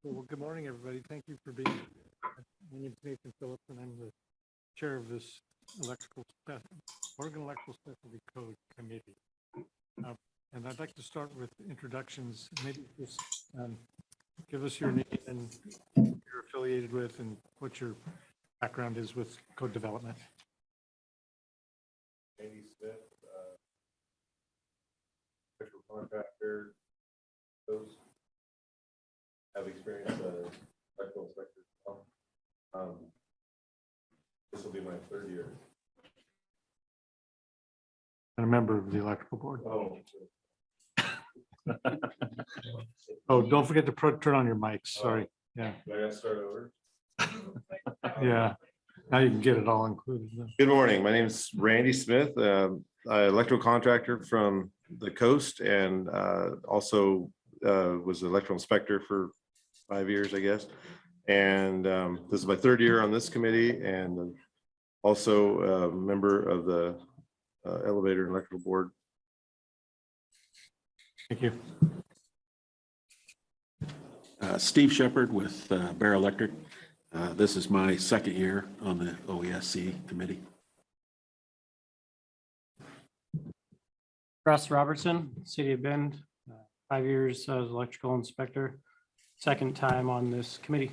Well, good morning, everybody. Thank you for being here. My name is Nathan Phillips, and I'm the chair of this Oregon Electrical Specialty Code Committee. And I'd like to start with introductions. Maybe just give us your name and who you're affiliated with and what your background is with code development. Randy Smith, electrical contractor, those have experience as electrical inspector. This will be my third year. And a member of the electrical board. Oh, Oh, don't forget to turn on your mics. Sorry. Yeah. do I got to start over? Yeah. Now you can get it all included. Good morning. My name is Randy Smith, electrical contractor from the coast, and also was an electrical inspector for 5 years, I guess. And this is my third year on this committee, and also a member of the elevator and electrical board. Thank you. Steve Shepard with Bear Electric. This is my second year on the OESC committee. Russ Robertson, City of Bend, 5 years as electrical inspector, second time on this committee.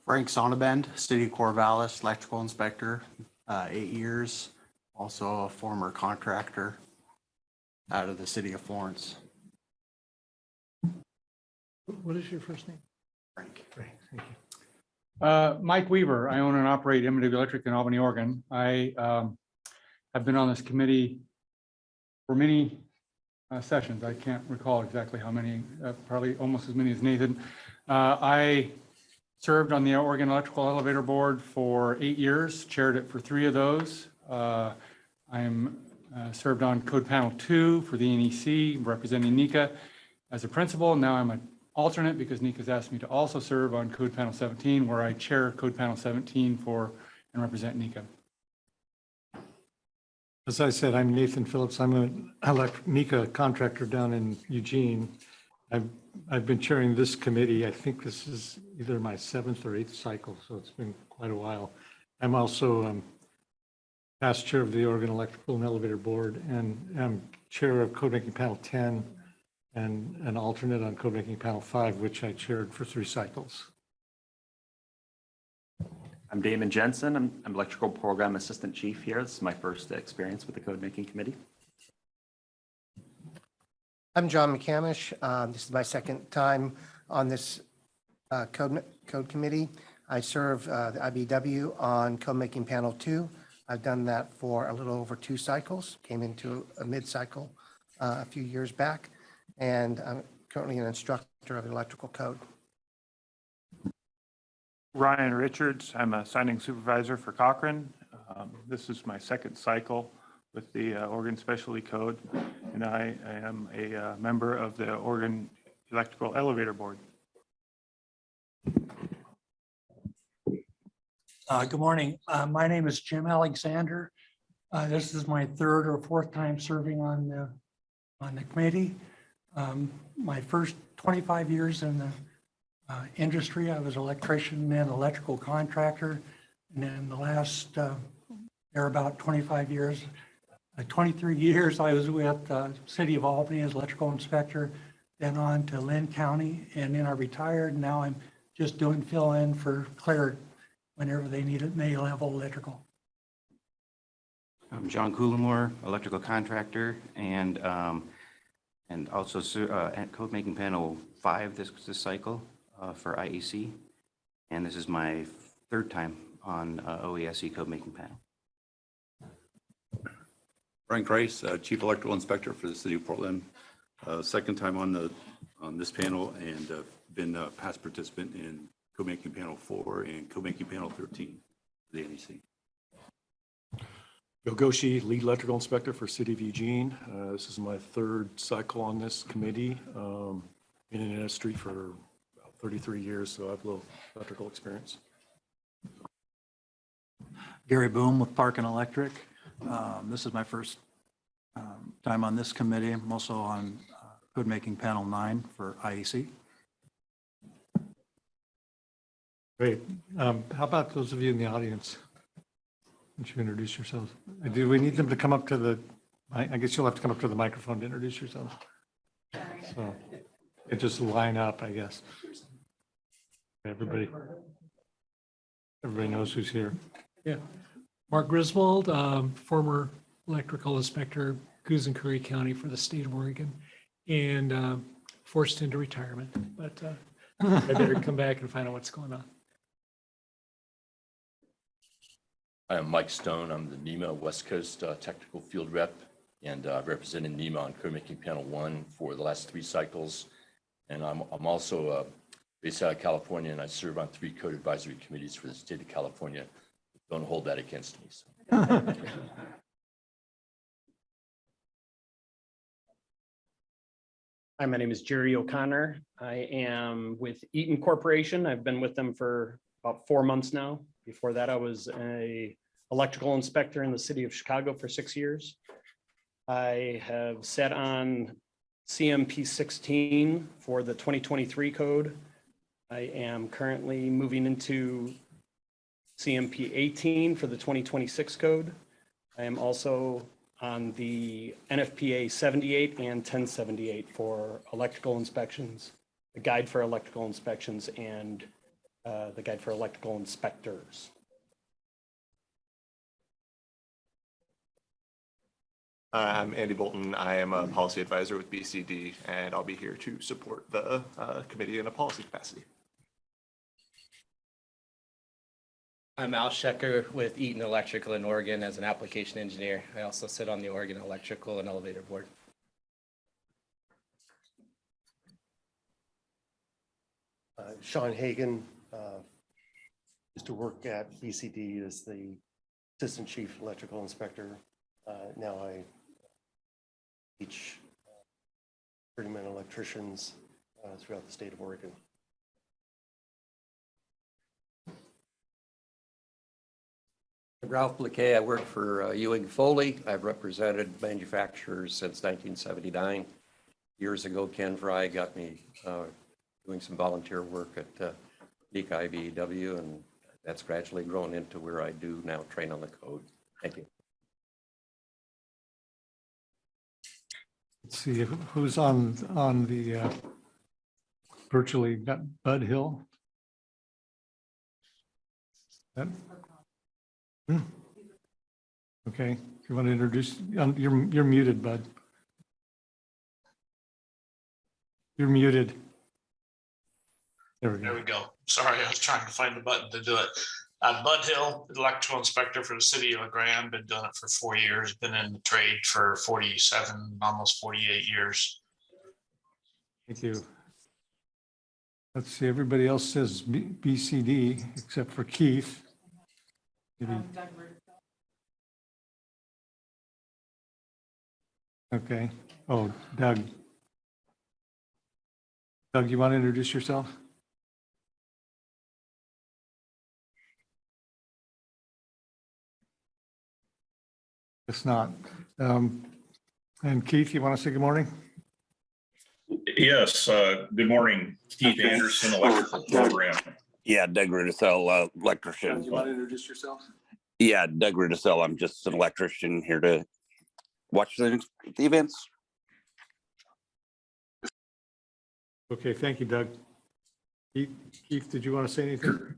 Frank Sonnabend, City of Corvallis, electrical inspector, 8 years, also a former contractor out of the city of Florence. What is your first name? Frank. Frank, thank you. Mike Weaver. I own and operate MW Electric in Albany, Oregon. I have been on this committee for many sessions. I can't recall exactly how many, probably almost as many as Nathan. I served on the Oregon Electrical Elevator Board for 8 years, chaired it for 3 of those. I'm served on Code Panel 2 for the NEC, representing NECA as a principal. Now I'm an alternate because NECA's asked me to also serve on Code Panel 17, where I chair Code Panel 17 for and represent NECA. As I said, I'm Nathan Phillips. I'm an NECA contractor down in Eugene. I've been chairing this committee. I think this is either my 7th or 8th cycle, so it's been quite a while. I'm also past chair of the Oregon Electrical and Elevator Board, and I'm chair of Code Making Panel 10 and an alternate on Code Making Panel 5, which I chaired for 3 cycles. I'm Damon Jensen. I'm electrical program assistant chief here. This is my first experience with the code making committee. I'm John McCamish. This is my second time on this code committee. I serve the IBW on Code Making Panel 2. I've done that for a little over 2 cycles, came into a mid-cycle a few years back, and I'm currently an instructor of electrical code. Ryan Richards, I'm a signing supervisor for Cochrane. This is my second cycle with the Oregon Specialty Code, and I am a member of the Oregon Electrical Elevator Board. Good morning. My name is Jim Alexander. This is my 3rd or 4th time serving on the committee. My first 25 years in the industry, I was an electrician and electrical contractor. And then the last, about 25 years, 23 years, I was with City of Albany as electrical inspector, then on to Lynn County, and then I retired. Now I'm just doing fill-in for Claire whenever they need it, May level electrical. I'm John Coulimore, electrical contractor, and also at Code Making Panel 5 this cycle for IEC, and this is my 3rd time on OESC Code Making Panel. Frank Rice, chief electrical inspector for the city of Portland. Second time on this panel, and been a past participant in Code Making Panel 4 and Code Making Panel 13 for the NEC. Bill Goshi, lead electrical inspector for City of Eugene. This is my 3rd cycle on this committee. Been in the industry for about 33 years, so I have a little electrical experience. Gary Boom with Park and Electric. This is my first time on this committee. I'm also on Code Making Panel 9 for IEC. Great. How about those of you in the audience? Why don't you introduce yourselves? Do we need them to come up to the, I guess you'll have to come up to the microphone to introduce yourselves. So it just line up, I guess. Everybody knows who's here. Yeah. Mark Griswold, former electrical inspector, Coos and Curry County for the state of Oregon, and forced into retirement. But I better come back and find out what's going on. I'm Mike Stone. I'm the NEMA West Coast Technical Field Rep, and I've represented NEMA on Code Making Panel 1 for the last 3 cycles. And I'm also based out of California, and I serve on 3 code advisory committees for the state of California. Don't hold that against me. So. Hi, my name is Jerry O'Connor. I am with Eaton Corporation. I've been with them for about 4 months now. Before that, I was an electrical inspector in the city of Chicago for 6 years. I have sat on CMP 16 for the 2023 code. I am currently moving into CMP 18 for the 2026 code. I am also on the NFPA 78 and 1078 for electrical inspections, the guide for electrical inspections, and the guide for electrical inspectors. I'm Andy Bolton. I am a policy advisor with BCD, and I'll be here to support the committee in a policy capacity. I'm Al Schecker with Eaton Electrical in Oregon as an application engineer. I also sit on the Oregon Electrical and Elevator Board. Sean Hagan used to work at BCD as the Assistant Chief Electrical Inspector. Now I teach journeyman electricians throughout the state of Oregon. Ralph Bliquet, I work for Ewing Foley. I've represented manufacturers since 1979. Years ago, Ken Fry got me doing some volunteer work at Peak IBEW, and that's gradually grown into where I do now train on the code. Thank you. Let's see who's on the virtually. Got Bud Hill. That, okay, you want to introduce? You're muted, Bud. You're muted. There we go. There we go. Sorry, I was trying to find the button to do it. Bud Hill, electrical inspector for the city of LeGrand, been doing it for 4 years, been in the trade for 47, almost 48 years. Thank you. Let's see, everybody else says BCD except for Keith. Okay. Oh, Doug. Doug, you want to introduce yourself? It's not. And Keith, you want to say good morning? Yes, good morning. Keith Anderson, Electrical Program. Yeah, Doug Rudisell, electrician. You want to introduce yourself? Yeah, Doug Rudisell. I'm just an electrician here to watch the events. Okay, thank you, Doug. Keith, did you want to say anything?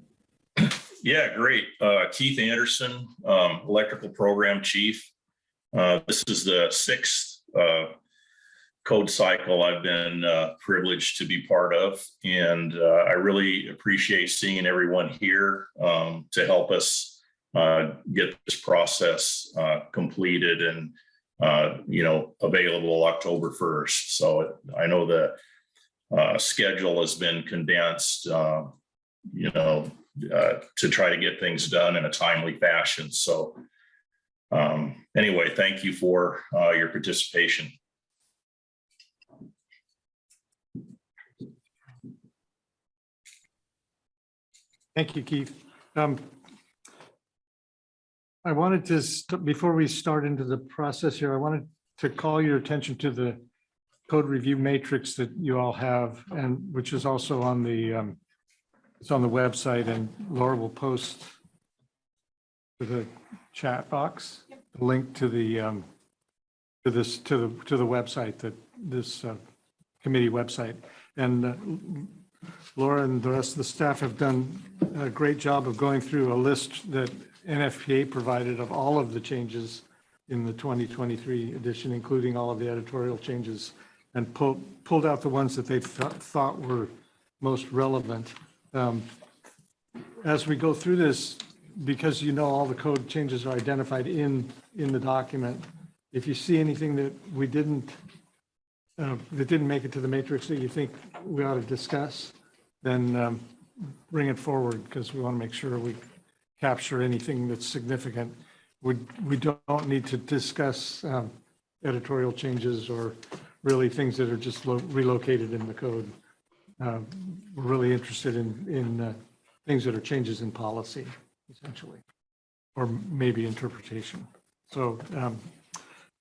Yeah, great. Keith Anderson, Electrical Program Chief. This is the 6th code cycle I've been privileged to be part of. And I really appreciate seeing everyone here to help us get this process completed and, available October 1st. So I know the schedule has been condensed, to try to get things done in a timely fashion. So anyway, thank you for your participation. Thank you, Keith. I wanted to, before we start into the process here, I wanted to call your attention to the code review matrix that you all have, and which is also on the, it's on the website, and Laura will post to the chat box, a link to the, to the website, that this committee website. And Laura and the rest of the staff have done a great job of going through a list that NFPA provided of all of the changes in the 2023 edition, including all of the editorial changes, and pulled out the ones that they thought were most relevant. As we go through this, because you know all the code changes are identified in the document, if you see anything that we didn't, that didn't make it to the matrix that you think we ought to discuss, then bring it forward, because we want to make sure we capture anything that's significant. We don't need to discuss editorial changes or really things that are just relocated in the code. We're really interested in things that are changes in policy, essentially, or maybe interpretation. So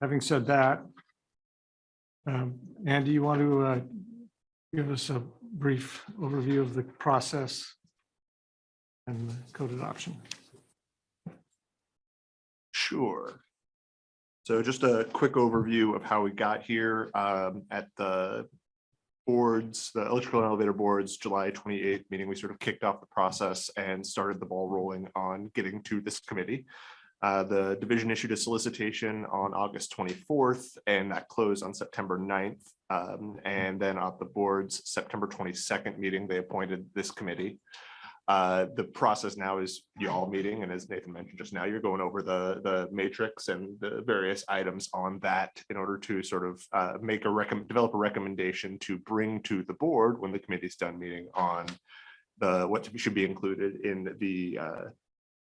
having said that, Andy, you want to give us a brief overview of the process and the code adoption? Sure. So just a quick overview of how we got here. At the boards, the electrical and elevator boards, July 28th meeting, we sort of kicked off the process and started the ball rolling on getting to this committee. The division issued a solicitation on August 24th, and that closed on September 9th. And then at the board's September 22nd meeting, they appointed this committee. The process now is you all meeting, and as Nathan mentioned just now, you're going over the matrix and the various items on that in order to sort of develop a recommendation to bring to the board when the committee's done meeting on what should be included in the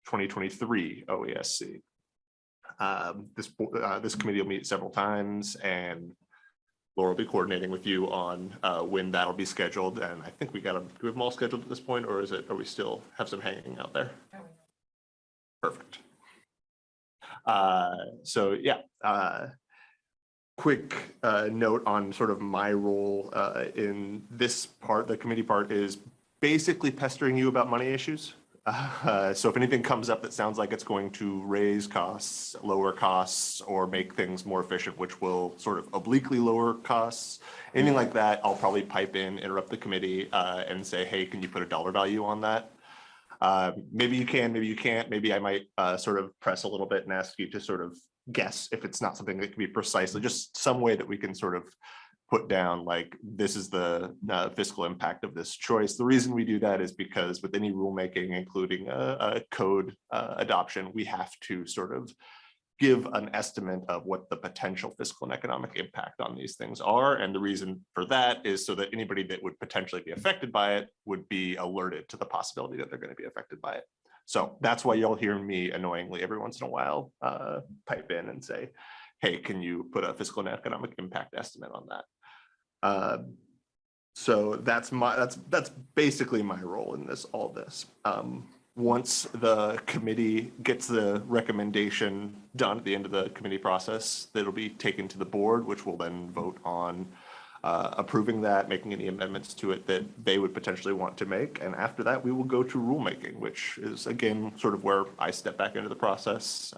2023 OESC. This committee will meet several times, and Laura will be coordinating with you on when that'll be scheduled. And I think do we have them all scheduled at this point, or are we still have some hanging out there? Perfect. So yeah, quick note on sort of my role in this part. The committee part is basically pestering you about money issues. So if anything comes up that sounds like it's going to raise costs, lower costs, or make things more efficient, which will sort of obliquely lower costs, anything like that, I'll probably pipe in, interrupt the committee, and say, hey, can you put a dollar value on that? Maybe you can, maybe you can't. Maybe I might sort of press a little bit and ask you to sort of guess if it's not something that can be precisely, just some way that we can sort of put down like this is the fiscal impact of this choice. The reason we do that is because with any rulemaking, including a code adoption, we have to sort of give an estimate of what the potential fiscal and economic impact on these things are. And the reason for that is so that anybody that would potentially be affected by it would be alerted to the possibility that they're going to be affected by it. So that's why you'll hear me annoyingly every once in a while pipe in and say, hey, can you put a fiscal and economic impact estimate on that? So that's basically my role in all this. Once the committee gets the recommendation done at the end of the committee process, that'll be taken to the board, which will then vote on approving that, making any amendments to it that they would potentially want to make. And after that, we will go to rulemaking, which is again sort of where I step back into the process,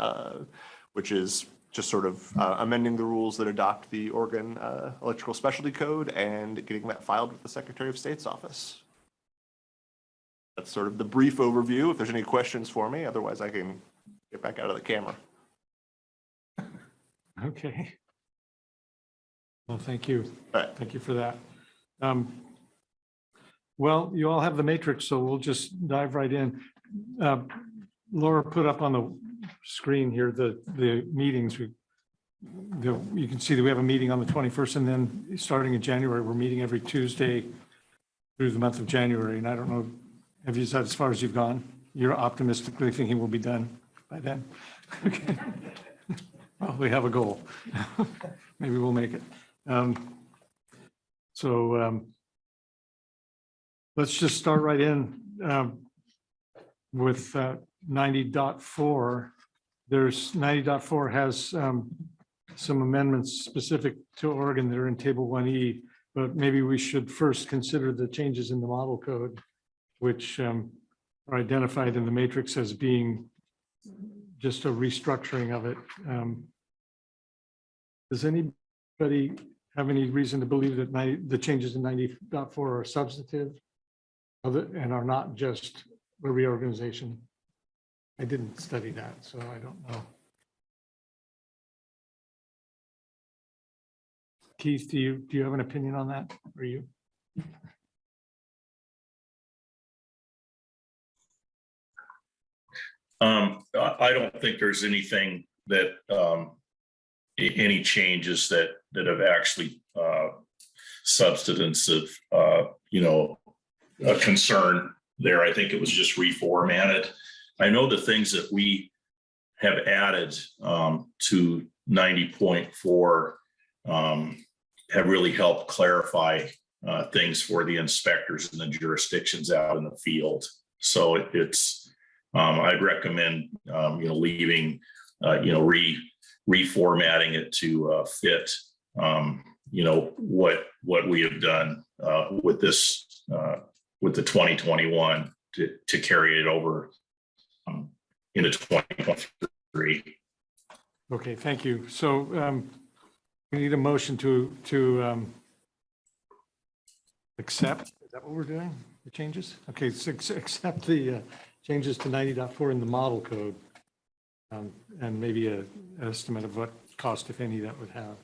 which is just sort of amending the rules that adopt the Oregon Electrical Specialty Code and getting that filed with the Secretary of State's office. That's sort of the brief overview. If there's any questions for me, otherwise I can get back out of the camera. Okay. Well, thank you. Thank you for that. Well, you all have the matrix, so we'll just dive right in. Laura put up on the screen here the meetings. You can see that we have a meeting on the 21st, and then starting in January, we're meeting every Tuesday through the month of January. And I don't know, have you said as far as you've gone? You're optimistically thinking we'll be done by then? Okay. Well, we have a goal. Maybe we'll make it. Let's just start right in with 90.4. There's 90.4 has some amendments specific to Oregon that are in Table 1E, but maybe we should first consider the changes in the model code, which are identified in the matrix as being just a restructuring of it. Does anybody have any reason to believe that the changes in 90.4 are substantive and are not just a reorganization? I didn't study that, so I don't know. Keith, do you have an opinion on that? Or you? I don't think there's anything that, any changes that have actually substantive, a concern there. I think it was just reformatted. I know the things that we have added to 90.4 have really helped clarify things for the inspectors and the jurisdictions out in the field. So it's, I'd recommend, leaving, reformatting it to fit, what we have done with this, with the 2021 to carry it over into 2023. Okay, thank you. So we need a motion to accept. Is that what we're doing? The changes? Okay, so accept the changes to 90.4 in the model code, and maybe an estimate of what cost, if any, that would have.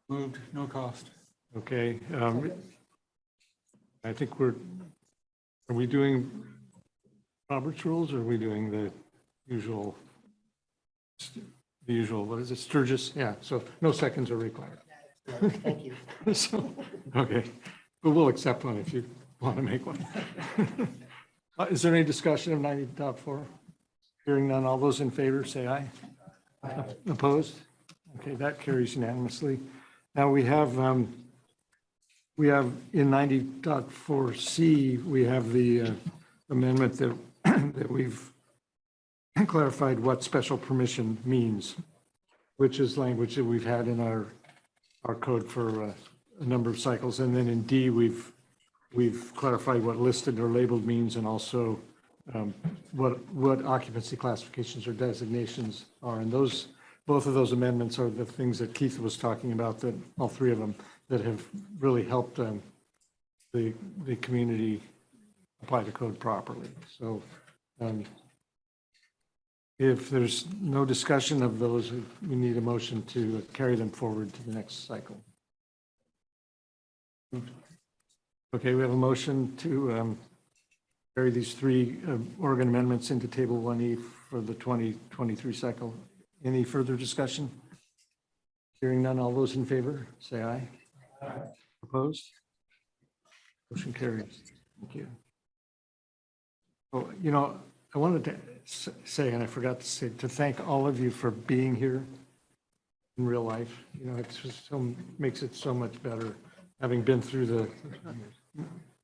Moved, no cost. Okay. I think are we doing Robert's rules, or are we doing the usual, what is it, Sturgis? Yeah, so no seconds are required. Thank you. So, okay, but we'll accept one if you want to make one. Is there any discussion of 90.4? Hearing none, all those in favor say aye. Aye. Opposed? Okay, that carries unanimously. Now we have in 90.4C, we have the amendment that that we've clarified what special permission means, which is language that we've had in our code for a number of cycles. And then in D, we've clarified what listed or labeled means, and also what occupancy classifications or designations are. And both of those amendments are the things that Keith was talking about, that all three of them that have really helped the community apply the code properly. So if there's no discussion of those, we need a motion to carry them forward to the next cycle. Okay, we have a motion to carry these three Oregon amendments into Table 1E for the 2023 cycle. Any further discussion? Hearing none, all those in favor, say aye. Aye. Opposed? Motion carries. Thank you. Oh, I wanted to say, and I forgot to say, to thank all of you for being here in real life. It's just makes it so much better. Having been through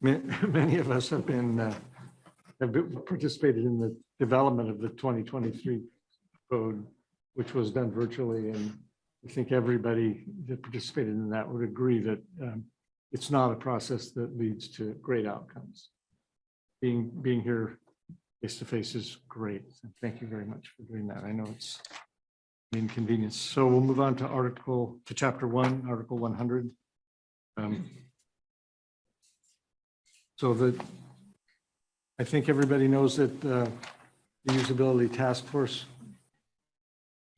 many of us have participated in the development of the 2023 code, which was done virtually. And I think everybody that participated in that would agree that it's not a process that leads to great outcomes. Being here face to face is great. And thank you very much for doing that. I know it's an inconvenience. So we'll move on to Chapter 1, Article 100. I think everybody knows that the usability task force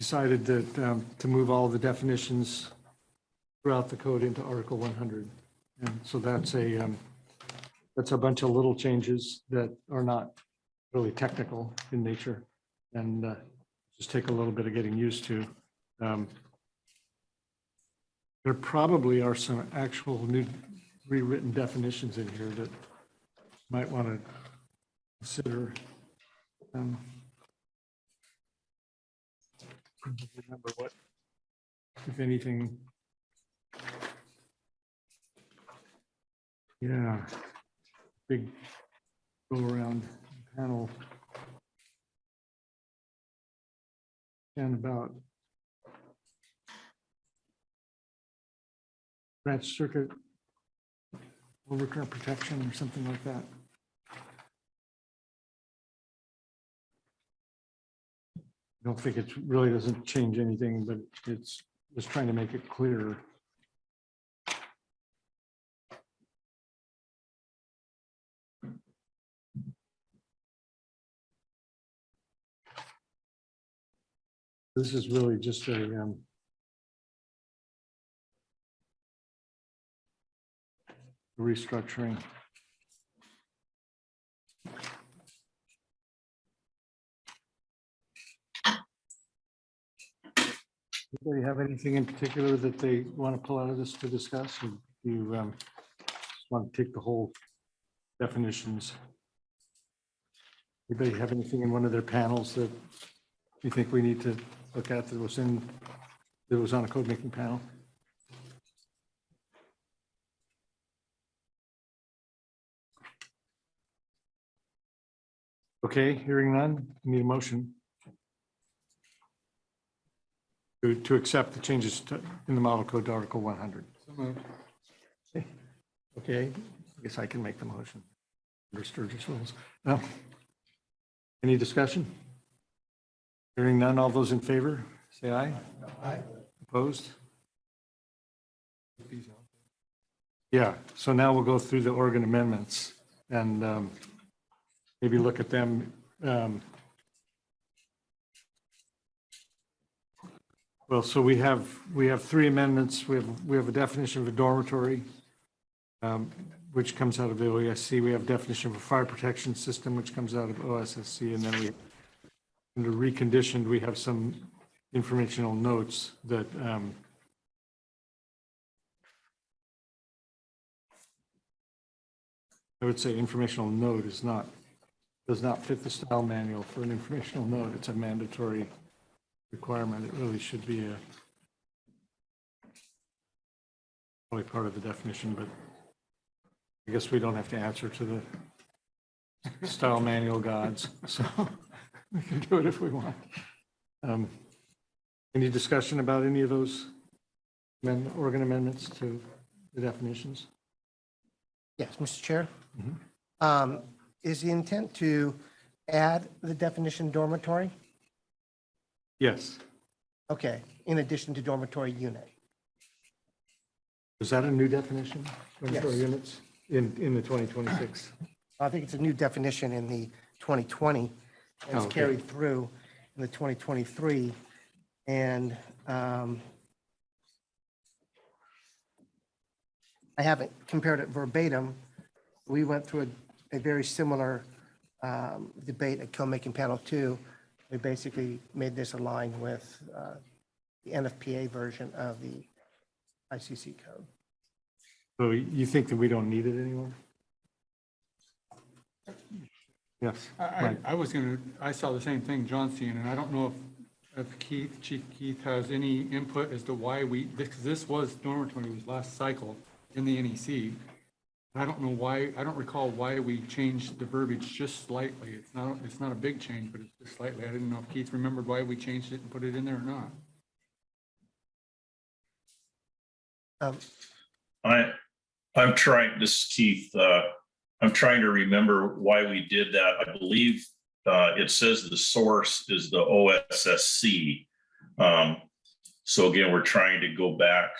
decided that to move all the definitions throughout the code into Article 100. And so that's a bunch of little changes that are not really technical in nature, and just take a little bit of getting used to. There probably are some actual new rewritten definitions in here that might want to consider. Remember what, if anything. Yeah, big go around panel. And about branch circuit overcurrent protection or something like that. I don't think it really doesn't change anything, but it's just trying to make it clearer. This is really just a restructuring. Anybody have anything in particular that they want to pull out of this to discuss? Or do you just want to take the whole definitions? Anybody have anything in one of their panels that you think we need to look at that was on a code making panel? Okay, hearing none, need a motion to accept the changes in the model code to Article 100. Okay, I guess I can make the motion under Sturgis rules. Any discussion? Hearing none, all those in favor, say aye. Aye. Opposed? Yeah, so now we'll go through the Oregon amendments and maybe look at them. Well, so we have 3 amendments. We have a definition of a dormitory, which comes out of the OESC. We have definition of a fire protection system, which comes out of OSSC, and then under reconditioned, we have some informational notes that I would say informational note does not fit the style manual for an informational note. It's a mandatory requirement. It really should be probably part of the definition, but I guess we don't have to answer to the style manual gods, so we can do it if we want. Any discussion about any of those Oregon amendments to the definitions? Yes, Mr. Chair. Is the intent to add the definition dormitory? Yes. Okay, in addition to dormitory unit. Is that a new definition? Dormitory Yes. units in the 2026? I think it's a new definition in the 2020. And it's Okay. carried through in the 2023. And I haven't compared it verbatim. We went through a very similar debate at Co-Making Panel 2. We basically made this align with the NFPA version of the ICC code. So you think that we don't need it anymore? Yes. Mike. I saw the same thing John's seeing, and I don't know if Chief Keith has any input as to why this was dormitory's last cycle in the NEC. I don't know why, I don't recall why we changed the verbiage just slightly. It's not a big change, but it's just slightly. I didn't know if Keith remembered why we changed it and put it in there or not. I'm trying, this is Keith, I'm trying to remember why we did that. I believe it says the source is the OSSC. So again, we're trying to go back,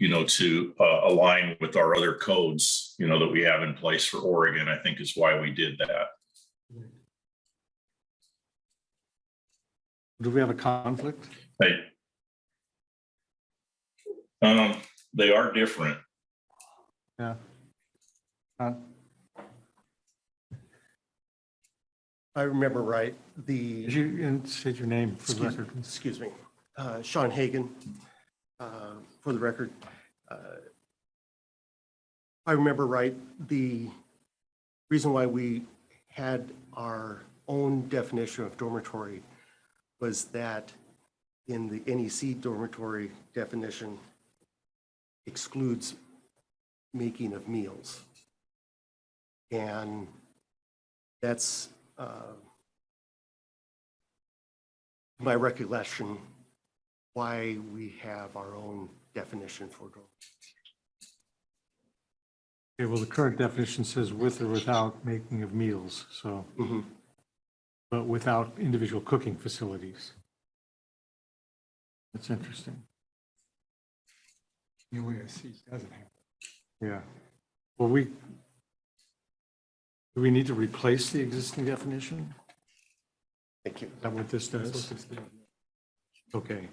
to align with our other codes, that we have in place for Oregon, I think is why we did that. Do we have a conflict? They are different. Yeah. I remember right, Did you state your name for the record? Excuse me, Sean Hagan, for the record. I remember right, the reason why we had our own definition of dormitory was that in the NEC dormitory definition excludes making of meals. And that's my recollection why we have our own definition for dormitory. Okay, well, the current definition says with or without making of meals, so, but without individual cooking facilities. That's interesting. The OESC doesn't have. Yeah. Well, do we need to replace the existing definition? Thank you. Is that what this does? Okay.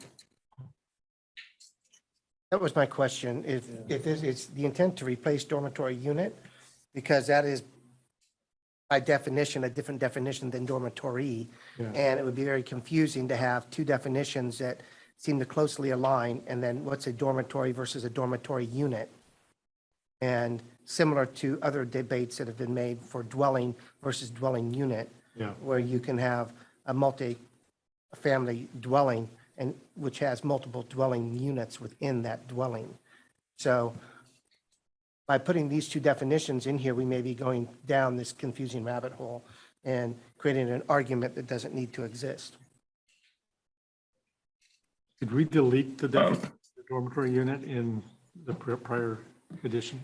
That was my question. If it's the intent to replace dormitory unit, because that is by definition, a different definition than dormitory. Yeah. And it would be very confusing to have two definitions that seem to closely align. And then what's a dormitory versus a dormitory unit? And similar to other debates that have been made for dwelling versus dwelling unit, Yeah. where you can have a multi-family dwelling and which has multiple dwelling units within that dwelling. So by putting these two definitions in here, we may be going down this confusing rabbit hole and creating an argument that doesn't need to exist. Did we delete the dormitory unit in the prior edition?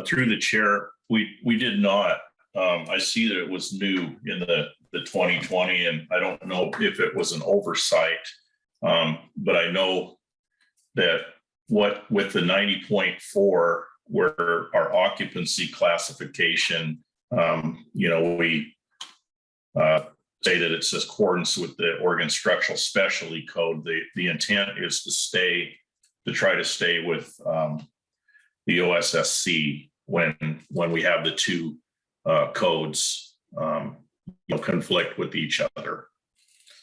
Through the chair, we did not. I see that it was new in the 2020, and I don't know if it was an oversight, but I know that with the 90.4, where our occupancy classification, we say that it says accordance with the Oregon Structural Specialty Code. The intent is to try to stay with the OSSC when we have the two codes conflict with each other.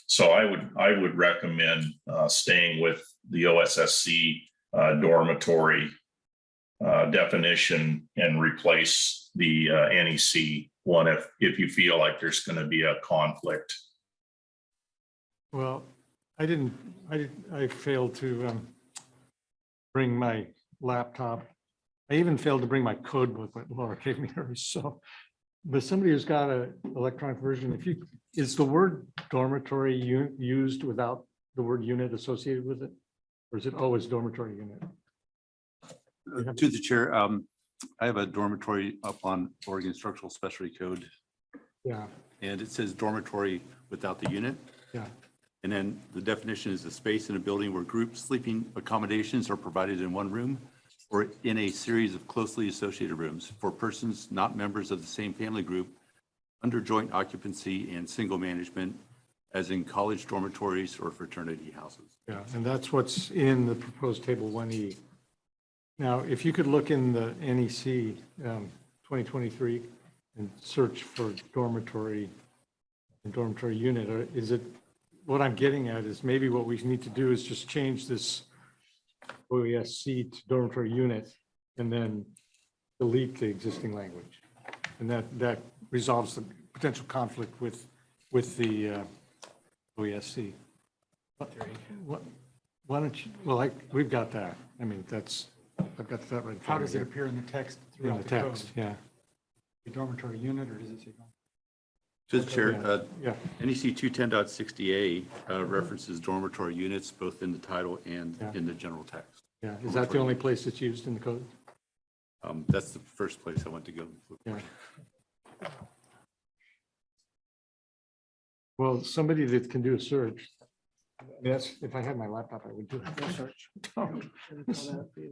So I would recommend staying with the OSSC dormitory definition and replace the NEC one if you feel like there's going to be a conflict. Well, I failed to bring my laptop. I even failed to bring my code book that Laura gave me hers. So, but somebody who's got an electronic version, is the word dormitory used without the word unit associated with it? Or is it always dormitory unit? To the chair, I have a dormitory up on Oregon Structural Specialty Code, Yeah, and it says dormitory without the unit. yeah. And then the definition is the space in a building where group sleeping accommodations are provided in one room or in a series of closely associated rooms for persons not members of the same family group under joint occupancy and single management, as in college dormitories or fraternity houses. Yeah, and that's what's in the proposed table 1E. Now, if you could look in the NEC 2023 and search for dormitory and dormitory unit, or is it, what I'm getting at is maybe what we need to do is just change this OESC to dormitory unit and then delete the existing language. And that resolves the potential conflict with the OESC. Why don't you, well, we've got that. I mean, I've got that right. How does it appear in the text In throughout the the code? text, yeah. The dormitory unit, or does it say? To the chair, Yeah. NEC 210.60A references dormitory units both in the title and in the general text. Yeah, is that the only place it's used in the code? That's the first place I want to go. Yeah. Well, somebody that can do a search. Yes, if I had my laptop, I would do it. Search. Don't.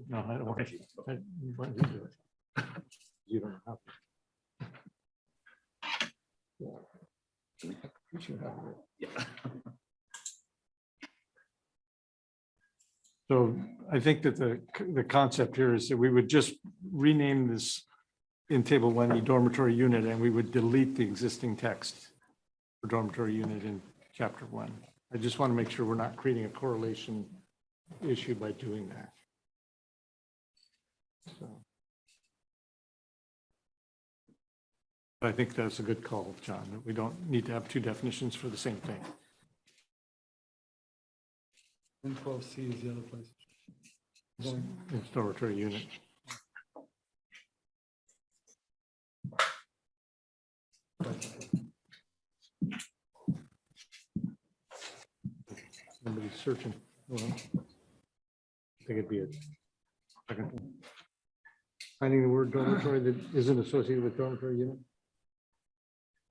No, I don't want to do it. You don't have to. Yeah. You should have it. Yeah. So I think that the concept here is that we would just rename this in table 1E dormitory unit, and we would delete the existing text for dormitory unit in chapter 1. I just want to make sure we're not creating a correlation issue by doing that. So I think that's a good call, John, that we don't need to have two definitions for the same thing. 112C is the other place. It's dormitory unit. Somebody's searching. Well, I think it'd be a second. Finding the word dormitory that isn't associated with dormitory unit?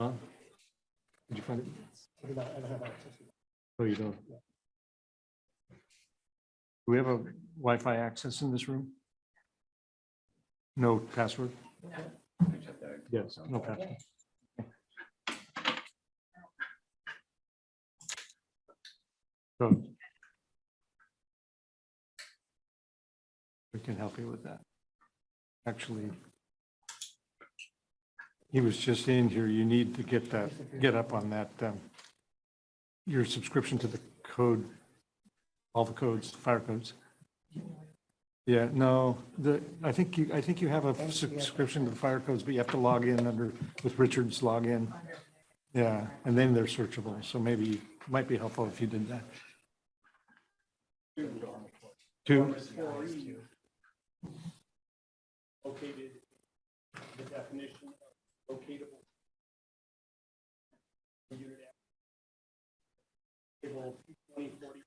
Huh? Did you find it? Oh, you don't? Do we have a Wi-Fi access in this room? No password? Yes, no password. So we can help you with that. Actually, he was just in here. You need to get up on that, your subscription to the code, all the codes, fire codes. Yeah, no, I think you have a subscription to the fire codes, but you have to log in with Richard's login. Yeah, and then they're searchable. So maybe it might be helpful if you did that. Two. Located, the definition of locatable. Unit table 2040.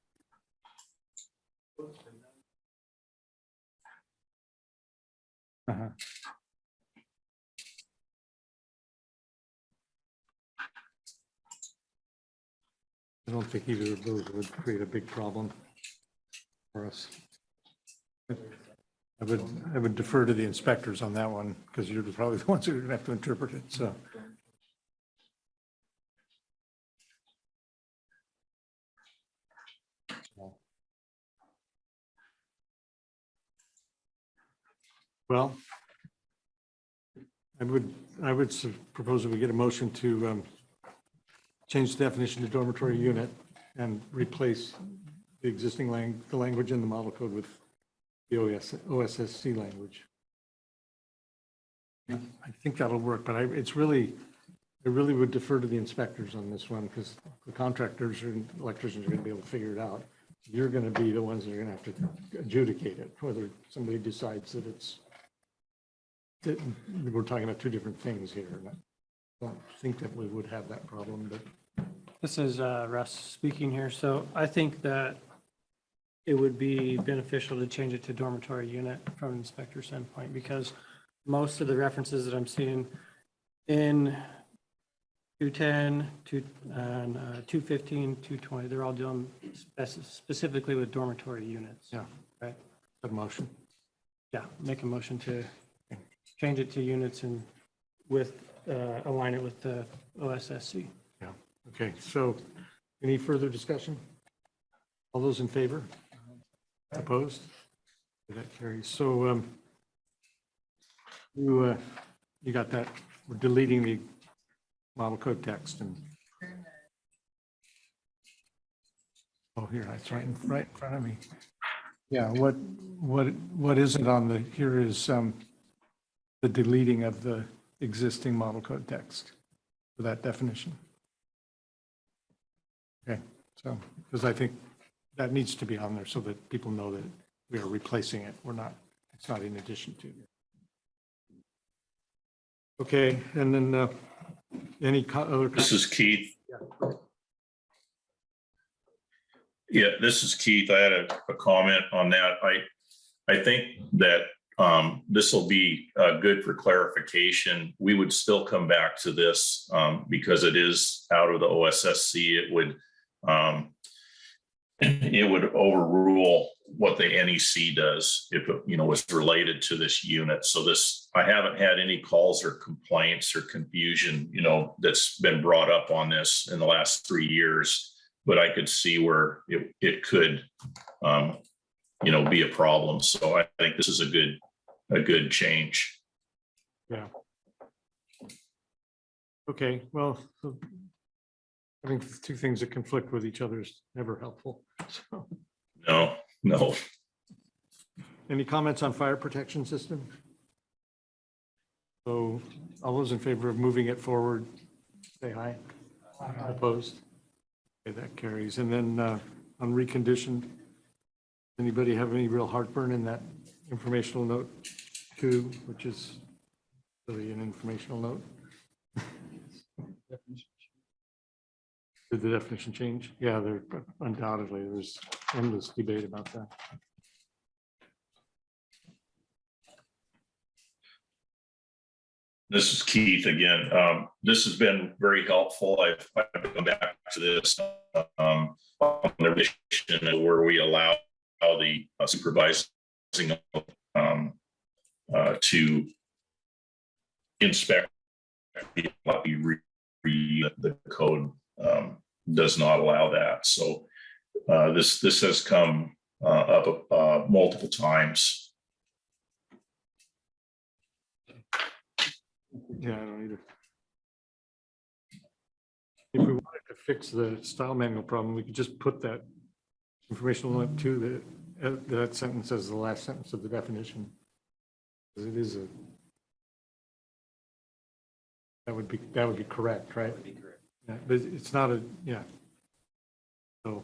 Uh-huh. I don't think either of those would create a big problem for us. I would defer to the inspectors on that one because you're probably the ones who are going to have to interpret it. So. Well, I would propose that we get a motion to change the definition to dormitory unit and replace the existing the language in the model code with the OSSC language. I think that'll work, but I really would defer to the inspectors on this one because the contractors and electricians are going to be able to figure it out. You're going to be the ones that are going to have to adjudicate it, whether somebody decides that we're talking about two different things here. And I don't think that we would have that problem, but. This is Russ speaking here. So I think that it would be beneficial to change it to dormitory unit from an inspector standpoint, because most of the references that I'm seeing in 210, 215, 220, they're all dealing specifically with dormitory units. Yeah. Right. Good motion. Yeah. Make a motion to change it to units and align it with the OSSC. Yeah. Okay. So any further discussion? All those in favor? Opposed? That carries. So you got that? We're deleting the model code text and. Oh, here, that's right in front of me. Yeah. What isn't on the here is the deleting of the existing model code text for that definition. Okay. So because I think that needs to be on there so that people know that we are replacing it. It's not in addition to. Okay, and then any other? This is Keith. Yeah, this is Keith. I had a comment on that. I think that this will be good for clarification. We would still come back to this because it is out of the OSSC. It would overrule what the NEC does if it, was related to this unit. So I haven't had any calls or complaints or confusion, that's been brought up on this in the last 3 years, but I could see where it could, be a problem. So I think this is a good change. Yeah. Okay, well, I think two things that conflict with each other is never helpful. So. No. Any comments on fire protection system? So all those in favor of moving it forward, say aye. Opposed? Okay, that carries. And then on reconditioned, anybody have any real heartburn in that informational note 2, which is really an informational note? Did the definition change? Yeah, undoubtedly, there's endless debate about that. This is Keith again. This has been very helpful. I've come back to this on the mission where we allow the supervising to inspect the code does not allow that. So this has come up multiple times. Yeah, I don't either. If we wanted to fix the style manual problem, we could just put that informational note to that sentence as the last sentence of the definition. Because it is that would be correct, right? That would be correct. Yeah, but it's not yeah. So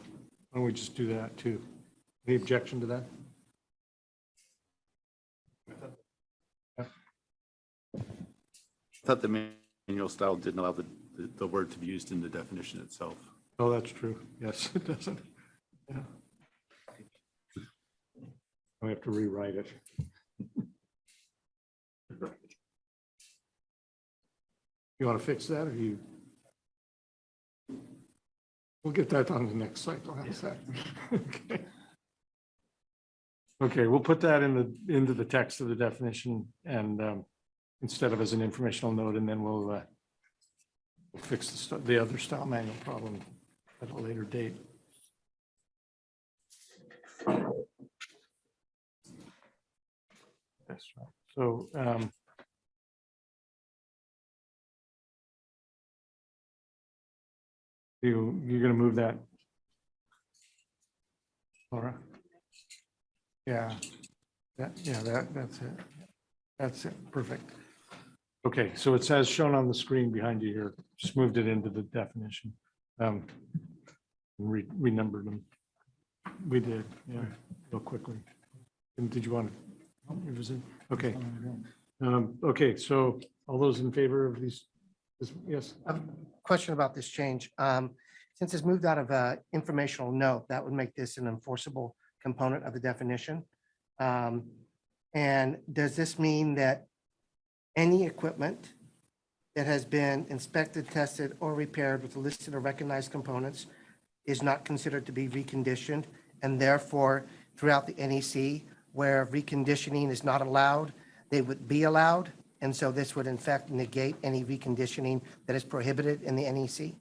why don't we just do that too? Any objection to that? I thought the manual style didn't allow the word to be used in the definition itself. Oh, that's true. Yes, it doesn't. Yeah. We have to rewrite it. You want to fix that, or you? We'll get that on the next cycle. How's that? Okay. Okay, we'll put that into the text of the definition and instead of as an informational note, and then we'll fix the other style manual problem at a later date. That's right. So you're going to move that, Laura? Yeah. That's it. That's it. Perfect. Okay, so it's as shown on the screen behind you here. Just moved it into the definition. Renumbered them. We did, yeah, real quickly. And did you want to revisit? Okay. Okay, so all those in favor of these? Yes. I have a question about this change. Since it's moved out of informational note, that would make this an enforceable component of the definition. And does this mean that any equipment that has been inspected, tested, or repaired with the listed or recognized components is not considered to be reconditioned, and therefore throughout the NEC where reconditioning is not allowed, they would be allowed? And so this would in fact negate any reconditioning that is prohibited in the NEC?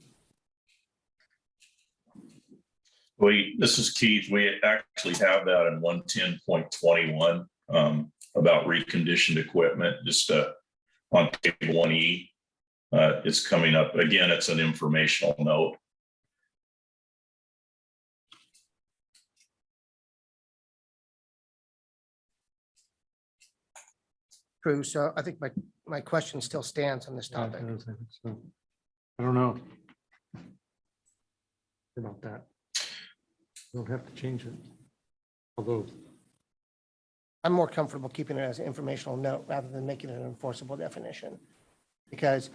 This is Keith. We actually have that in 110.21 about reconditioned equipment, just on table 1E. It's coming up. Again, it's an informational note. True. So I think my question still stands on this topic. So, I don't know about that. We'll have to change it. Although I'm more comfortable keeping it as an informational note rather than making it an enforceable definition. Because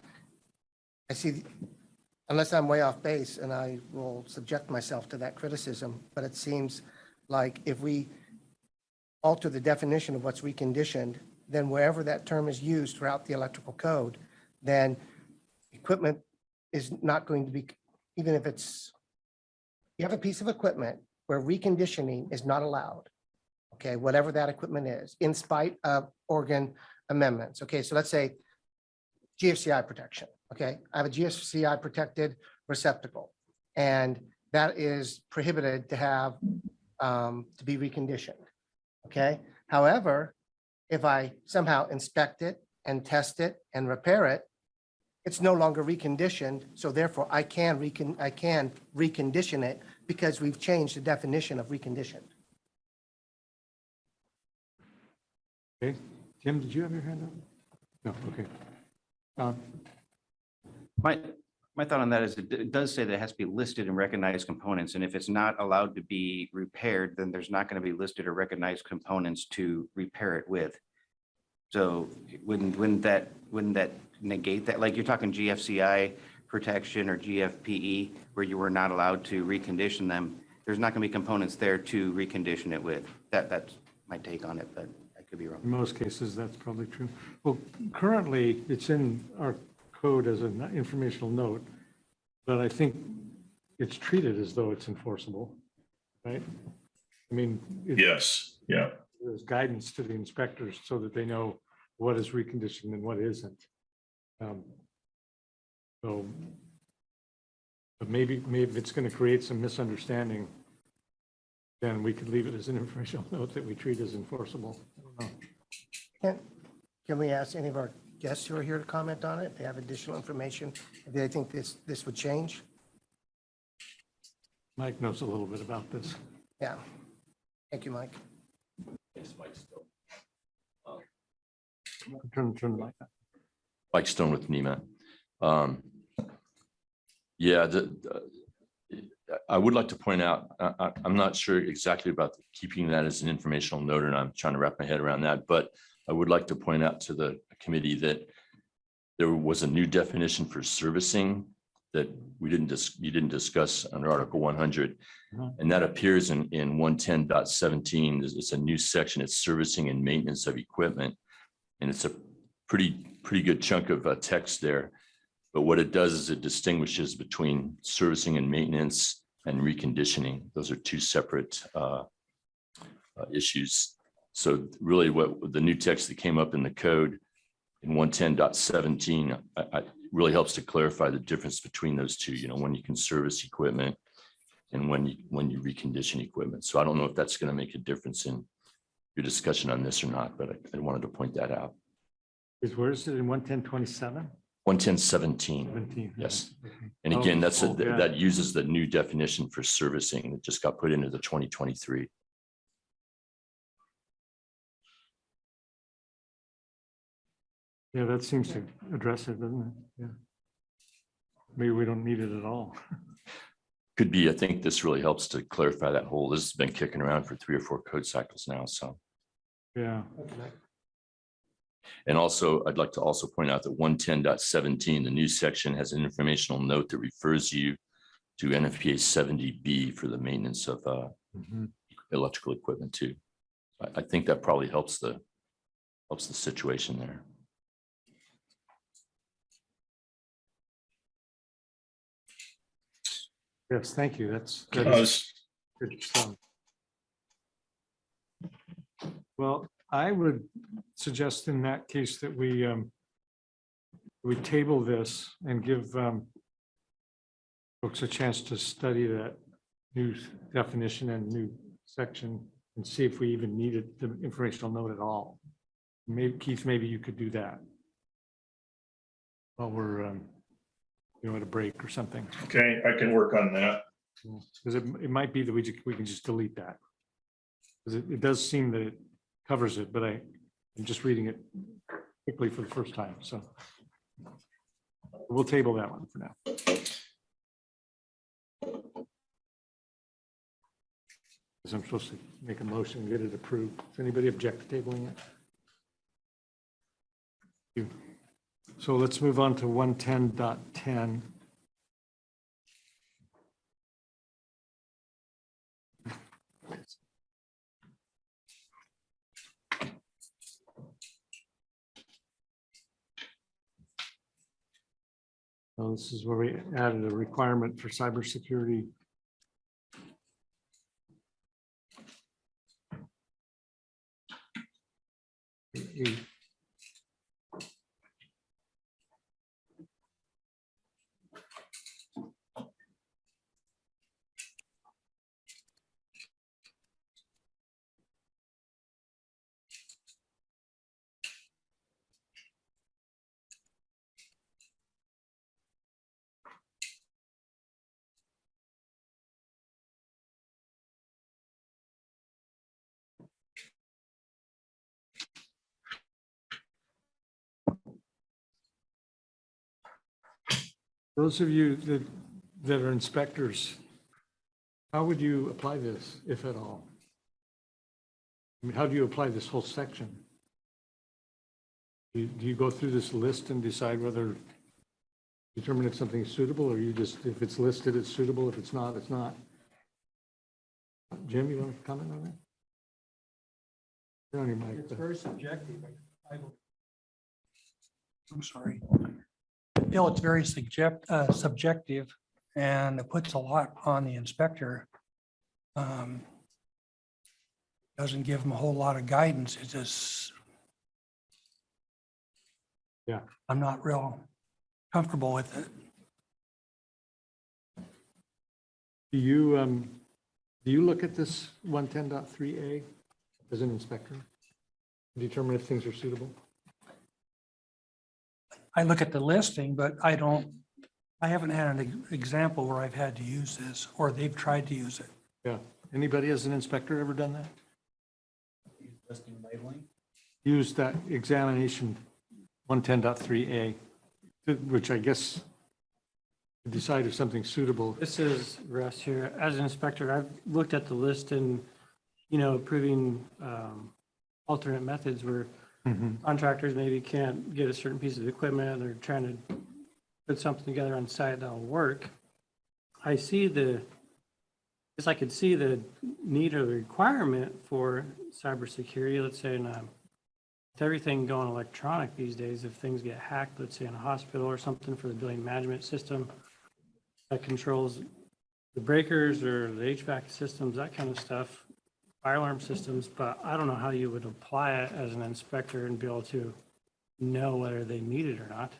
I see, unless I'm way off base, and I will subject myself to that criticism, but it seems like if we alter the definition of what's reconditioned, then wherever that term is used throughout the electrical code, then equipment is not going to be, even if it's, you have a piece of equipment where reconditioning is not allowed, okay, whatever that equipment is, in spite of Oregon amendments. Okay, so let's say GFCI protection, okay? I have a GFCI protected receptacle, and that is prohibited to have, to be reconditioned, okay? However, if I somehow inspect it and test it and repair it, it's no longer reconditioned, so therefore I can recondition it because we've changed the definition of reconditioned. okay, Tim, did you have your hand up? No, okay. My thought on that is it does say that it has to be listed and recognized components. And if it's not allowed to be repaired, then there's not going to be listed or recognized components to repair it with. So wouldn't that negate that? Like you're talking GFCI protection or GFPE where you were not allowed to recondition them. There's not going to be components there to recondition it with. That's my take on it, but I Could be wrong. In most cases, that's probably true. Well, currently, it's in our code as an informational note, but I think it's treated as though it's enforceable, right? I mean, Yes, yeah. there's guidance to the inspectors so that they know what is reconditioned and what isn't. So, but maybe it's going to create some misunderstanding, then we could leave it as an informational note that we treat as enforceable. I don't know. Can we ask any of our guests who are here to comment on it? If they have additional information, if they think this would change? Mike knows a little bit about this. Yeah. Thank you, Mike. Yes, Mike Stone. Turn the mic on. Mike Stone with NEMA. Yeah, I would like to point out, I'm not sure exactly about keeping that as an informational note, and I'm trying to wrap my head around that, but I would like to point out to the committee that there was a new definition for servicing that you didn't discuss under Article 100. And that appears in 110.17. It's a new section. It's servicing and maintenance of equipment. And it's a pretty good chunk of text there. But what it does is it distinguishes between servicing and maintenance and reconditioning. Those are two separate issues. So really what the new text that came up in the code in 110.17 really helps to clarify the difference between those two, when you can service equipment and when you recondition equipment. So I don't know if that's going to make a difference in your discussion on this or not, but I wanted to point that out. Where is it in 110.27? 110.17. 17. Yes. Okay. And again, Yeah. that uses the new definition for servicing that just got put into the 2023. Yeah, that seems to address it, doesn't it? Yeah. Maybe we don't need it at all. Could be, I think this really helps to clarify that whole, this has been kicking around for 3 or 4 code cycles now, so. Yeah. And also, I'd like to also point out that 110.17, the new section has an informational note that refers you to NFPA 70B for the maintenance of electrical equipment too. I think that probably helps the situation there. Yes, thank you. That's Uh, good stuff. Well, I would suggest in that case that we table this and give folks a chance to study that new definition and new section and see if we even needed the informational note at all. Maybe Keith, maybe you could do that while we're at a break or something. Okay, I can work on that. Because it might be that we can just delete that. Because it does seem that it covers it, but I'm just reading it quickly for the first time, so we'll table that one for now. Because I'm supposed to make a motion and get it approved. Does anybody object to tabling it? Thank you. So let's move on to 110.10. So this is where we added a requirement for cybersecurity. Those of you that are inspectors, how would you apply this, if at all? I mean, how do you apply this whole section? Do you go through this list and decide whether, determine if something is suitable, or you just, if it's listed, it's suitable, if it's not, it's not? Jim, you want to comment on that? Turn on your mic, It's but- very subjective. I'm sorry. I feel it's very subjective, and it puts a lot on the inspector. Doesn't give them a whole lot of guidance. It's just, Yeah. I'm not real comfortable with it. Do you look at this 110.3A as an inspector? Determine if things are suitable? I look at the listing, but I haven't had an example where I've had to use this, or they've tried to use it. Yeah. Anybody as an inspector ever done that? Listing labeling? Use that examination 110.3A, which I guess to decide if something's suitable. This is Russ here. As an inspector, I've looked at the list and, approving alternate methods where contractors maybe can't get a certain piece of equipment. They're trying to put something together on site that'll work. I guess I could see the need or the requirement for cybersecurity, let's say with everything going electronic these days, if things get hacked, let's say in a hospital or something for the building management system that controls the breakers or the HVAC systems, that kind of stuff, fire alarm systems, but I don't know how you would apply it as an inspector and be able to know whether they need it or not.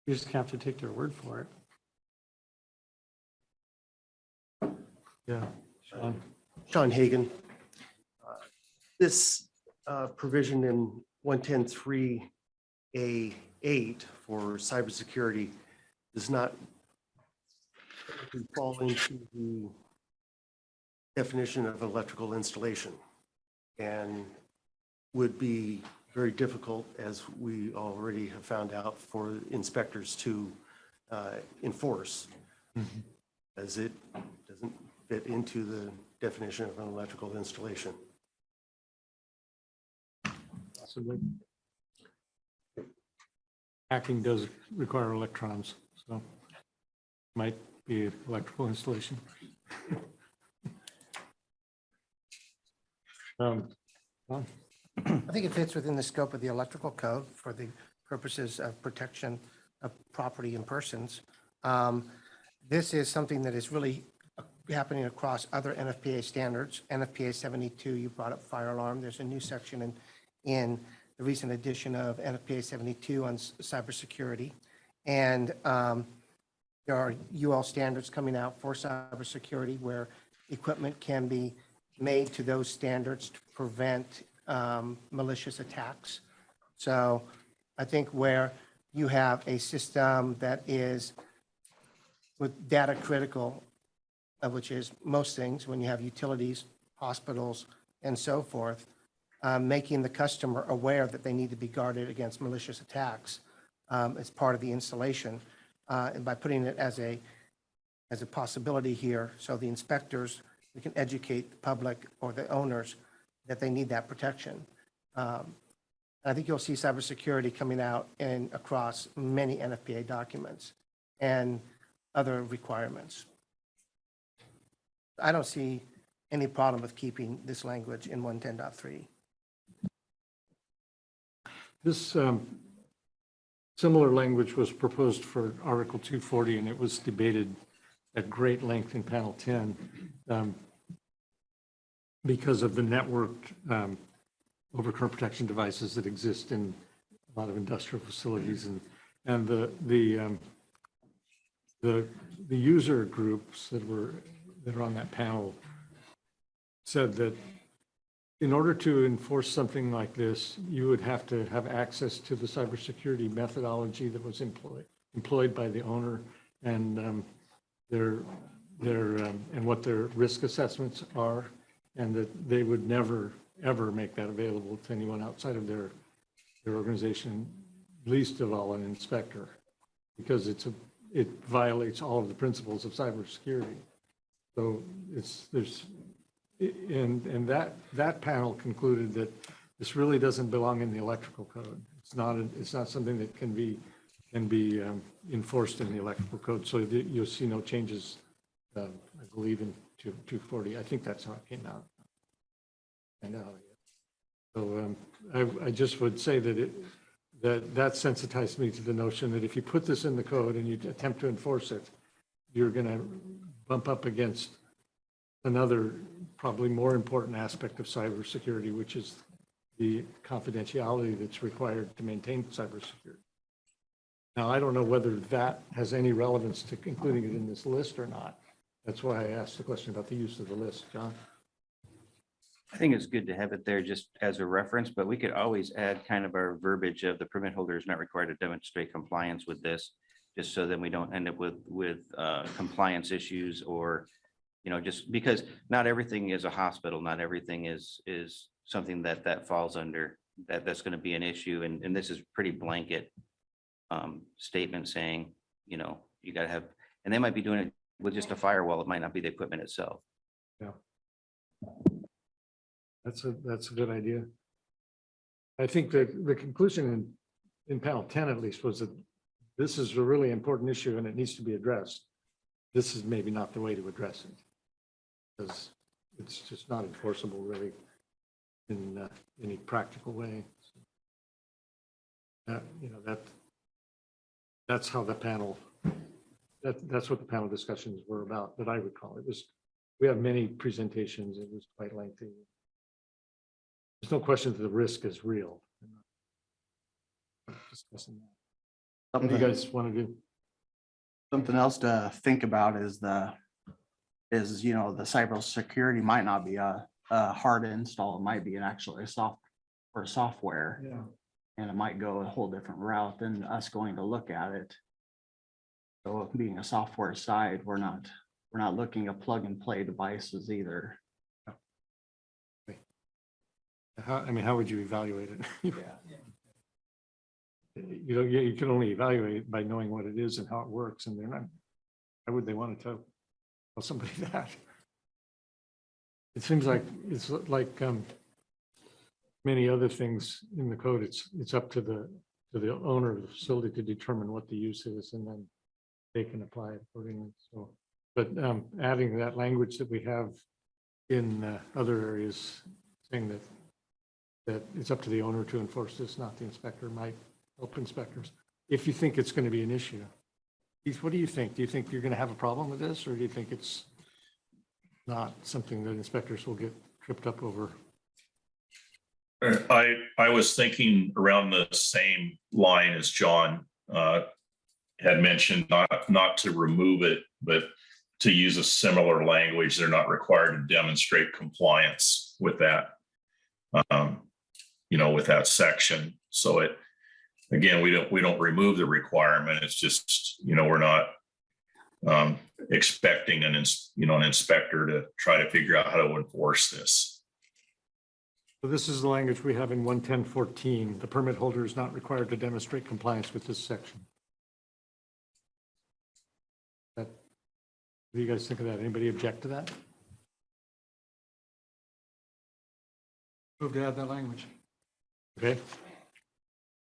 You just have to take their word for it. Yeah. Sean Hagan. This provision in 110.3A8 for cybersecurity does not fall into the definition of electrical installation and would be very difficult, as we already have found out, for inspectors to enforce, as it doesn't fit into the definition of an electrical installation. Possibly. Hacking does require electrons, so might be electrical installation. Ron? I think it fits within the scope of the electrical code for the purposes of protection of property and persons. This is something that is really happening across other NFPA standards. NFPA 72, you brought up fire alarm. There's a new section in the recent edition of NFPA 72 on cybersecurity. And there are UL standards coming out for cybersecurity where equipment can be made to those standards to prevent malicious attacks. So I think where you have a system that is with data critical, which is most things when you have utilities, hospitals, and so forth, making the customer aware that they need to be guarded against malicious attacks as part of the installation. And by putting it as a possibility here, so the inspectors, we can educate the public or the owners that they need that protection. I think you'll see cybersecurity coming out across many NFPA documents and other requirements. I don't see any problem with keeping this language in 110.3. This similar language was proposed for Article 240, and it was debated at great length in Panel 10 because of the networked overcurrent protection devices that exist in a lot of industrial facilities, and the user groups that are on that panel said that in order to enforce something like this, you would have to have access to the cybersecurity methodology that was employed by the owner and and what their risk assessments are, and that they would never, ever make that available to anyone outside of their organization, least of all an inspector, because it violates all of the principles of cybersecurity. So and that panel concluded that this really doesn't belong in the electrical code. It's not something that can be enforced in the electrical code. So you'll see no changes I believe in 240. I think that's how it came out. I know. So I just would say that that sensitized me to the notion that if you put this in the code and you attempt to enforce it, you're going to bump up against another probably more important aspect of cybersecurity, which is the confidentiality that's required to maintain cybersecurity. Now, I don't know whether that has any relevance to including it in this list or not. That's why I asked the question about the use of the list. John? I think it's good to have it there just as a reference, but we could always add kind of our verbiage of the permit holder is not required to demonstrate compliance with this, just so that we don't end up with compliance issues, or, you know, just because not everything is a hospital, not everything is something that falls under that's going to be an issue. And this is pretty blanket statement saying, you know, you got to have, and they might be doing it with just a firewall. It might not be the equipment itself. Yeah. That's a good idea. I think that the conclusion in panel 10 at least was that this is a really important issue and it needs to be addressed. This is maybe not the way to address it, because it's just not enforceable really in any practical way. So, you know, that's how the panel, that's what the panel discussions were about, that I recall. It was, we have many presentations. It was quite lengthy. There's no question that the risk is real. Discussing that. What do you guys want to do? Something else to think about is you know, the cybersecurity might not be a hard install. It might be actually a software. Yeah. And it might go a whole different route than us going to look at it. So being a software side, we're not looking at plug and play devices either. How would you evaluate it? You know, you can only evaluate it by knowing what it is and how it works, and they're not. Why would they want to tell somebody that? It seems like it's like many other things in the code. It's up to the owner of the facility to determine what the use is, and then they can apply it accordingly. So, but adding that language that we have in other areas, saying that it's up to the owner to enforce this, not the inspector, might help inspectors. If you think it's going to be an issue. Keith, what do you think? Do you think you're going to have a problem with this, or do you think it's not something that inspectors will get tripped up over? I was thinking around the same line as John had mentioned, not to remove it, but to use a similar language. They're not required to demonstrate compliance with that. You know, with that section. So it, again, we don't remove the requirement. It's just, you know, we're not expecting an inspector to try to figure out how to enforce this. So this is the language we have in 110.14. The permit holder is not required to demonstrate compliance with this section. What do you guys think of that? Anybody object to that? Move to add that language. Okay.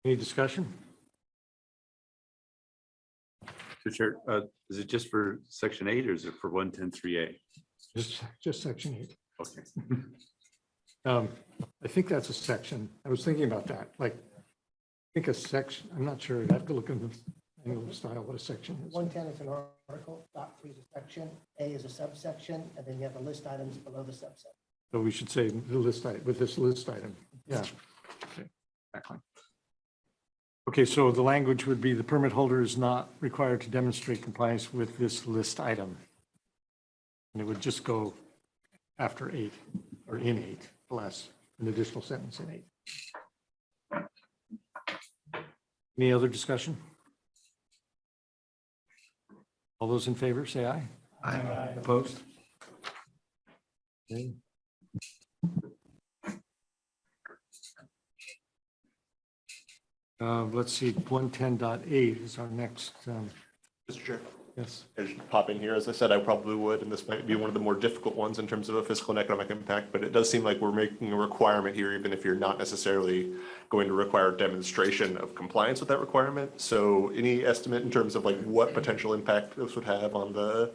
Any discussion? So Chair, is it just for section 8 or is it for 110.3A? Just section 8. Okay. I think that's a section. I was thinking about that. Like, I think a section, I'm not sure. I'd have to look in the English style what a section is. 110 is an article, dot 3 is a section, A is a subsection, and then you have the list items below the subsection. So we should say the list item, with this list item. Yeah. Okay. Exactly. Okay, so the language would be the permit holder is not required to demonstrate compliance with this list item. And it would just go after 8 or in 8, plus an additional sentence in 8. Any other discussion? All those in favor, say aye. Aye. Opposed? Okay. Let's see, 110.8 is our next. Mr. Chair. Yes. I should pop in here. As I said, I probably would, and this might be one of the more difficult ones in terms of a fiscal and economic impact, but it does seem like we're making a requirement here, even if you're not necessarily going to require demonstration of compliance with that requirement. So any estimate in terms of like what potential impact this would have on the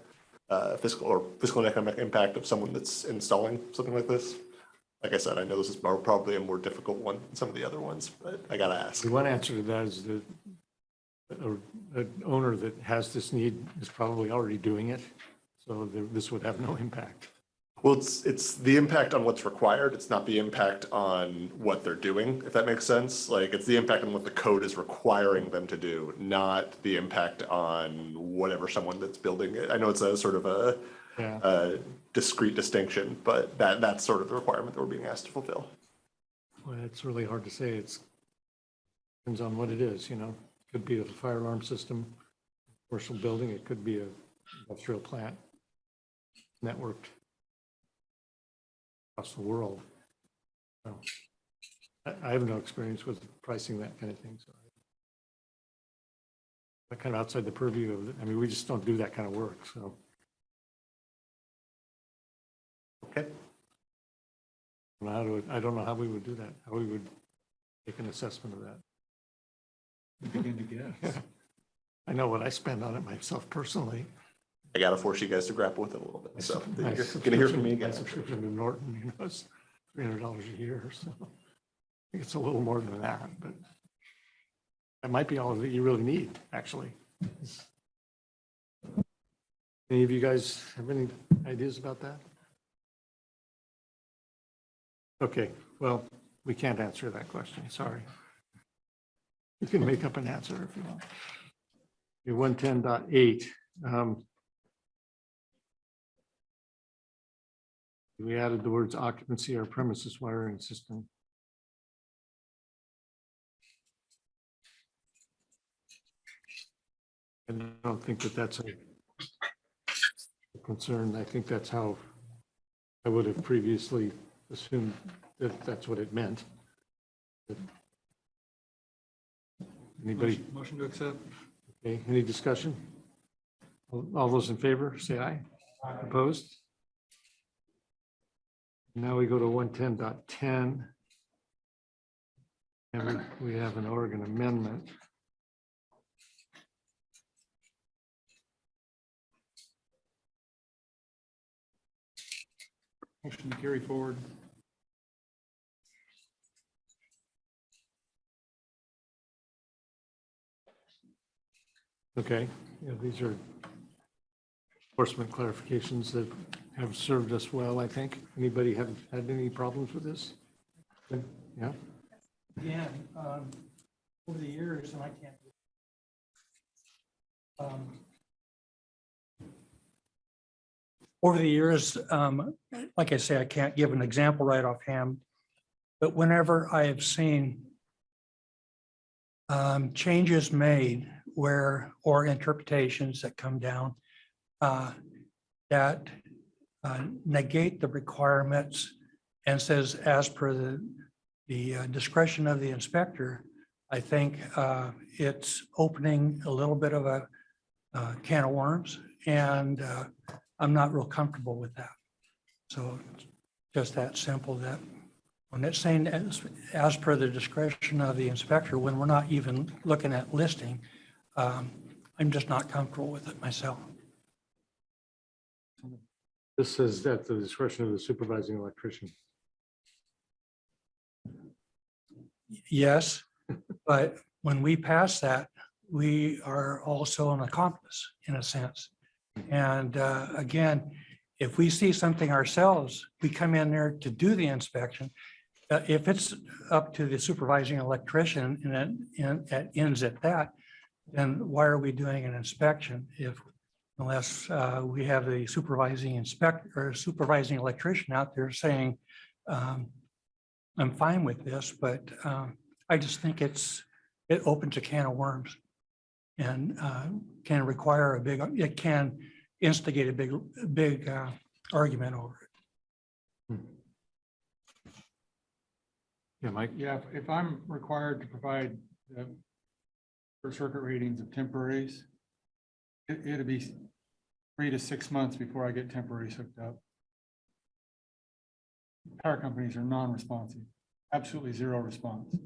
fiscal and economic impact of someone that's installing something like this? Like I said, I know this is probably a more difficult one than some of the other ones, but I gotta ask. The one answer to that is that an owner that has this need is probably already doing it, so this would have no impact. Well, it's the impact on what's required. It's not the impact on what they're doing, if that makes sense. Like, it's the impact on what the code is requiring them to do, not the impact on whatever someone that's building it. I know it's a sort of a discrete distinction, but that's sort of the requirement that we're being asked to fulfill. Well, it's really hard to say. It's depends on what it is, you know. It could be a fire alarm system, commercial building. It could be a industrial plant, networked across the world. So, I have no experience with pricing that kind of thing. So I'm kind of outside the purview of it. I mean, we just don't do that kind of work. So. Okay. I don't know how we would do that, how we would take an assessment of that. Begin to guess. I know what I spend on it myself personally. I gotta force you guys to grapple with it a little bit. So My you're gonna hear from me My again. subscription to Norton, you know, is $300 a year, so I think it's a little more than that, but that might be all that you really need, actually. Any of you guys have any ideas about that? Okay, well, we can't answer that question, sorry. You can make up an answer if you want. 110.8. We added the words occupancy or premises wiring system. I don't think that that's a concern. I think that's how I would have previously assumed that that's what it meant. But anybody? Motion to accept. Okay, any discussion? All those in favor, say aye. Opposed? Now we go to 110.10. And we have an Oregon amendment. Motion to carry forward. Okay, yeah, these are enforcement clarifications that have served us well, I think. Anybody have had any problems with this? Yeah, Yeah, over the years, and I can't. Over the years, like I say, I can't give an example right offhand, but whenever I have seen changes made or interpretations that come down that negate the requirements and says as per the discretion of the inspector, I think it's opening a little bit of a can of worms, and I'm not real comfortable with that. So just that simple, that when it's saying as per the discretion of the inspector, when we're not even looking at listing, I'm just not comfortable with it myself. this is at the discretion of the supervising electrician. Yes, but when we pass that, we are also an accomplice in a sense. And again, if we see something ourselves, we come in there to do the inspection. If it's up to the supervising electrician and it ends at that, then why are we doing an inspection unless we have the supervising inspector or supervising electrician out there saying, I'm fine with this, but I just think it opens a can of worms and can require it can instigate a big argument over it. Yeah, Mike? Yeah, if I'm required to provide short circuit ratings of temporaries, it'll be 3 to 6 months before I get temporaries hooked up. Power companies are non-responsive, absolutely zero response.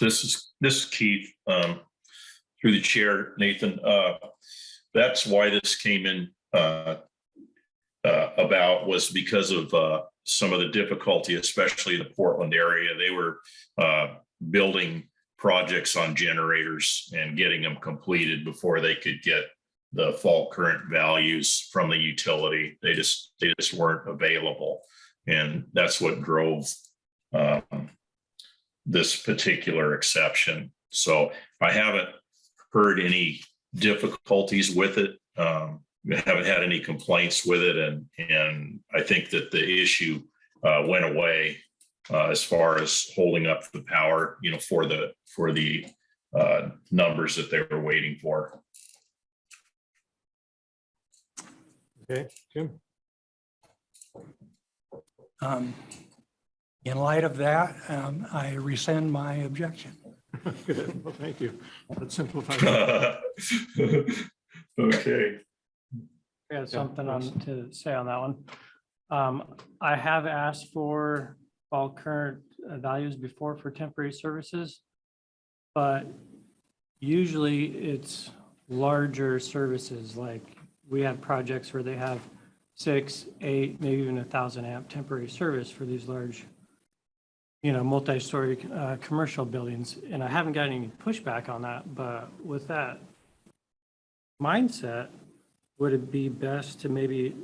This is Keith. Through the chair, Nathan, that's why this came in about was because of some of the difficulty, especially the Portland area. They were building projects on generators and getting them completed before they could get the fault current values from the utility. They just weren't available. And that's what drove this particular exception. So I haven't heard any difficulties with it. We haven't had any complaints with it. And I think that the issue went away as far as holding up the power, for the numbers that they were waiting for. Okay, Jim? In light of that, I rescind my objection. Good, well, thank you. Let's simplify that. Okay. I had something to say on that one. I have asked for all current values before for temporary services, but usually it's larger services. Like we have projects where they have 6, 8, maybe even 1,000 amp temporary service for these large, multi-story commercial buildings. And I haven't got any pushback on that, but with that mindset, would it be best to maybe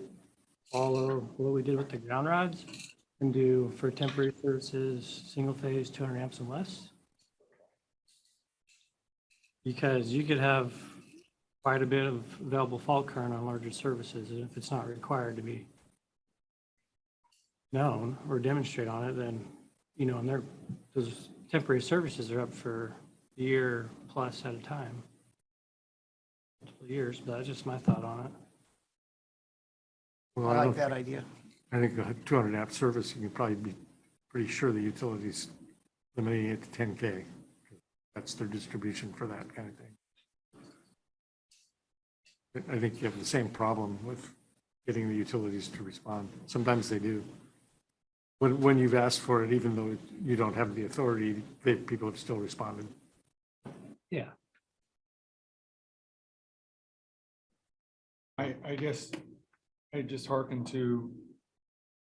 follow what we did with the ground rods and do for temporary services, single phase, 200 amps and less? Because you could have quite a bit of available fault current on larger services, and if it's not required to be known or demonstrate on it, then, and those temporary services are up for a year plus at a time. Multiple years, but that's just my thought on it. Well, I don't like that think- idea. I think a 200 amp service, you can probably be pretty sure the utilities limiting it to 10K. That's their distribution for that kind of thing. I think you have the same problem with getting the utilities to respond. Sometimes they do. When you've asked for it, even though you don't have the authority, people have still responded. Yeah. I guess I just hearken to,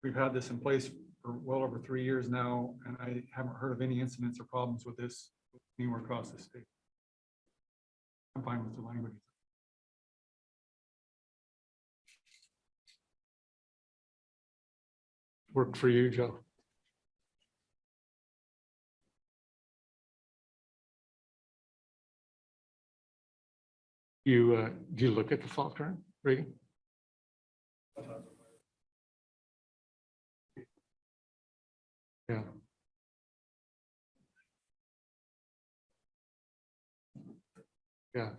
we've had this in place for well over 3 years now, and I haven't heard of any incidents or problems with this anywhere across the state. I'm fine with the language. Work for you, Joe? Do you look at the fault current rating? Yeah. Yeah.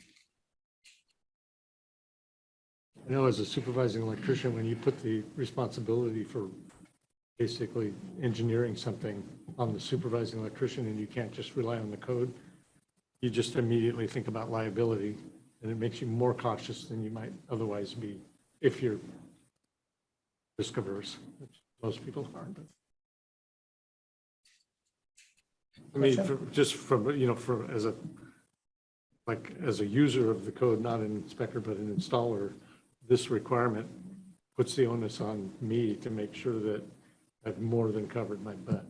I know as a supervising electrician, when you put the responsibility for basically engineering something on the supervising electrician and you can't just rely on the code, you just immediately think about liability, and it makes you more cautious than you might otherwise be if you're risk averse, which most people aren't. I mean, just from, as a user of the code, not an inspector, but an installer, this requirement puts the onus on me to make sure that I've more than covered my butt.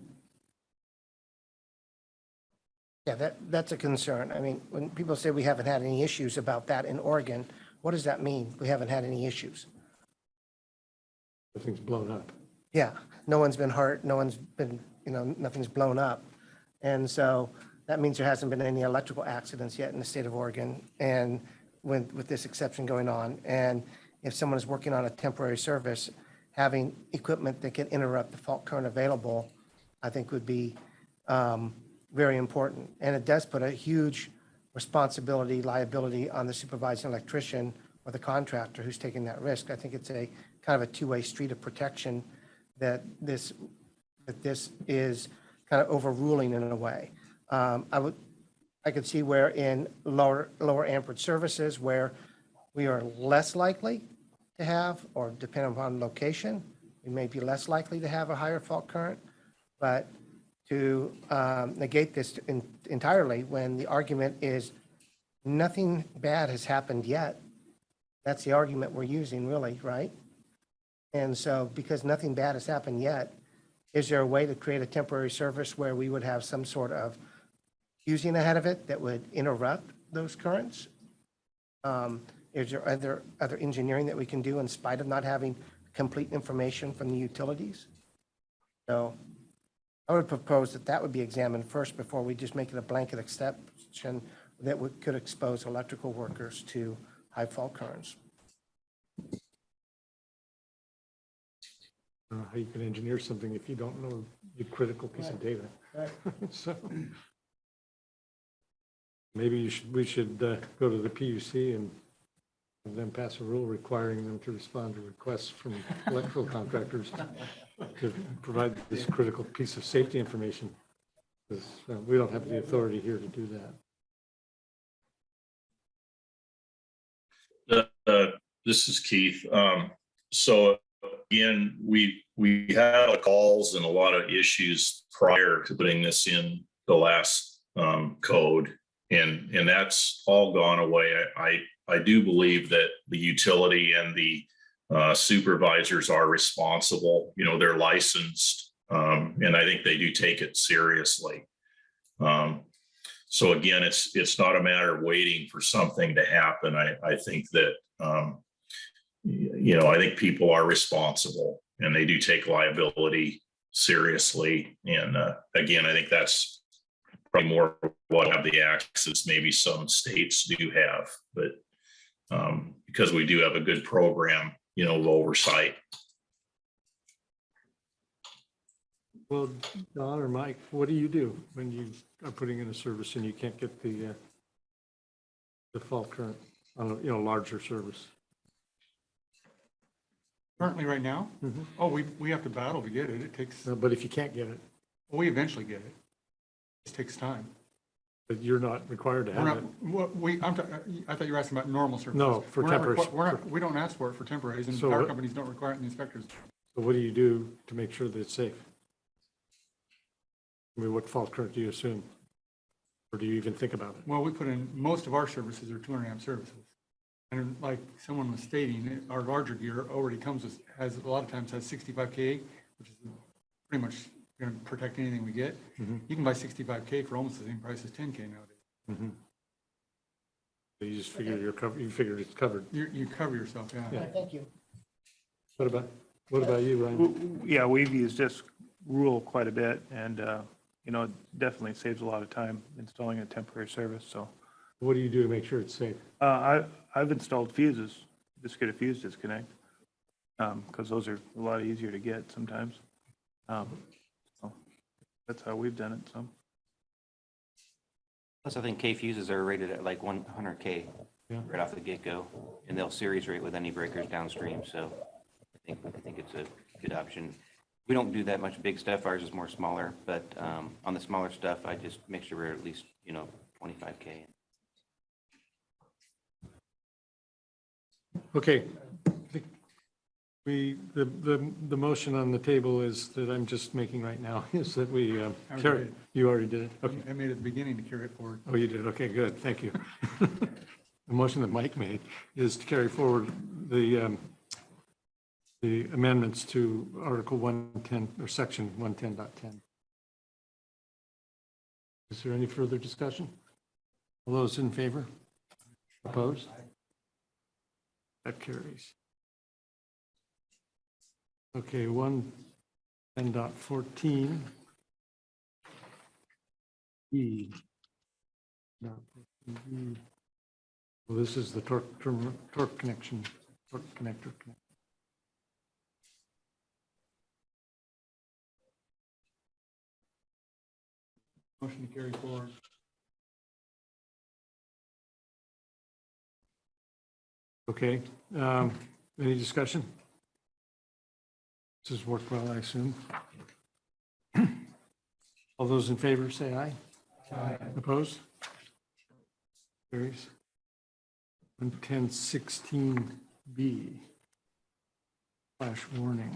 Yeah, that's a concern. I mean, when people say we haven't had any issues about that in Oregon, what does that mean? We haven't had any issues? Nothing's blown up. Yeah, no one's been hurt, no one's been, nothing's blown up. And so that means there hasn't been any electrical accidents yet in the state of Oregon, and with this exception going on. And if someone is working on a temporary service, having equipment that can interrupt the fault current available, I think would be very important. And it does put a huge responsibility, liability on the supervising electrician or the contractor who's taking that risk. I think it's a kind of a two-way street of protection that this is kind of overruling in a way. I could see where in lower amperage services where we are less likely to have, or depending upon location, we may be less likely to have a higher fault current. But to negate this entirely when the argument is nothing bad has happened yet. That's the argument we're using, really, right? And so, because nothing bad has happened yet, is there a way to create a temporary service where we would have some sort of fusing ahead of it that would interrupt those currents? Is there other engineering that we can do in spite of not having complete information from the utilities? So I would propose that that would be examined first before we just make it a blanket exception that could expose electrical workers to high fault currents. I don't know how you can engineer something if you don't know the critical piece of data. Right. So maybe we should go to the PUC and then pass a rule requiring them to respond to requests from electrical contractors to provide this critical piece of safety information. Because we don't have the authority here to do that. This is Keith. So again, we had calls and a lot of issues prior to putting this in the last code, and that's all gone away. I do believe that the utility and the supervisors are responsible. You know, they're licensed, and I think they do take it seriously. So again, it's not a matter of waiting for something to happen. I think that you know, I think people are responsible and they do take liability seriously. And again, I think that's probably more what have the access maybe some states do have, but because we do have a good program, you know, of oversight. Well, Don or Mike, what do you do when you are putting in a service and you can't get the fault current on a, you know, larger service? Currently, right now? Oh, we have to battle to get it. It takes, But if you can't get it, we eventually get it. It takes time. but you're not required to We're have not, it. I thought you were asking about normal services. No, for temporary. We don't ask for it for temporaries, and So power what- companies don't require it, and the inspectors. So what do you do to make sure that it's safe? I mean, what fault current do you assume? Or do you even think about it? Well, we put in, most of our services are 200 amp services. And like someone was stating, our larger gear already comes with, has, a lot of times has 65K, which is pretty much going to protect anything we get. You can buy 65K for almost the same price as 10K nowadays. So you just figure you're covered, you figure it's covered. You cover yourself, yeah. Thank you. What about you, Ryan? Yeah, we've used this rule quite a bit, and, you know, it definitely saves a lot of time installing a temporary service, so. What do you do to make sure it's safe? I've installed fuses, just get a fuse disconnect, because those are a lot easier to get sometimes. So that's how we've done it, so. Plus, I think K fuses are rated at like 100K right off the get-go, and they'll series rate with any breakers downstream, so I think it's a good option. We don't do that much big stuff. Ours is more smaller, but on the smaller stuff, I just make sure we're at least, you know, 25K. Okay. The motion on the table is that I'm just making right now is that we carry. You already did it? Okay. I made it at the beginning to carry it forward. Oh, you did? Okay, good. Thank you. The motion that Mike made is to carry forward the amendments to Article 110 or Section 110.10. Is there any further discussion? All those in favor? Opposed? That carries. Okay, 110.14. E. Well, this is the torque connection, torque connector. Motion to carry forward. Okay, any discussion? This has worked well, I assume. All those in favor say aye. Aye. Opposed? Carries. 110.16B. Flash warning.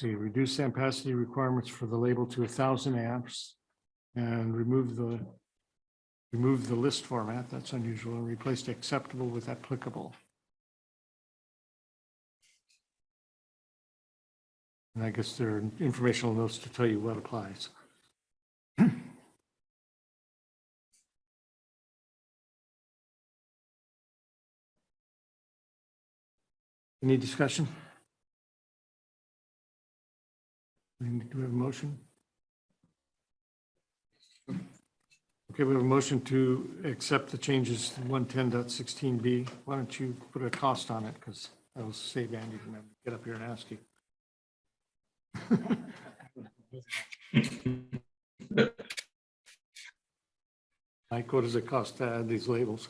see, reduce ampacity requirements for the label to 1,000 amps and remove the list format. That's unusual, and replaced acceptable with applicable. And I guess there are informational notes to tell you what applies. Any discussion? Do we have a motion? Okay, we have a motion to accept the changes to 110.16B. Why don't you put a cost on it, because that will save Andy from having to get up here and ask you. Mike, what does it cost to add these labels?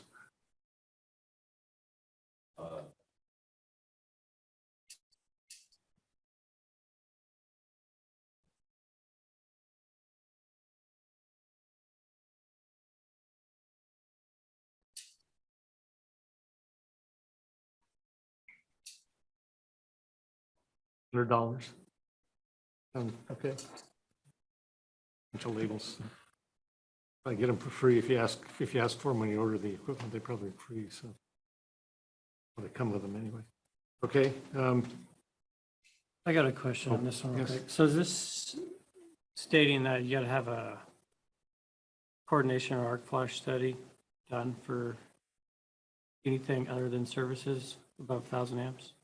$100. Okay. Bunch of labels. I get them for free. If you ask for them when you order the equipment, they probably are free. So well, they come with them anyway. Okay. I got a question on this one. Real quick. So is this stating that you got to have a coordination or arc flash study done for anything other than services above 1,000 amps?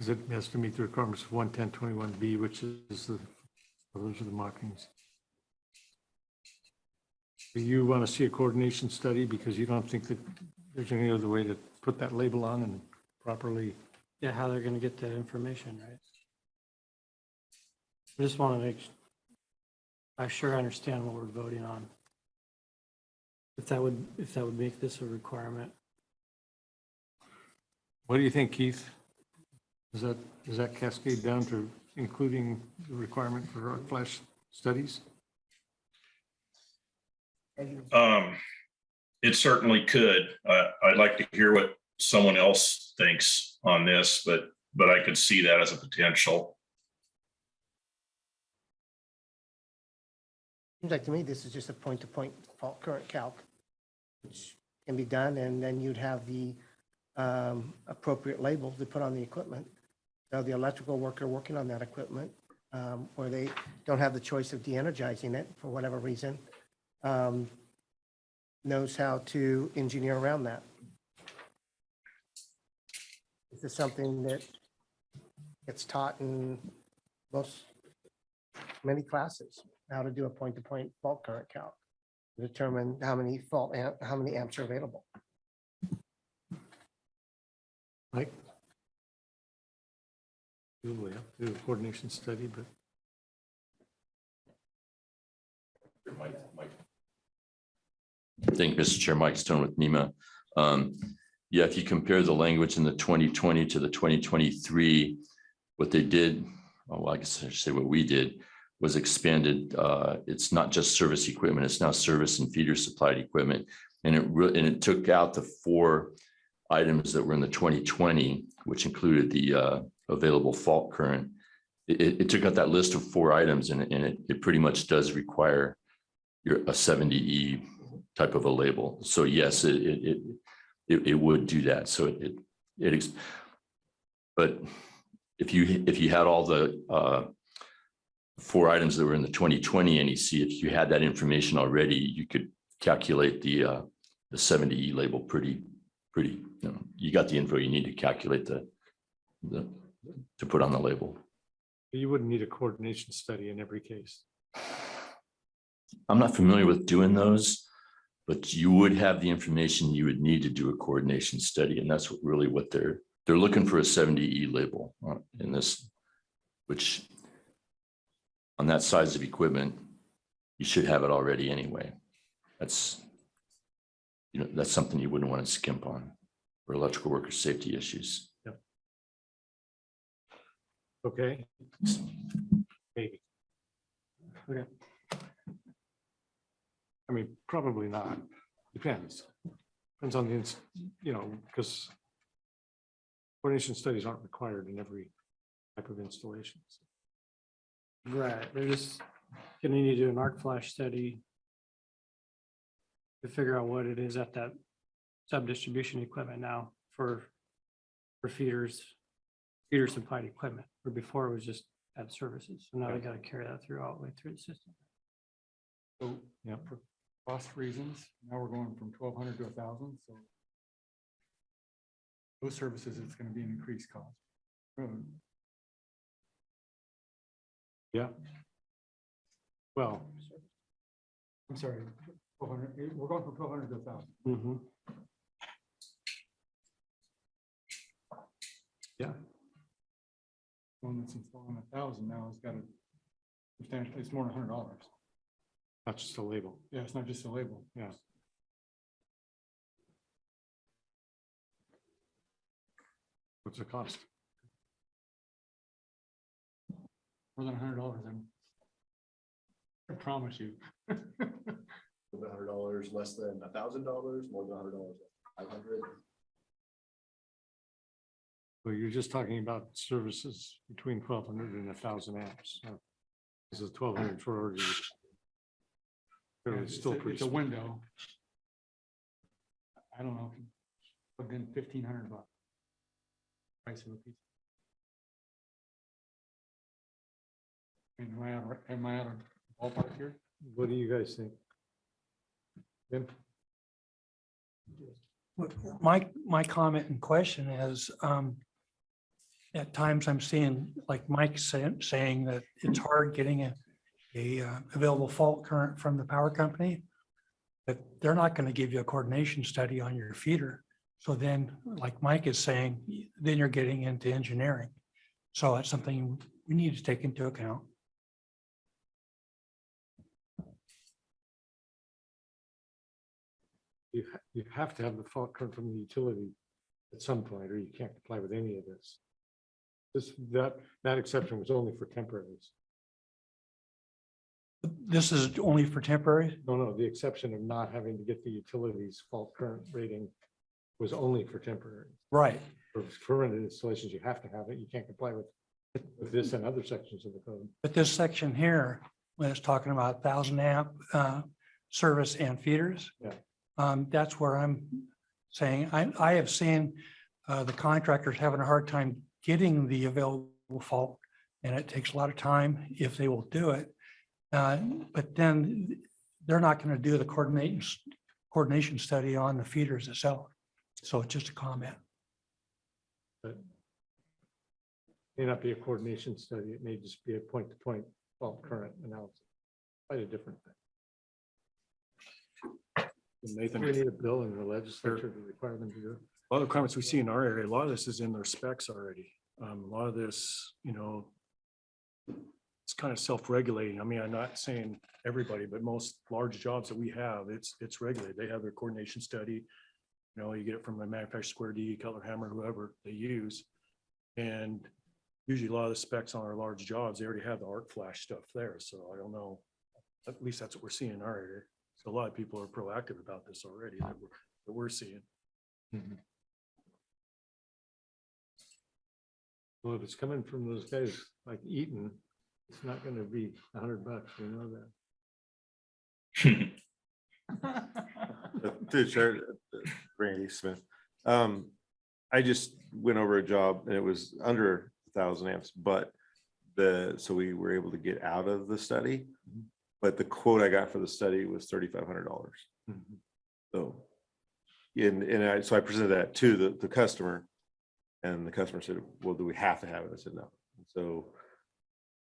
It has to meet the requirements of 110.21B, which is those are the markings. Do you want to see a coordination study because you don't think that there's any other way to put that label on and properly? Yeah, how they're going to get that information, right? I just want to I sure understand what we're voting on. If that would make this a requirement. What do you think, Keith? Does that cascade down to including the requirement for arc flash studies? It certainly could. I'd like to hear what someone else thinks on this, but I could see that as a potential. Seems like to me, this is just a point-to-point fault current calc, which can be done, and then you'd have the appropriate label to put on the equipment. So the electrical worker working on that equipment, where they don't have the choice of de-energizing it for whatever reason, knows how to engineer around that. This is something that gets taught in many classes, how to do a point-to-point fault current calc to determine how many amps are available. Mike? We have to do a coordination study, but I think, Mr. Chair, Mike Stone with NEMA. Yeah, if you compare the language in the 2020 to the 2023, what they did, well, I guess I should say what we did, was expanded. It's not just service equipment, it's now service and feeder supplied equipment. And it took out the 4 items that were in the 2020, which included the available fault current. It took out that list of 4 items, and it pretty much does require a 70E type of a label. So yes, it would do that. So but if you had all the 4 items that were in the 2020 NEC, if you had that information already, you could calculate the 70E label pretty. You got the info you need to calculate to put on the label. you wouldn't need a coordination study in every case. I'm not familiar with doing those, but you would have the information you would need to do a coordination study, and that's what they're looking for, a 70E label in this, which on that size of equipment, you should have it already anyway. That's something you wouldn't want to skimp on for electrical worker safety issues. Yep. Okay. Maybe. Okay. I mean, probably not. Depends. Depends on because coordination studies aren't required in every type of installation. Right, they're just gonna need to do an arc flash study to figure out what it is at that sub-distribution equipment now for feeders, feeder supplied equipment, where before it was just at services. So now they gotta carry that through all the way through the system. So, yeah, for cost reasons, now we're going from 1,200 to 1,000, so those services, it's gonna be an increased cost. Yeah. Well, I'm sorry, 1,200, we're going from 1,200 to 1,000. mhm. Yeah, One that's installing 1,000 now has got a substantially, it's more than $100. not just a label. Yeah, it's not just a label. Yeah. What's the cost? More than $100, I promise you. $100 less than $1,000, more than $100, 500. Well, you're just talking about services between 1,200 and 1,000 amps. So this is 1,200 for already. Yeah, It's still pretty. it's a window. I don't know, plug in $1,500. Price of a piece. Am I out of ballpark here? What do you guys think? Tim? My comment and question is, at times I'm seeing, like Mike saying that it's hard getting a available fault current from the power company, but they're not going to give you a coordination study on your feeder. So then, like Mike is saying, then you're getting into engineering. So that's something we need to take into account. You have to have the fault current from the utility at some point, or you can't comply with any of this. That exception was only for temporaries. This is only for temporary? No, the exception of not having to get the utilities fault current rating was only for temporary. Right. For permanent installations, you have to have it. You can't comply with this and other sections of the code. But this section here, when it's talking about 1,000 amp service and feeders, that's where I'm saying, I have seen the contractors having a hard time getting the available fault, and it takes a lot of time if they will do it. But then they're not going to do the coordination study on the feeders itself. So it's just a comment. But may not be a coordination study. It may just be a point-to-point fault current analysis. Quite a different thing. Nathan, We need a bill in the legislature to require them to do it. a lot of the requirements we see in our area, a lot of this is in their specs already. A lot of this, it's kind of self-regulating. I mean, I'm not saying everybody, but most large jobs that we have, it's regulated. They have their coordination study. You get it from the manufacturer, Square D, Cutler Hammer, whoever they use. And usually a lot of the specs on our large jobs, they already have the arc flash stuff there. So I don't know, at least that's what we're seeing in our area. So a lot of people are proactive about this already that we're seeing. Well, if it's coming from those guys like Eaton, it's not going to be $100. We know that. To Chair Randy Smith. I just went over a job and it was under 1,000 amps, but so we were able to get out of the study, but the quote I got for the study was $3,500. So, so I presented that to the customer, and the customer said, well, do we have to have it? I said, no. So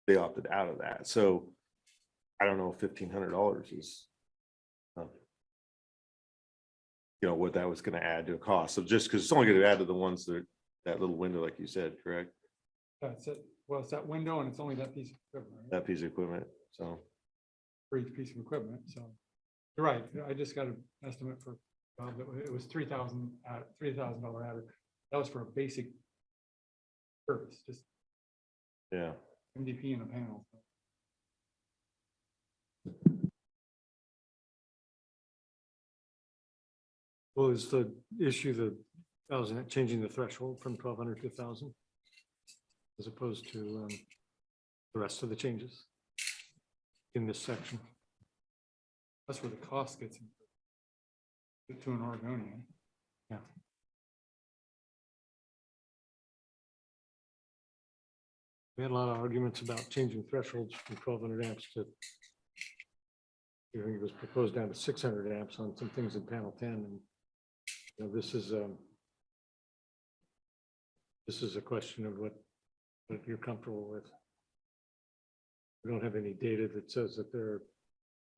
they opted out of that. So I don't know if $1,500 is, what that was going to add to a cost. So just because it's only going to add to the ones that little window, like you said, correct? That's it. Well, it's that window and it's only that piece of equipment, right? That piece of equipment. So For each piece of equipment. So you're right. I just got an estimate for, it was $3,000 added. That was for a basic service, just yeah. MDP and a panel. Well, is the issue the thousand, changing the threshold from 1,200 to 1,000? As opposed to the rest of the changes in this section? That's where the cost gets to an Oregonian. Yeah. We had a lot of arguments about changing thresholds from 1,200 amps to, I think it was proposed down to 600 amps on some things in panel 10. And you know, this is a question of what you're comfortable with. We don't have any data that says that there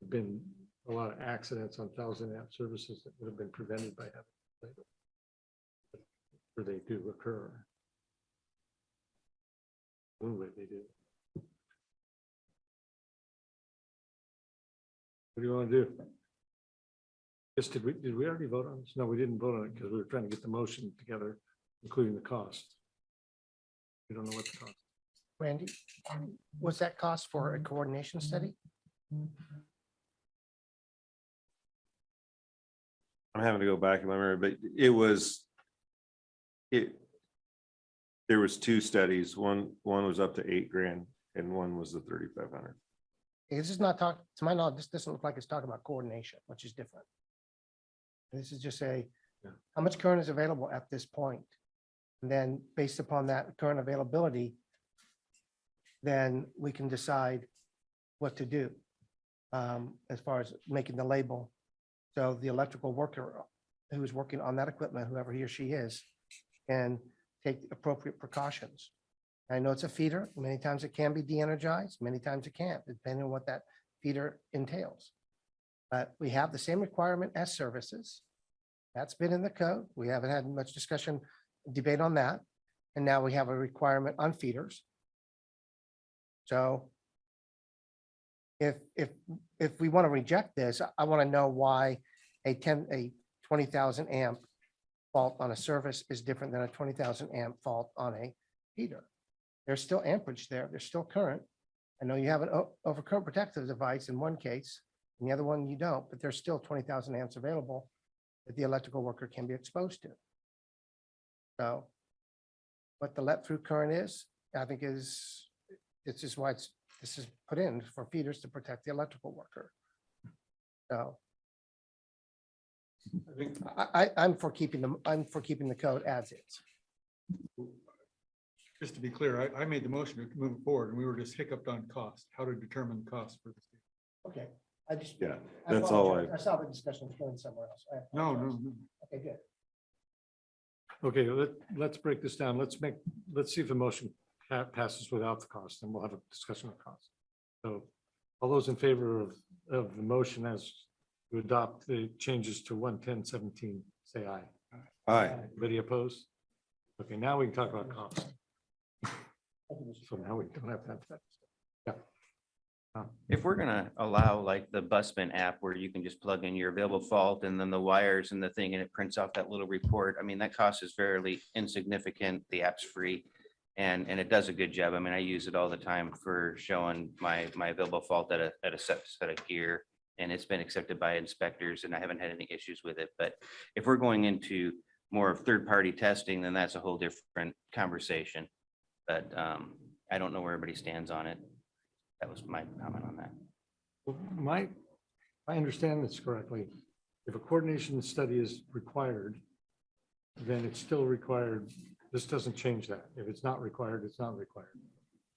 have been a lot of accidents on 1,000 amp services that would have been prevented by having label. Or they do occur. One way they do. What do you want to do? Yes, did we already vote on this? No, we didn't vote on it because we were trying to get the motion together, including the cost. We don't know what the cost. Randy, was that cost for a coordination study? I'm having to go back in my memory, but there was two studies. One was up to $8,000 and one was the 3,500. This is not talk, to my knowledge, this doesn't look like it's talking about coordination, which is different. This is just how much current is available at this point? And then based upon that current availability, then we can decide what to do as far as making the label. So the electrical worker who is working on that equipment, whoever he or she is, can take appropriate precautions. I know it's a feeder. Many times it can be de-energized, many times it can't, depending on what that feeder entails. But we have the same requirement as services. That's been in the code. We haven't had much discussion, debate on that. And now we have a requirement on feeders. So if we want to reject this, I want to know why a 20,000 amp fault on a service is different than a 20,000 amp fault on a feeder. There's still amperage there. There's still current. I know you have an overcurrent protective device in one case, and the other one you don't, but there's still 20,000 amps available that the electrical worker can be exposed to. So what the let through current is, I think it's just why this is put in for feeders to protect the electrical worker. So I'm for keeping the code as is. Just to be clear, I made the motion to move forward and we were just hiccuped on cost, how to determine the cost for this. Okay, I just. Yeah, that's all I saw the discussion going somewhere else. No. Okay, good. Okay, let's break this down. Let's see if the motion passes without the cost, and we'll have a discussion on cost. So all those in favor of the motion as to adopt the changes to 110.17, say aye. Aye. Anybody opposed? Okay, now we can talk about cost. So now we don't have that. Yeah. If we're gonna allow like the Busman app where you can just plug in your available fault and then the wires and the thing and it prints off that little report, I mean, that cost is fairly insignificant. The app's free and it does a good job. I mean, I use it all the time for showing my available fault at a set of gear, and it's been accepted by inspectors and I haven't had any issues with it. But if we're going into more of third-party testing, then that's a whole different conversation. But I don't know where everybody stands on it. That was my comment on that. Well, if I understand this correctly, if a coordination study is required, then it's still required. This doesn't change that. If it's not required, it's not required.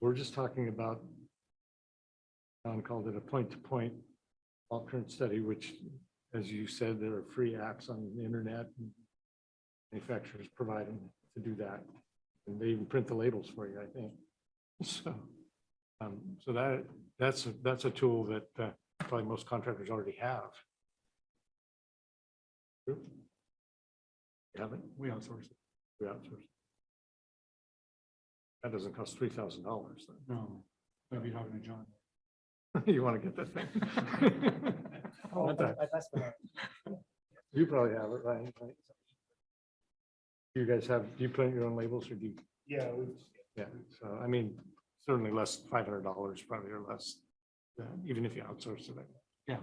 We're just talking about, Don called it a point-to-point fault current study, which, as you said, there are free apps on the internet. And manufacturers provide them to do that. And they even print the labels for you, I think. So that's a tool that probably most contractors already have. True? You haven't? We outsource it. We outsource. That doesn't cost $3,000. No, I'll be talking to John. You want to get that thing? You probably have it, right? You guys have, do you print your own labels or do you? Yeah. Yeah, so I mean, certainly less, $500 probably or less, even if you outsource it. Yeah.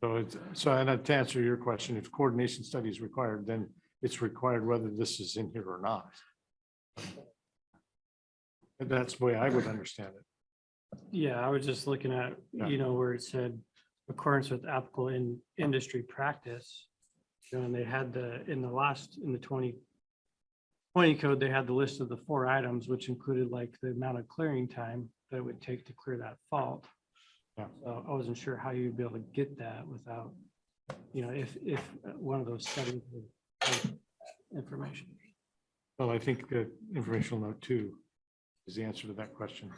So it's, so and to answer your question, if coordination study is required, then it's required whether this is in here or not. And that's the way I would understand it. Yeah, I was just looking at, you know, where it said accordance with applicable in industry practice. You know, and they had in the 2020 code, they had the list of the 4 items, which included like the amount of clearing time that it would take to clear that fault. Yeah. So I wasn't sure how you'd be able to get that without, you know, if one of those studies with information. Well, I think the informational note 2 is the answer to that question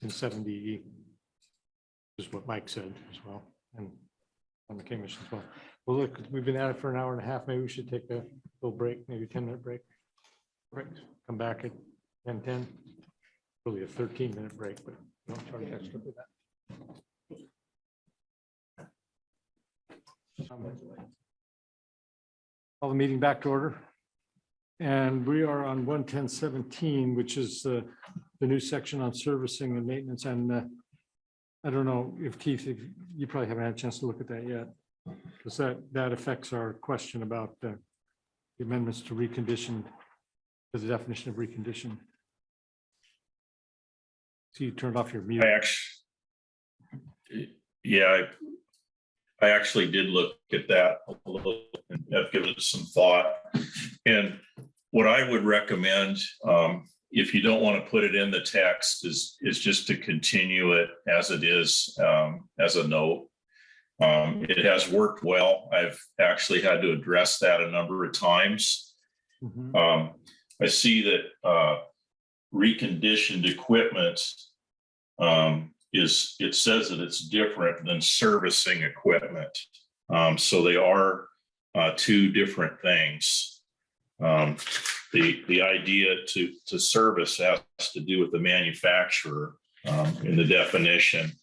in 7DE. Is what Mike said as well, and on the commission as well. Well, look, we've been at it for an hour and a half. Maybe we should take a little break, maybe 10-minute break. Right, come back at 10:10. Really a 13-minute break, but don't charge extra for that. Call the meeting back to order. And we are on 11017, which is the new section on servicing and maintenance. And I don't know if Keith, if you probably haven't had a chance to look at that yet, because that affects our question about the amendments to reconditioned, the definition of reconditioned. So you turned off your mute. I actually did look at that a little and have given it some thought. And what I would recommend, if you don't want to put it in the text, is just to continue it as it is, as a note. It has worked well. I've actually had to address that a number of times. I see that reconditioned equipment it says that it's different than servicing equipment. So they are 2 different things. The idea to service has to do with the manufacturer in the definition,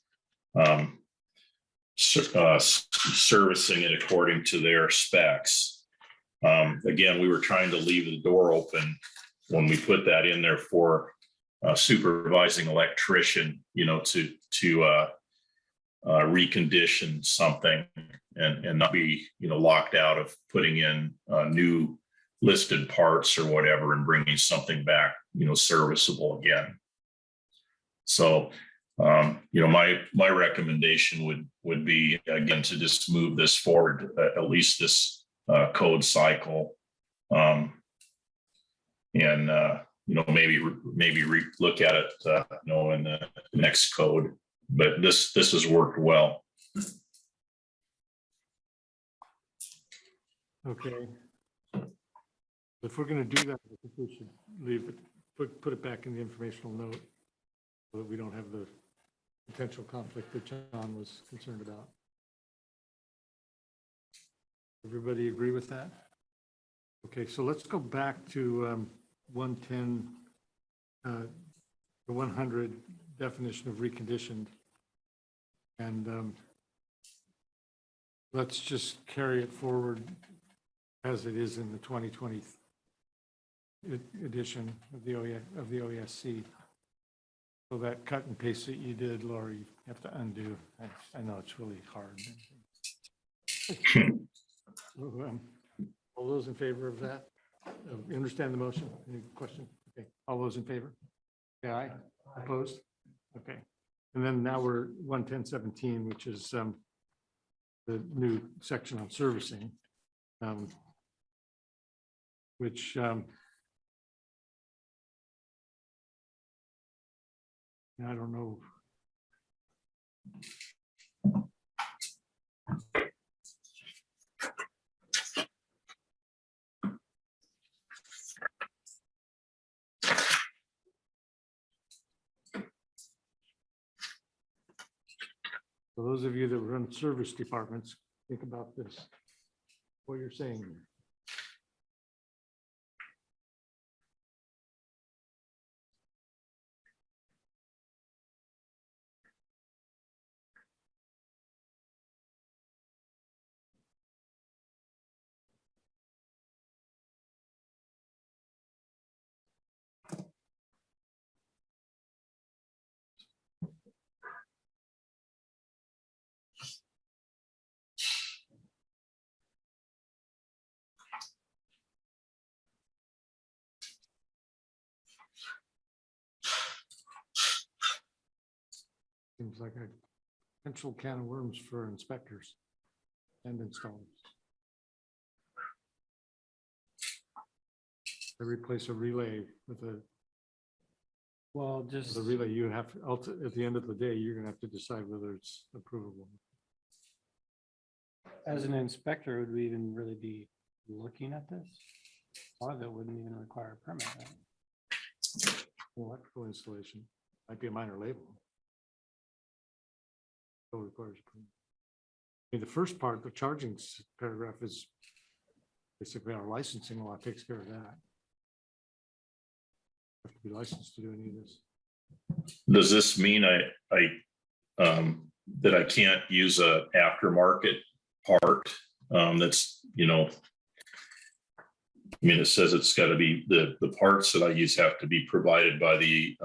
servicing it according to their specs. Again, we were trying to leave the door open when we put that in there for a supervising electrician, you know, to recondition something and not be, you know, locked out of putting in new listed parts or whatever and bringing something back, you know, serviceable again. So, you know, my recommendation would be, again, to just move this forward, at least this code cycle. You know, maybe look at it, you know, in the next code, but this has worked well. Okay. If we're going to do that, I think we should leave it, put it back in the informational note so that we don't have the potential conflict that John was concerned about. Everybody agree with that? Okay, so let's go back to 110, the 100 definition of reconditioned. And let's just carry it forward as it is in the 2020 edition of the OESC. So that cut and paste that you did, Laura, you have to undo. I know it's really hard. All those in favor of that? You understand the motion? Any question? Okay. All those in favor? Okay, aye. Opposed? Okay. And then now we're 11017, which is the new section on servicing, which I don't know. For those of you that run service departments, think about this, what you're saying. Seems like a potential can of worms for inspectors and installers. They replace a relay with a, Well, just, the relay you have, at the end of the day, you're gonna have to decide whether it's approvable. as an inspector, would we even really be looking at this? A lot of it wouldn't even require a permit, right? Electrical installation might be a minor label. Still requires a permit. I mean, the first part, the charging paragraph is basically our licensing law takes care of that. Have to be licensed to do any of this. Does this mean that I can't use a aftermarket part, that's, I mean, it says it's got to be, the parts that I use have to be provided by the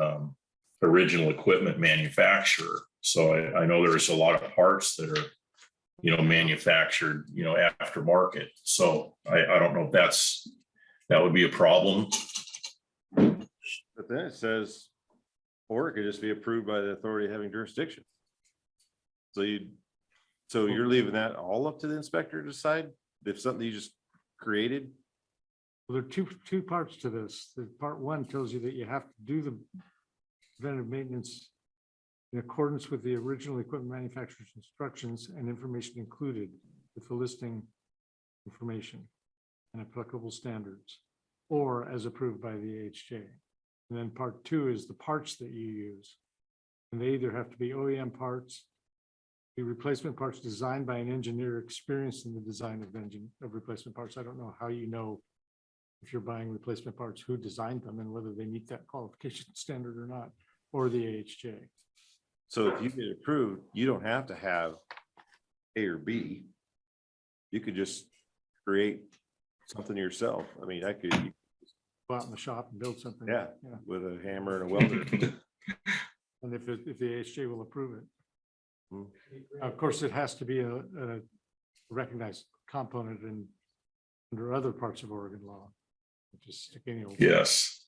original equipment manufacturer. So I know there's a lot of parts that are, manufactured, aftermarket. So I don't know if that would be a problem. But then it says, or it could just be approved by the authority having jurisdiction. So you're leaving that all up to the inspector to decide if something you just created? Well, there are two parts to this. The part one tells you that you have to do the preventive maintenance in accordance with the original equipment manufacturer's instructions and information included with the listing information and applicable standards, or as approved by the AHJ. And then part two is the parts that you use. And they either have to be OEM parts, be replacement parts designed by an engineer experienced in the design of replacement parts. I don't know how you know if you're buying replacement parts, who designed them and whether they meet that qualification standard or not, or the AHJ. So if you get approved, you don't have to have A or B. You could just create something yourself. I mean, I could, Go out in the shop and build something. yeah, with a hammer and a welder. And if the AHJ will approve it. Hmm. Of course, it has to be a recognized component under other parts of Oregon law. Just stick any old. Yes.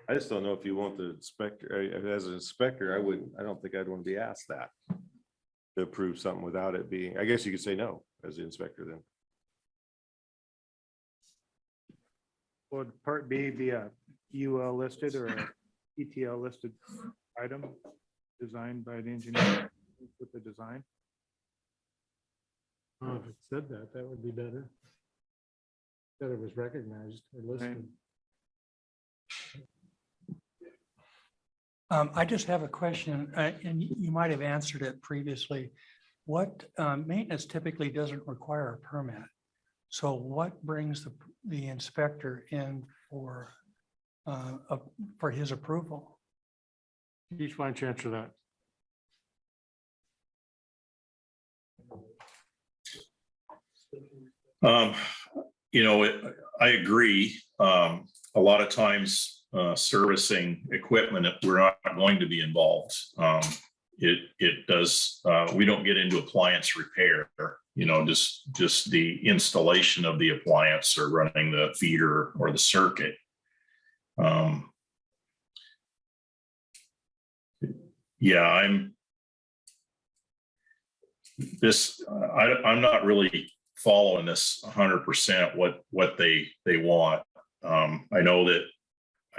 I just don't know if you want the inspector, as an inspector, I don't think I'd want to be asked that. To approve something without it being, I guess you could say no as the inspector then. Would part B be a UL listed or a ETL listed item designed by the engineer with the design? Oh, if it said that, that would be better. That it was recognized or listed. I just have a question, and you might have answered it previously. What maintenance typically doesn't require a permit? So what brings the inspector in for his approval? Each one to answer that. I agree. A lot of times, servicing equipment, if we're not going to be involved, it does. We don't get into appliance repair. Just the installation of the appliance or running the feeder or the circuit. I'm not really following this 100% what they want. I know that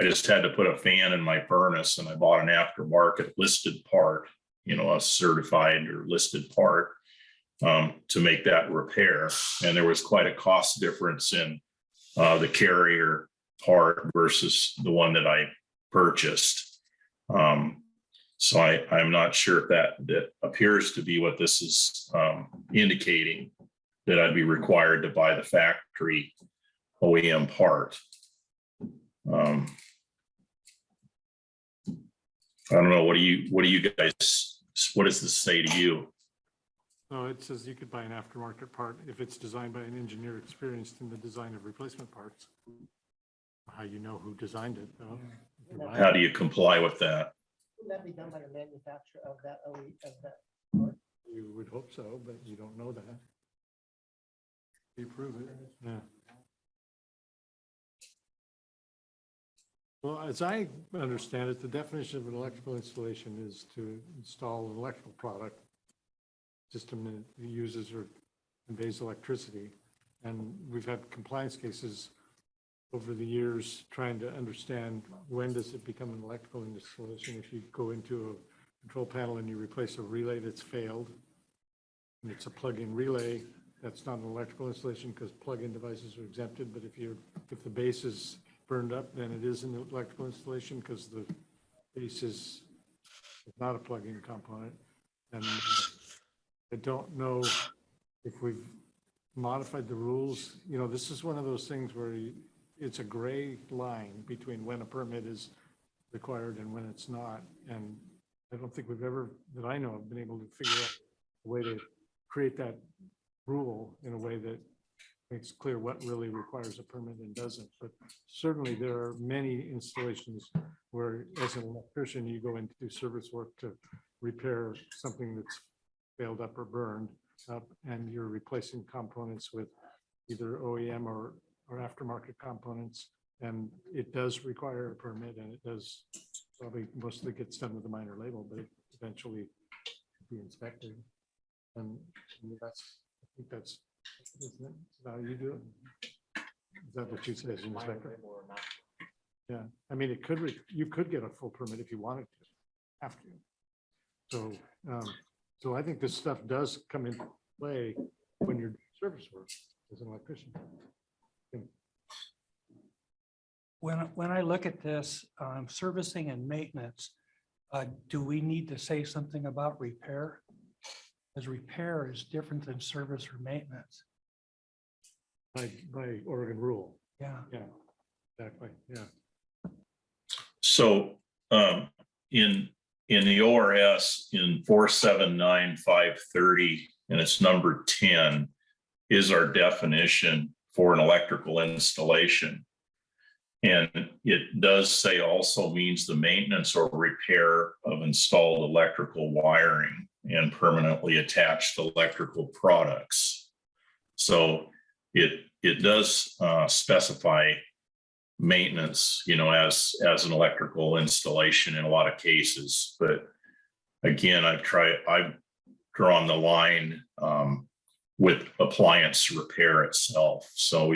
I just had to put a fan in my furnace and I bought an aftermarket listed part, a certified or listed part to make that repair. And there was quite a cost difference in the carrier part versus the one that I purchased. So I'm not sure if that appears to be what this is indicating, that I'd be required to buy the factory OEM part. I don't know. What do you guys, what does this say to you? No, it says you could buy an aftermarket part if it's designed by an engineer experienced in the design of replacement parts. How you know who designed it, though. How do you comply with that? Wouldn't that be done by the manufacturer of that You would hope so, but you don't know that. You prove it, yeah. Well, as I understand it, the definition of an electrical installation is to install an electrical product system that uses or conveys electricity. And we've had compliance cases over the years trying to understand when does it become an electrical installation. If you go into a control panel and you replace a relay that's failed, and it's a plug-in relay, that's not an electrical installation because plug-in devices are exempted. But if the base is burned up, then it is an electrical installation because the base is not a plug-in component. And I don't know if we've modified the rules. You know, this is one of those things where it's a gray line between when a permit is required and when it's not. And I don't think we've ever, that I know, been able to figure out a way to create that rule in a way that makes clear what really requires a permit and doesn't. But certainly there are many installations where, as an electrician, you go in to do service work to repair something that's failed up or burned up, and you're replacing components with either OEM or aftermarket components. And it does require a permit, and it does probably mostly gets done with a minor label, but it eventually be inspected. And that's, I think that's, isn't it? How you do it? Is that what you say as an inspector? Yeah, I mean, it could, you could get a full permit if you wanted to, have to. So I think this stuff does come into play when you're doing service work as an electrician. When I look at this, servicing and maintenance, do we need to say something about repair? Because repair is different than service or maintenance. By Oregon rule. Yeah. Yeah, exactly. Yeah. So in the ORS in 479-530, and it's number 10, is our definition for an electrical installation. And it does say also means the maintenance or repair of installed electrical wiring and permanently attached electrical products. So it does specify maintenance, you know, as an electrical installation in a lot of cases. But again, I've drawn the line with appliance repair itself. So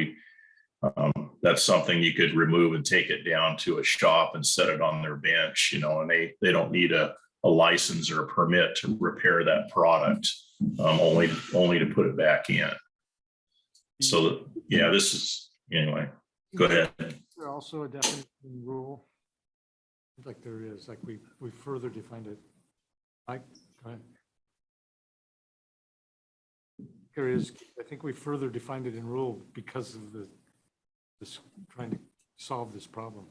that's something you could remove and take it down to a shop and set it on their bench, you know, and they don't need a license or a permit to repair that product, only to put it back in. So yeah, this is, anyway, go ahead. Is there also a definition rule? Like there is, like we further defined it. Mike, go ahead. There is, I think we further defined it in rule because of this trying to solve this problem.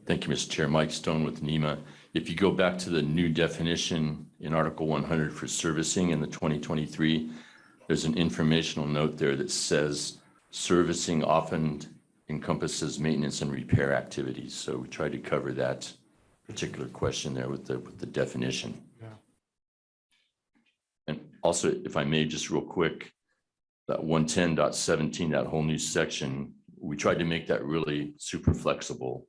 Thank you, Mr. Chair. Mike Stone with NEMA. If you go back to the new definition in Article 100 for servicing in the 2023, there's an informational note there that says servicing often encompasses maintenance and repair activities. So we tried to cover that particular question there with the definition. Yeah. And also, if I may, just real quick, that 110.17, that whole new section, we tried to make that really super flexible,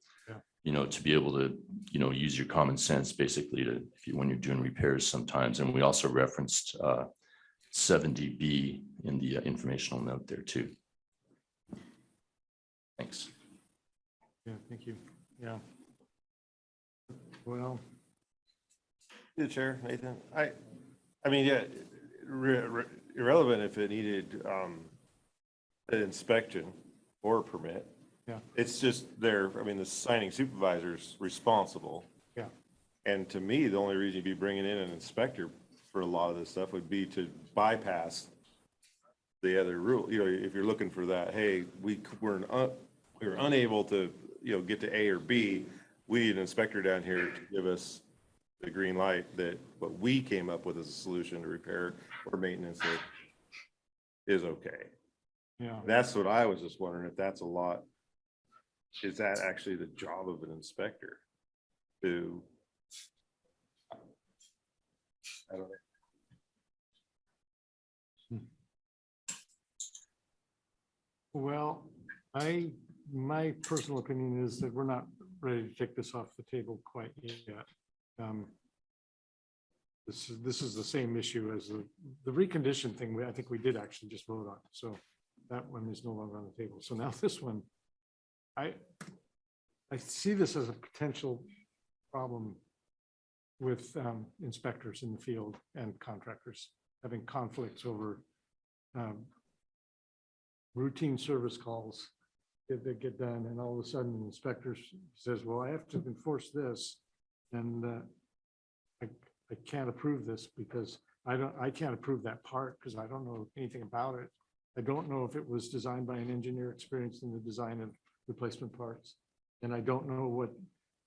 you know, to be able to, you know, use your common sense basically to, when you're doing repairs sometimes. And we also referenced 70B in the informational note there too. Thanks. Yeah, thank you. Yeah. Well. The chair, Nathan, I mean, yeah, irrelevant if it needed an inspection or a permit. Yeah. It's just I mean, the signing supervisor's responsible. Yeah. And to me, the only reason you'd be bringing in an inspector for a lot of this stuff would be to bypass the other rule. You know, if you're looking for that, hey, we were unable to, you know, get to A or B, we need an inspector down here to give us the green light that what we came up with as a solution to repair or maintenance is okay. Yeah. That's what I was just wondering, if that's a lot, is that actually the job of an inspector to, I don't know. Well, my personal opinion is that we're not ready to take this off the table quite yet. This is the same issue as the recondition thing. I think we did actually just vote on. So that one is no longer on the table. So now this one, I see this as a potential problem with inspectors in the field and contractors having conflicts over routine service calls that get done, and all of a sudden the inspector says, well, I have to enforce this, and I can't approve this because I can't approve that part because I don't know anything about it. I don't know if it was designed by an engineer experienced in the design of replacement parts. And I don't know what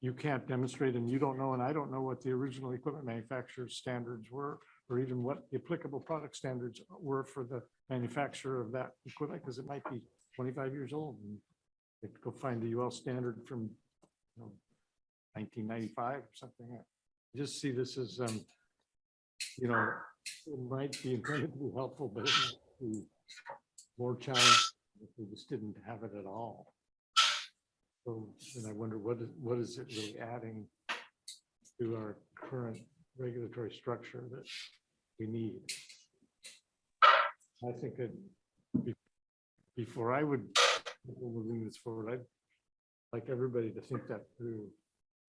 you can't demonstrate, and you don't know, and I don't know what the original equipment manufacturer's standards were, or even what the applicable product standards were for the manufacturer of that equipment, because it might be 25 years old. And you have to go find the UL standard from 1995 or something. I just see this as, it might be intended to be helpful, but it might be more challenging if we just didn't have it at all. So then I wonder what is it really adding to our current regulatory structure that we need? I think that before I would moving this forward, I'd like everybody to think that through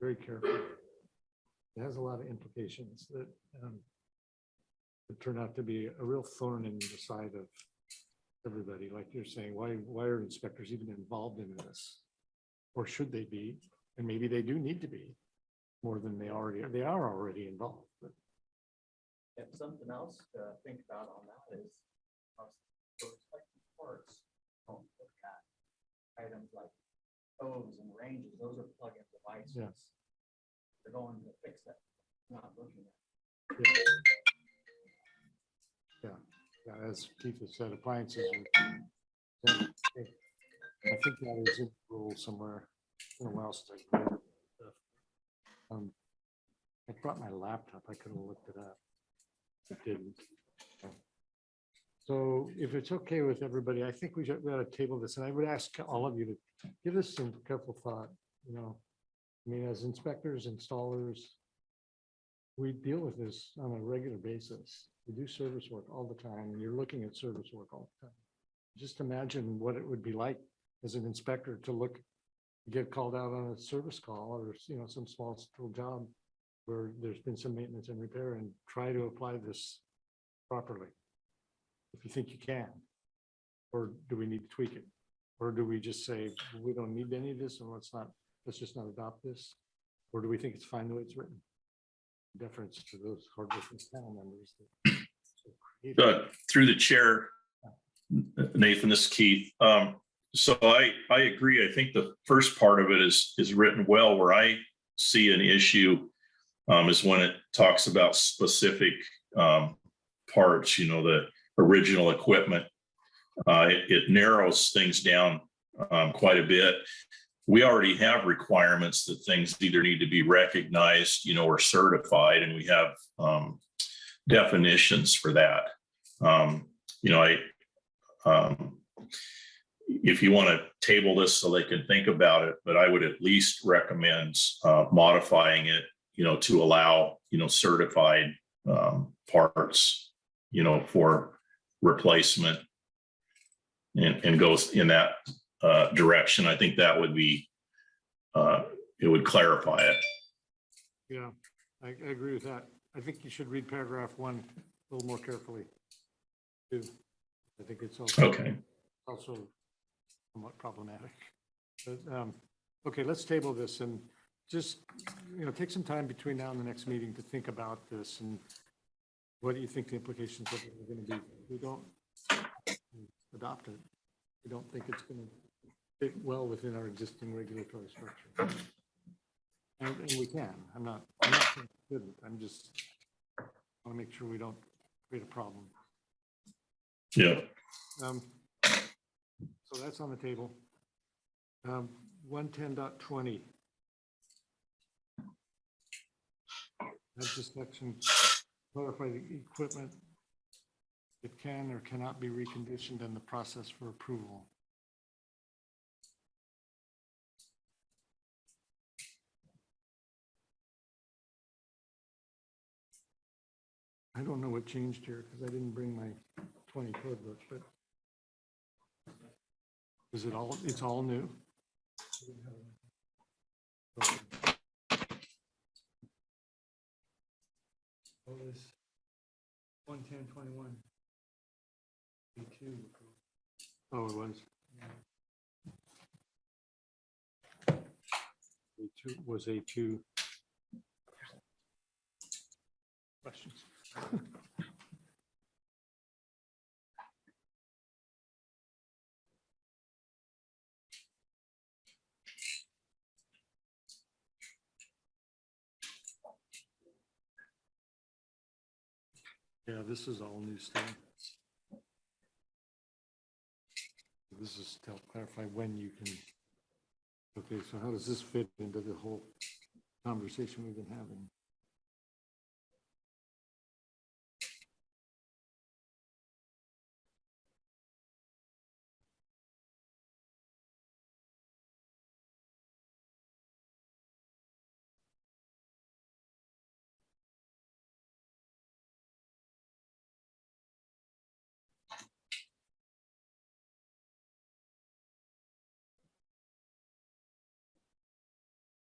very carefully. It has a lot of implications that could turn out to be a real thorn in the side of everybody. Like you're saying, why are inspectors even involved in this? Or should they be? And maybe they do need to be more than they are already involved. But And something else to think about on that is for respective parts, don't look at items like hose and ranges. Those are plug-in devices. Yeah. They're going to fix that. Not looking at. Yeah, as Keith has said, appliances. I think that is in the rule somewhere. It's been a while since I read stuff. I brought my laptop. I could have looked it up. I didn't. So if it's okay with everybody, I think we ought to table this, and I would ask all of you to give us some careful thought. I mean, as inspectors, installers, we deal with this on a regular basis. We do service work all the time, and you're looking at service work all the time. Just imagine what it would be like as an inspector to get called out on a service call or, some small job where there's been some maintenance and repair, and try to apply this properly. If you think you can, or do we need to tweak it? Or do we just say, we don't need any of this, and let's just not adopt this? Or do we think it's fine the way it's written? Deference to those hardworking panel members. Through the chair, Nathan, this is Keith. So I agree. I think the first part of it is written well. Where I see an issue is when it talks about specific parts, the original equipment. It narrows things down quite a bit. We already have requirements that things either need to be recognized, or certified, and we have definitions for that. If you want to table this so they can think about it, but I would at least recommend modifying it, to allow, certified parts, for replacement and goes in that direction. I think that would be, it would clarify it. Yeah, I agree with that. I think you should read paragraph 1 a little more carefully, too. I think it's also somewhat problematic. But okay, let's table this and just take some time between now and the next meeting to think about this and what do you think the implications of it are going to be. If we don't adopt it, we don't think it's going to fit well within our existing regulatory structure. And we can. I'm not saying we couldn't. I'm just want to make sure we don't create a problem. Yeah. So that's on the table. 110.20. That's just section clarify the equipment. It can or cannot be reconditioned and the process for approval. I don't know what changed here because I didn't bring my 20 code book, but is it all, it's all new? What was 11021? B2. Oh, it was. A2 was A2. Questions? Yeah, this is all new stuff. This is to help clarify when you can. Okay, so how does this fit into the whole conversation we've been having?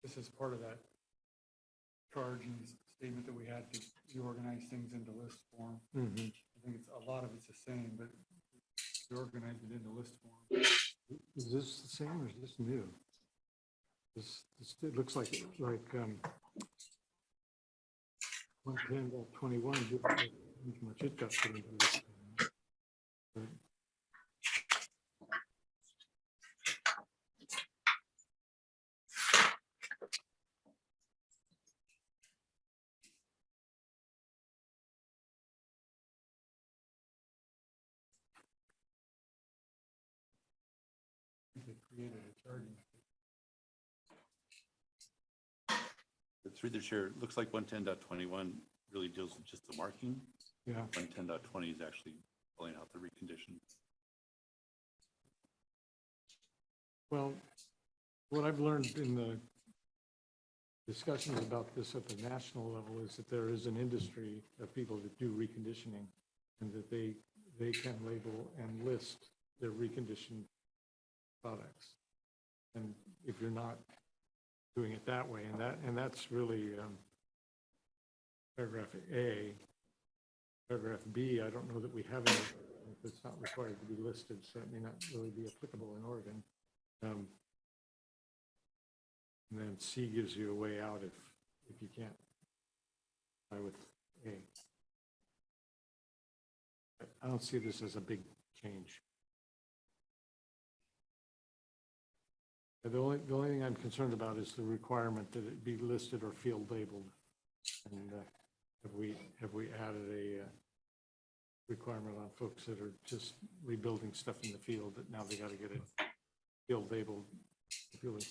This is part of that charge and statement that we had to reorganize things into list form. Mm-hmm. I think it's, a lot of it's the same, but reorganize it into list form. Is this the same or is this new? This it looks like 110.21 didn't have much it got put into this. But they created a charging. Through the chair, it looks like 110.21 really deals with just the marking. yeah. 110.20 is actually pulling out the recondition. Well, what I've learned in the discussions about this at the national level is that there is an industry of people that do reconditioning and that they can label and list their reconditioned products. And if you're not doing it that way, and that's really paragraph A. Paragraph B, I don't know that we have any, it's not required to be listed, so it may not really be applicable in Oregon. And then C gives you a way out if you can't try with A. I don't see this as a big change. The only thing I'm concerned about is the requirement that it be listed or field labeled. And have we added a requirement on folks that are just rebuilding stuff in the field that now they got to get it field labeled, field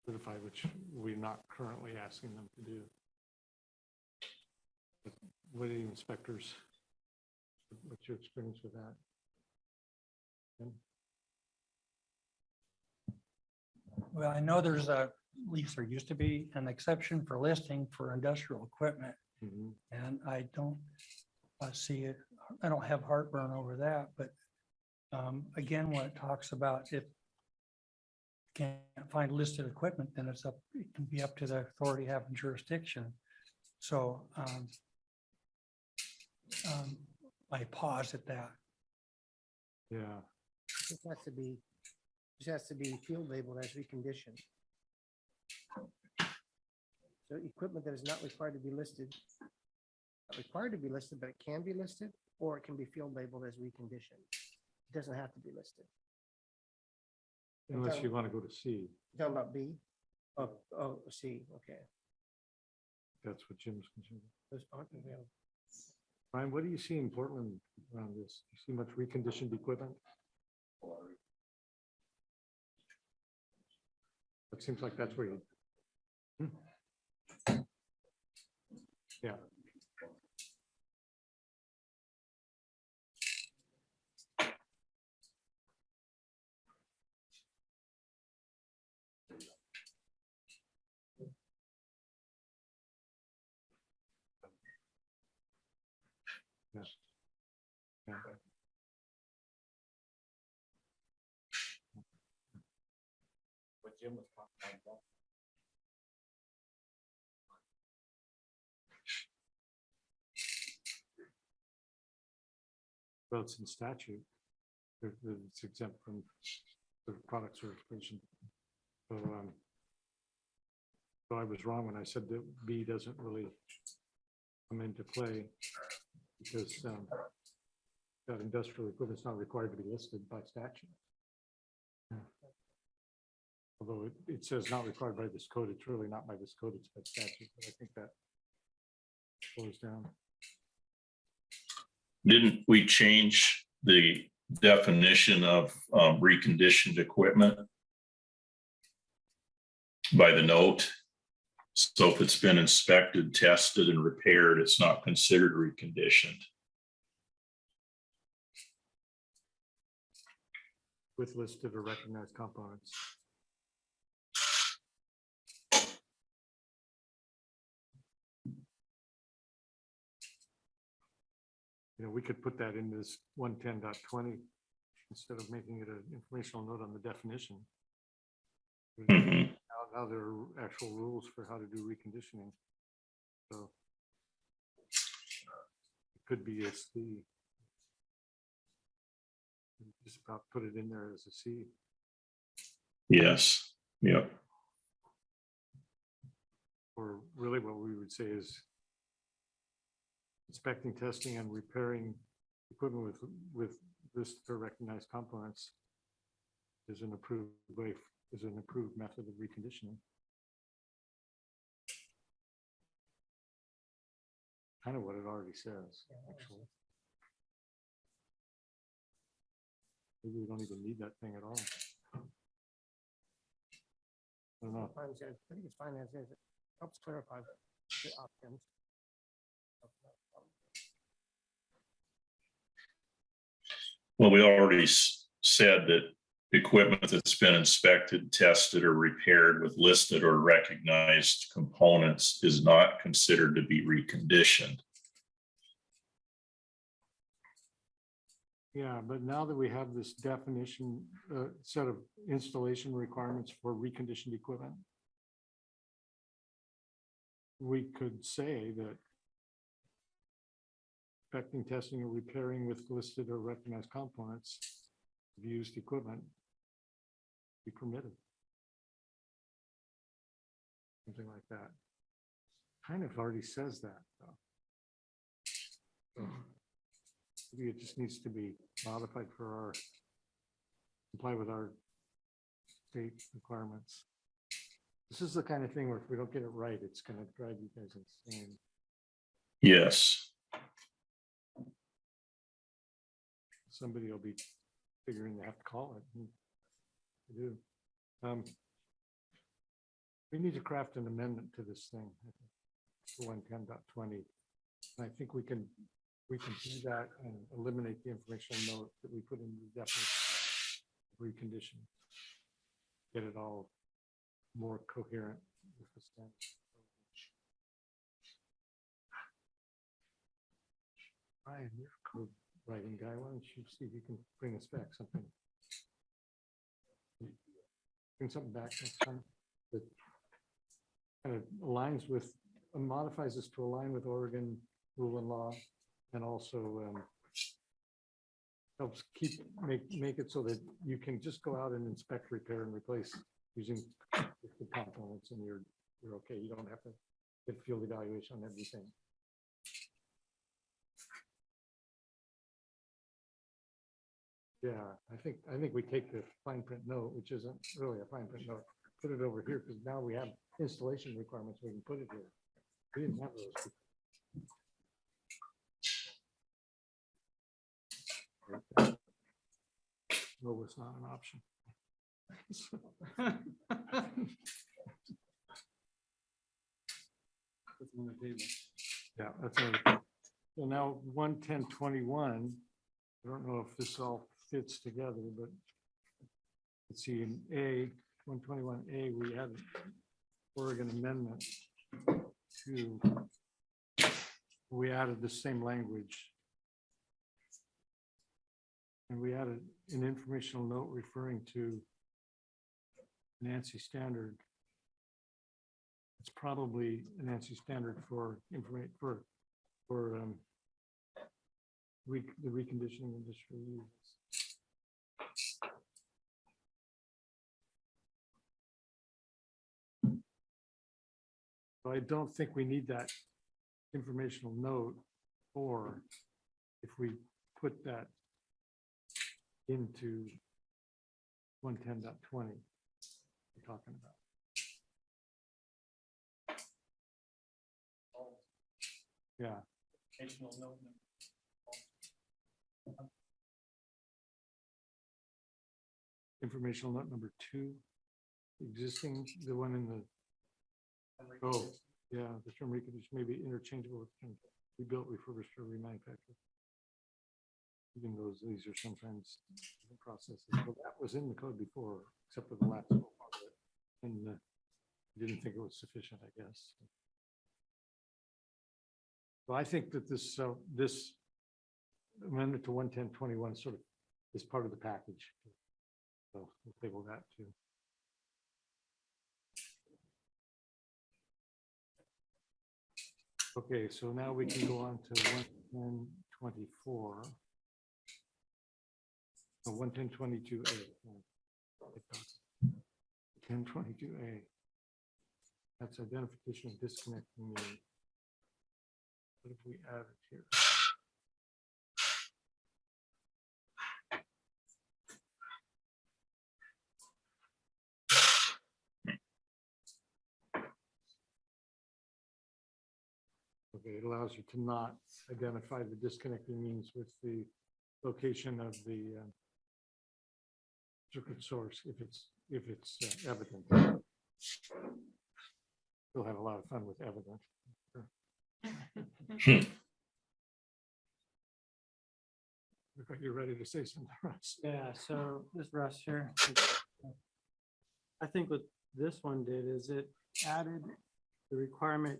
certified, which we're not currently asking them to do. But what are the inspectors? What's your experience with that? Ken? Well, I know there's at least there used to be an exception for listing for industrial equipment. Mm-hmm. And I don't see it, I don't have heartburn over that, but again, when it talks about if can't find listed equipment, then it can be up to the authority having jurisdiction. So I pause at that. Yeah. This has to be field labeled as reconditioned. So equipment that is not required to be listed, not required to be listed, but it can be listed, or it can be field labeled as reconditioned. It doesn't have to be listed. Unless you want to go to C. Talking about B? Oh, C, okay. That's what Jim's concerned with. Brian, what do you see in Portland around this? Do you see much reconditioned equipment? It seems like that's where you. Yeah. Yeah. Yeah. What Jim was talking about. Well, it's in statute. It's exempt from the product certification. So I was wrong when I said that B doesn't really come into play because that industrial equipment is not required to be listed by statute. Although it says not required by this code, it's really not by this code, it's by statute. But I think that goes down. Didn't we change the definition of reconditioned equipment by the note? So if it's been inspected, tested, and repaired, it's not considered reconditioned. With listed or recognized components. You know, we could put that in this 110.20 instead of making it an informational note on the definition. Mhm. Now there are actual rules for how to do reconditioning. So it could be a C. Just about put it in there as a C. Yes, yep. Or really what we would say is inspecting, testing, and repairing equipment with listed or recognized components is an approved way, is an approved method of reconditioning. Kind of what it already says, actually. Maybe we don't even need that thing at all. I don't know. I think it's fine as is. It helps clarify the options. Well, we already said that equipment that's been inspected, tested, or repaired with listed or recognized components is not considered to be reconditioned. Yeah, but now that we have this definition, set of installation requirements for reconditioned equipment, we could say that inspecting, testing, or repairing with listed or recognized components of used equipment be permitted. Something like that. Kind of already says that, though. So maybe it just needs to be modified for our, comply with our state requirements. This is the kind of thing where if we don't get it right, it's going to drive you guys insane. Yes. Somebody will be figuring they have to call it. They do. We need to craft an amendment to this thing, to 110.20. I think we can do that and eliminate the informational note that we put in the definition of recondition. Get it all more coherent with the standard. Ryan, you're a code writing guy. Why don't you see if you can bring us back something? Bring something back next time that kind of aligns with, modifies this to align with Oregon rule and law, and also helps make it so that you can just go out and inspect, repair, and replace using the components, and you're okay. You don't have to get field evaluation on everything. Yeah, I think we take the fine print note, which isn't really a fine print note, put it over here, because now we have installation requirements, we can put it here. We didn't have those. No, was not an option. Yeah, that's another. So now 110.21. I don't know if this all fits together, but let's see, in A, 121A, we had Oregon amendment to, we added the same language And we added an informational note referring to Nancy standard. It's probably a Nancy standard for information for the reconditioning industry uses. So I don't think we need that informational note, or if we put that into 110.20 we're talking about. Yeah. Informational note number 2, existing, the one in the, oh, yeah, the term recondition may be interchangeable with term rebuilt, refurbished, or remanufactured. Even though these are sometimes different processes. Well, that was in the code before, except for the last part of it. And didn't think it was sufficient, I guess. Well, I think that this amendment to 110.21 sort of is part of the package. So we'll table that too. Okay, so now we can go on to 110.24. 110.22A. 10.22A. That's identification of disconnecting means. What if we add it here? Okay, it allows you to not identify the disconnecting means with the location of the circuit source if it's evident. You'll have a lot of fun with evident. Look like you're ready to say something, Russ. Yeah, so this Russ here. I think what this one did is it added the requirement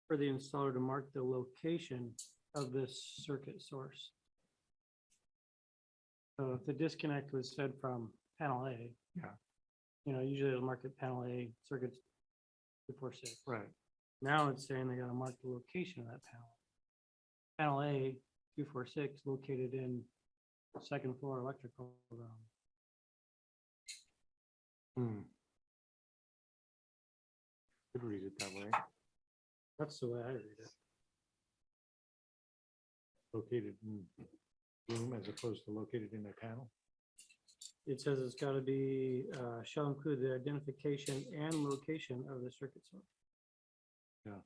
for the installer to mark the location of this circuit source. So if the disconnect was said from panel A, yeah, usually it'll mark it panel A, circuit 246. Right. Now it's saying they got to mark the location of that panel. Panel A, 246, located in second floor electrical room. Could read it that way. That's the way I read it. Located in room as opposed to located in a panel. It says it's got to be, shall include the identification and location of the circuit source. Yeah.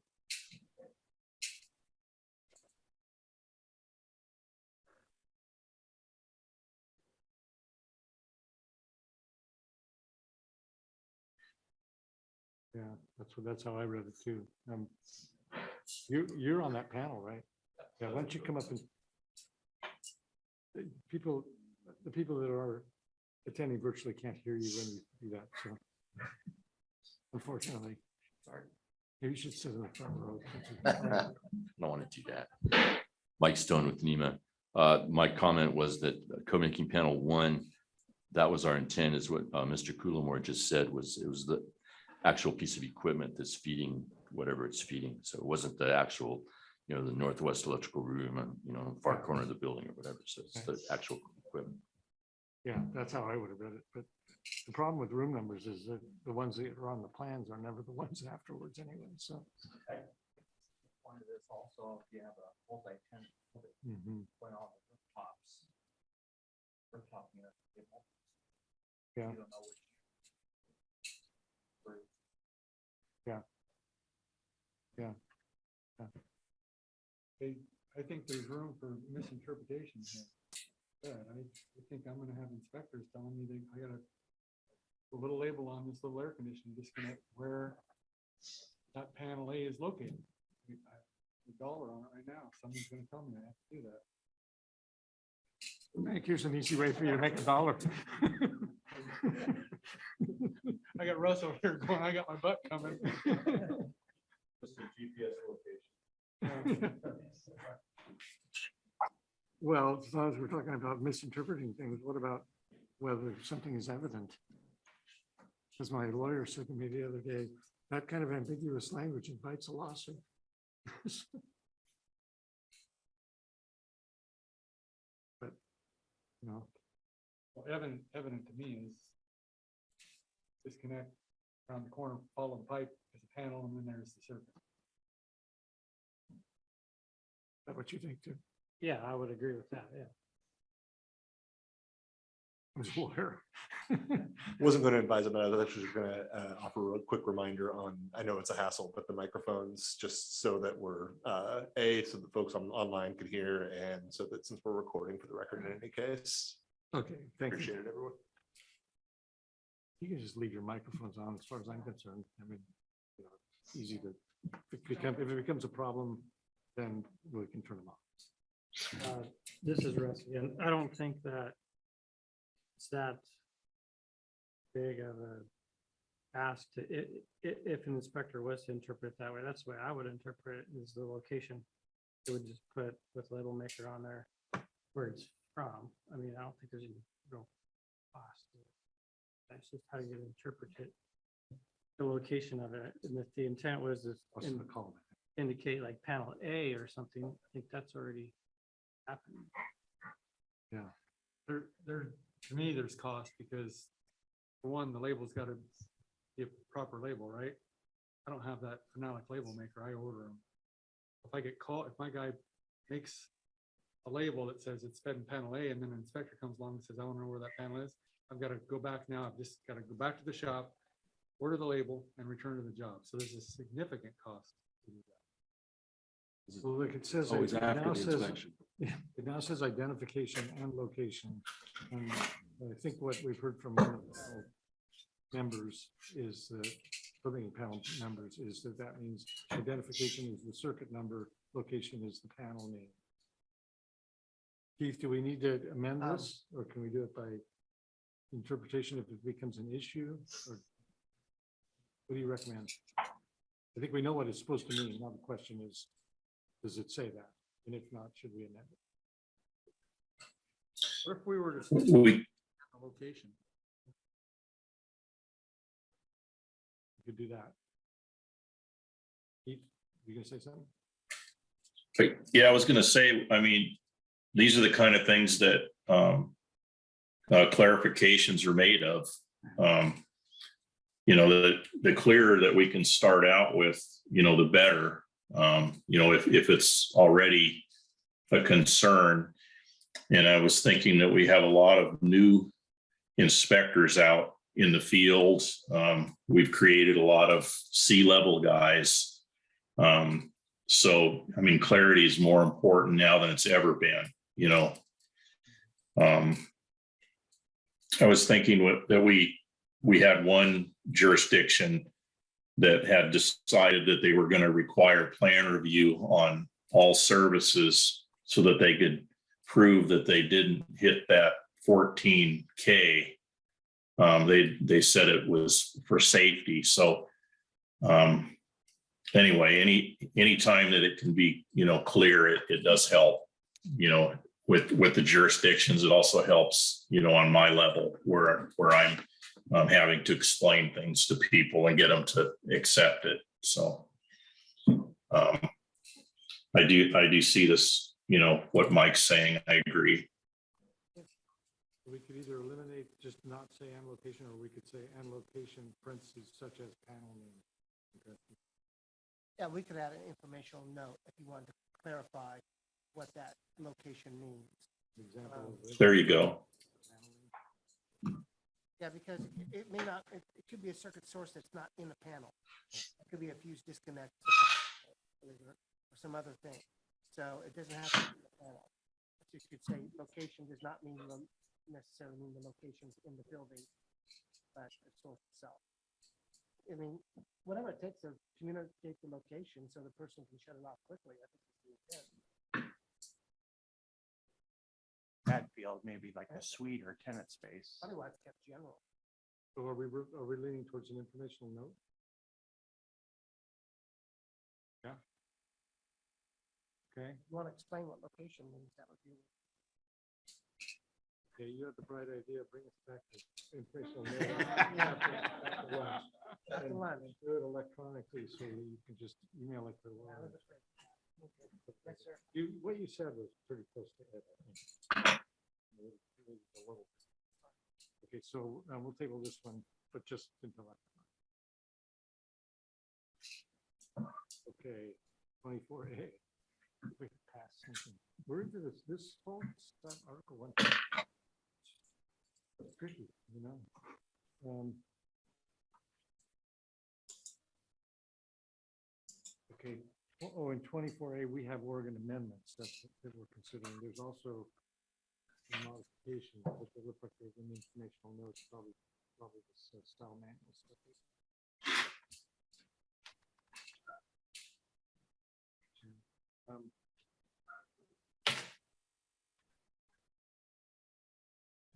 Yeah, that's how I read it too. You're on that panel, right? Yeah, why don't you come up and the people that are attending virtually can't hear you when you do that, so unfortunately. Sorry. Maybe you should sit in the front row. I don't want to do that. Mike Stone with NEMA. My comment was that co-making panel 1, that was our intent, is what Mr. Coulamore just said, it was the actual piece of equipment that's feeding whatever it's feeding. So it wasn't the actual, the northwest electrical room, far corner of the building or whatever. So it's the actual equipment. Yeah, that's how I would have read it. But the problem with room numbers is that the ones that are on the plans are never the ones afterwards anyway. So. Point of this also, if you have a multi-tenant going on the rooftops, yeah. You don't know which. Yeah. Yeah. I think there's room for misinterpretation here. Yeah, I think I'm gonna have inspectors telling me I got a little label on this little air conditioning disconnect where that panel A is located. I have a dollar on it right now. Someone's gonna tell me I have to do that. Here's an easy way for you to make $1. I got Russ over here going, I got my butt coming. Just a GPS location. Well, as long as we're talking about misinterpreting things, what about whether something is evident? As my lawyer said to me the other day, that kind of ambiguous language invites a lawsuit. But, you know, Well, evident to me is disconnect around the corner, follow the pipe, there's a panel, and then there's the circuit. is that what you think too? Yeah, I would agree with that, yeah. As a lawyer. Wasn't going to advise it, but I was actually going to offer a quick reminder on, I know it's a hassle, but the microphones, just so that we're, so that folks online could hear, and so that since we're recording for the record in any case. Okay, thank you. Appreciate it, everyone. You can just leave your microphones on as far as I'm concerned. I mean, you know, it's easy to, if it becomes a problem, then we can turn them off. This is Russ again. I don't think that it's that big of a ask to, if an inspector was to interpret it that way, that's the way I would interpret it, is the location. It would just put with label maker on there where it's from. I mean, I don't think there's any real cost. That's just how you interpret it, the location of it. And if the intent was to indicate like panel A or something, I think that's already happening. Yeah. To me, there's cost because for one, the label's got to be a proper label, right? I don't have that phenolic label maker. I order them. If I get called, if my guy makes a label that says it's fed in panel A and then an inspector comes along and says, I want to know where that panel is, I've got to go back now. I've just got to go back to the shop, order the label and return to the job. So there's a significant cost to do that. So look, it says. Always it after now the says- inspection. It now says identification and location. And I think what we've heard from one of the members is that, building panel members, is that that means identification is the circuit number, location is the panel name. Keith, do we need to amend this, or can we do it by interpretation if it becomes an issue? Or what do you recommend? I think we know what it's supposed to mean. Now the question is, does it say that? And if not, should we amend it? Or if we were to We, a location. We could do that. Keith, you gonna say something? yeah, I was gonna say, I mean, these are the kind of things that clarifications are made of. You know, the clearer that we can start out with, you know, the better. You know, if it's already a concern. And I was thinking that we have a lot of new inspectors out in the field. We've created a lot of C-level guys. So, I mean, clarity is more important now than it's ever been, you know. I was thinking that we had one jurisdiction that had decided that they were going to require plan review on all services so that they could prove that they didn't hit that 14K. They said it was for safety. So anyway, any time that it can be, you know, clear, it does help, you know, with the jurisdictions. It also helps, you know, on my level where I'm having to explain things to people and get them to accept it. So I do see this, you know, what Mike's saying. I agree. We could either eliminate, just not say and location, or we could say and location parentheses such as panel name. Okay. Yeah, we could add an informational note if you wanted to clarify what that location means. Example. There you go. Yeah, because it may not, it could be a circuit source that's not in the panel. It could be a fuse disconnect or some other thing. So it doesn't have to be in the panel. You could say location does not necessarily mean the locations in the building, but the source itself. I mean, whatever it takes to communicate the location so the person can shut it off quickly, I think is the intent. That field, maybe like a suite or tenant space. Otherwise, it's kept general. So are we leaning towards an informational note? Yeah. Okay. You want to explain what location means, that would be Okay, you had the bright idea, bring us back to informational. And do it electronically so you can just email it to Laura. What you said was pretty close to it, I think. Okay, so we'll table this one, but just until after. Okay, 24A. We pass something. Where did this fall? Start Article 1. It's tricky, you know. Okay. Oh, in 24A, we have Oregon amendments that we're considering. There's also some modifications, but they look like they're in informational notes, probably this style manual stuff.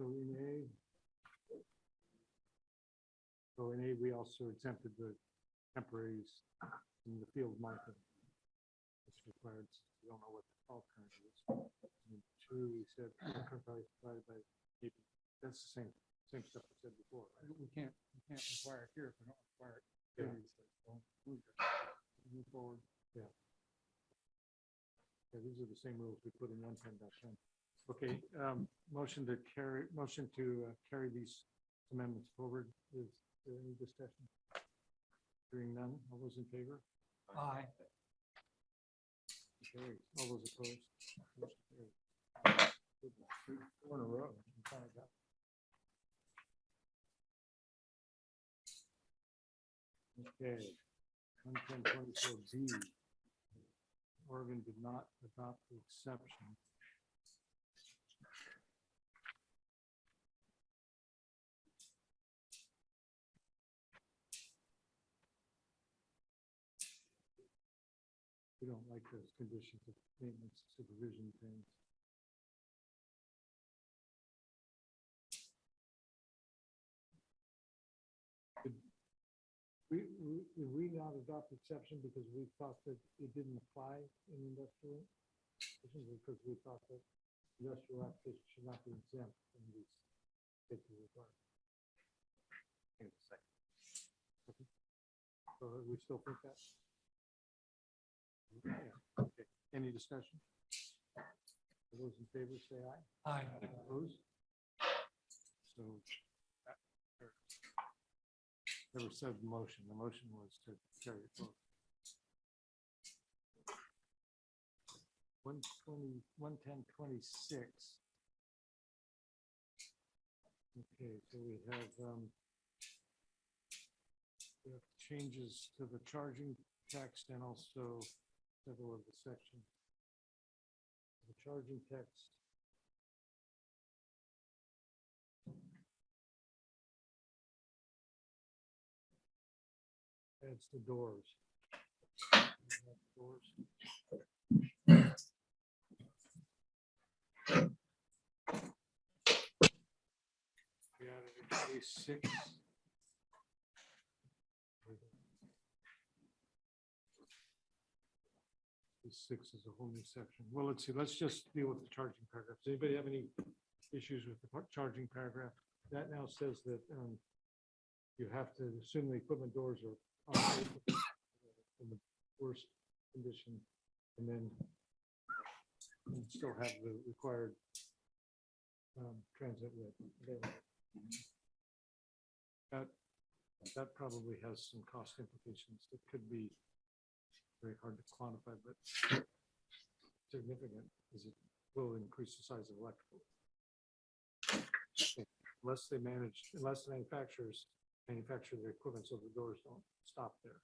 So in A, we also exempted the temporaries in the field market. It's required, since we don't know what the call currently is. And 2, we said current value provided by AP. That's the same stuff we said before. Right? We can't require it here if we don't require it. Yeah. Move forward. Yeah. Okay, these are the same rules we put in 110.10. Okay, motion to carry these amendments forward. Is there any discussion? Hearing none, all those in favor? Aye. Okay, all those opposed? Motion carried. 4 in a row. We finally got it. Okay, 110.24B. Oregon did not adopt the exception. We don't like those conditions of maintenance supervision things. Did we not adopt the exception because we thought that it didn't apply in industrial? Because we thought that industrial applications should not be exempt from these safety requirements. Hang on a second. Okay. So we still think that? Yeah. Okay. Any discussion? All those in favor say aye. Aye. Opposed? So never said the motion. The motion was to carry it forward. 110.26. Okay, so we have changes to the charging text and also several of the sections. The charging text. Adds the doors. We added A6. A6 is a whole new section. Well, let's see. Let's just deal with the charging paragraph. Does anybody have any issues with the charging paragraph? That now says that you have to assume the equipment doors are in the worst condition, and then you still have the required transit width available. That probably has some cost implications that could be very hard to quantify, but significant, because it will increase the size of electrical. Unless the manufacturers manufacture their equipment so the doors don't stop there.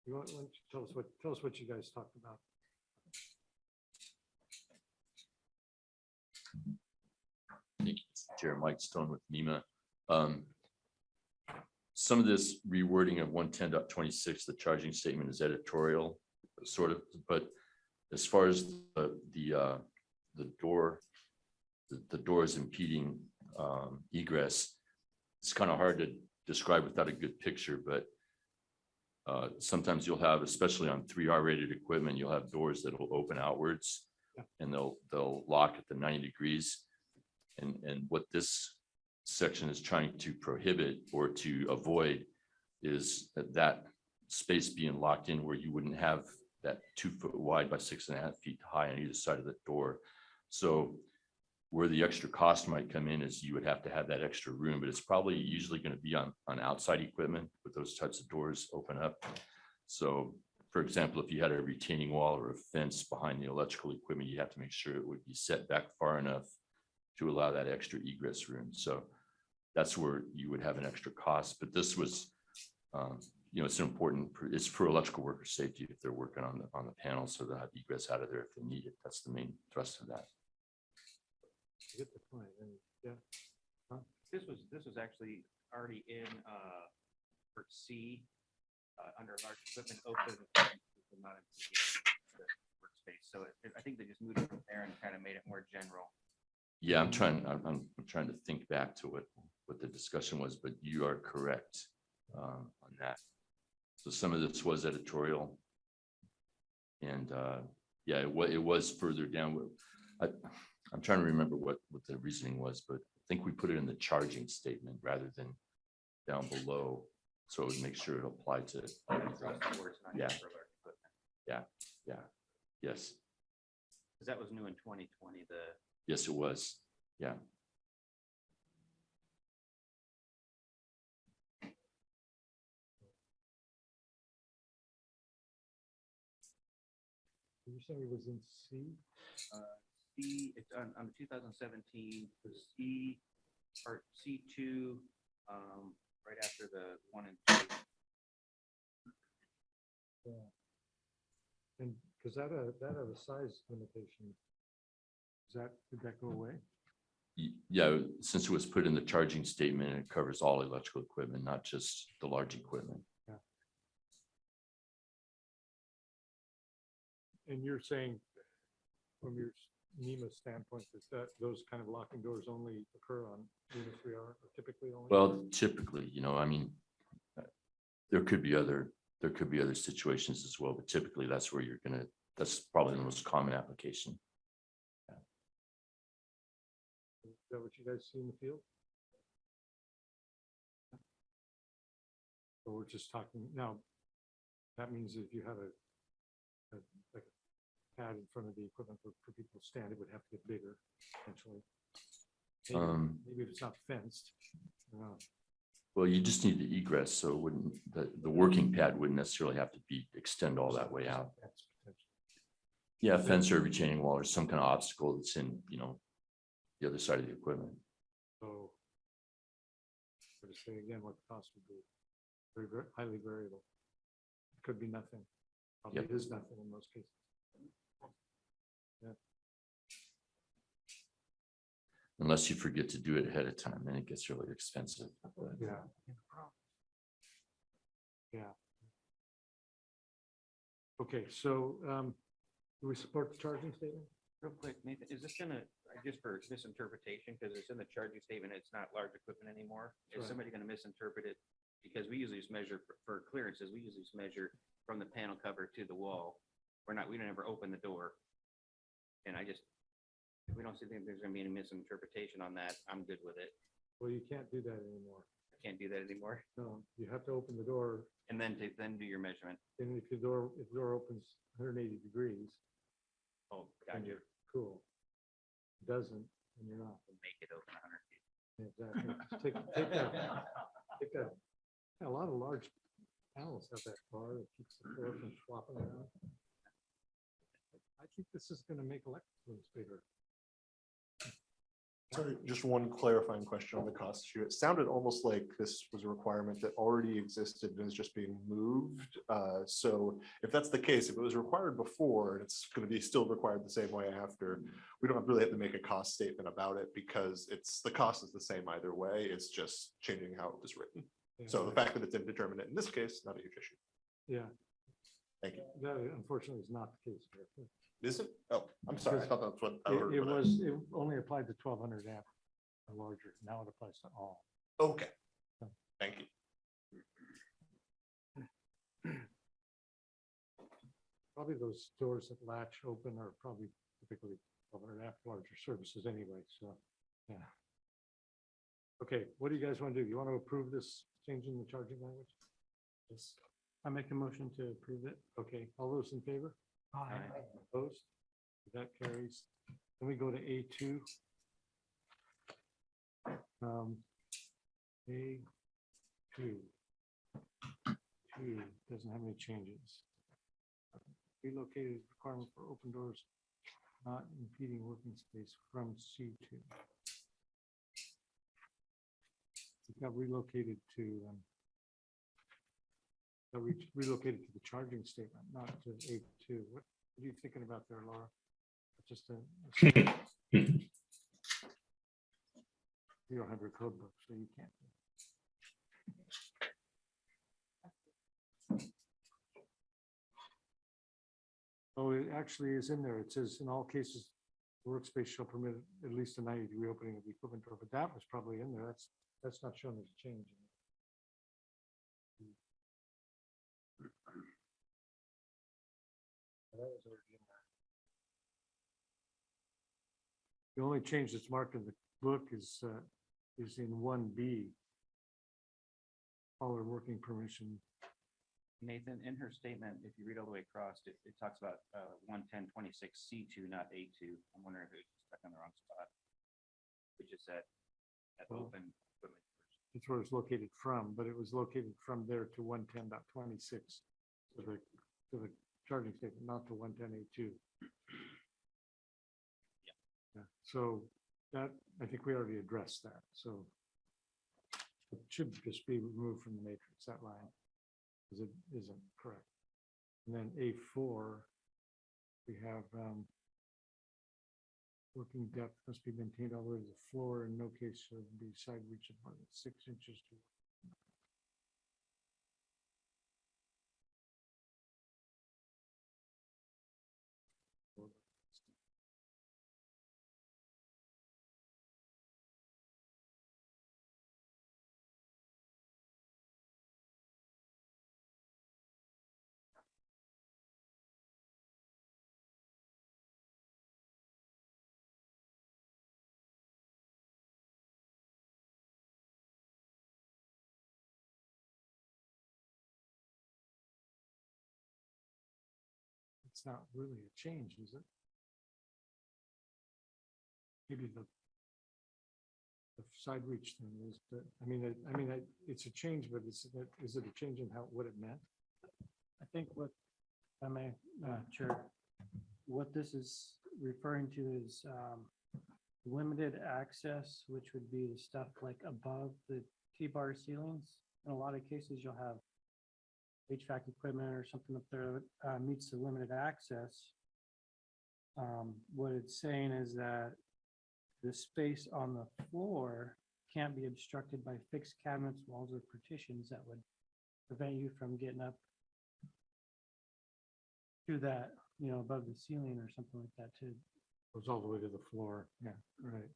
You want to tell us what you guys talked about? Thank you, Mr. Chair. Mike Stone with NEMA. Some of this rewording of 110.26, the charging statement is editorial, sort of, but as far as the doors impeding egress, it's kind of hard to describe without a good picture, but sometimes you'll have, especially on 3R rated equipment, you'll have doors that will open outwards and they'll lock at the 90 degrees. And what this section is trying to prohibit or to avoid is that space being locked in where you wouldn't have that 2 foot wide by 6.5 feet high on either side of the door. So where the extra cost might come in is you would have to have that extra room, but it's probably usually going to be on outside equipment with those types of doors open up. So for example, if you had a retaining wall or a fence behind the electrical equipment, you have to make sure it would be set back far enough to allow that extra egress room. So that's where you would have an extra cost. But this was, it's important, it's for electrical worker safety if they're working on the panel, so they'll have egress out of there if they need it. That's the main thrust of that. I get the point. And yeah, This was actually already in part C under large equipment open, not in the workspace. So I think they just moved it from there and kind of made it more general. Yeah, I'm trying to think back to what the discussion was, but you are correct on that. So some of this was editorial, and yeah, it was further down. I'm trying to remember what the reasoning was, but I think we put it in the charging statement rather than down below, so it would make sure it applied to everything. Yeah, yeah, yes. Because that was new in 2020. Yes, it was. Yeah. you saying it was in C? C, it's on 2017, C, part C2, right after the 1 and 2. Yeah. And because that had a size limitation. Did that go away? Yeah, since it was put in the charging statement, it covers all electrical equipment, not just the large equipment. Yeah. And you're saying from your NEMA standpoint that those kind of locking doors only occur on NEMA 3R, or typically only? Well, typically, I mean, there could be other situations as well, but typically that's where that's probably the most common application. Is that what you guys see in the field? So we're just talking now. That means if you have like a pad in front of the equipment for people to stand, it would have to get bigger eventually. Maybe if it's not fenced. Well, you just need the egress, so it wouldn't the working pad wouldn't necessarily have to extend all that way out. Yeah, fence or retaining wall or some kind of obstacle that's in the other side of the equipment. So, to say again, what the cost would be, very highly variable. It could be nothing. Probably Yep. It is nothing in most cases. Yeah. Unless you forget to do it ahead of time, then it gets really expensive. But, Yeah. Yeah. Okay, so do we support the charging statement? Real quick, Nathan, is this gonna, just for misinterpretation, because it's in the charging statement, it's not large equipment anymore? Is Right. somebody gonna misinterpret it? Because we usually just measure for clearances, we usually just measure from the panel cover to the wall. We don't ever open the door. And if we don't think there's gonna be any misinterpretation on that, I'm good with it. Well, you can't do that anymore. I can't do that anymore. No, you have to open the door, And then do your measurement. and if the door opens 180 degrees, Oh, then gotcha. you're cool. It doesn't, and you're not. Make it open 100 feet. Exactly. Just take that. A lot of large panels have that bar that keeps the door from flopping around. I think this is going to make electric rooms bigger. Sorry, just one clarifying question on the cost issue. It sounded almost like this was a requirement that already existed and is just being moved. So if that's the case, if it was required before, and it's going to be still required the same way after, we don't really have to make a cost statement about it because the cost is the same either way. It's just changing how it was written. So the fact that it's indeterminate in this case, not a huge issue. Yeah. Thank you. That unfortunately is not the case here. Is it? Oh, I'm sorry. I thought that's what I heard. It only applied to 1200 amp or larger. Now it applies to all. Okay. Thank you. Probably those doors that latch open are probably typically 1200 amp larger services anyway. So Yeah. Okay, what do you guys want to do? You want to approve this change in the charging language? Yes. I make a motion to approve it. Okay, all those in favor? Opposed? That carries. Then we go to A2. A2. Two doesn't have any changes. Relocated requirement for open doors, not impeding working space from C2. It got relocated to, relocated to the charging statement, not to A2. What are you thinking about there, Laura? Just a you don't have your code book, so you can't. Oh, it actually is in there. It says in all cases, the workspace shall permit at least a 90-degree opening of the equipment door, but that was probably in there. That's not shown as a change. That was already in there. The only change that's marked in the book is in 1B. All our working permission. Nathan, in her statement, if you read all the way across, it talks about 11026C2, not A2. I'm wondering if it was stuck on the wrong spot. Which is that open equipment. That's where it's located from, but it was located from there to 110.26 to the charging statement, not to 110A2. Yeah. So that, I think we already addressed that. So it should just be removed from the matrix, that line, because it isn't correct. And then A4, we have working depth must be maintained all the way to the floor. In no case should be side reach of more than 6 inches to. It's not really a change, is it? Maybe the side reach thing is, but it's a change, but is it a change in what it meant? I think what, I may, Chair, what this is referring to is limited access, which would be the stuff like above the T-bar ceilings. In a lot of cases, you'll have HVAC equipment or something up there that meets the limited access. What it's saying is that the space on the floor can't be obstructed by fixed cabinets, walls, or partitions that would prevent you from getting up to that, above the ceiling or something like that too. Goes all the way to the floor. Yeah, right.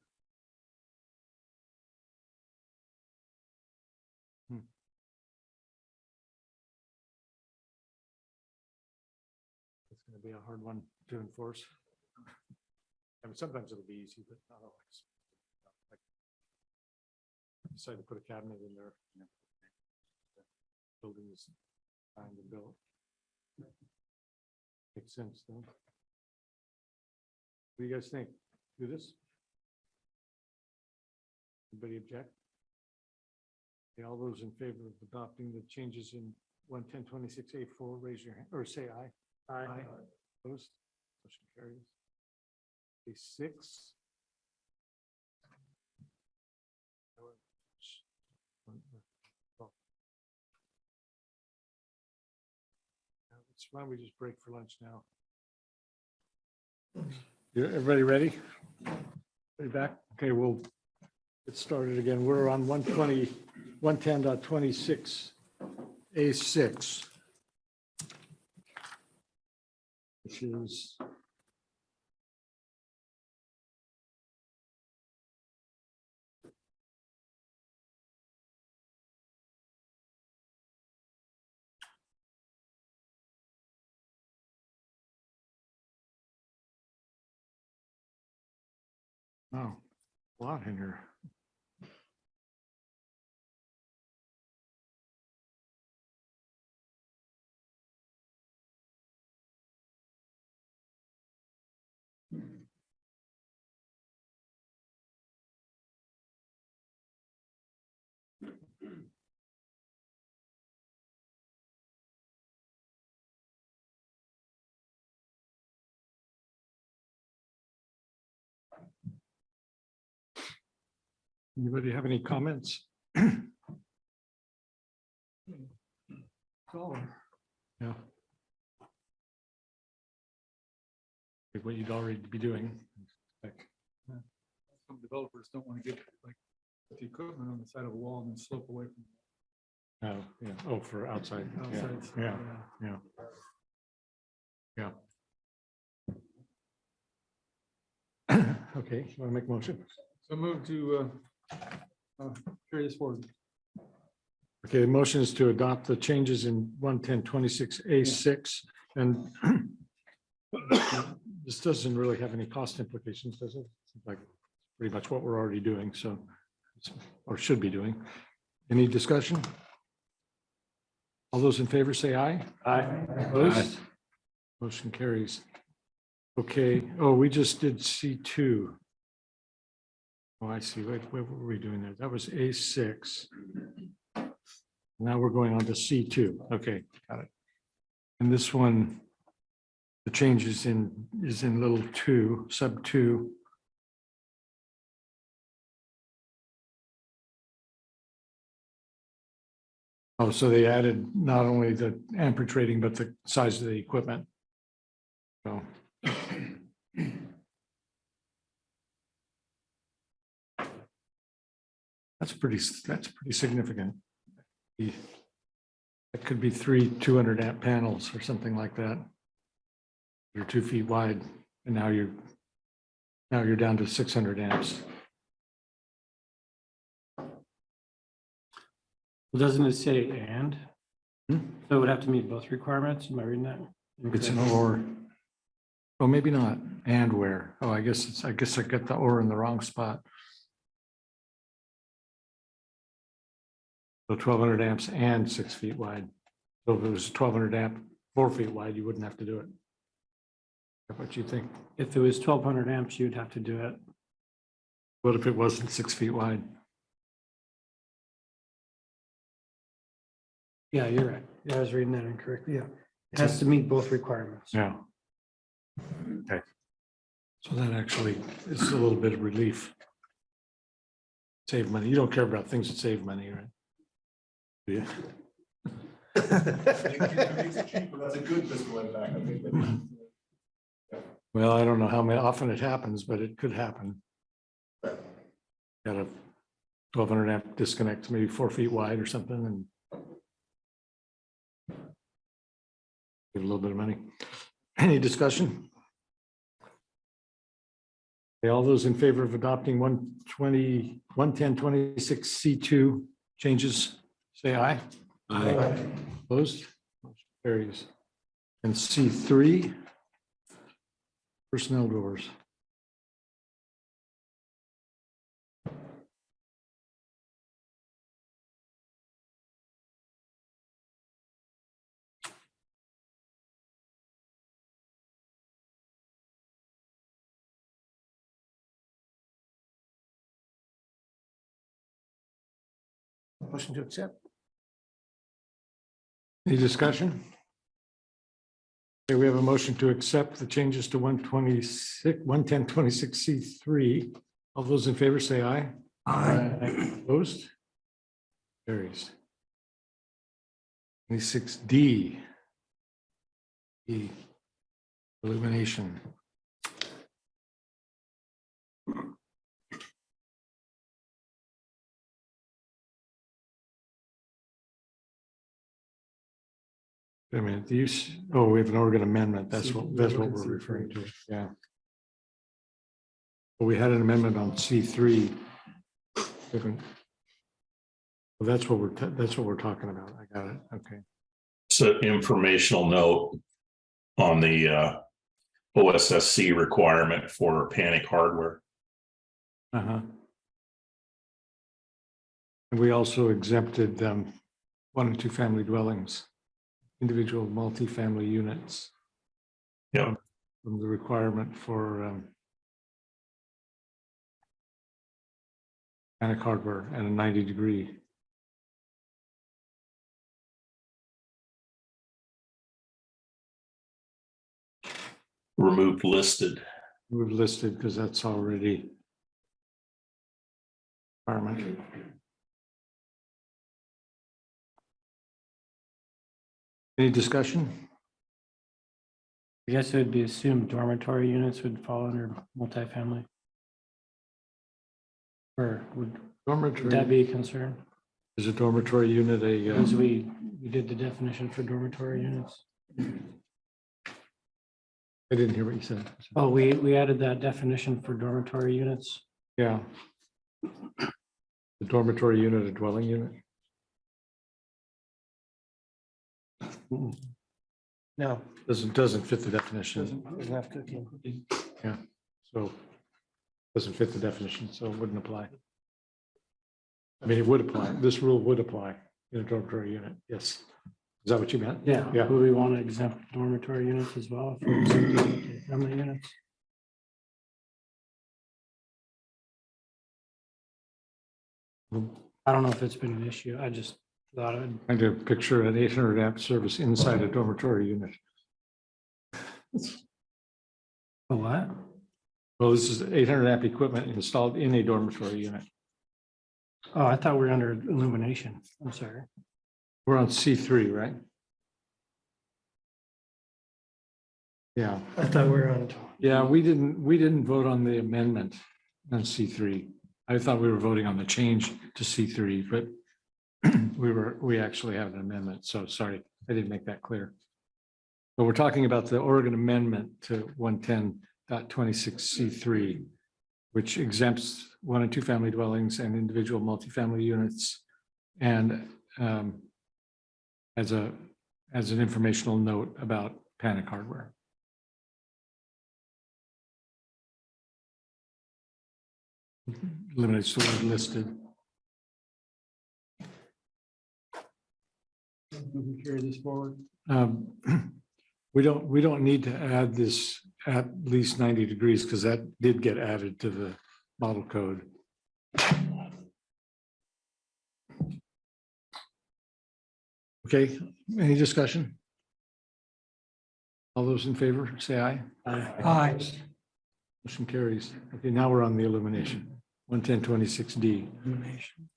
It's going to be a hard one to enforce. I mean, sometimes it'll be easy, but not always. Like, decide to put a cabinet in there. The building is time to build. Makes sense, though. What do you guys think? Do this? Anybody object? Okay, all those in favor of adopting the changes in 11026A4, raise your hand or say aye. Aye. Opposed? Motion carries. A6. It's fine, we just break for lunch now. Everybody ready? Ready back? Okay, we'll get started again. We're on 110.26 A6. Which is A lot in here. Anybody have any comments? Yeah. Like what you'd already be doing. Like, Some developers don't want to get like the equipment on the side of a wall and then slope away from. oh, yeah, oh, for outside. Yeah, Outside, yeah, yeah. Yeah. Okay, you want to make a motion? So move to carry this forward. Okay, the motion is to adopt the changes in 11026A6 and this doesn't really have any cost implications, does it? It's like pretty much what we're already doing, so, or should be doing. Any discussion? All those in favor say aye. Aye. Opposed? Motion carries. Okay, oh, we just did C2. Oh, I see. Wait, what were we doing there? That was A6. Now we're going on to C2. Okay, got it. And this one, the change is in little 2, sub 2. Oh, so they added not only the amperage rating, but the size of the equipment. So. That's pretty significant. It could be 3 200 amp panels or something like that. They're 2 feet wide, and now you're down to 600 amps. Well, doesn't it say and? Hmm? So it would have to meet both requirements? Am I reading that? It's an or. Oh, maybe not. And where? Oh, I guess I got the or in the wrong spot. So 1200 amps and 6 feet wide. So if it was 1200 amp, 4 feet wide, you wouldn't have to do it. What you think? If it was 1200 amps, you'd have to do it. What if it wasn't 6 feet wide? Yeah, you're right. Yeah, I was reading that incorrectly. Yeah. It has to meet both requirements. Yeah. Okay. So that actually is a little bit of relief. Save money. You don't care about things that save money, right? Yeah. That's a good fiscal impact, I think. Well, I don't know how often it happens, but it could happen. Got a 1200 amp disconnect, maybe 4 feet wide or something, and give a little bit of money. Any discussion? Okay, all those in favor of adopting 11026C2 changes, say aye. Aye. Opposed? Motion carries. And C3, personnel doors. Motion to accept. Any discussion? Okay, we have a motion to accept the changes to 11026C3. All those in favor say aye. Aye. Opposed? Carries. 26D. E. Illumination. Wait a minute, do you, oh, we have an organ amendment. That's what we're referring to. Yeah. Well, we had an amendment on C3. Different. Well, that's what we're talking about. I got it. Okay. It's an informational note on the OSSC requirement for panic hardware. Uh-huh. And we also exempted 1 and 2 family dwellings, individual multifamily units. Yeah. From the requirement for panic hardware and a 90-degree. Remove listed. We've listed because that's already requirement. Any discussion? I guess it would be assumed dormitory units would fall under multifamily. Or would Dormitory. that be a concern? Is a dormitory unit As we did the definition for dormitory units. I didn't hear what you said. Oh, we added that definition for dormitory units. Yeah. The dormitory unit, a dwelling unit. No. Doesn't fit the definition. Doesn't have cooking. Yeah, so doesn't fit the definition, so it wouldn't apply. I mean, it would apply. This rule would apply in a dormitory unit. Yes. Is that what you meant? Yeah, Yeah. would we want to exempt dormitory units as well? If we're exempting family units? I don't know if it's been an issue. I just thought I'd. Trying to picture an 800 amp service inside a dormitory unit. A what? Well, this is 800 amp equipment installed in a dormitory unit. Oh, I thought we were under illumination. I'm sorry. We're on C3, right? Yeah. I thought we were on. Yeah, we didn't vote on the amendment on C3. I thought we were voting on the change to C3, but we actually have an amendment. So sorry, I didn't make that clear. But we're talking about the Oregon amendment to 110.26C3, which exempts 1 and 2 family dwellings and individual multifamily units. And as an informational note about panic hardware. Eliminates the word listed. We can carry this forward. We don't need to add this at least 90 degrees because that did get added to the model code. Okay, any discussion? All those in favor, say aye. Aye. Motion carries. Okay, now we're on the illumination, 110.26D. Illumination.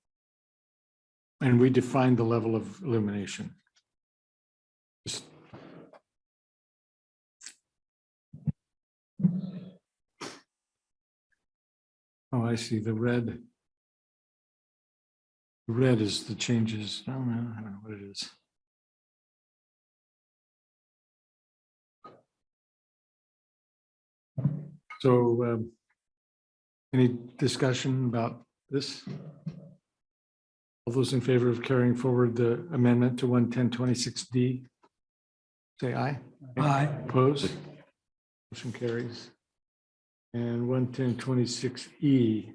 And we defined the level of illumination. Just- Oh, I see, the red. The red is the changes. Oh, no, I don't know what it is. So any discussion about this? All those in favor of carrying forward the amendment to 110.26D? Say aye. Aye. Opposed? Motion carries. And 110.26E.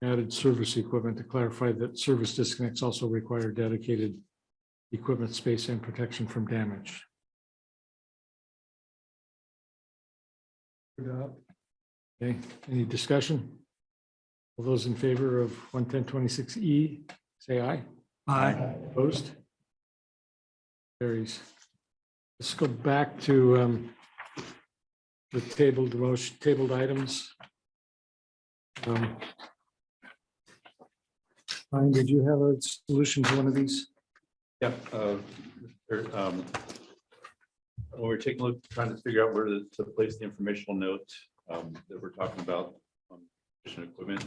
Added service equipment to clarify that service disconnects also require dedicated equipment space and protection from damage. Okay, any discussion? All those in favor of 110.26E, say aye. Aye. Opposed? Carries. Let's go back to the tabled items. Ryan, did you have a solution to one of these? Yeah. When we're taking a look, trying to figure out where to place the informational note that we're talking about on equipment.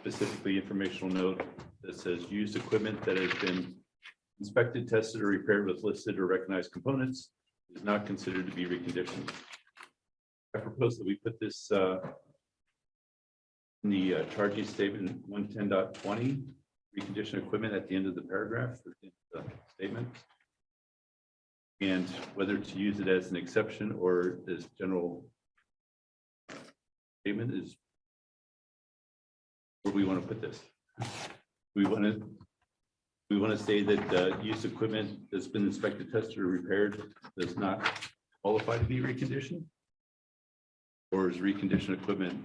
Specifically, informational note that says used equipment that has been inspected, tested, or repaired with listed or recognized components is not considered to be reconditioned. I propose that we put this in the charging statement 110.20, recondition equipment at the end of the paragraph, the statement. And whether to use it as an exception or as general statement is where we want to put this. We want to say that used equipment that's been inspected, tested, or repaired does not qualify to be reconditioned? Or is reconditioned equipment?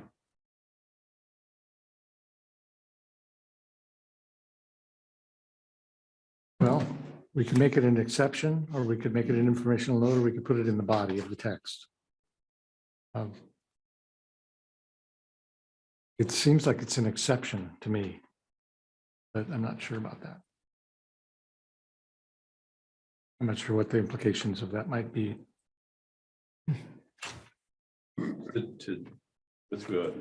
Well, we can make it an exception, or we could make it an informational note, or we could put it in the body of the text. It seems like it's an exception to me, but I'm not sure about that. I'm not sure what the implications of that might be. Let's go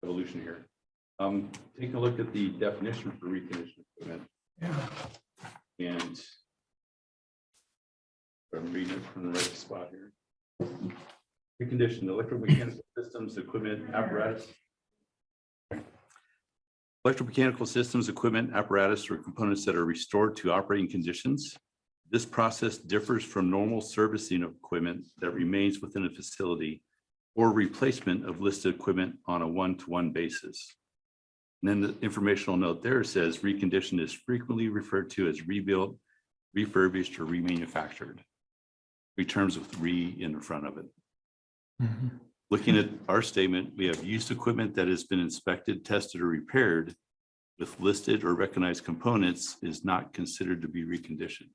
evolution here. Take a look at the definition for reconditioned equipment. And I'm reading it from the right spot here. Reconditioned electromechanical systems, equipment, apparatus. Electromechanical systems, equipment, apparatus, or components that are restored to operating conditions. This process differs from normal servicing of equipment that remains within a facility or replacement of listed equipment on a one-to-one basis. And then the informational note there says reconditioned is frequently referred to as rebuilt, refurbished, or remanufactured. Three terms with re in the front of it. Looking at our statement, we have used equipment that has been inspected, tested, or repaired with listed or recognized components is not considered to be reconditioned.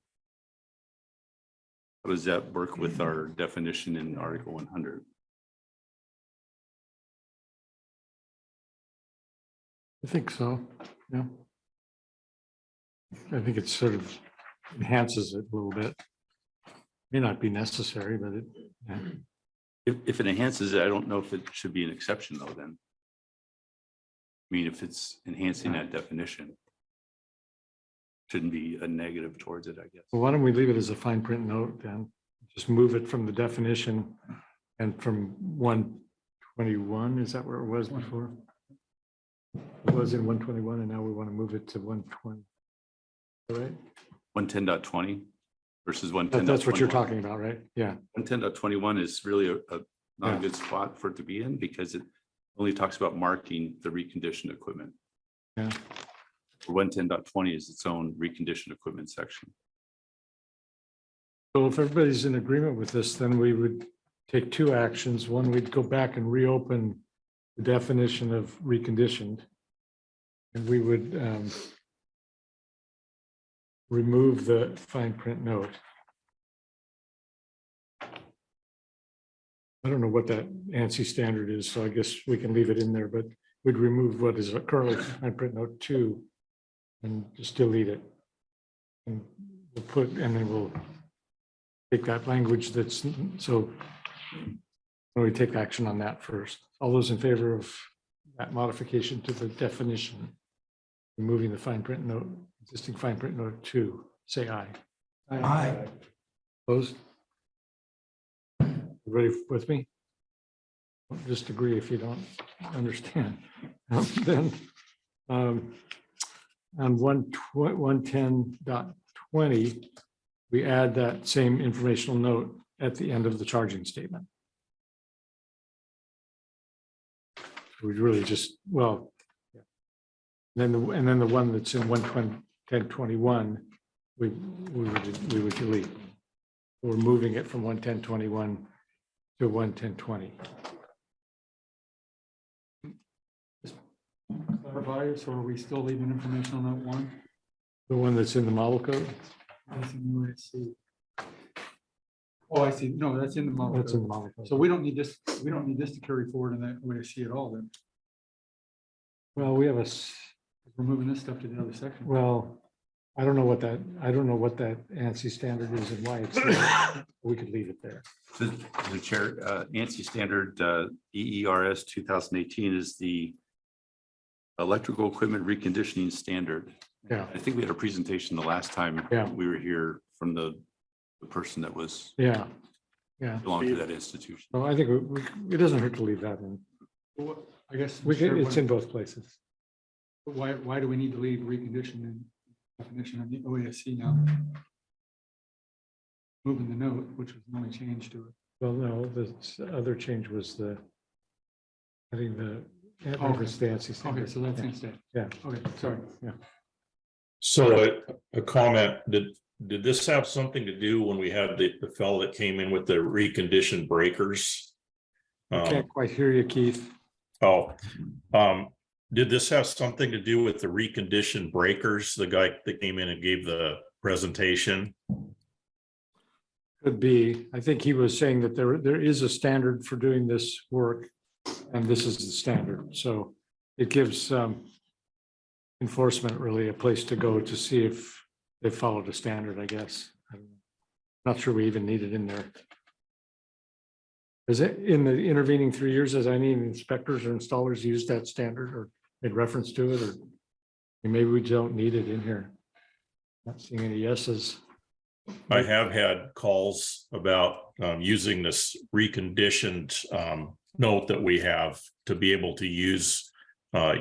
How does that work with our definition in Article 100? I think so, yeah. I think it sort of enhances it a little bit. May not be necessary, but it, yeah. If it enhances it, I don't know if it should be an exception though, then. I mean, if it's enhancing that definition, shouldn't be a negative towards it, I guess. Well, why don't we leave it as a fine print note then? Just move it from the definition and from 121, is that where it was before? It was in 121 and now we want to move it to 120. All right? 110.20 versus 110. That's what you're talking about, right? Yeah. 110.21 is really not a good spot for it to be in because it only talks about marking the reconditioned equipment. Yeah. 110.20 is its own reconditioned equipment section. So if everybody's in agreement with this, then we would take two actions. One, we'd go back and reopen the definition of reconditioned. And we would remove the fine print note. I don't know what that ANSI standard is, so I guess we can leave it in there, but we'd remove what is currently fine print note 2 and just delete it. And then we'll take that language that's, so we take action on that first. All those in favor of that modification to the definition, removing the fine print note, existing fine print note 2, say aye. Aye. Opposed? Everybody with me? Just agree if you don't understand. Then on 110.20, we add that same informational note at the end of the charging statement. We'd really just, well, then the one that's in 110.21, we would delete. We're moving it from 110.21 to 110.20. Clarify, so are we still leaving informational note 1? The one that's in the model code? That's in OESC. Oh, I see. No, that's in the model. That's in code. the model code. So we don't need this to carry forward in that OESC at all then. Well, we have We're moving this stuff to the other section. well, I don't know what that ANSI standard is and why it's there. We could leave it there. The chair, ANSI standard EERS 2018 is the electrical equipment reconditioning standard. Yeah. I think we had a presentation the last time we were here from the person that was belonged to that institution. So I think it doesn't hurt to leave that in. I guess It's in both places. Why do we need to leave reconditioned in definition of the OESC now? Moving the note, which was the only change to it. Well, no, the other change was adding the Okay. reference to the ANSI standard. Okay, so that's instead. Yeah. Okay, sorry. Yeah. So a comment, did this have something to do when we had the fellow that came in with the reconditioned breakers? I can't quite hear you, Keith. Did this have something to do with the reconditioned breakers? The guy that came in and gave the presentation? Could be. I think he was saying that there is a standard for doing this work, and this is the standard. So it gives enforcement really a place to go to see if they followed a standard, I guess. I'm not sure we even need it in there. Is it in the intervening 3 years, has any inspectors or installers used that standard or made reference to it, or maybe we don't need it in here? Not seeing any yeses. I have had calls about using this reconditioned note that we have to be able to use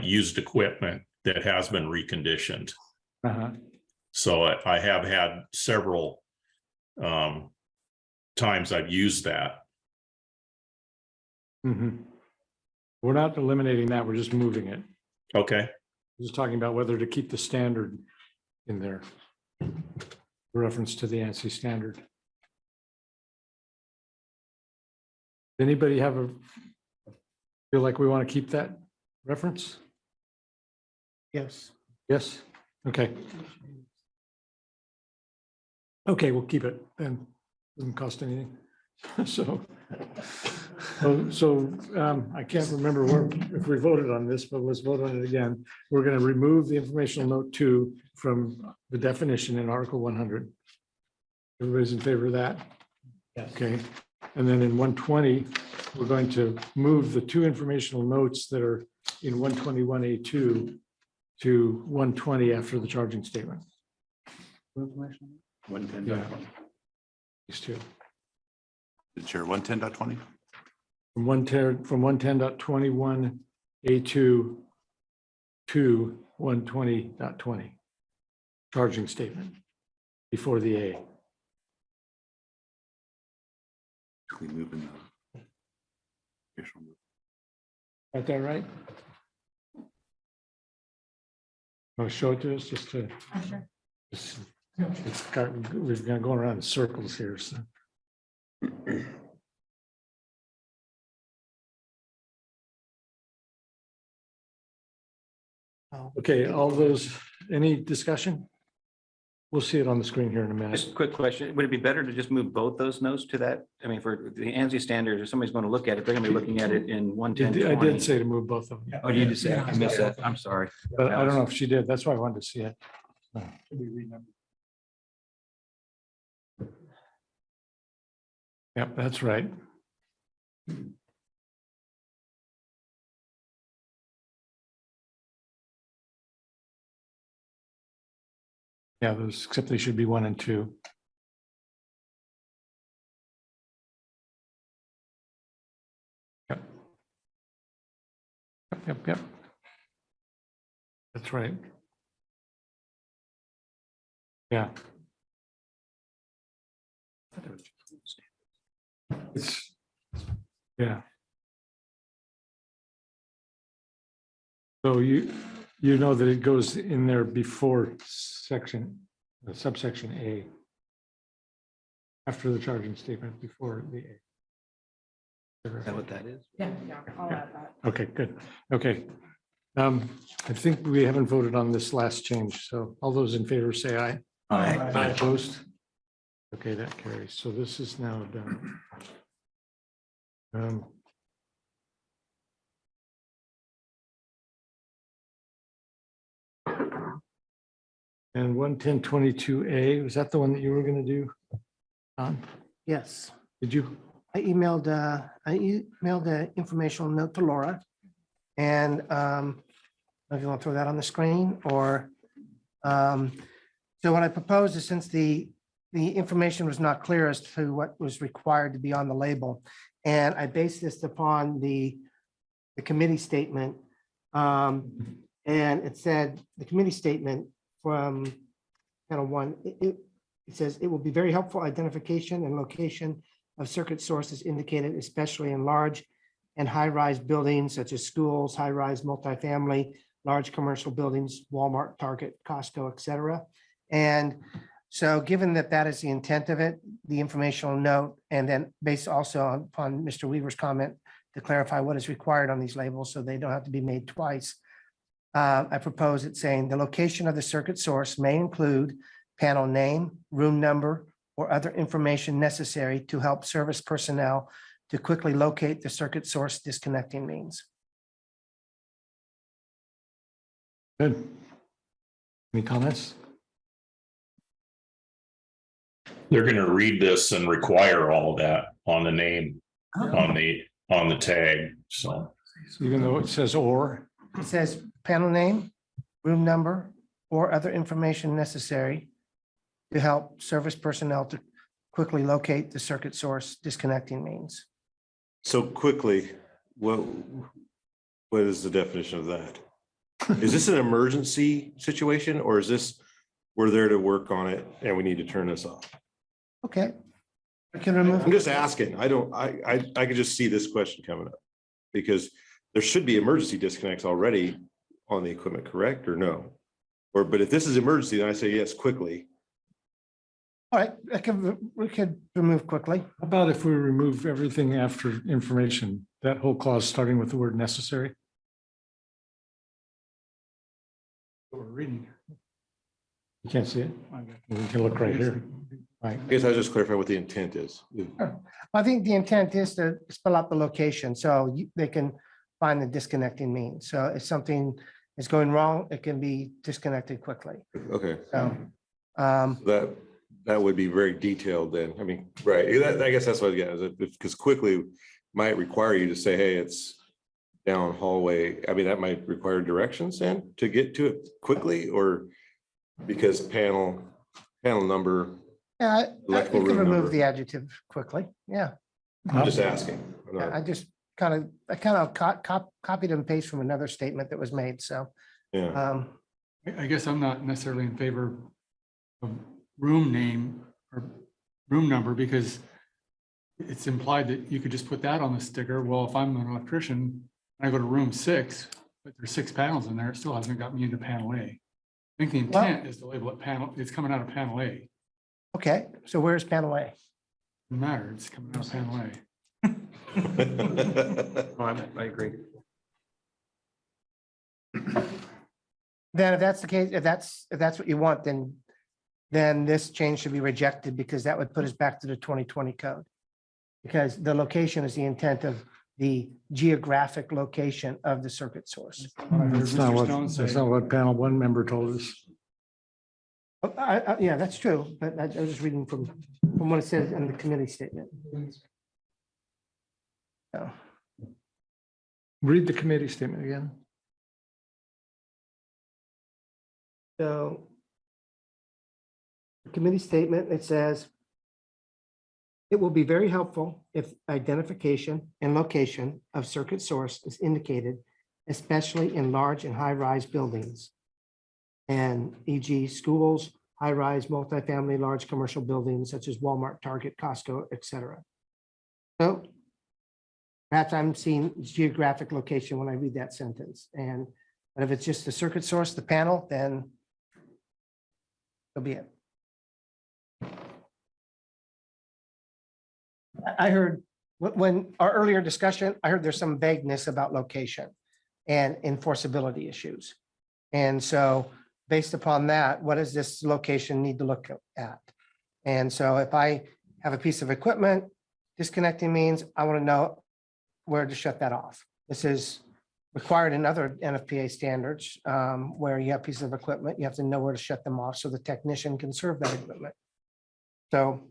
used equipment that has been reconditioned. So I have had several times I've used that. We're not eliminating that, we're just moving it. Okay. We're just talking about whether to keep the standard in there. Reference to the ANSI standard. Anybody feel like we want to keep that reference? Yes. Yes, okay. Okay, we'll keep it then. Doesn't cost anything. I can't remember if we voted on this, but let's vote on it again. We're going to remove the informational note 2 from the definition in Article 100. Everybody's in favor of that? Yes. Okay, and then in 120, we're going to move the 2 informational notes that are in 121A2 to 120 after the charging statement. 110.20. Yeah. These 2. Chair, 110.20. From 110.21A2 to 120.20. Charging statement before the A. We move in the official move. Got that right? Want to show it to us just to? We've got going around in circles here, so. Okay, all those, any discussion? We'll see it on the screen here in a minute. Just a quick question. Would it be better to just move both those notes to that? I mean, for the ANSI standard, if somebody's going to look at it, they're going to be looking at it in 110. I did say to move both of them. Oh, you did say, I missed that. I'm sorry. But I don't know if she did. That's why I wanted to see it. Yep, that's right. Yeah, those, except they should be 1 and 2. Yep. Yep. That's right. Yeah. Yeah. So you know that it goes in there before subsection A. After the charging statement, before the A. Is that what that is? Yeah, I'll add that. Okay, good. Okay. I think we haven't voted on this last change, so all those in favor say aye. Aye. Opposed? Okay, that carries. So this is now done. And 110.22A, was that the one that you were going to do? Yes. Did you? I emailed the informational note to Laura. And if you want to throw that on the screen or, so what I proposed is since the information was not clear as to what was required to be on the label, and I based this upon the committee statement. And it said, the committee statement from panel one, it says, it will be very helpful identification and location of circuit sources indicated, especially in large and high-rise buildings such as schools, high-rise multifamily, large commercial buildings, Walmart, Target, Costco, et cetera. And so given that that is the intent of it, the informational note, and then based also upon Mr. Weaver's comment to clarify what is required on these labels so they don't have to be made twice, I propose it saying the location of the circuit source may include panel name, room number, or other information necessary to help service personnel to quickly locate the circuit source disconnecting means. Good. Any comments? They're going to read this and require all of that on the name, on the tag. So Even though it says or? It says panel name, room number, or other information necessary to help service personnel to quickly locate the circuit source disconnecting means. So quickly, what is the definition of that? Is this an emergency situation or is this, we're there to work on it and we need to turn this off? Okay. I can remove. I'm just asking. I could just see this question coming up because there should be emergency disconnects already on the equipment, correct or no? But if this is emergency, then I say yes, quickly. All right, we could remove quickly. How about if we remove everything after information, that whole clause starting with the word necessary? What we're reading. You can't see it? We can look right here. Right. I guess I was just clarifying what the intent is. I think the intent is to spell out the location so they can find the disconnecting means. So if something is going wrong, it can be disconnected quickly. Okay. So, That would be very detailed then. I mean, right. I guess that's what I get, because quickly might require you to say, hey, it's down hallway. I mean, that might require directions then to get to it quickly, or because panel number. yeah, you electrical can room remove number. the adjective quickly. Yeah. I'm just asking. I'm not- I just kind of copied and pasted from another statement that was made. So, Yeah. I guess I'm not necessarily in favor of room name or room number because it's implied that you could just put that on the sticker. Well, if I'm an electrician, and I go to room 6, but there's 6 panels in there, it still hasn't got me into panel A. I think the intent is to label it panel, it's coming out of panel A. okay, so where's panel A? Doesn't matter, it's coming out of panel A. I agree. Then if that's the case, if that's what you want, then this change should be rejected because that would put us back to the 2020 code. Because the location is the intent of the geographic location of the circuit source. That's not what panel 1 member told us. Yeah, that's true, but I was reading from what it says in the committee statement. So, Read the committee statement again. So the committee statement, it says, it will be very helpful if identification and location of circuit source is indicated, especially in large and high-rise buildings. And e.g. schools, high-rise, multifamily, large commercial buildings such as Walmart, Target, Costco, et cetera. So perhaps I'm seeing geographic location when I read that sentence. But if it's just the circuit source, the panel, then so be it. I heard when our earlier discussion, I heard there's some vagueness about location and enforceability issues. And so based upon that, what does this location need to look at? And so if I have a piece of equipment, disconnecting means I want to know where to shut that off. This is required in other NFPA standards where you have pieces of equipment, you have to know where to shut them off so the technician can serve that equipment. So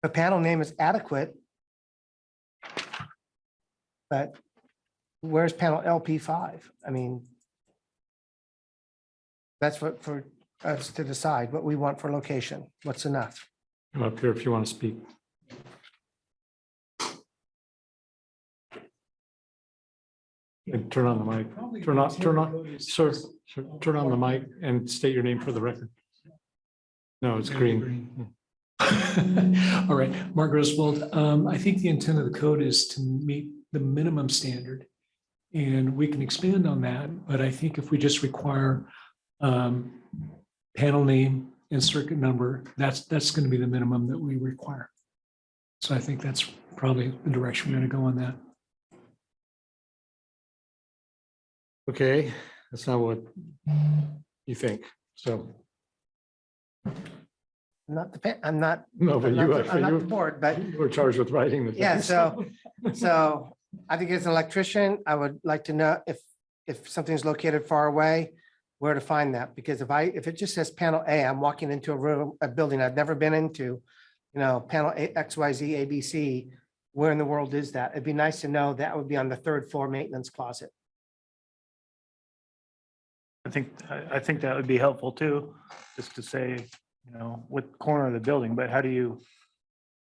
the panel name is adequate, but where's panel LP5? I mean, that's what for us to decide what we want for location. What's enough? Come up here if you want to speak. And turn on the mic, turn on, sir, turn on the mic and state your name for the record. No, it's green. All right, Mark Griswold. I think the intent of the code is to meet the minimum standard. And we can expand on that, but I think if we just require panel name and circuit number, that's going to be the minimum that we require. So I think that's probably the direction we're going to go on that. Okay, that's not what you think, so. I'm not. No, but I'm not you the- I'm not the you board, but were charged with writing the. yeah, things. so I think as an electrician, I would like to know if something's located far away, where to find that. Because if it just says panel A, I'm walking into a room, a building I've never been into, panel A, XYZ, ABC, where in the world is that? It'd be nice to know that would be on the third floor maintenance closet. I think that would be helpful too, just to say, what corner of the building, but how do you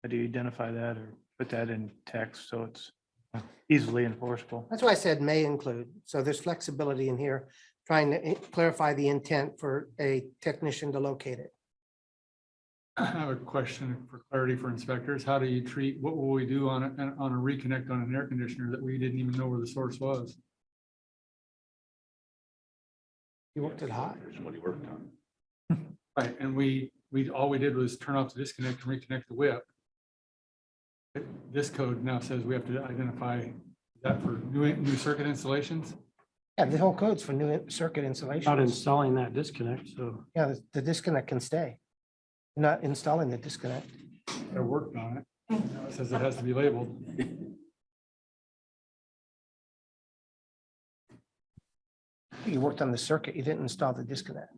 identify that or put that in text so it's easily enforceable? That's why I said may include. So there's flexibility in here, trying to clarify the intent for a technician to locate it. I have a question for clarity for inspectors. How do you treat, what will we do on a reconnect on an air conditioner that we didn't even know where the source was? You worked it hot. What he worked on. Right, and all we did was turn off the disconnect and reconnect the whip. This code now says we have to identify that for new circuit installations. Yeah, the whole code's for new circuit installation. Not installing that disconnect, so. Yeah, the disconnect can stay. You're not installing the disconnect. I worked on it. Now it says it has to be labeled. You worked on the circuit, you didn't install the disconnect.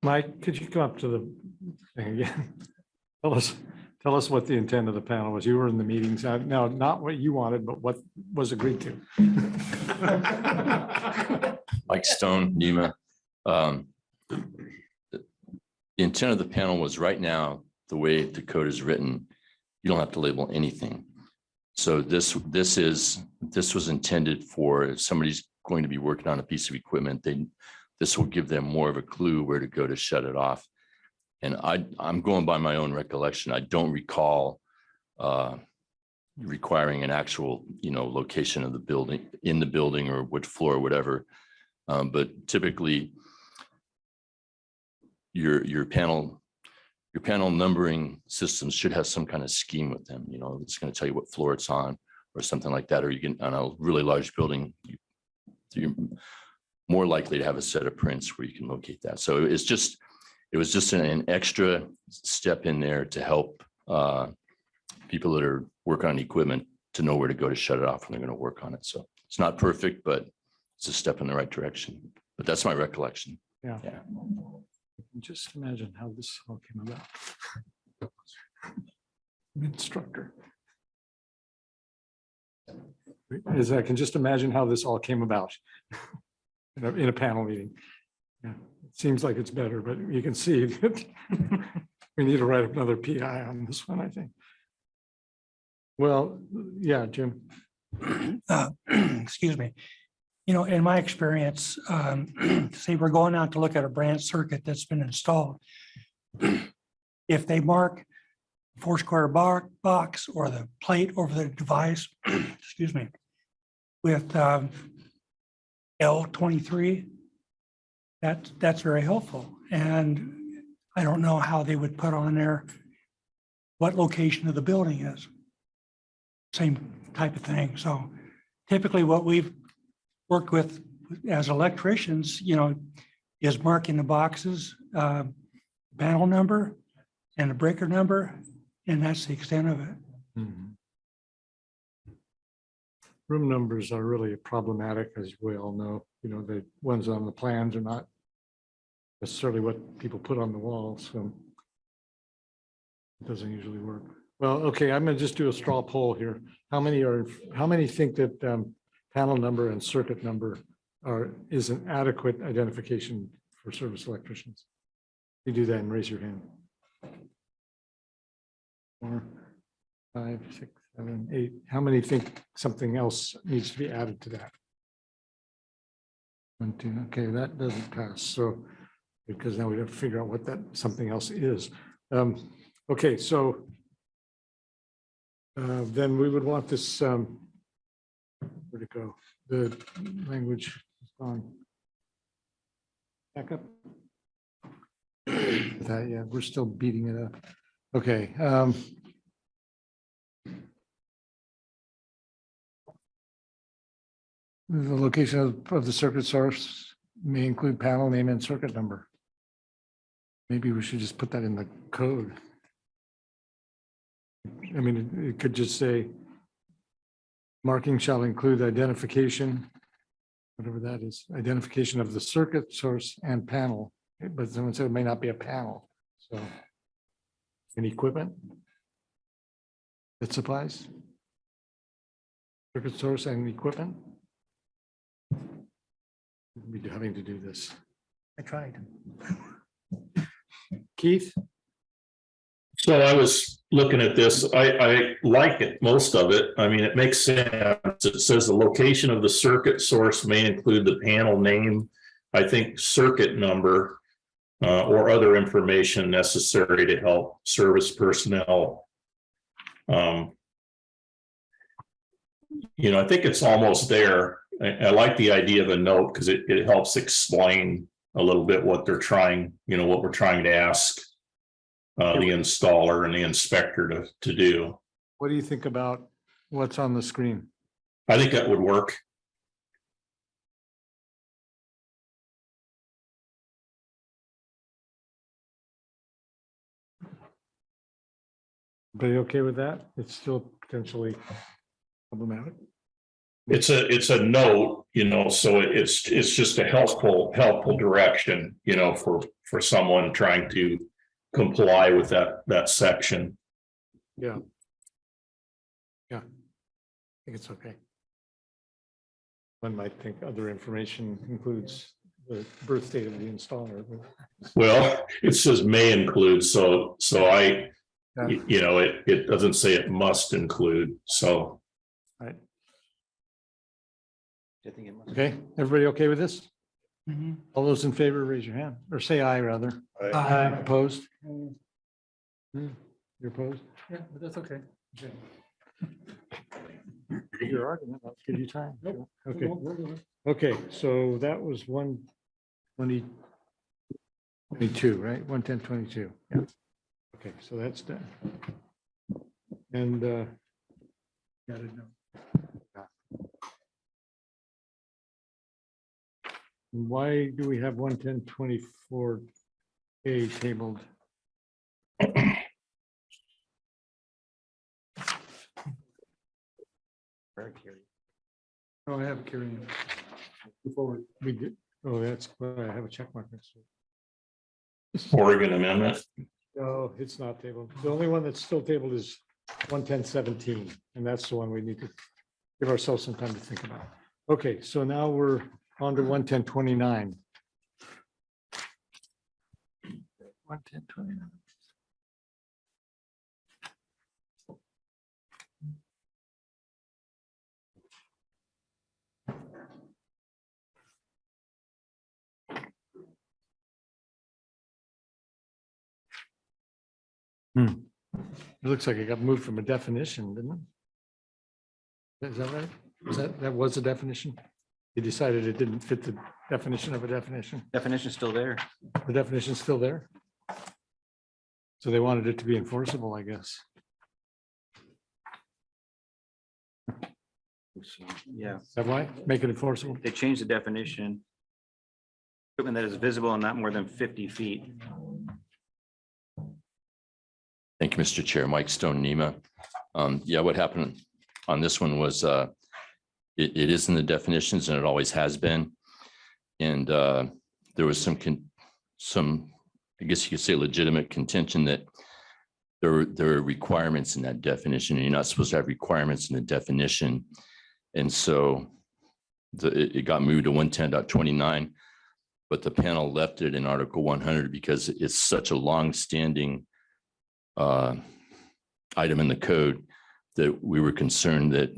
Mike, could you come up to the thing again? Tell us what the intent of the panel was. You were in the meetings. Now, not what you wanted, but what was agreed to. Mike Stone, NEMA. The intent of the panel was right now, the way the code is written, you don't have to label anything. So this was intended for if somebody's going to be working on a piece of equipment, this will give them more of a clue where to go to shut it off. And I'm going by my own recollection. I don't recall requiring an actual, location of the building, in the building or which floor or whatever. But typically your panel numbering systems should have some kind of scheme with them. It's going to tell you what floor it's on or something like that. Or you can, on a really large building, you're more likely to have a set of prints where you can locate that. So it was just an extra step in there to help people that are working on equipment to know where to go to shut it off when they're going to work on it. So it's not perfect, but it's a step in the right direction. But that's my recollection. Yeah. Yeah. Just imagine how this all came about. Instructor. As I can just imagine how this all came about in a panel meeting. Yeah, it seems like it's better, but you can see that we need to write another PI on this one, I think. Well, yeah, Jim. Excuse me. In my experience, say we're going out to look at a branch circuit that's been installed. If they mark 4-square box or the plate over the device, excuse me, with L23, that's very helpful. And I don't know how they would put on there what location of the building is. Same type of thing. So typically what we've worked with as electricians, is marking the boxes, panel number and the breaker number, and that's the extent of it. Mm-hmm. Room numbers are really problematic, as we all know. The ones on the plans are not necessarily what people put on the wall, so it doesn't usually work. Well, okay, I'm gonna just do a straw poll here. How many think that panel number and circuit number is an adequate identification for service electricians? You do that and raise your hand. Or 5, 6, 7, 8. How many think something else needs to be added to that? 1, 2, okay, that doesn't pass, so, because now we have to figure out what that something else is. Okay, so then we would want this, where'd it go? The language is gone. Back up. That, yeah, we're still beating it up. Okay. The location of the circuit source may include panel name and circuit number. Maybe we should just put that in the code. I mean, it could just say marking shall include identification, whatever that is, identification of the circuit source and panel, but someone said it may not be a panel, so. Any equipment that supplies circuit source and equipment? We'll be having to do this. I tried. Keith? So I was looking at this, I like it, most of it. I mean, it makes sense. It says the location of the circuit source may include the panel name, I think circuit number, or other information necessary to help service personnel. I think it's almost there. I like the idea of a note because it helps explain a little bit what they're trying, what we're trying to ask the installer and the inspector to do. What do you think about what's on the screen? I think that would work. Everybody okay with that? It's still potentially problematic. It's a note, so it's just a helpful direction, for someone trying to comply with that section. Yeah. Yeah. I think it's okay. One might think other information includes the birth date of the installer. Well, it says may include, so I, Yeah. it doesn't say it must include, so. Right. I think it must. Okay, everybody okay with this? All those in favor, raise your hand, or say aye rather. Aye. Opposed? You're opposed? Yeah, but that's okay. Your argument, I'll give you time. Okay. Okay, so that was 1:22, right? 1:10:22. Yeah. Okay, so that's done. And got it now. Why do we have 1:10:24A tabled? Oh, I have it carrying. Before we did, oh, that's why I have a check mark next to it. Oregon amendment. No, it's not tabled. The only one that's still tabled is 1:10:17, and that's the one we need to give ourselves some time to think about. Okay, so now we're on to 1:10:29. 1:10:29. It looks like it got moved from a definition, didn't it? Is that right? That was a definition? You decided it didn't fit the definition of a definition? Definition's still there. The definition's still there? So they wanted it to be enforceable, I guess. Yeah, Is that why? Make it enforceable? they changed the definition. Equipment that is visible and not more than 50 feet. Thank you, Mr. Chair. Mike Stone, NEMA. Yeah, what happened on this one was it is in the definitions and it always has been. And there was some, I guess you could say, legitimate contention that there are requirements in that definition, and you're not supposed to have requirements in the definition. And so it got moved to 110.29, but the panel left it in Article 100 because it's such a long-standing item in the code that we were concerned that,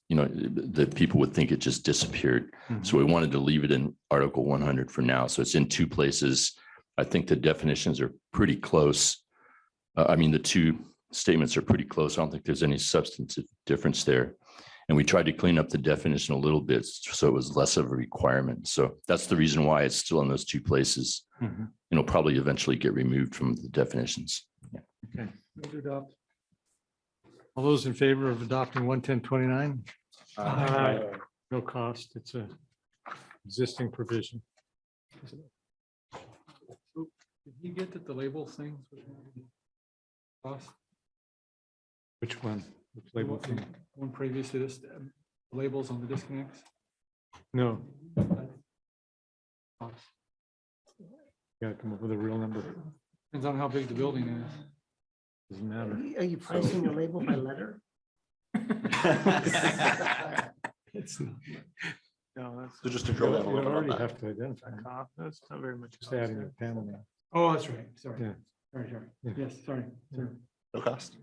you know, that people would think it just disappeared. So we wanted to leave it in Article 100 for now. So it's in two places. I think the definitions are pretty close. I mean, the two statements are pretty close. I don't think there's any substantive difference there. And we tried to clean up the definition a little bit so it was less of a requirement. So that's the reason why it's still in those two places. It'll probably eventually get removed from the definitions. Yeah. Okay. All those in favor of adopting 11029? No cost. It's a existing provision. Did you get that the label things? Cost? Which one? Which label thing? One previous to this, labels on the disconnects? No. Gotta come up with a real number. Depends on how big the building is. Doesn't matter. Are you pricing the label by letter? It's not. No, that's. So just to drill down a You little bit on already that. have to identify. them. That's not very much. Just adding a panel name. Oh, that's right. Sorry. Yeah. Sorry. Yeah. Yes, sorry. No cost?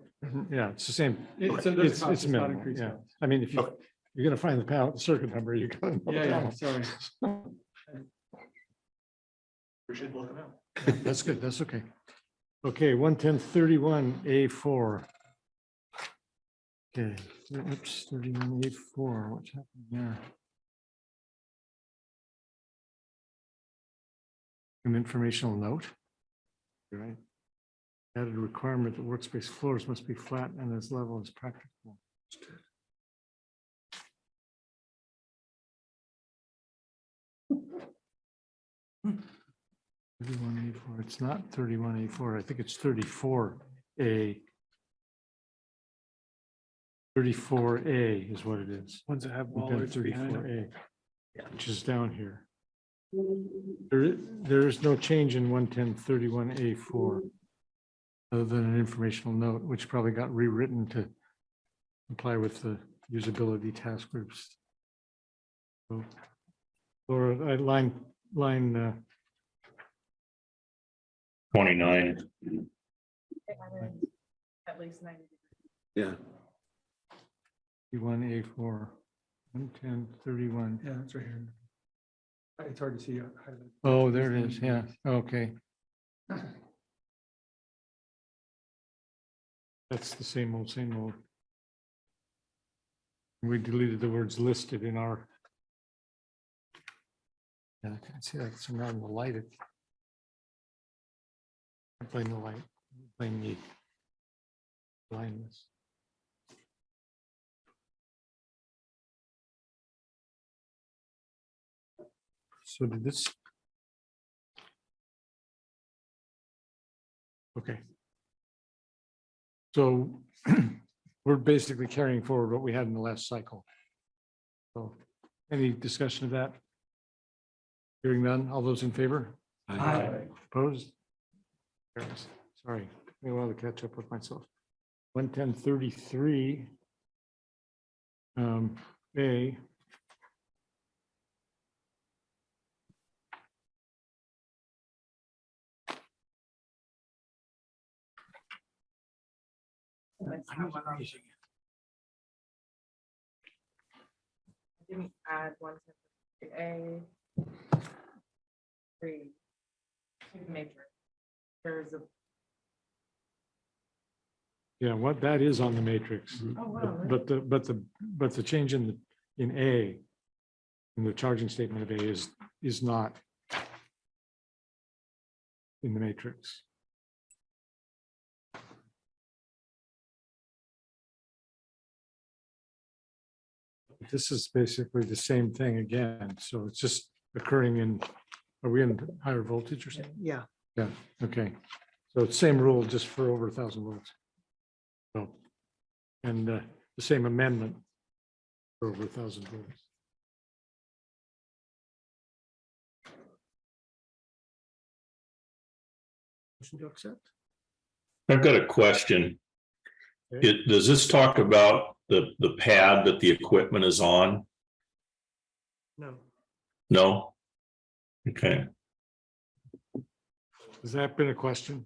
Yeah, it's the same. It's a- there's a cost, It's it's not minimal, increased yeah. cost. I mean, if you, Okay. you're gonna find the panel, the circuit number, you gotta. know the panel. Sorry. Appreciate looking out. That's good, that's okay. Okay, 11031A4. Okay, oops, 31A4, what's happening there? An informational note. Right. Added a requirement that workspace floors must be flat and as level as practical. 31A4, it's not 31A4, I think it's 34A. 34A is what it is. Ones that have We've done bollards behind them. 34A, which is down here. There is no change in 11031A4 other than an informational note, which probably got rewritten to comply with the usability task groups. So, Laura, line 29. At least 90. Yeah. 31A4, 11031. Yeah, that's right here. It's hard to see. Oh, there it is. Yeah, okay. That's the same old, same old. We deleted the words listed in our. Yeah, I can't see that. It's around the light. I blame the light, blame the blindness. So did this? Okay. So we're basically carrying forward what we had in the last cycle. So any discussion of that? Hearing none, all those in favor? Aye. Opposed? Carries. Sorry, took me a while to catch up with myself. 11033. A. Didn't add 110A. 3 to the matrix. There's a. Yeah, what that is on the matrix. Oh, wow. But the change in A, in the charging statement of A is not in the matrix. This is basically the same thing again, so it's just occurring in, are we in higher voltage or something? Yeah. Yeah, okay. So it's same rule, just for over 1,000 volts. So, and the same amendment for over 1,000 volts. Motion to accept? I've got a question. Does this talk about the pad that the equipment is on? No. No? Okay. Has that been a question?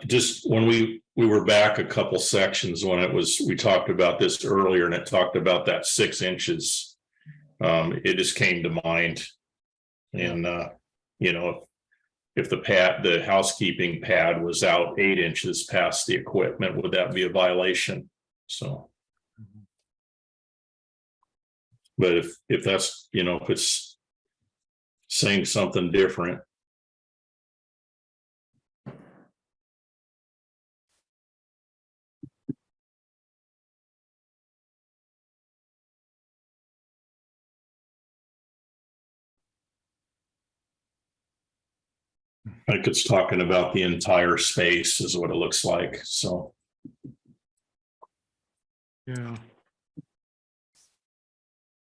Just when we were back a couple sections when we talked about this earlier and it talked about that 6 inches. It just came to mind. And, you know, if the housekeeping pad was out 8 inches past the equipment, would that be a violation? So. But if that's, you know, if it's saying something different. Like it's talking about the entire space is what it looks like, so. Yeah.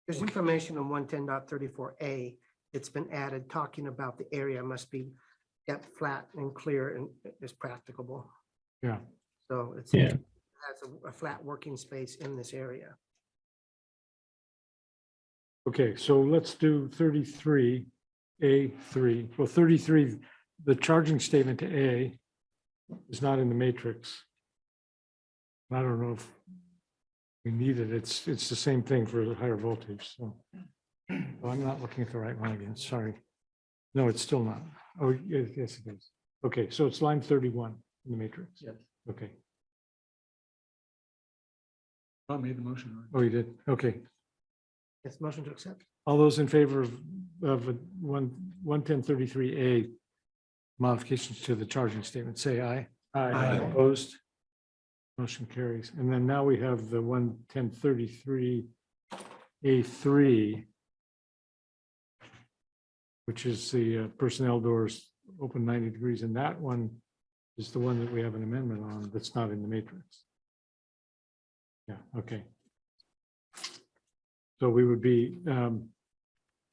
There's information on 110.34A. It's been added talking about the area must be kept flat and clear and is practicable. Yeah. So it's, Yeah. it has a flat working space in this area. Okay, so let's do 33A3. Well, 33, the charging statement to A is not in the matrix. I don't know if we need it. It's the same thing for the higher voltage, so. Oh, I'm not looking at the right one again, sorry. No, it's still not. Oh, yes, it is. Okay, so it's line 31 in the matrix. Yes. Okay. I made the motion. Oh, you did? Okay. Yes, motion to accept. All those in favor of 110.33A modifications to the charging statement, say aye. Aye. Opposed? Motion carries. And then now we have the 110.33A3, which is the personnel doors open 90 degrees. And that one is the one that we have an amendment on that's not in the matrix. Yeah, okay. So we would be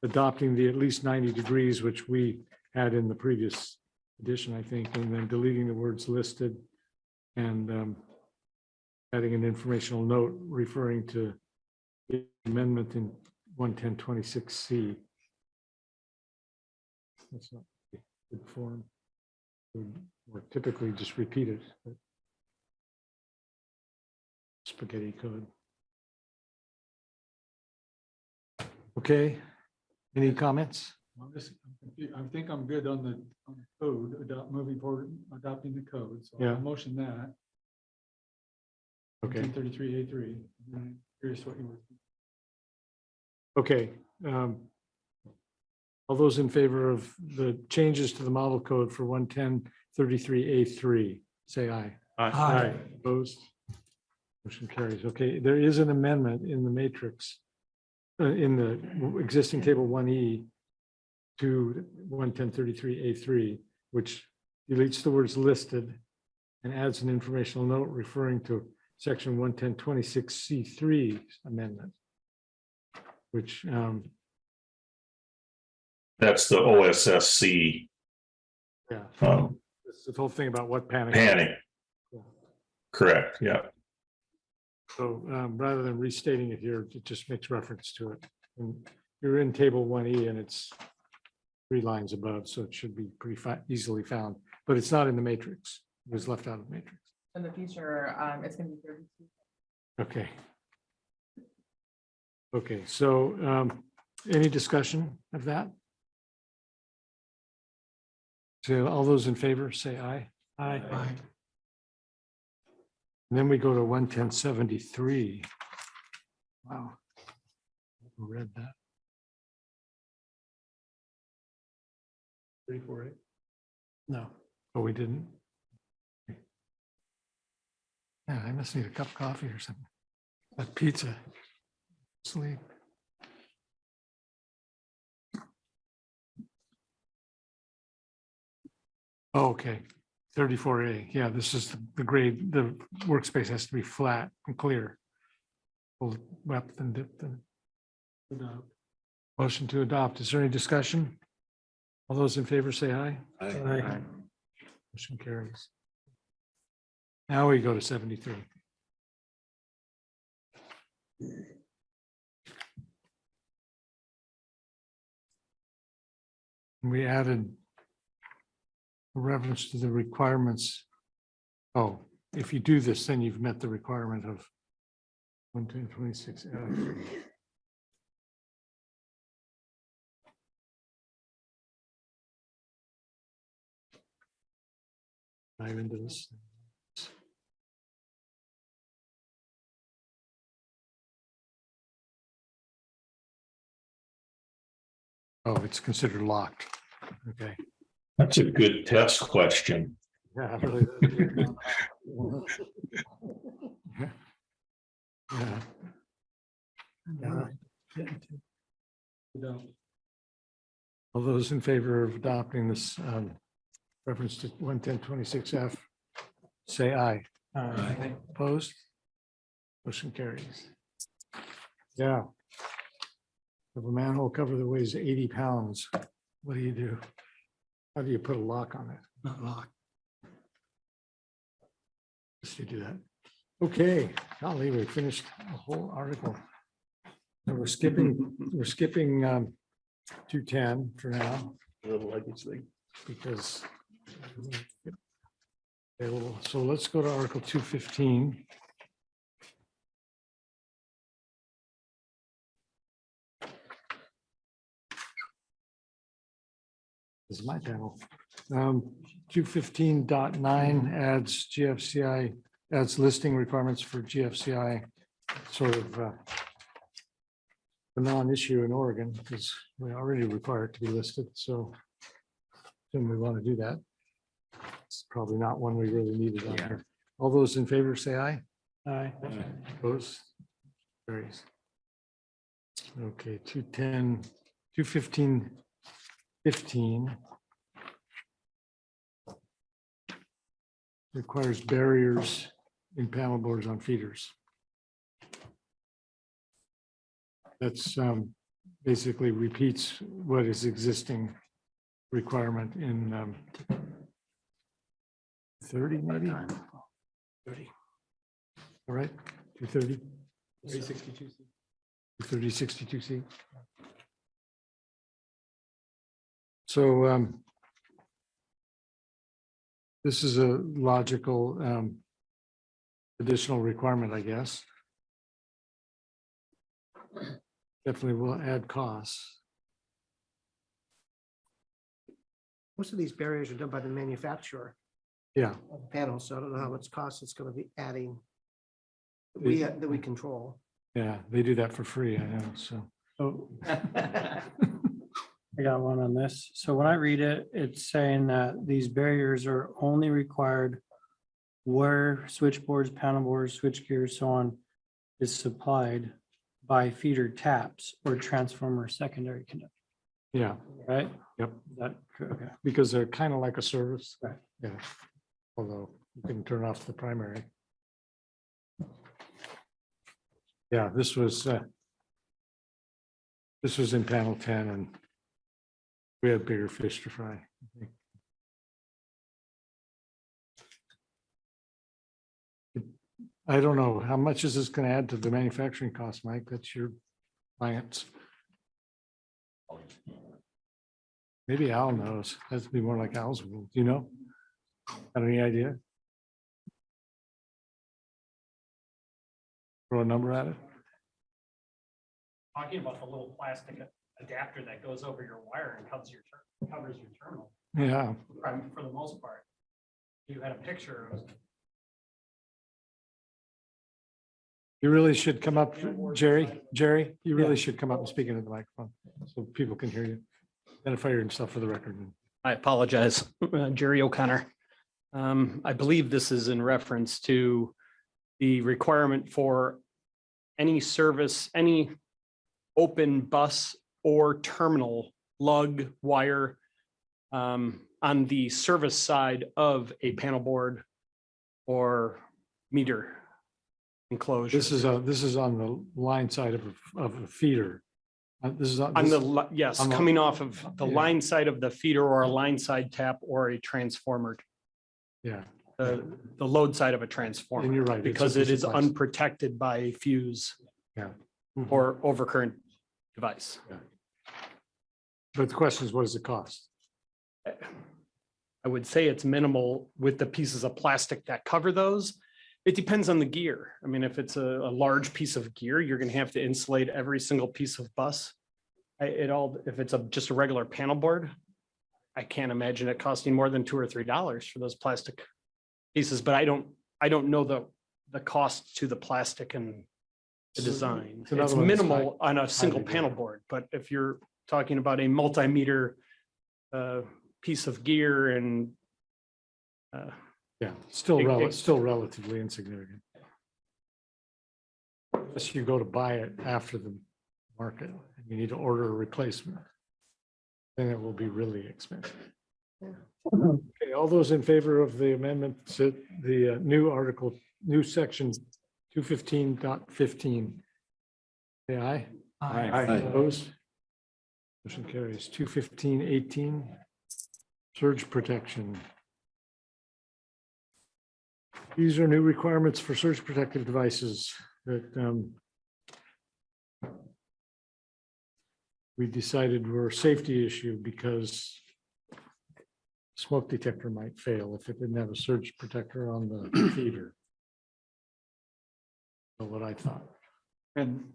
adopting the at least 90 degrees, which we had in the previous edition, I think, and then deleting the words listed and adding an informational note referring to the amendment in 110.26C. That's not a good form. Or typically just repeat it. But spaghetti code. Okay, any comments? I think I'm good on the code, moving forward, adopting the code. So Yeah. I'll motion that. Okay. 33A3. I'm curious what you were. Okay. All those in favor of the changes to the model code for 110.33A3, say aye. Aye. Opposed? Motion carries. Okay, there is an amendment in the matrix, in the existing table 1E to 110.33A3, which deletes the words listed and adds an informational note referring to section 110.26C3 amendment, which That's the OSSC. yeah, um, it's the whole thing about what panic. Panic. Yeah. Correct, yeah. So rather than restating it here, it just makes reference to it. And you're in table 1E and it's 3 lines above, so it should be pretty easily found, but it's not in the matrix. It was left out of the matrix. In the future, it's gonna be 32. Okay. Okay, so any discussion of that? So all those in favor, say aye. Aye. And then we go to 110.73. Wow. Who read that? 34A? No. Oh, we didn't? Yeah, I must need a cup of coffee or something. That pizza. Sleep. Oh, okay. 34A. Yeah, this is the grade. The workspace has to be flat and clear. Pull wept and dipped and motion to adopt. Is there any discussion? All those in favor say aye. Aye. Motion carries. Now we go to 73. We added a reference to the requirements. Oh, if you do this, then you've met the requirement of 11026F. Dive into this. Oh, it's considered locked. Okay. That's a good test question. Yeah, really. Yeah. All those in favor of adopting this reference to 11026F, say aye. Aye. Opposed? Motion carries. Yeah. If a manhole cover that weighs 80 pounds, what do? How do you put a lock on it? Not lock. Just to do that. Okay, golly, we finished the whole article. And we're skipping 210 for now. Because. So let's go to Article 215. This is my panel. 215.9 adds GFCI, adds listing requirements for GFCI, sort of a non-issue in Oregon because we already require it to be listed. So then we want to do that. It's probably not one we really needed on here. All those in favor say aye. Aye. Opposed? Carries. Okay, 215. Requires barriers in panel boards on feeders. That's basically repeats what is existing requirement in 30 maybe? 30. All right, 230. 362C. 3062C. So this is a logical additional requirement, I guess. Definitely will add costs. Most of these barriers are done by the manufacturer Yeah, of the panels, so I don't know how much cost it's going to be adding that we control. yeah, they do that for free, I know, so. Oh. I got one on this. So when I read it, it's saying that these barriers are only required where switchboards, panel boards, switch gears, so on is supplied by feeder taps or transformer secondary conductor, Yeah, right? yep, Is that okay? because they're kind of like a service. Right. Yeah, although you can turn off the primary. Yeah, this was in panel 10 and we had bigger fish to fry, I think. I don't know, how much is this going to add to the manufacturing cost, Mike? That's your clients. Maybe Al knows. That's be more like Al's rule. Do you know? Got any idea? Throw a number at it? Talking about the little plastic adapter that goes over your wire and covers your terminal. Yeah. For the most part. You had a picture of. You really should come up, Jerry, you really should come up and speak into the microphone so people can hear you. Identify yourself for the record. I apologize, Jerry O'Connor. I believe this is in reference to the requirement for any service, any open bus or terminal lug wire on the service side of a panel board or meter enclosure. This is on the line side of a feeder. This is On the, yes, on the- coming off of the Yeah. line side of the feeder or a line side tap or a transformer, Yeah, the load side of a transformer. and you're right. it's a Because it piece of is plastic. unprotected by a fuse Yeah. or overcurrent device. But the question is, what does it cost? I would say it's minimal with the pieces of plastic that cover those. It depends on the gear. I mean, if it's a large piece of gear, you're gonna have to insulate every single piece of bus. If it's just a regular panel board, I can't imagine it costing more than $2 or $3 for those plastic pieces, but I don't know the cost to the plastic and the design. So in It's other words, minimal on a single highly panel board, but if you're talking about a multimeter piece of gear and Yeah, still It- still relatively insignificant. Unless you go to buy it after the market, and you need to order a replacement. Then it will be really expensive. Okay, all those in favor of the amendment to the new article, new section 215.15. Say aye. Aye. Opposed? Motion carries. 215.18. Surge protection. These are new requirements for surge protective devices that we decided were a safety issue because smoke detector might fail if it didn't have a surge protector on the feeder. So what I thought. And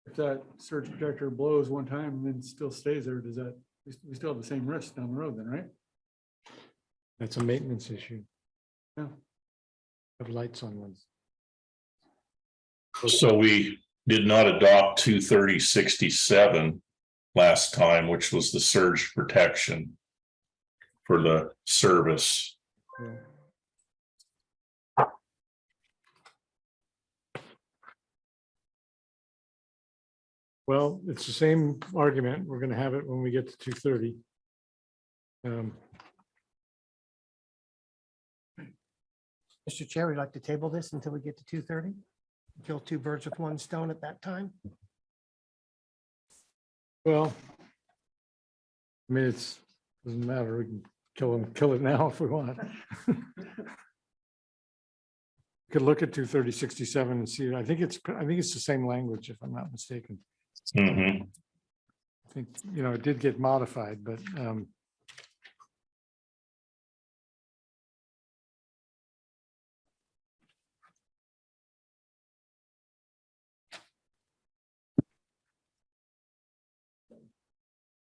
if that surge protector blows one time and then still stays there, does that, we still have the same risk down the road then, right? That's a maintenance issue. Yeah. Have lights on ones. So we did not adopt 23067 last time, which was the surge protection for the service. Well, it's the same argument. We're going to have it when we get to 230. Mr. Chair, we'd like to table this until we get to 2:30. Kill two birds with one stone at that time. Well, I mean, doesn't matter. We can kill it now if we want. Could look at 230.67 and see. I think it's the same language, if I'm not mistaken. Mhm. I think, it did get modified, but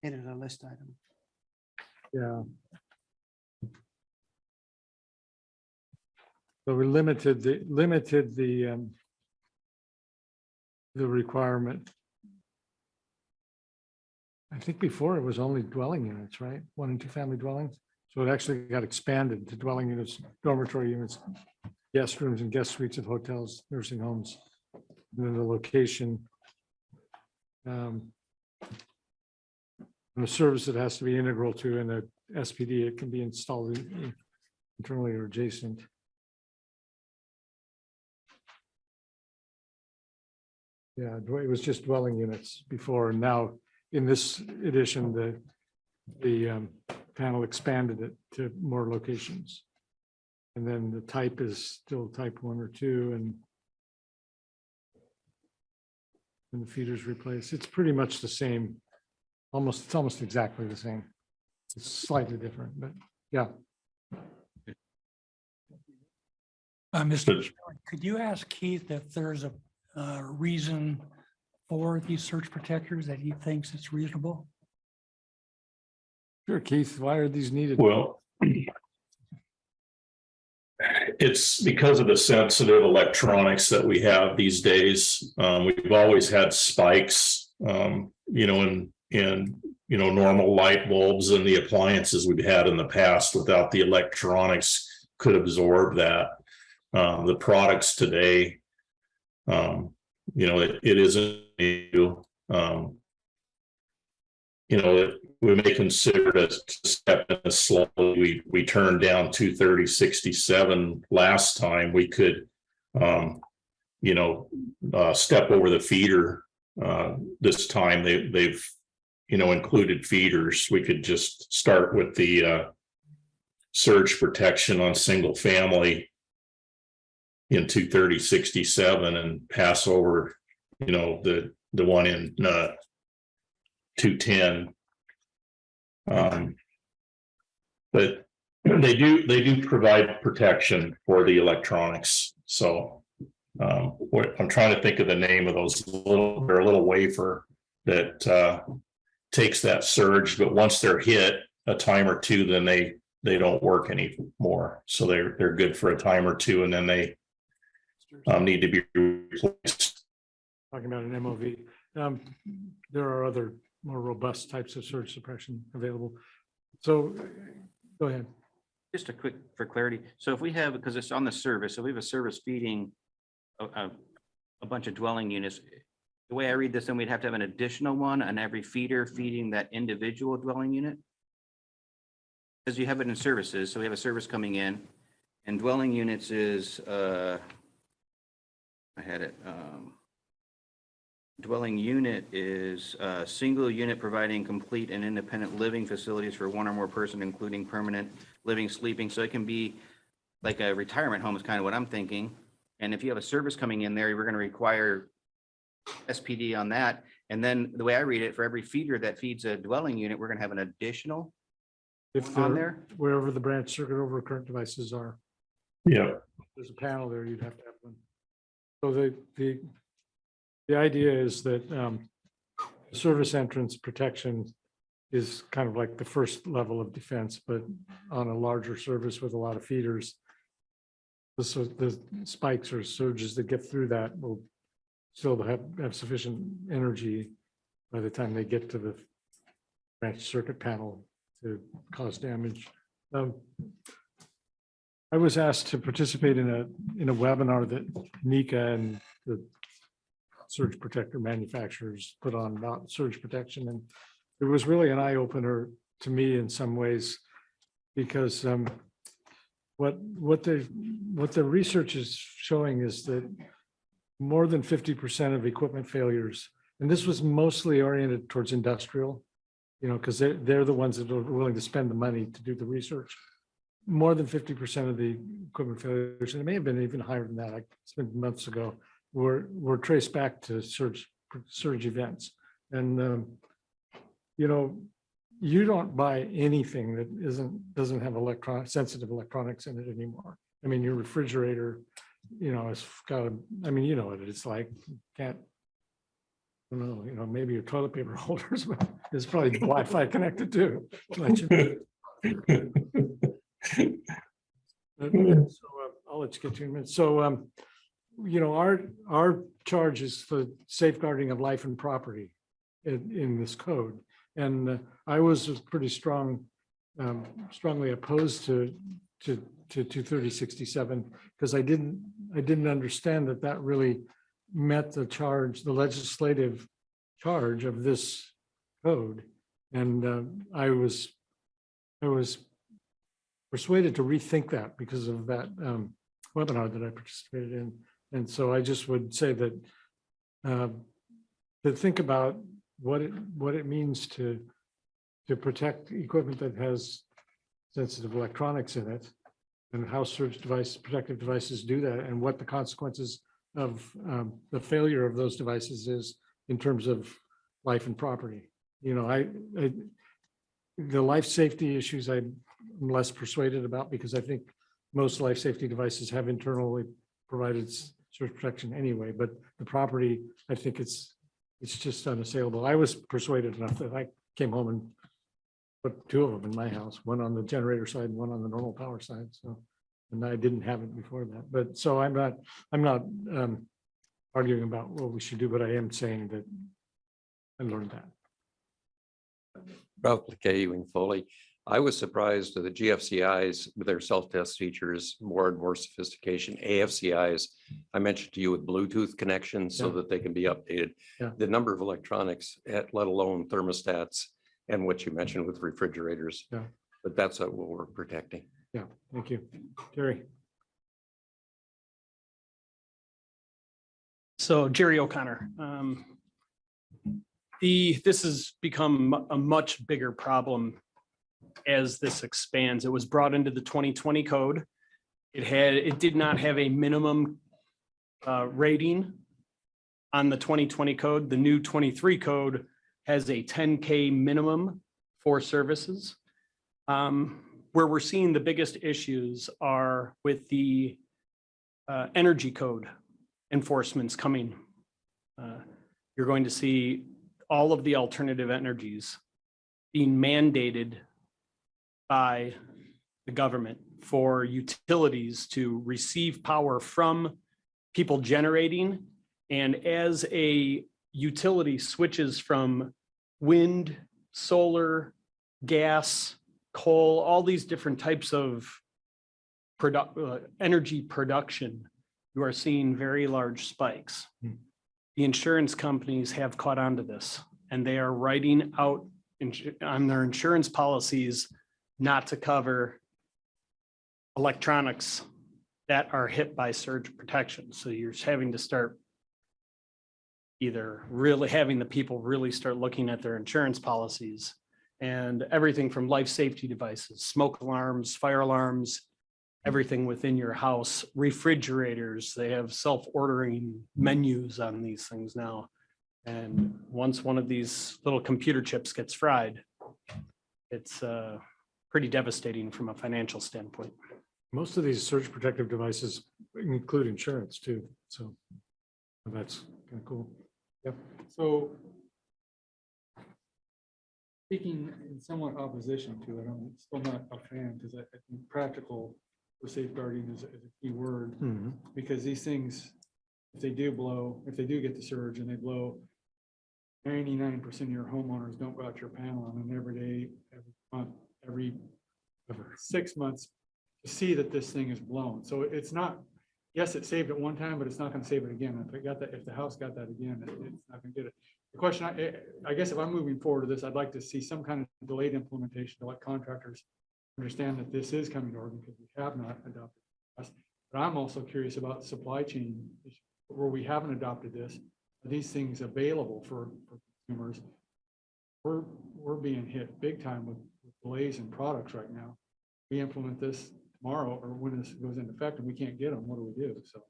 It is a list item. yeah. So we limited the requirement. I think before it was only dwelling units, right? 1 and 2 family dwellings. So it actually got expanded to dwelling units, dormitory units, guest rooms and guest suites of hotels, nursing homes. And then the location. And the service that has to be integral to in a SPD, it can be installed internally or adjacent. Yeah, it was just dwelling units before, and now in this edition, the panel expanded it to more locations. And then the type is still type 1 or 2, and the feeders replaced. It's pretty much the same. It's almost exactly the same. It's slightly different, but yeah. Mr. Chairman, could you ask Keith if there's a reason for these surge protectors that he thinks it's reasonable? Sure, Keith, why are these needed? Well, it's because of the sensitive electronics that we have these days. We've always had spikes, in normal light bulbs, and the appliances we've had in the past without the electronics could absorb that. The products today, it isn't new. We may consider to step in slowly. We turned down 230.67 last time. We could, step over the feeder. This time they've included feeders. We could just start with the surge protection on single family in 230.67 and pass over, the one in 210. But They do provide protection for the electronics. So I'm trying to think of the name of those they're a little wafer that takes that surge, but once they're hit a time or two, then they don't work anymore. So they're good for a time or two, and then they need to be replaced. Talking about an MOV. There are other more robust types of surge suppression available. So go ahead. Just a quick for clarity. So if we have, because it's on the service, so we have a service feeding a bunch of dwelling units. The way I read this, then we'd have to have an additional one on every feeder feeding that individual dwelling unit. Because you have it in services. So we have a service coming in, and dwelling units is, I had it. Dwelling unit is a single unit providing complete and independent living facilities for one or more person, including permanent living, sleeping. So it can be like a retirement home is kind of what I'm thinking. And if you have a service coming in there, we're going to require SPD on that. And then the way I read it, for every feeder that feeds a dwelling unit, we're going to have an additional If on they're there. wherever the branch circuit over current devices are. Yeah. There's a panel there, you'd have to have one. So the idea is that service entrance protection is kind of like the first level of defense, but on a larger service with a lot of feeders. The spikes or surges that get through that will still have sufficient energy by the time they get to the branch circuit panel to cause damage. I was asked to participate in a webinar that NECA and the surge protector manufacturers put on about surge protection, and it was really an eye opener to me in some ways, because what the research is showing is that more than 50% of equipment failures, and this was mostly oriented towards industrial, because they're the ones that are willing to spend the money to do the research. More than 50% of the equipment failures, and it may have been even higher than that, it's been months ago, were traced back to surge events. And you don't buy anything that doesn't have sensitive electronics in it anymore. I mean, your refrigerator, it's got what it's like. Can't, I don't know, maybe your toilet paper holders, but it's probably Wi-Fi connected too. To let you know. So I'll let you get 2 minutes. So, our charge is for safeguarding of life and property in this code. And I was pretty strongly opposed to 23067 because I didn't understand that really met the legislative charge of this code. And I was persuaded to rethink that because of that webinar that I participated in. And so I just would say that to think about what it means to protect equipment that has sensitive electronics in it, and how protective devices do that, and what the consequences of the failure of those devices is in terms of life and property. The life safety issues I'm less persuaded about, because I think most life safety devices have internally provided surge protection anyway, but the property, I think it's just unassailable. I was persuaded enough that I came home and put 2 of them in my house, one on the generator side and one on the normal power side. So, and I didn't have it before that. But so I'm not arguing about what we should do, but I am saying that I learned that. Ralph McKay, Foley. I was surprised at the GFCIs with their self-test features, more and more sophistication. AFCIs, I mentioned to you with Bluetooth connections so that they can be updated. Yeah. The number of electronics, let alone thermostats, and what you mentioned with refrigerators. Yeah. But that's what we're protecting. Yeah, thank you. Jerry. So Jerry O'Connor. This has become a much bigger problem as this expands. It was brought into the 2020 code. It did not have a minimum rating on the 2020 code. The new 23 code has a 10K minimum for services. where we're seeing the biggest issues are with the energy code enforcements coming. You're going to see all of the alternative energies being mandated by the government for utilities to receive power from people generating. And as a utility switches from wind, solar, gas, coal, all these different types of energy production, you are seeing very large spikes. The insurance companies have caught on to this, and they are writing out on their insurance policies not to cover electronics that are hit by surge protection. So you're having to start either really having the people really start looking at their insurance policies, and everything from life safety devices, smoke alarms, fire alarms, everything within your house, refrigerators. They have self-ordering menus on these things now. And once one of these little computer chips gets fried, it's pretty devastating from a financial standpoint. Most of these surge protective devices include insurance too. So that's kind of cool. Yep. So speaking in somewhat opposition to it, I'm still not a fan because I think practical for safeguarding is a key word, because these things, if they do get the surge and they blow, 99% of your homeowners don't go out your panel on an every day, every month, every 6 months to see that this thing is blown. So it's not, yes, it saved it one time, but it's not going to save it again. If the house got that again, it's not going to get it. The question, I guess if I'm moving forward to this, I'd like to see some kind of delayed implementation to let contractors understand that this is coming to Oregon, because we have not adopted this. But I'm also curious about supply chain issues where we haven't adopted this. Are these things available for consumers? We're being hit big time with delays in products right now. We implement this tomorrow or when this goes into effect and we can't get them, what do we do? So.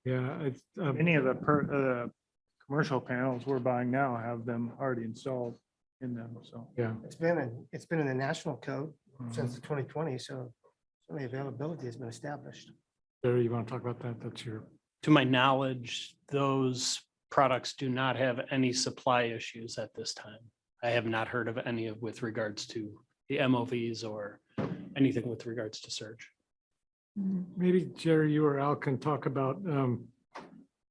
Yeah, Any of the commercial panels we're buying now have them already installed in them, so. yeah. It's been in the national code since the 2020, so certainly availability has been established. Jerry, you want to talk about that? That's your. To my knowledge, those products do not have any supply issues at this time. I have not heard of any with regards to the MOVs or anything with regards to surge. Maybe Jerry, you or Al can talk about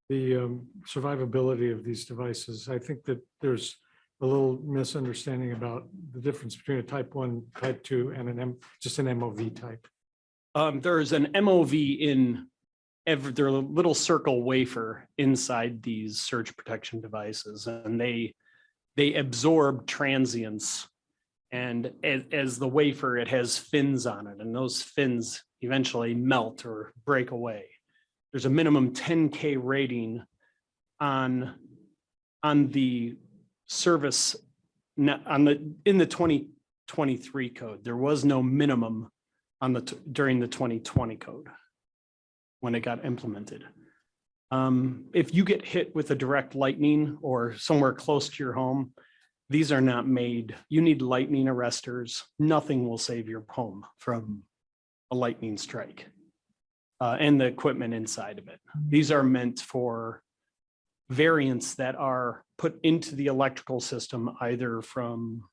the survivability of these devices. I think that there's a little misunderstanding about the difference between a type 1, type 2, and just an MOV type. There is an MOV in their little circle wafer inside these surge protection devices, and they absorb transients. And as the wafer, it has fins on it, and those fins eventually melt or break away. There's a minimum 10K rating on the service in the 2023 code. There was no minimum during the 2020 code when it got implemented. If you get hit with a direct lightning or somewhere close to your home, these are not made. You need lightning arresters. Nothing will save your home from a lightning strike and the equipment inside of it. These are meant for variants that are put into the electrical system, either from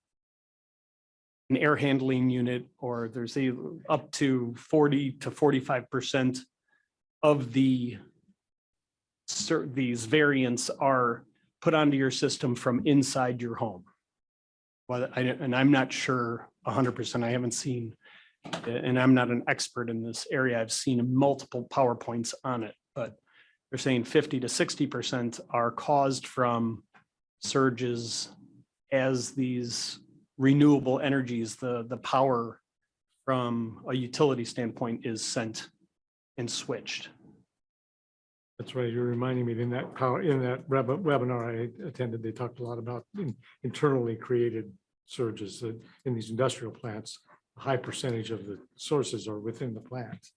an air handling unit, or there's up to 40 to 45% of these variants are put onto your system from inside your home. And I'm not sure 100%. I haven't seen, and I'm not an expert in this area. I've seen multiple PowerPoints on it, but they're saying 50 to 60% are caused from surges as these renewable energies, the power from a utility standpoint is sent and switched. That's right. You're reminding me in that webinar I attended, they talked a lot about internally created surges that in these industrial plants, a high percentage of the sources are within the plant.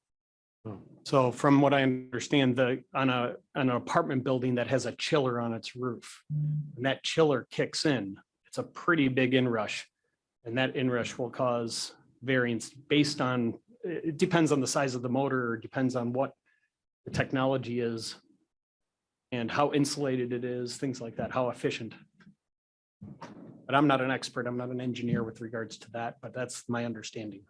So from what I understand, on an apartment building that has a chiller on its roof, and that chiller kicks in, it's a pretty big inrush. And that inrush will cause variance based on, it depends on the size of the motor, or depends on what the technology is and how insulated it is, things like that, how efficient. But I'm not an expert. I'm not an engineer with regards to that, but that's my understanding.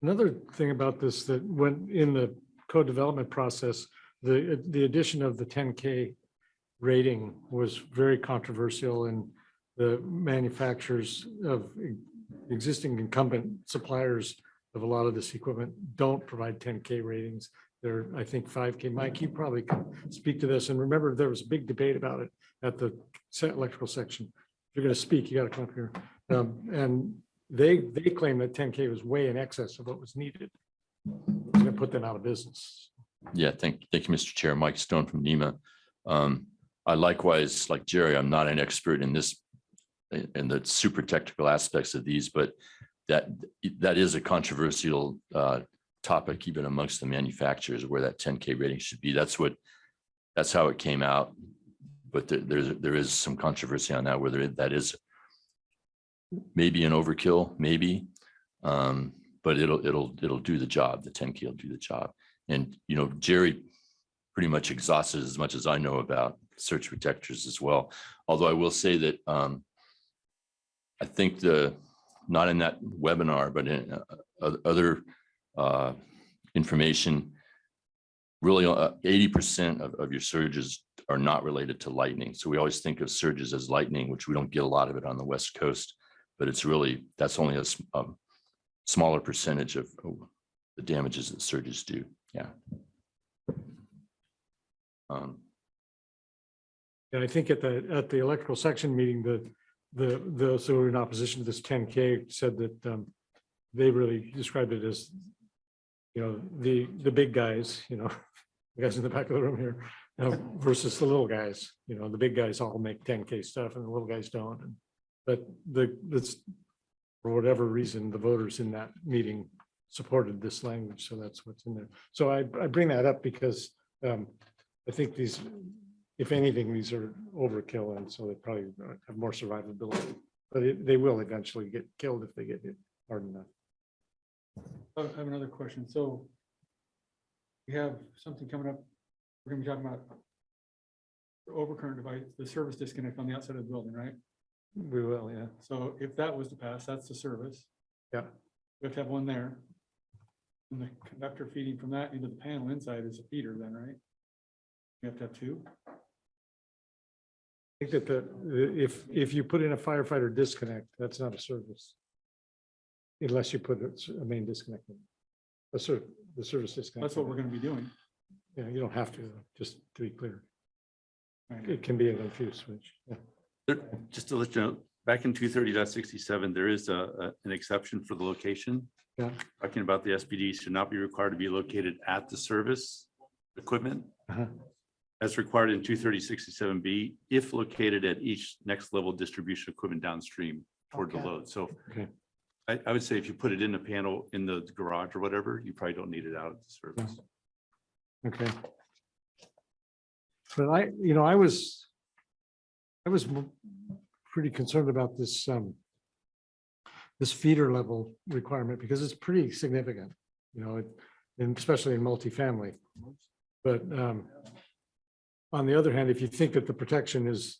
Another thing about this, that when in the code development process, the addition of the 10K rating was very controversial, and the manufacturers of existing incumbent suppliers of a lot of this equipment don't provide 10K ratings. They're, I think, 5K. Mike, you probably can speak to this. And remember, there was a big debate about it at the electrical section. If you're going to speak, you got to come up here. And they claim that 10K was way in excess of what was needed. It's going to put them out of business. Yeah, thank you, Mr. Chair. Mike Stone from NEMA. I likewise, like Jerry, I'm not an expert in this, in the super technical aspects of these, but that is a controversial topic even amongst the manufacturers, where that 10K rating should be. That's how it came out. But there is some controversy on that, whether that is maybe an overkill, maybe, but it'll do the job. The 10K will do the job. And, you know, Jerry pretty much exhausted as much as I know about surge protectors as well. Although I will say that I think not in that webinar, but in other information, really 80% of your surges are not related to lightning. So we always think of surges as lightning, which we don't get a lot of it on the West Coast, but it's really, that's only a smaller percentage of the damages that surges do. Yeah. And I think at the electrical section meeting, those who were in opposition to this 10K said that they really described it as, you know, the big guys, you know, the guys in the back of the room here, versus the little guys. You know, the big guys all make 10K stuff and the little guys don't. But that's, for whatever reason, the voters in that meeting supported this language, so that's what's in there. So I bring that up because I think these, if anything, these are overkill, and so they probably have more survivability. But they will eventually get killed if they get hit hard enough. I have another question. So we have something coming up. We're going to be talking about the overcurrent device, the service disconnect on the outside of the building, right? We will, yeah. So if that was to pass, that's the service. Yeah. We have to have one there. And the conductor feeding from that into the panel inside is a feeder then, right? You have to have two. I think that if you put in a firefighter disconnect, that's not a service. Unless you put a main disconnect in. The service disconnect. That's what we're going to be doing. Yeah, you don't have to, just to be clear. Right. It can be an infused switch. Yeah. Just to let you know, back in 230.67, there is an exception for the location. Yeah. Talking about the SPD should not be required to be located at the service equipment. As required in 230.67B, if located at each next level distribution equipment downstream toward the load. So I would say if you put it in the panel in the garage or whatever, you probably don't need it out of the service. Okay. But I was pretty concerned about this this feeder level requirement because it's pretty significant, you know, and especially in multifamily. But on the other hand, if you think that the protection is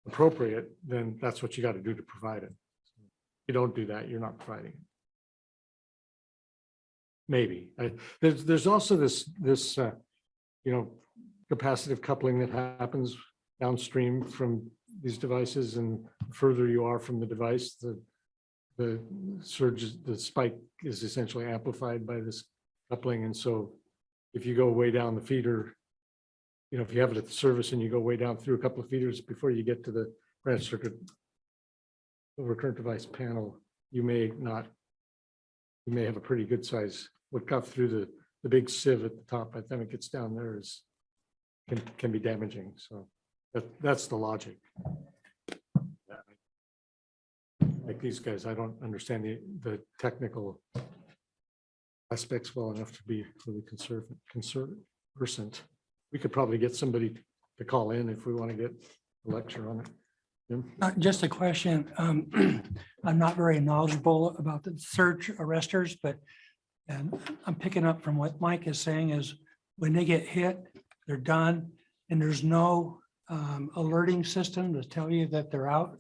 appropriate, then that's what you got to do to provide it. If you don't do that, you're not providing it. Maybe there's also this you know, capacitive coupling that happens downstream from these devices, and the further you are from the device, the surge, the spike is essentially amplified by this coupling. And so if you go way down the feeder, you know, if you have it at the service and you go way down through a couple of feeders before you get to the branch circuit overcurrent device panel, you may have a pretty good size. What got through the big sieve at the top, by the time it gets down there, can be damaging. So that's the logic. Like these guys, I don't understand the technical aspects well enough to be really conversant. We could probably get somebody to call in if we want to get a lecture on it. Jim? Just a question. I'm not very knowledgeable about the surge arresters, but and I'm picking up from what Mike is saying is when they get hit, they're done, and there's no alerting system to tell you that they're out.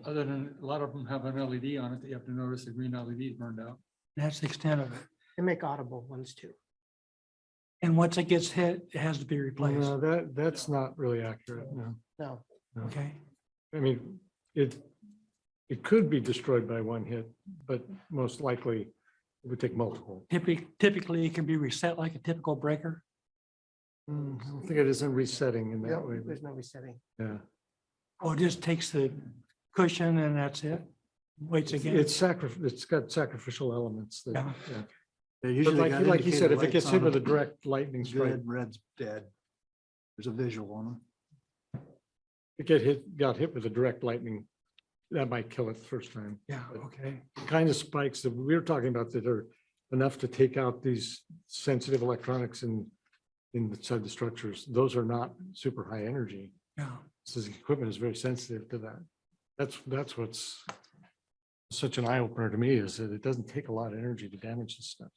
Other than a lot of them have an LED on it that you have to notice the green LED is burned out. That's the extent of it. They make audible ones too. And once it gets hit, it has to be replaced. No, that's not really accurate. No. No. Okay. I mean, it could be destroyed by one hit, but most likely it would take multiple. Typically, it can be reset like a typical breaker. I don't think it isn't resetting in that No, way. but- there's no resetting. Yeah. Oh, it just takes the cushion and that's it. Waits again. It's got sacrificial elements that, Yeah. yeah. They But usually got like you said, if it indicator gets lights hit on with a them. direct lightning strike, Red, red's dead. There's a visual on them. got hit with a direct lightning, that might kill it the first time. Yeah, okay. The kind of spikes that we're talking about that are enough to take out these sensitive electronics inside the structures, those are not super high energy. Yeah. So the equipment is very sensitive to that. That's what's such an eye opener to me, is that it doesn't take a lot of energy to damage this stuff.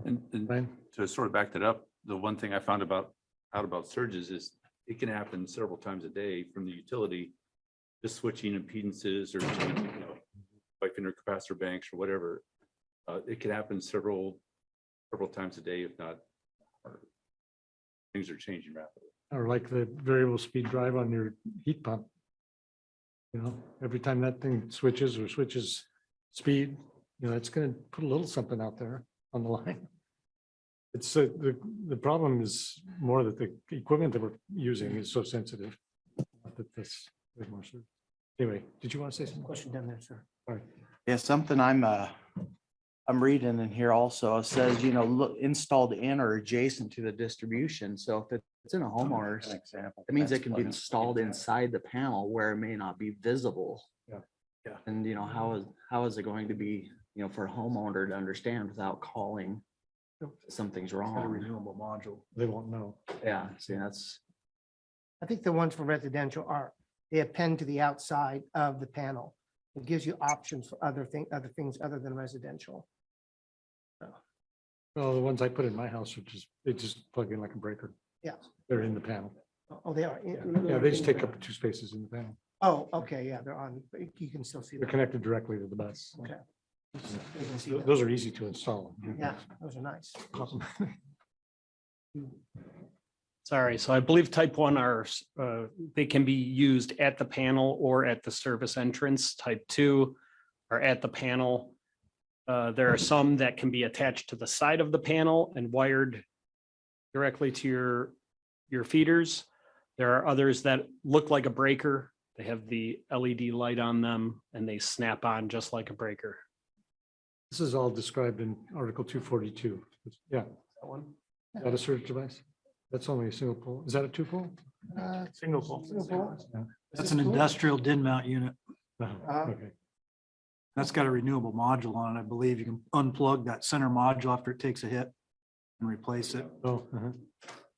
And Brian? to sort of back that up, the one thing I found out about surges is it can happen several times a day from the utility, just switching impedances or changing, like in their capacitor banks or whatever. It can happen several times a day, if not more. Things are changing rapidly. Or like the variable speed drive on your heat pump. Every time that thing switches speed, it's going to put a little something out there on the line. It's the problem is more that the equipment that we're using is so sensitive. Not that this is more certain. Anyway, did you want to say something? Question down there, sir. All right. Yeah, something I'm reading in here also, it says, look, installed in or adjacent to the distribution. So if it's in a homeowner's, it means it can be installed inside the panel where it may not be visible. Yeah. Yeah. And how is it going to be, for a homeowner to understand without calling something's Got a wrong? renewable module. They won't know. Yeah, see, that's, I think the ones for residential they append to the outside of the panel. It gives you options for other things other than residential. Well, the ones I put in my house are they just plug in like a breaker. Yeah. They're in the panel. Oh, they are. Yeah, they just take up 2 spaces in the panel. Oh, okay, yeah, they're on, but you can still see They're them. connected directly to the bus. Okay. You can see them. Those are easy to install. Yeah, those are nice. Sorry, so I believe type 1 are, they can be used at the panel or at the service entrance. Type 2 are at the panel. There are some that can be attached to the side of the panel and wired directly to your feeders. There are others that look like a breaker. They have the LED light on them and they snap on just like a breaker. This is all described in Article 242. Yeah. That one? Is that a surge device? That's only a single pole. Is that a 2-pole? Single pole. That's an industrial DIN mount unit. Okay. That's got a renewable module on it. I believe you can unplug that center module after it takes a hit and replace it. Oh,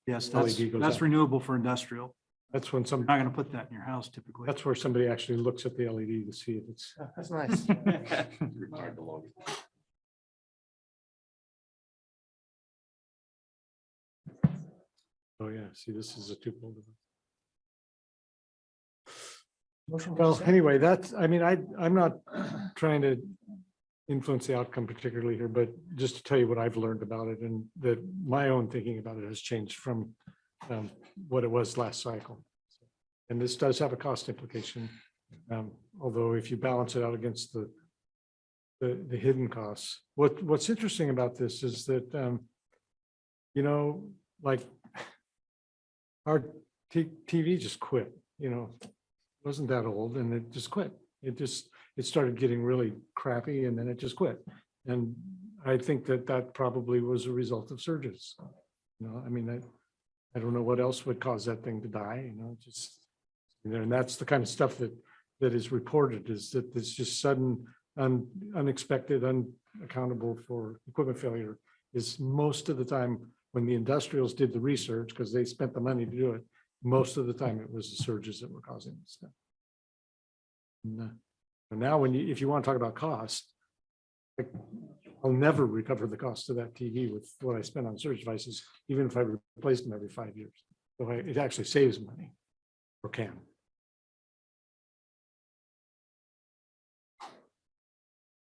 Yes, LED goes that's out. renewable for industrial. That's when You're not going to put that in your house typically. that's where somebody actually looks at the LED to see if it's. That's nice. Oh, yeah. See, this is a 2-pole device. Motion to Well, accept. anyway, I'm not trying to influence the outcome particularly here, but just to tell you what I've learned about it and that my own thinking about it has changed from what it was last cycle. And this does have a cost implication. Although if you balance it out against the hidden costs, what's interesting about this is that, like our TV just quit, wasn't that old and it just quit. It started getting really crappy and then it just quit. And I think that probably was a result of surges. I don't know what else would cause that thing to die, and that's the kind of stuff that is reported, is that it's just sudden, unexpected, accountable for equipment failure is most of the time when the industrials did the research, because they spent the money to do it, most of the time it was the surges that were causing this stuff. And now when you, if you want to talk about cost, like, I'll never recover the cost of that TV with what I spend on surge devices, even if I replace them every 5 years. So it actually saves money, or can.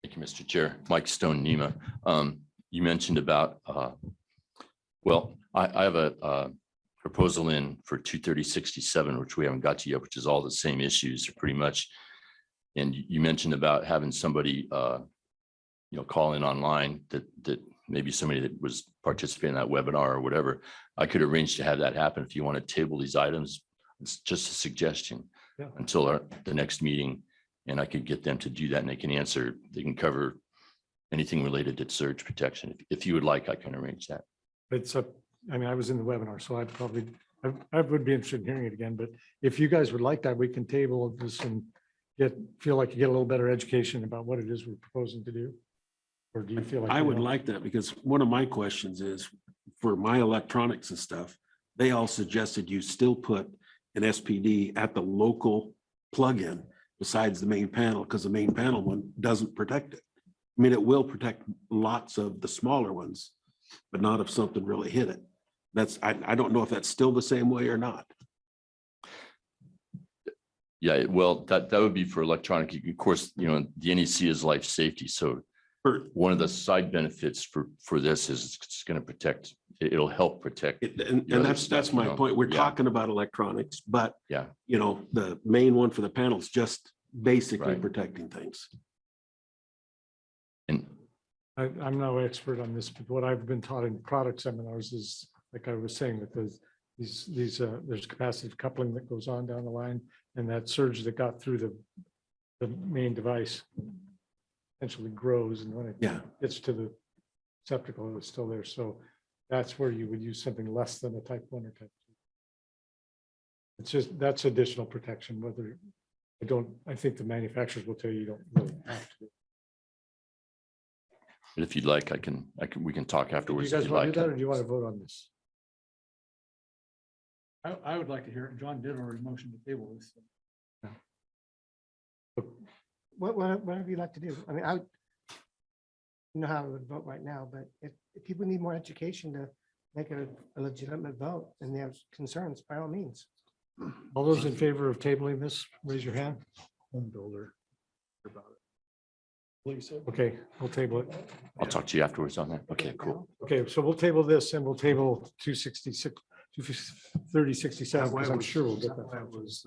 Thank you, Mr. Chair. Mike Stone, NEMA. You mentioned about, well, I have a proposal in for 23067, which we haven't got to yet, which is all the same issues pretty much. And you mentioned about having somebody, call in online that maybe somebody that was participating in that webinar or whatever. I could arrange to have that happen if you want to table these items. It's just a suggestion until the next meeting. And I could get them to do that and they can answer, they can cover anything related to surge protection. If you would like, I can arrange that. It's a, I mean, I was in the webinar, so I'd probably, I would be interested in hearing it again, but if you guys would like that, we can table this and feel like you get a little better education about what it is we're proposing to do. Or do you feel like? I would like that because one of my questions is for my electronics and stuff, they all suggested you still put an SPD at the local plug-in besides the main panel, because the main panel one doesn't protect it. I mean, it will protect lots of the smaller ones, but not if something really hit it. That's, I don't know if that's still the same way or not. Yeah, well, that would be for electronic. Of course, the NEC is life safety. So one of the side benefits for this is it's going to protect, it'll help protect. And that's my point. We're talking about electronics, but yeah, the main one for the panel is just basically protecting things. And I'm no expert on this, but what I've been taught in product seminars is, like I was saying, that there's capacitive coupling that goes on down the line, and that surge that got through the main device essentially grows, and when it gets to the receptacle, it's still there. So that's where you would use something less than a type 1 or type 2. It's just, that's additional protection, whether I think the manufacturers will tell you don't really have to do. but if you'd like, we can talk afterwards. Do you guys if you'd want to like. do that, or do you want to vote on this? I would like to hear it. John did already motion to table this. Whatever you'd like to do. I mean, I know how I would vote right now, but if people need more education to make a legitimate vote and they have concerns, by all means. All those in favor of tabling this, raise your hand. Home builder. Okay, we'll table it. I'll talk to you afterwards on that. Okay, cool. Okay, so we'll table this and we'll table 266, 23067, because I'm sure we'll get that. That was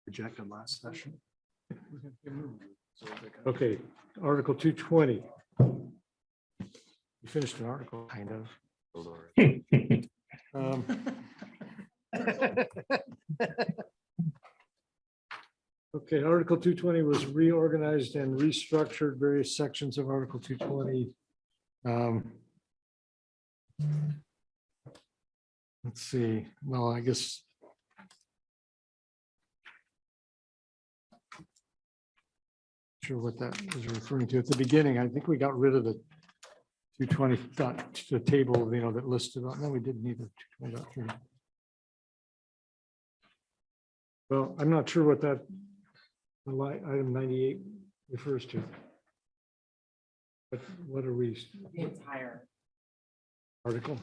rejected last session. Okay, Article 220. You finished an article, kind of. Okay, Article 220 was reorganized and restructured various sections of Article 220. Let's see, well, I guess. Sure what that was referring to at the beginning. I think we got rid of the 220 the table, that listed on, no, we didn't either. 220.3. Well, I'm not sure what that item 98 refers to. But what are we? The entire Article.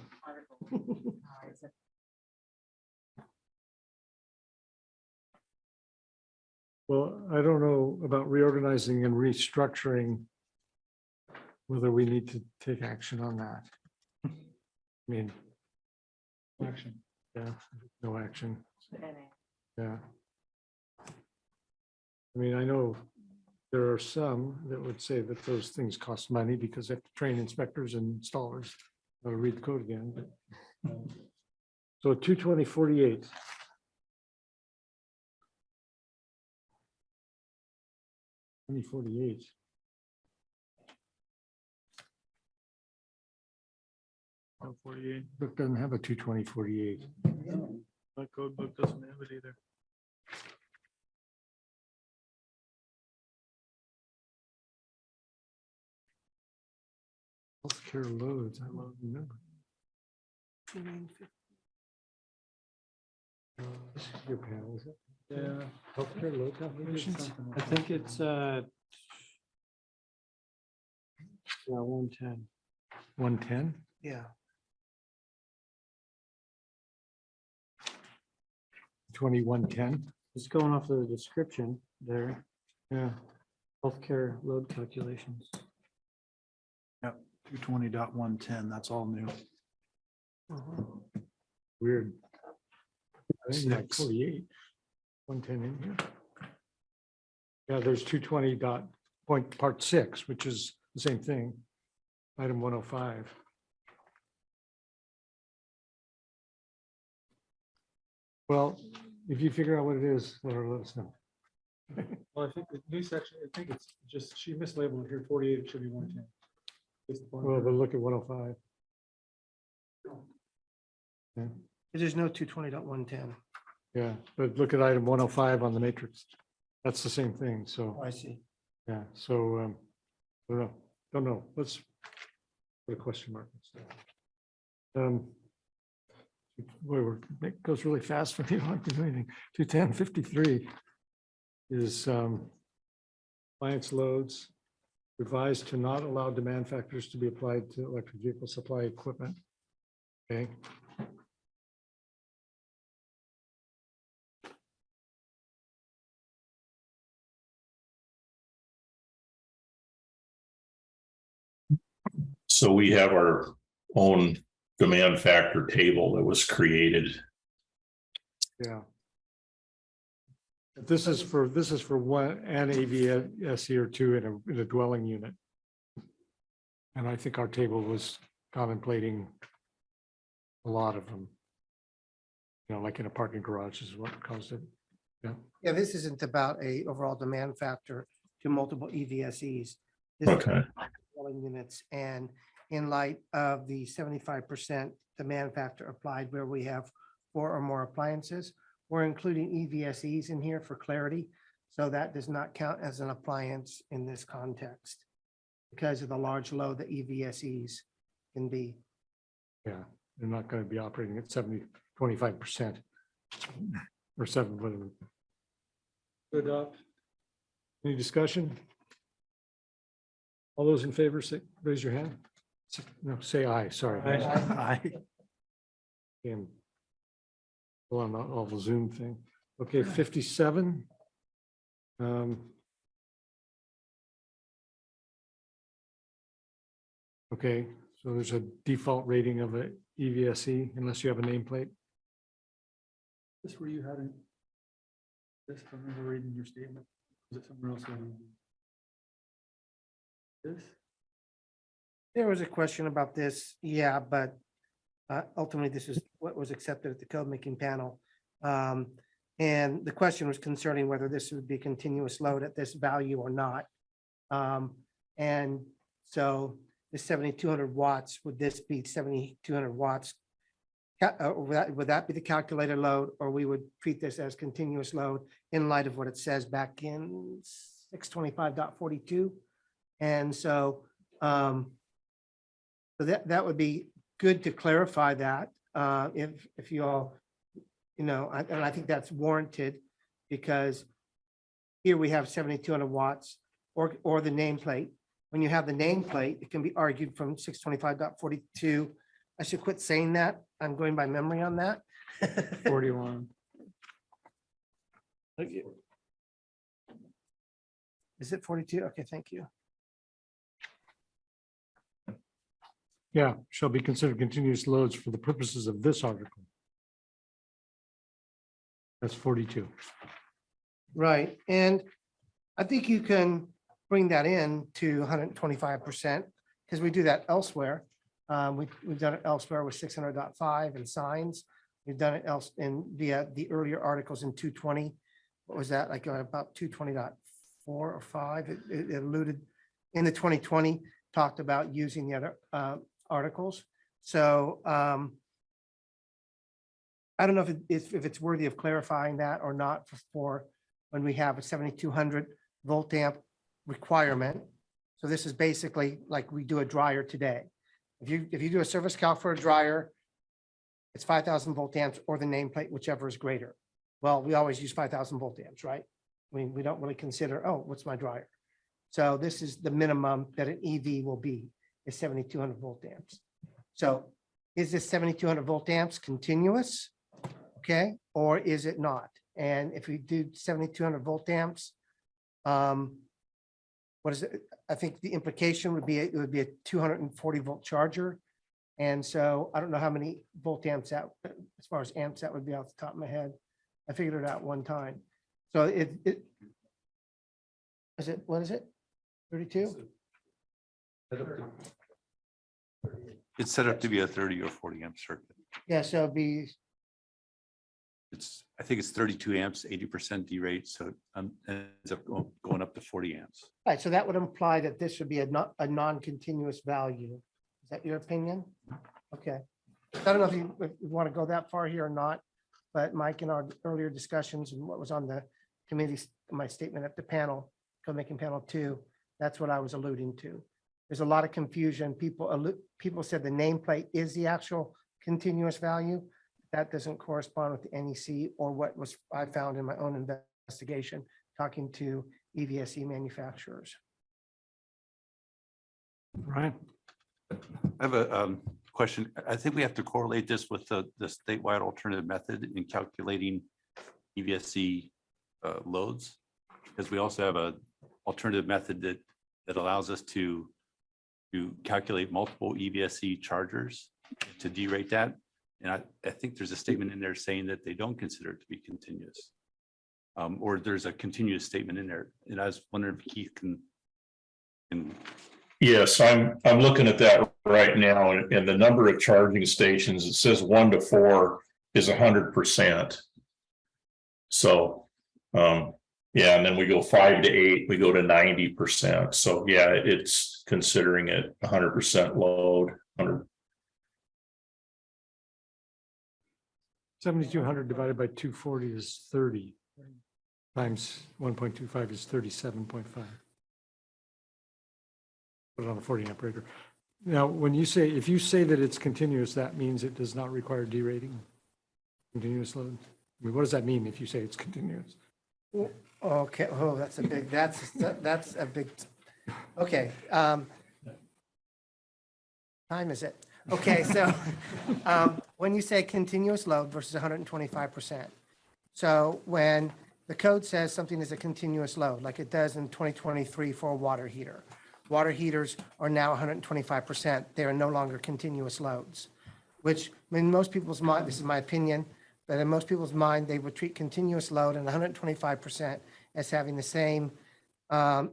Well, I don't know about reorganizing and restructuring, whether we need to take action on that. I mean, Action. yeah, no action. Yeah. I mean, I know there are some that would say that those things cost money because they have to train inspectors and installers how to read the code again. But, so 220.48. $20.48. Oh, 48. Book doesn't have a 220.48. My code book doesn't have it either. Healthcare loads, I don't remember. This is your panel, is it? Yeah, Healthcare load calculations? I think it's, yeah, 110. 110? Yeah. 2110? Just going off the description there, Yeah. healthcare load calculations. Yep, 220.110, that's all new. Weird. I think like Six. 48. 110 in here. Yeah, there's 220 dot point part 6, which is the same thing. Item 105. Well, if you figure out what it is, let us know. Well, I think the new section, I think it's just, she mislabeled it here, 48, it should be 110. Well, but look at 105. Yeah, There's no 220.110. yeah, but look at item 105 on the matrix. That's the same thing, so, Oh, I see. yeah, so, don't know, let's put a question mark. Boy, it goes really fast for me, I don't do anything. 210.53 is appliance loads revised to not allow demand factors to be applied to electric vehicle supply equipment. Okay. So we have our own demand factor table that was created. Yeah. This is for one, an AVSE or two in a dwelling unit. And I think our table was contemplating a lot of them. You know, like in a parking garage is what caused it. Yeah. Yeah, this isn't about a overall demand factor to multiple EVSEs. This is Okay. dwelling units, and in light of the 75% demand factor applied where we have 4 or more appliances, we're including EVSEs in here for clarity. So that does not count as an appliance in this context because of the large load that EVSEs can be. Yeah, they're not going to be operating at 25% or 7, whatever. Good. Any discussion? All those in favor, say, raise your hand. No, say aye, sorry. Aye. And go on all the Zoom thing. Okay, 57. Okay, so there's a default rating of a EVSE unless you have a nameplate. This where you had it. This, I remember reading your statement. Was it somewhere else? This? There was a question about this, yeah, but ultimately this is what was accepted at the code making panel. And the question was concerning whether this would be continuous load at this value or not. And so the 7,200 watts, would this be 7,200 watts? Would that be the calculated load, or we would treat this as continuous load in light of what it says back in 625.42? And so, so that would be good to clarify that, if you all, you know, and I think that's warranted because here we have 7,200 watts or the nameplate. When you have the nameplate, it can be argued from 625.42. I should quit saying that. I'm going by memory on that. 41. Is it 42? Okay, thank you. Yeah, shall be considered continuous loads for the purposes of this article. That's 42. Right, and I think you can bring that in to 125% because we do that elsewhere. We've done it elsewhere with 600.5 and signs. We've done it else in via the earlier articles in 220. What was that, like about 220.4 or 5? It alluded in the 2020, talked about using the other articles. So I don't know if it's worthy of clarifying that or not for when we have a 7,200 volt amp requirement. So this is basically like we do a dryer today. If you do a service calc for a dryer, it's 5,000 volt amps or the nameplate, whichever is greater. Well, we always use 5,000 volt amps, right? We don't really consider, oh, what's my dryer? So this is the minimum that an EV will be, is 7,200 volt amps. So is this 7,200 volt amps continuous? Okay, or is it not? And if we do 7,200 volt amps, what is it? I think the implication would be, it would be a 240 volt charger. And so I don't know how many volt amps that, as far as amps, that would be off the top of my head. I figured it out one time. So it is it, what is it? 32? It's set up to be a 30 or 40 amp circuit. Yeah, so it'd be, I think it's 32 amps, 80% D rate, so it ends up going up to 40 amps. right, so that would imply that this should be a non-continuous value. Is that your opinion? Okay. I don't know if you want to go that far here or not, but Mike, in our earlier discussions and what was on the committee, my statement at the panel, co-making panel 2, that's what I was alluding to. There's a lot of confusion. People said the nameplate is the actual continuous value. That doesn't correspond with the NEC or what was I found in my own investigation, talking to EVSE manufacturers. Ryan? I have a question. I think we have to correlate this with the statewide alternative method in calculating EVSC loads, because we also have a alternative method that allows us to calculate multiple EVSC chargers to derate that. And I think there's a statement in there saying that they don't consider it to be continuous. Or there's a continuous statement in there. And I was wondering if Keith can. Yes, I'm looking at that right now, and the number of charging stations, it says 1 to 4 is 100%. So, yeah, and then we go 5 to 8, we go to 90%. So yeah, it's considering it 100% load. 7,200 divided by 240 is 30 times 1.25 is 37.5. Put it on a 40 amp breaker. Now, when you say, if you say that it's continuous, that means it does not require derating, continuous load. I mean, what does that mean if you say it's continuous? Okay, oh, that's a big, that's a big, okay. Time is it? Okay, so when you say continuous load versus 125%. So when the code says something is a continuous load, like it does in 2023 for a water heater, water heaters are now 125%. They are no longer continuous loads, which in most people's mind, this is my opinion, but in most people's mind, they would treat continuous load and 125% as having the same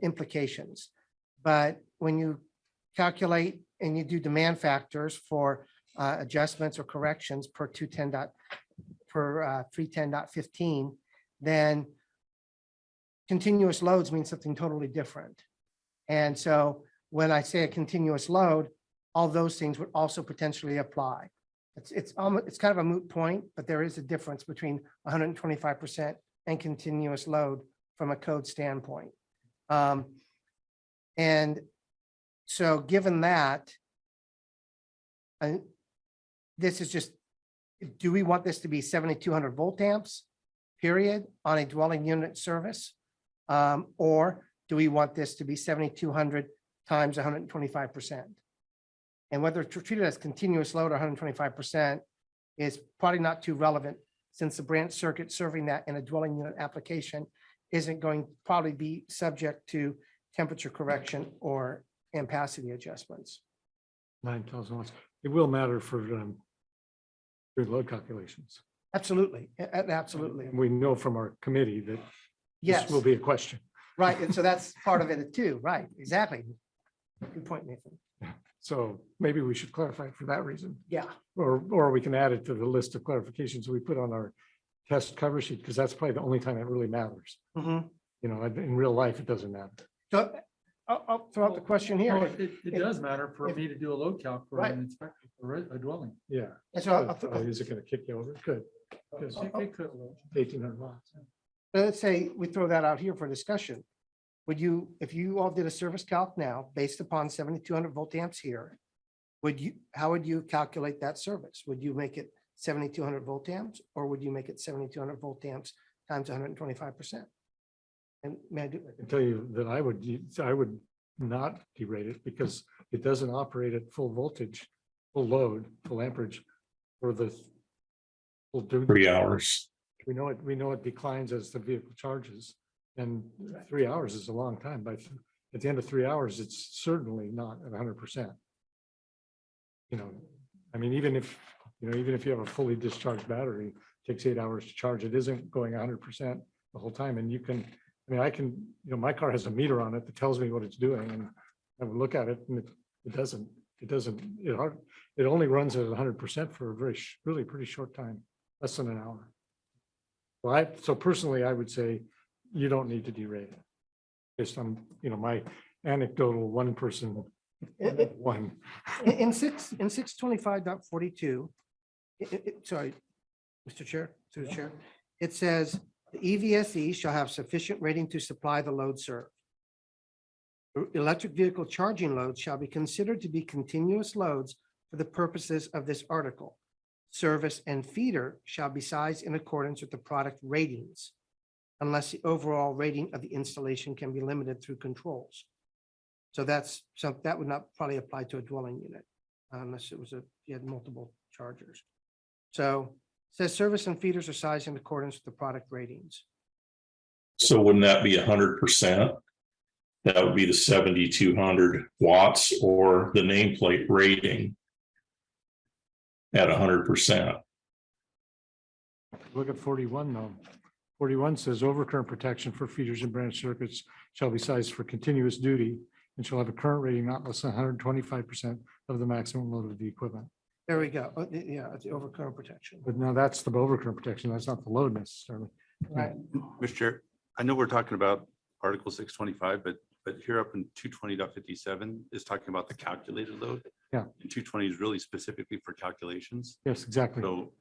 implications. But when you calculate and you do demand factors for adjustments or corrections per 310.15, then continuous loads mean something totally different. And so when I say a continuous load, all those things would also potentially apply. It's kind of a moot point, but there is a difference between 125% and continuous load from a code standpoint. And so given that, this is just, do we want this to be 7,200 volt amps, period, on a dwelling unit service? Or do we want this to be 7,200 times 125%? And whether it's treated as continuous load or 125% is probably not too relevant, since the branch circuit serving that in a dwelling unit application isn't going to probably be subject to temperature correction or ampacity adjustments. 9,000 watts. It will matter for your load calculations. Absolutely, absolutely. We know from our committee that Yes. this will be a question. Right, and so that's part of it too, right, exactly. Good point, Nathan. So maybe we should clarify it for that reason. Yeah. Or we can add it to the list of clarifications we put on our test cover sheet, because that's probably the only time it really matters. Mhm. You know, in real life, it doesn't matter. So I'll throw out the question here. No, it does matter for me to do a load calc for Right. an inspection for a dwelling. Yeah. And so Is it going to kick you over? Good. It could. 1,800 watts. let's say we throw that out here for discussion. would you, if you all did a service calc now, based upon 7,200 volt amps here, how would you calculate that service? Would you make it 7,200 volt amps, or would you make it 7,200 volt amps times 125%? And may I do? I can tell you that I would not derate it because it doesn't operate at full voltage, full load, full amperage for the full 3 hours. We know it declines as the vehicle charges, and 3 hours is a long time. At the end of 3 hours, it's certainly not at 100%. I mean, even if you have a fully discharged battery, it takes 8 hours to charge. It isn't going 100% the whole time. And my car has a meter on it that tells me what it's doing, and I would look at it and it only runs at 100% for a really pretty short time, less than an hour. So personally, I would say you don't need to derate it. Based on, my anecdotal one. In 625.42, sorry, Mr. Chair, through the chair, it says the EVSE shall have sufficient rating to supply the load served. Electric vehicle charging loads shall be considered to be continuous loads for the purposes of this article. Service and feeder shall be sized in accordance with the product ratings, unless the overall rating of the installation can be limited through controls. So that would not probably apply to a dwelling unit unless you had multiple chargers. So it says service and feeders are sized in accordance with the product ratings. So wouldn't that be 100%? That would be the 7,200 watts or the nameplate rating at 100%. Look at 41 though. 41 says overcurrent protection for feeders and branch circuits shall be sized for continuous duty and shall have a current rating not less than 125% of the maximum load of the equipment. There we go. Yeah, it's the overcurrent protection. But now that's the overcurrent protection. That's not the load necessarily. Right. Mr. Chair, I know we're talking about Article 625, but here up in 220.57 is talking about the calculated load. Yeah. And 220 is really specifically for calculations. Yes, exactly. So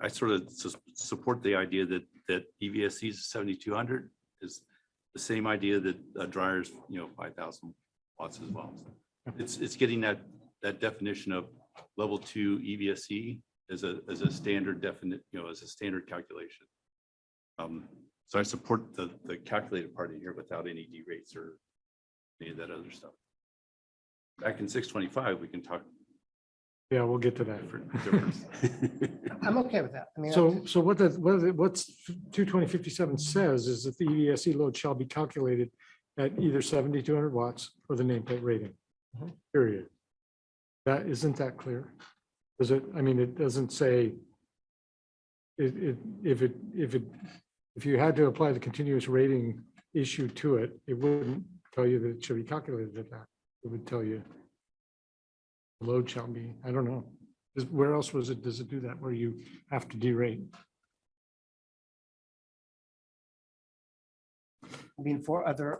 I sort of support the idea that EVSE's 7,200 is the same idea that dryers, 5,000 watts as well. It's getting that definition of level 2 EVSE as a standard as a standard calculation. So I support the calculated part in here without any derates or any of that other stuff. Back in 625, we can talk. Yeah, we'll get to that. Difference. I'm okay with that. I mean, So what's 220.57 says is that the EVSE load shall be calculated at either 7,200 watts or the nameplate rating, period. Isn't that clear? Does it, it doesn't say if you had to apply the continuous rating issue to it, it wouldn't tell you that it should be calculated at that. It would tell you the load shall be, I don't know. Where else does it do that, where you have to derate? for other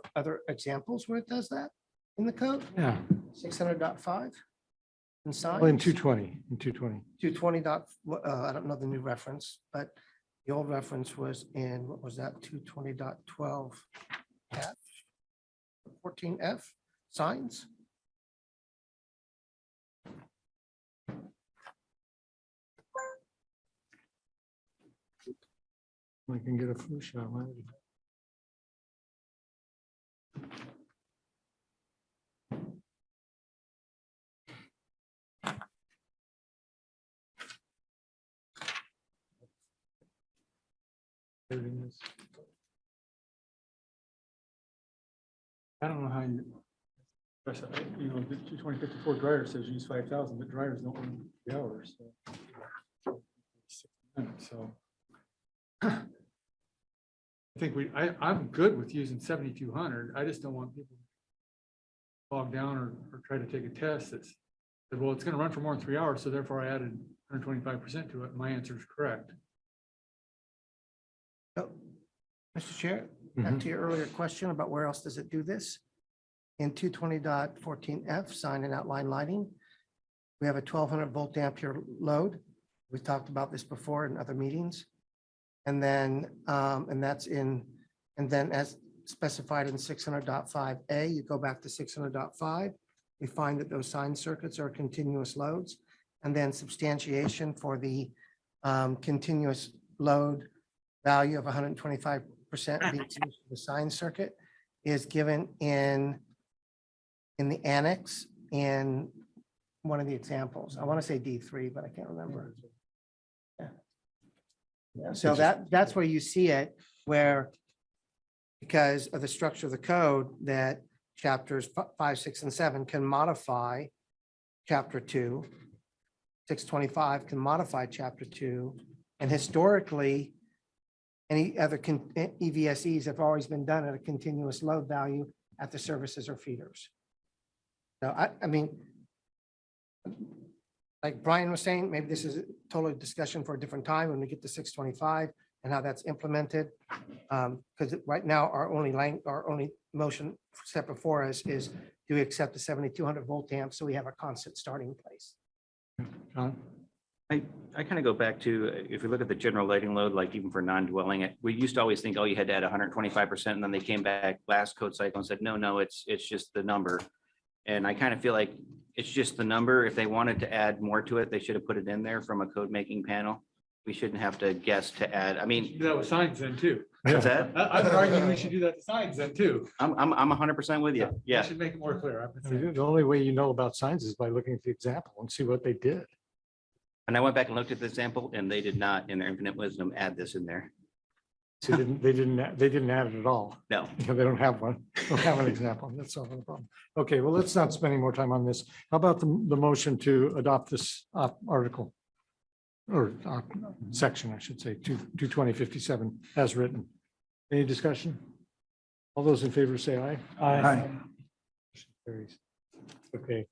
signs where it does that in the code? Yeah. 600.5 and signs? Well, in 220, 220 I don't know the new reference, but the old reference was in, what was that, 220.12 F, 14F, signs? I can get a flu shot. There it is. I don't know how the 22054 dryer says use 5,000, but dryers don't run 3 hours. So I think I'm good with using 7,200. I just don't want people bogged down or try to take a test that's, well, it's going to run for more than 3 hours, so therefore I added 125% to it. My answer is correct. Oh, Mr. Chair, back to your earlier question about where else does it do this? In 220.14F, sign and outline lighting, we have a 1,200 volt ampere load. We've talked about this before in other meetings. And then, and then as specified in 600.5A. You go back to 600.5. We find that those sign circuits are continuous loads. And then substantiation for the continuous load value of 125% being used for the sign circuit is given in the annex in one of the examples. I want to say D3, but I can't remember. Yeah. So that's where you see it, where because of the structure of the code that chapters 5, 6, and 7 can modify chapter 2. 625 can modify chapter 2. And historically, any other EVSEs have always been done at a continuous load value at the services or feeders. So I mean, like Brian was saying, maybe this is a total discussion for a different time when we get to 625 and how that's implemented. Because right now, our only motion step before us is, do we accept the 7,200 volt amp so we have a constant starting place? John? I kind of go back to, if we look at the general lighting load, like even for non-dwelling, we used to always think, oh, you had to add 125%, and then they came back last code cycle and said, no, it's just the number. And I kind of feel like it's just the number. If they wanted to add more to it, they should have put it in there from a code making panel. We shouldn't have to guess to add. I mean, Do that with signs then too. what's that? I'm arguing we should do that to signs then too. I'm 100% with you. We Yeah. should make it more clear. I mean, the only way you know about signs is by looking at the example and see what they did. And I went back and looked at the example, and they did not, in their infinite wisdom, add this in there. They didn't add it at all. No. Because they don't have one. They don't have an example. That's not the problem. Okay, well, let's not spend any more time on this. How about the motion to adopt this article? Or section, I should say, 22057 as written. Any discussion? All those in favor say aye. Aye. Motion carries. Okay,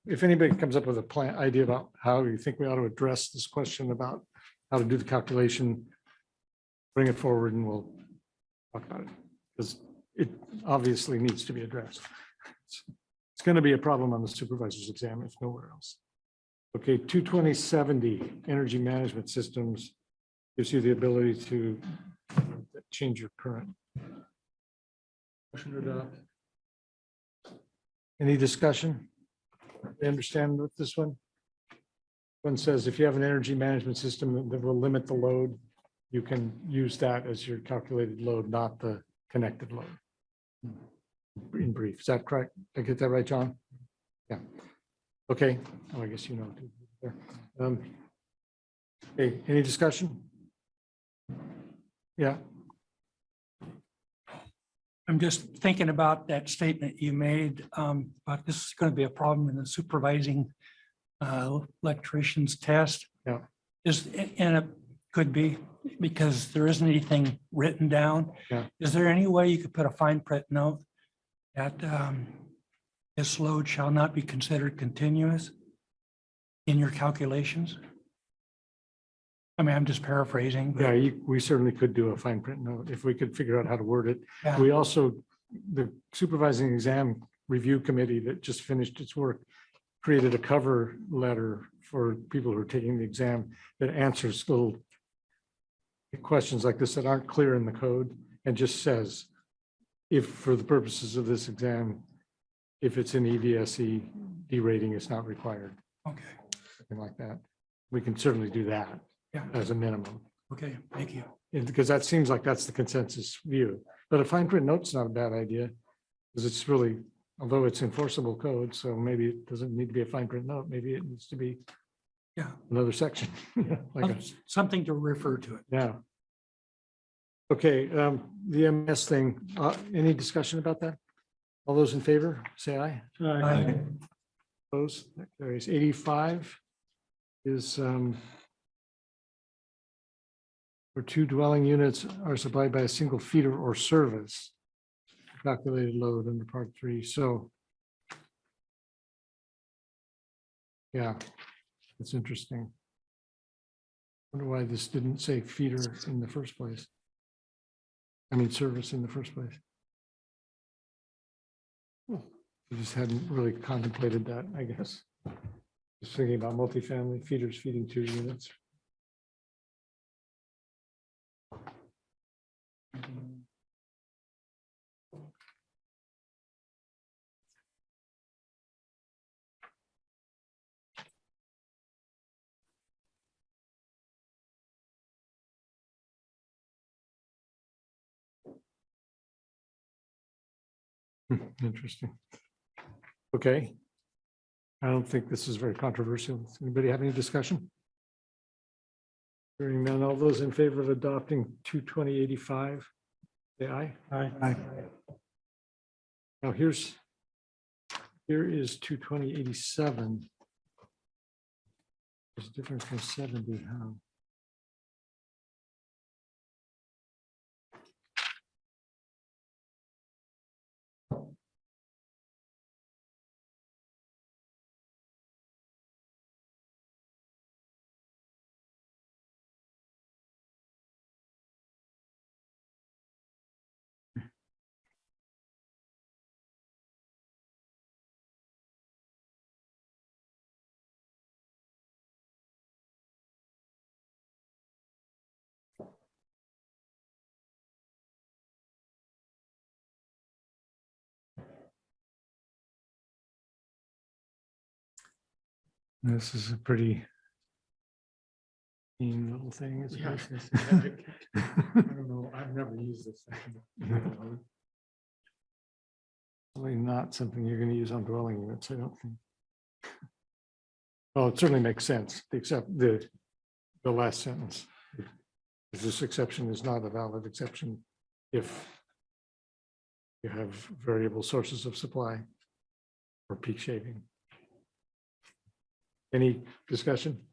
if anybody comes up with a idea about how you think we ought to address this question about how to do the calculation, bring it forward and we'll talk about it, because it obviously needs to be addressed. It's going to be a problem on the supervisor's exam, if nowhere else. Okay, 22070 energy management systems gives you the ability to change your current. Motion to adopt. Any discussion? You understand with this one? One says if you have an energy management system that will limit the load, you can use that as your calculated load, not the connected load. In brief, is that correct? Did I get that right, John? Yeah. Okay. Oh, I guess you know. Okay, any discussion? Yeah. I'm just thinking about that statement you made, but this is going to be a problem in the supervising electrician's test. Yeah. And it could be because there isn't anything written down. Yeah. Is there any way you could put a fine print note that this load shall not be considered continuous in your calculations? I mean, I'm just paraphrasing. but- Yeah, we certainly could do a fine print note if we could figure out how to word it. Yeah. We also, the supervising exam review committee that just finished its work created a cover letter for people who are taking the exam that answers little questions like this that aren't clear in the code and just says, if for the purposes of this exam, if it's an EVSE, derating is not required. Okay. Something like that. We can certainly do that. Yeah. As a minimum. Okay, thank you. Because that seems like that's the consensus view. But a fine print note's not a bad idea. Because it's really, although it's enforceable code, so maybe it doesn't need to be a fine print note. Maybe it needs to be another section. Like Something to refer to it. yeah. Okay, the MS thing, any discussion about that? All those in favor, say aye. Aye. Opposed, that carries. 85 is where 2 dwelling units are supplied by a single feeder or service, calculated load under part 3. So, yeah, it's interesting. Wonder why this didn't say feeder in the first place. I mean, service in the first place. We just hadn't really contemplated that, I guess. Just thinking about multifamily feeders feeding 2 units. Interesting. Okay. I don't think this is very controversial. Does anybody have any discussion? Hearing none, all those in favor of adopting 22085, say aye. Aye. Now here is 22087. It's different from 70, how? This is a pretty mean little thing. It's Yeah. very- I don't know, I've never used this. Probably not something you're going to use on dwelling units, I don't think. Well, it certainly makes sense, except the last sentence. This exception is not a valid exception if you have variable sources of supply or peak shaving. Any discussion?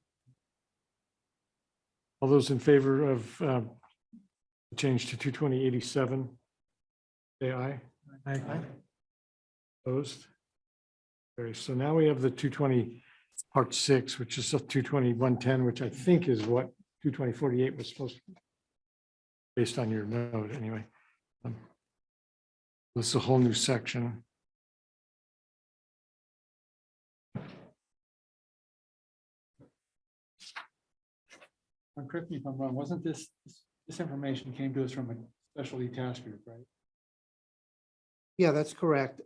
All those in favor of change to 22087, say aye. Aye. Opposed? Okay, so now we have the 220 part 6, which is 220-110, which I think is what 220-48 was supposed to be, based on your note anyway. This is a whole new section. Correct me if I'm wrong, wasn't this information came to us from a specialty task group, right? Yeah, that's correct.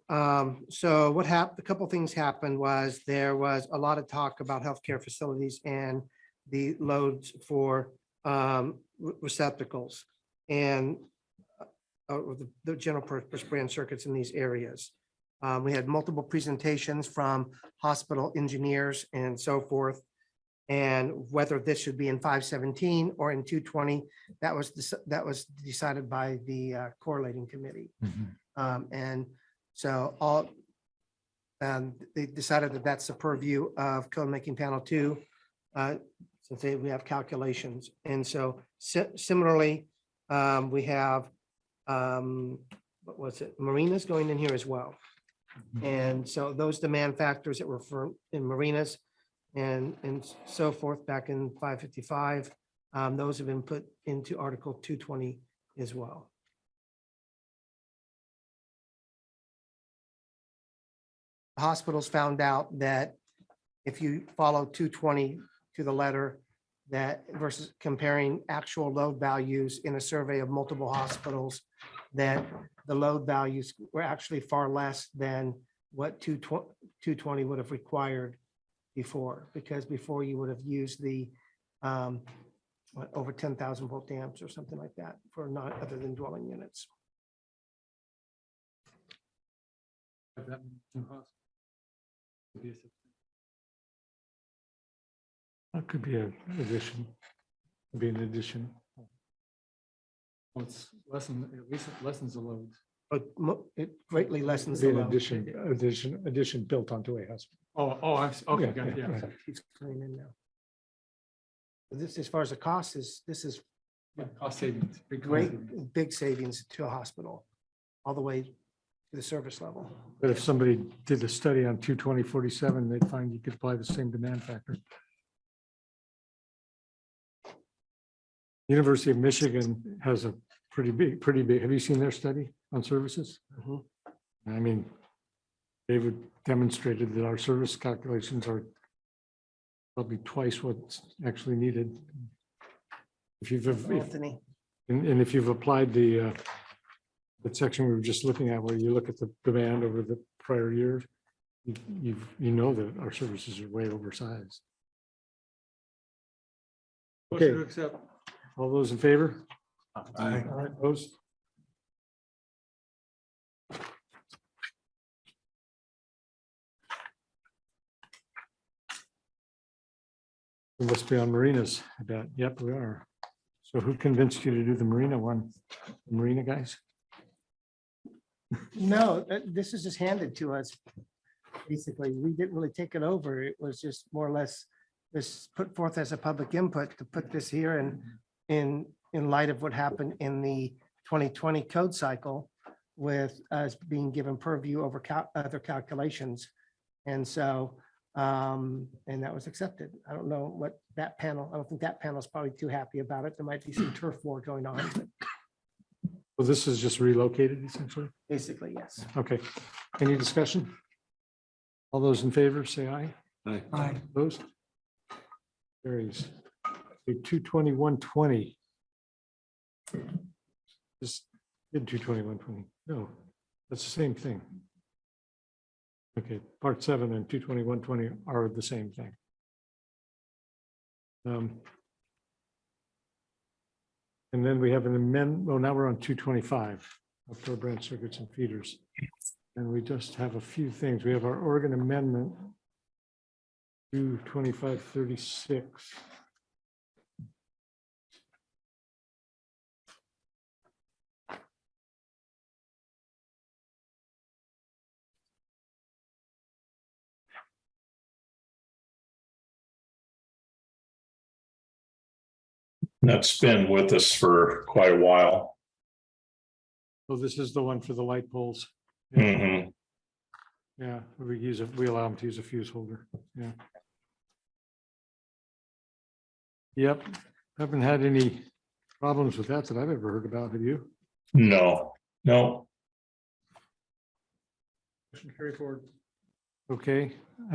So what happened, a couple things happened was there was a lot of talk about healthcare facilities and the loads for receptacles and the general purpose brand circuits in these areas. We had multiple presentations from hospital engineers and so forth. And whether this should be in 517 or in 220, that was decided by the correlating committee. And so they decided that that's the purview of code making panel 2, since we have calculations. And so similarly, we have, what was it, marinas going in here as well. And so those demand factors that were for in marinas and so forth back in 555, those have been put into Article 220 as well. Hospitals found out that if you follow 220 to the letter, that versus comparing actual load values in a survey of multiple hospitals, that the load values were actually far less than what 220 would have required before, because before you would have used the over 10,000 volt amps or something like that for not other than dwelling units. That could be an addition. Could be an addition. Well, it's at least it lessens the loads. But it greatly lessens Be the an load. addition built onto a hospital. Okay, Yeah, got it, yeah. Keeps coming in now. This, as far as the cost is, this is Yeah, cost savings. Big cost great, savings. big savings to a hospital, all the way to the service level. But if somebody did a study on 220-47, they'd find you could apply the same demand factor. University of Michigan has a pretty big, have you seen their study on services? Mhm. I mean, David demonstrated that our service calculations are probably twice what's actually needed. If Anthony, and if you've applied the section we were just looking at, where you look at the demand over the prior year, you know that our services are way oversized. Motion to Okay. accept. All those in favor? Aye. Opposed? We must be on marinas, I bet. Yep, we are. So who convinced you to do the marina one? The marina guys? No, this is just handed to us. Basically, we didn't really take it over. It was just more or less this put forth as a public input to put this here and in light of what happened in the 2020 code cycle with us being given purview over other calculations. And so, and that was accepted. I don't know what that panel, I don't think that panel is probably too happy about it. There might be some turf war going on, but Well, this is just relocated essentially. basically, yes. Okay. Any discussion? All those in favor, say aye. Aye. Opposed? Carries. 22120. Just did 22120. No, that's the same thing. Okay, part 7 and 22120 are the same thing. And then we have an amendment. Well, now we're on 225, outdoor branch circuits and feeders. And we just have a few things. We have our Oregon amendment 22536. That's been with us for quite a while. So this is the one for the light poles. Mhm. Yeah, we use it, we allow them to use a fuse holder. Yeah. Yep, haven't had any problems with that I've ever heard about. Have you? No, no. Motion carry forward. Okay. We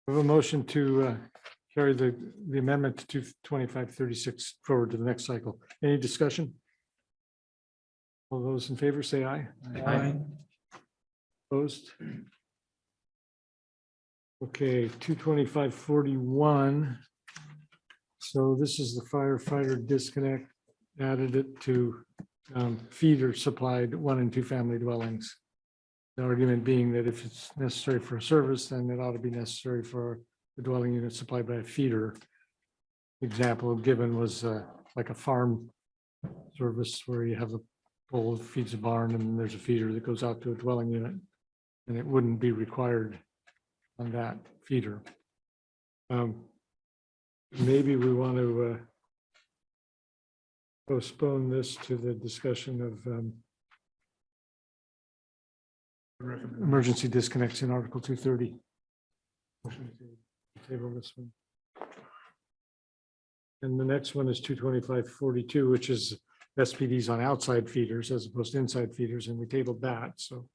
have a motion to carry the amendment to 22536 forward to the next cycle. Any discussion? All those in favor say aye. Aye. Opposed? Okay, 22541. So this is the firefighter disconnect, added it to feeder supplied 1 and 2 family dwellings. The argument being that if it's necessary for a service, then it ought to be necessary for the dwelling unit supplied by a feeder. Example given was like a farm service where you have a pole that feeds a barn and there's a feeder that goes out to a dwelling unit. And it wouldn't be required on that feeder. Maybe we want to postpone this to the discussion of emergency disconnects in Article 230. Motion to table this one. And the next one is 22542, which is SPDs on outside feeders as opposed to inside feeders, and we tabled that, so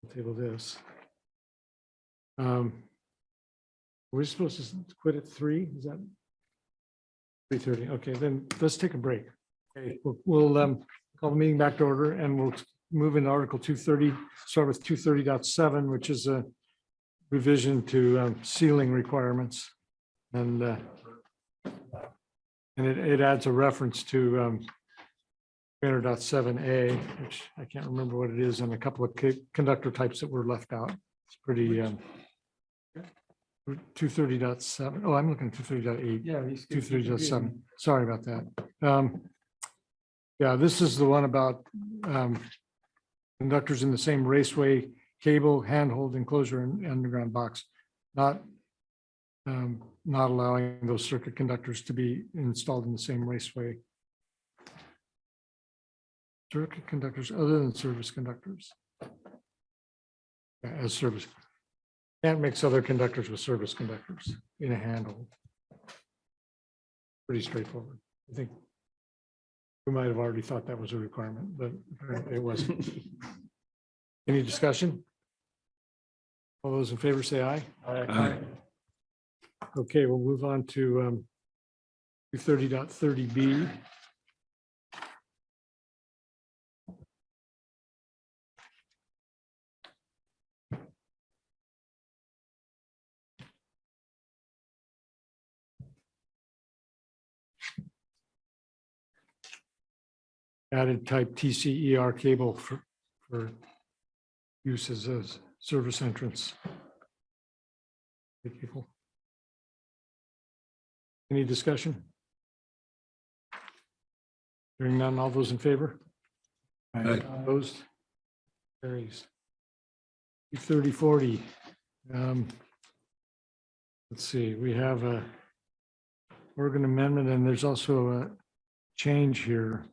we'll table this. We're supposed to quit at 3, is that 3:30? Okay, then let's take a break. Okay, we'll call the meeting back to order and we'll move into Article 230, start with 230.7, which is a revision to ceiling requirements. And it adds a reference to 300.7A, which I can't remember what it is, and a couple of conductor types that were left out. It's pretty 230.7. Oh, I'm looking at 230.8. Yeah. 230.7. Sorry about that. Yeah, this is the one about conductors in the same raceway, cable, handhold enclosure, and underground box, not allowing those circuit conductors to be installed in the same raceway. Circuit conductors other than service conductors. Yeah, as service. Can't mix other conductors with service conductors in a handhold. Pretty straightforward. I think we might have already thought that was a requirement, but apparently it wasn't. Any discussion? All those in favor say aye. Aye. Okay, we'll move on to 230.30B. Added type TCER cable for use as a service entrance. People. Any discussion? Hearing none, all those in favor? Opposed? Carries. 3040. Let's see, we have a organ amendment and there's also a change here.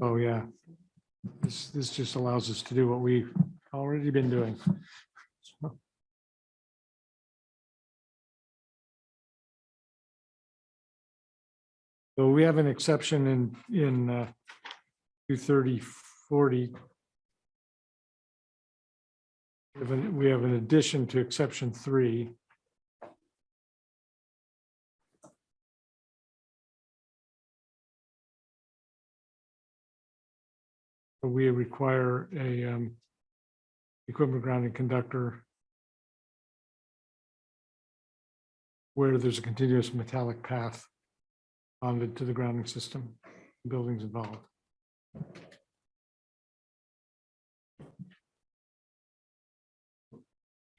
Oh, yeah. This just allows us to do what we've already been doing. So we have an exception in 23040. We have an addition to exception 3. We require a equipment grounding conductor where there's a continuous metallic path to the grounding system, buildings involved.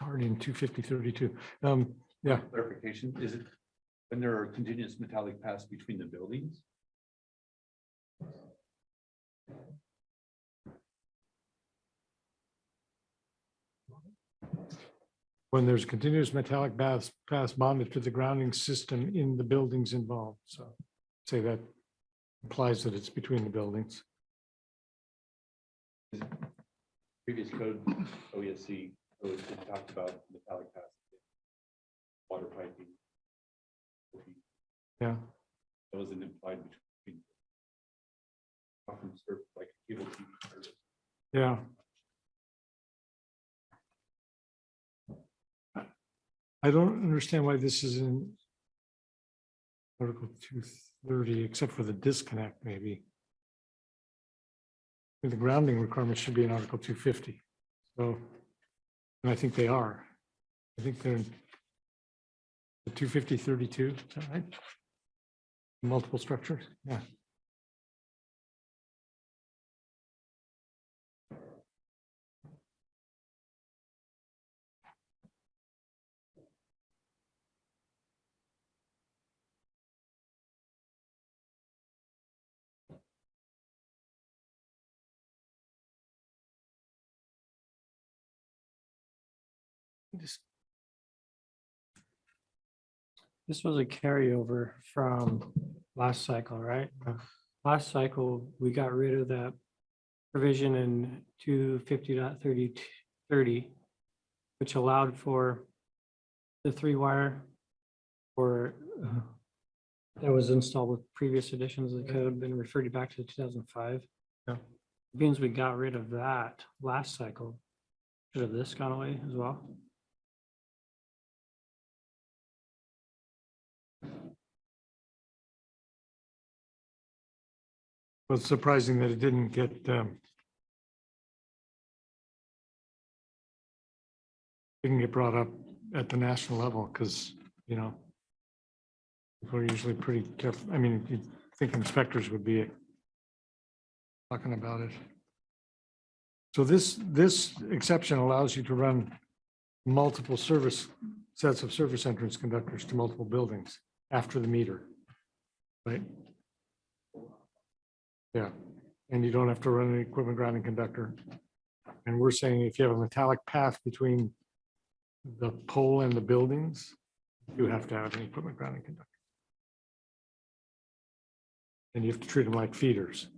Already in 25032. Yeah. Clarification, is it when there are continuous metallic paths between the buildings? When there's continuous metallic paths bonded to the grounding system in the buildings involved. So say that implies that it's between the buildings. Previous code, OESC, it talked about metallic paths, water piping. Yeah. That wasn't implied between. Often served like cable TV service. Yeah. I don't understand why this is in Article 230, except for the disconnect, maybe. The grounding requirements should be in Article 250. So, and I think they are. I think they're in the 25032, is that right? Multiple structures, yeah. This was a carryover from last cycle, right? Last cycle, we got rid of that provision in 250.30, which allowed for the 3-wire or that was installed with previous editions of the code, been referred back to 2005. Yeah. Means we got rid of that last cycle. Should have this gone away as well? Well, it's surprising that it didn't get brought up at the national level because, you know, people are usually pretty careful. I mean, you'd think inspectors would be talking about it. So this exception allows you to run multiple sets of service entrance conductors to multiple buildings after the meter, right? Yeah, and you don't have to run an equipment grounding conductor. And we're saying if you have a metallic path between the pole and the buildings, you have to have an equipment grounding conductor. And you have to treat them like feeders.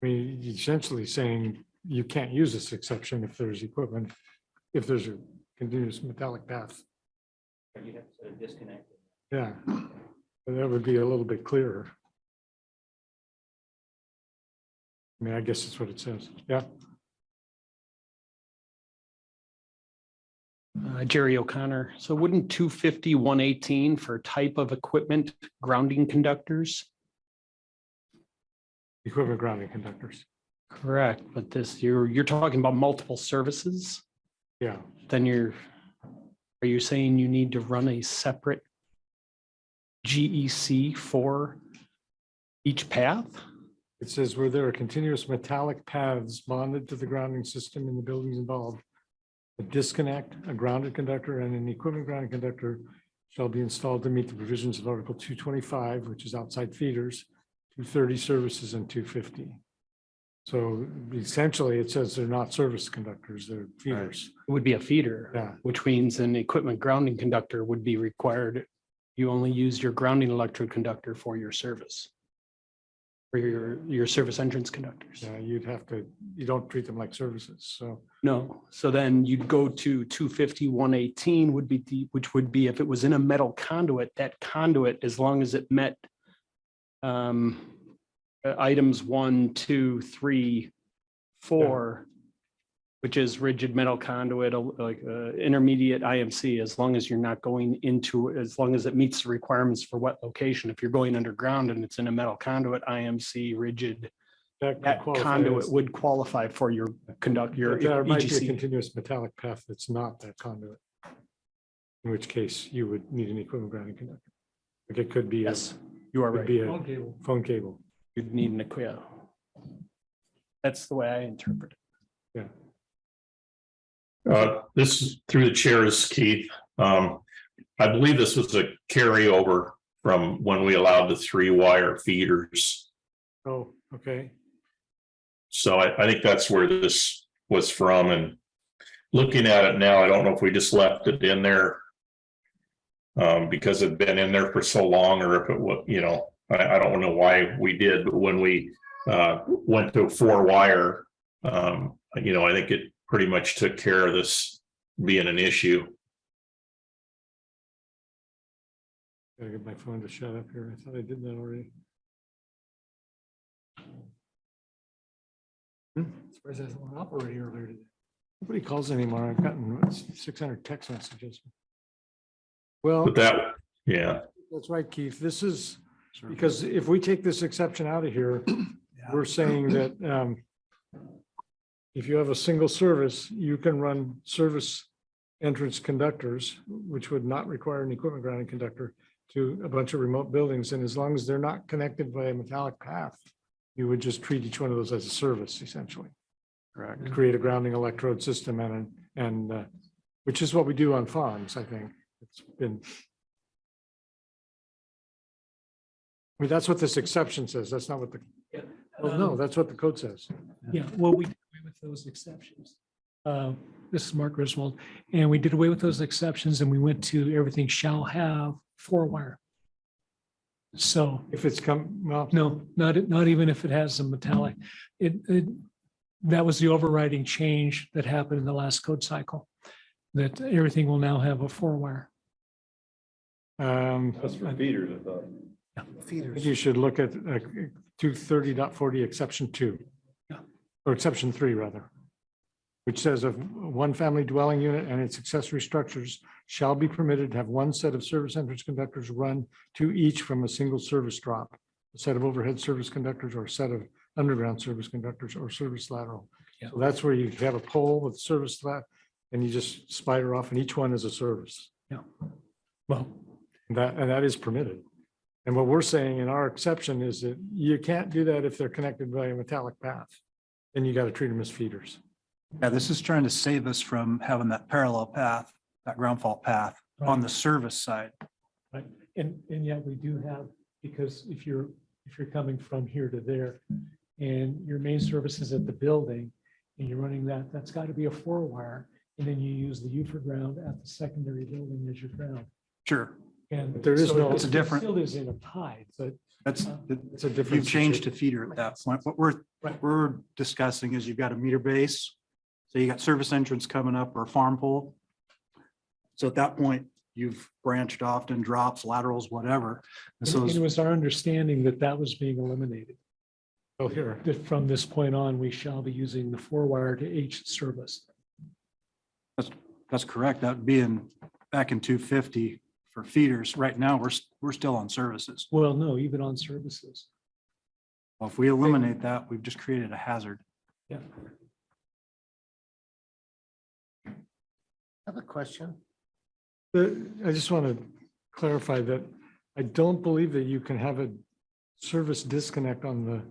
I mean, you're essentially saying you can't use this exception if there's equipment, if there's a continuous metallic path. You have to sort of disconnect. Yeah, but that would be a little bit clearer. I mean, I guess that's what it says. Yeah. Jerry O'Connor. So wouldn't 250.118 for type of equipment grounding conductors? equipment grounding conductors. Correct, but this, you're talking about multiple services, Yeah, then are you saying you need to run a separate GEC for each path? it says where there are continuous metallic paths bonded to the grounding system in the buildings involved, a disconnect, a grounded conductor, and an equipment grounding conductor shall be installed to meet the provisions of Article 225, which is outside feeders, 230 services, and 250. So essentially, it says they're not service conductors, they're feeders. It would be a feeder, Yeah. which means an equipment grounding conductor would be required. You only use your grounding electrode conductor for your service. For your service entrance conductors. Yeah, you'd have to, you don't treat them like services, so. No, so then you'd go to 250, 118 would be which would be if it was in a metal conduit, that conduit, as long as it met items 1, 2, 3, 4, which is rigid metal conduit, like intermediate IMC, as long as you're not going into, as long as it meets the requirements for wet location. If you're going underground and it's in a metal conduit, IMC, rigid, That that conduit would qualify for your your There might be a EGC. continuous metallic path that's not that conduit. In which case you would need an equipment grounding conductor. Like it could be. Yes, you are could right. be a Phone cable. phone cable. You'd need an equi. That's the way I interpret it. Yeah. This is through the chairs, Keith. I believe this was a carryover from when we allowed the 3-wire feeders. Oh, okay. So I think that's where this was from, and looking at it now, I don't know if we just left it in there because it'd been in there for so long, or if it was, I don't know why we did, but when we went to 4-wire, I think it pretty much took care of this being an issue. Gotta get my phone to shut up here. I thought I did that already. Surprised I wasn't operating earlier today. Nobody calls anymore. I've gotten 600 text messages. Well, But that, yeah, that's right, Keith. This is, because if we take this exception out of here, we're saying that if you have a single service, you can run service entrance conductors, which would not require an equipment grounding conductor, to a bunch of remote buildings. And as long as they're not connected by a metallic path, you would just treat each one of those as a service, essentially. Correct. Create a grounding electrode system and which is what we do on farms, I think. It's been. I mean, that's what this exception says. That's not what the, well, no, that's what the code says. Yeah, well, we did away with those exceptions. This is Mark Griswold, and we did away with those exceptions and we went to everything shall have 4-wire. So if it's well, no, not even if it has some metallic. That was the overriding change that happened in the last code cycle, that everything will now have a 4-wire. That's for feeders, I thought. Yeah, I feeders. think you should look at 230.40 exception 2. Yeah. Or exception 3 rather, which says of one family dwelling unit and its accessory structures shall be permitted to have one set of service entrance conductors run to each from a single service drop, a set of overhead service conductors or a set of underground service conductors or service lateral. Yeah. So that's where you have a pole with service and you just spider off and each one is a service. Yeah. Well, And that is permitted. And what we're saying in our exception is that you can't do that if they're connected by a metallic path. Then you got to treat them as feeders. Yeah, this is trying to save us from having that parallel path, that ground fault path on the service side. right. And yet we do have, because if you're coming from here to there and your main service is at the building and you're running that's got to be a 4-wire. And then you use the U for ground at the secondary building as your ground. Sure. And But there is so no- It's a different- Still is in a tide, but That's, It's a different. you've changed to feeder at that point. What we're discussing is you've got a meter base. So you got service entrance coming up or a farm pole. So at that point, you've branched off and drops, laterals, whatever. And so it was our understanding that was being eliminated. Oh, here. That from this point on, we shall be using the 4-wire to each service. that's correct. That would be back in 250 for feeders. Right now, we're still on services. Well, no, even on services. Well, if we eliminate that, we've just created a hazard. Yeah. I have a question. I just want to clarify that I don't believe that you can have a service disconnect on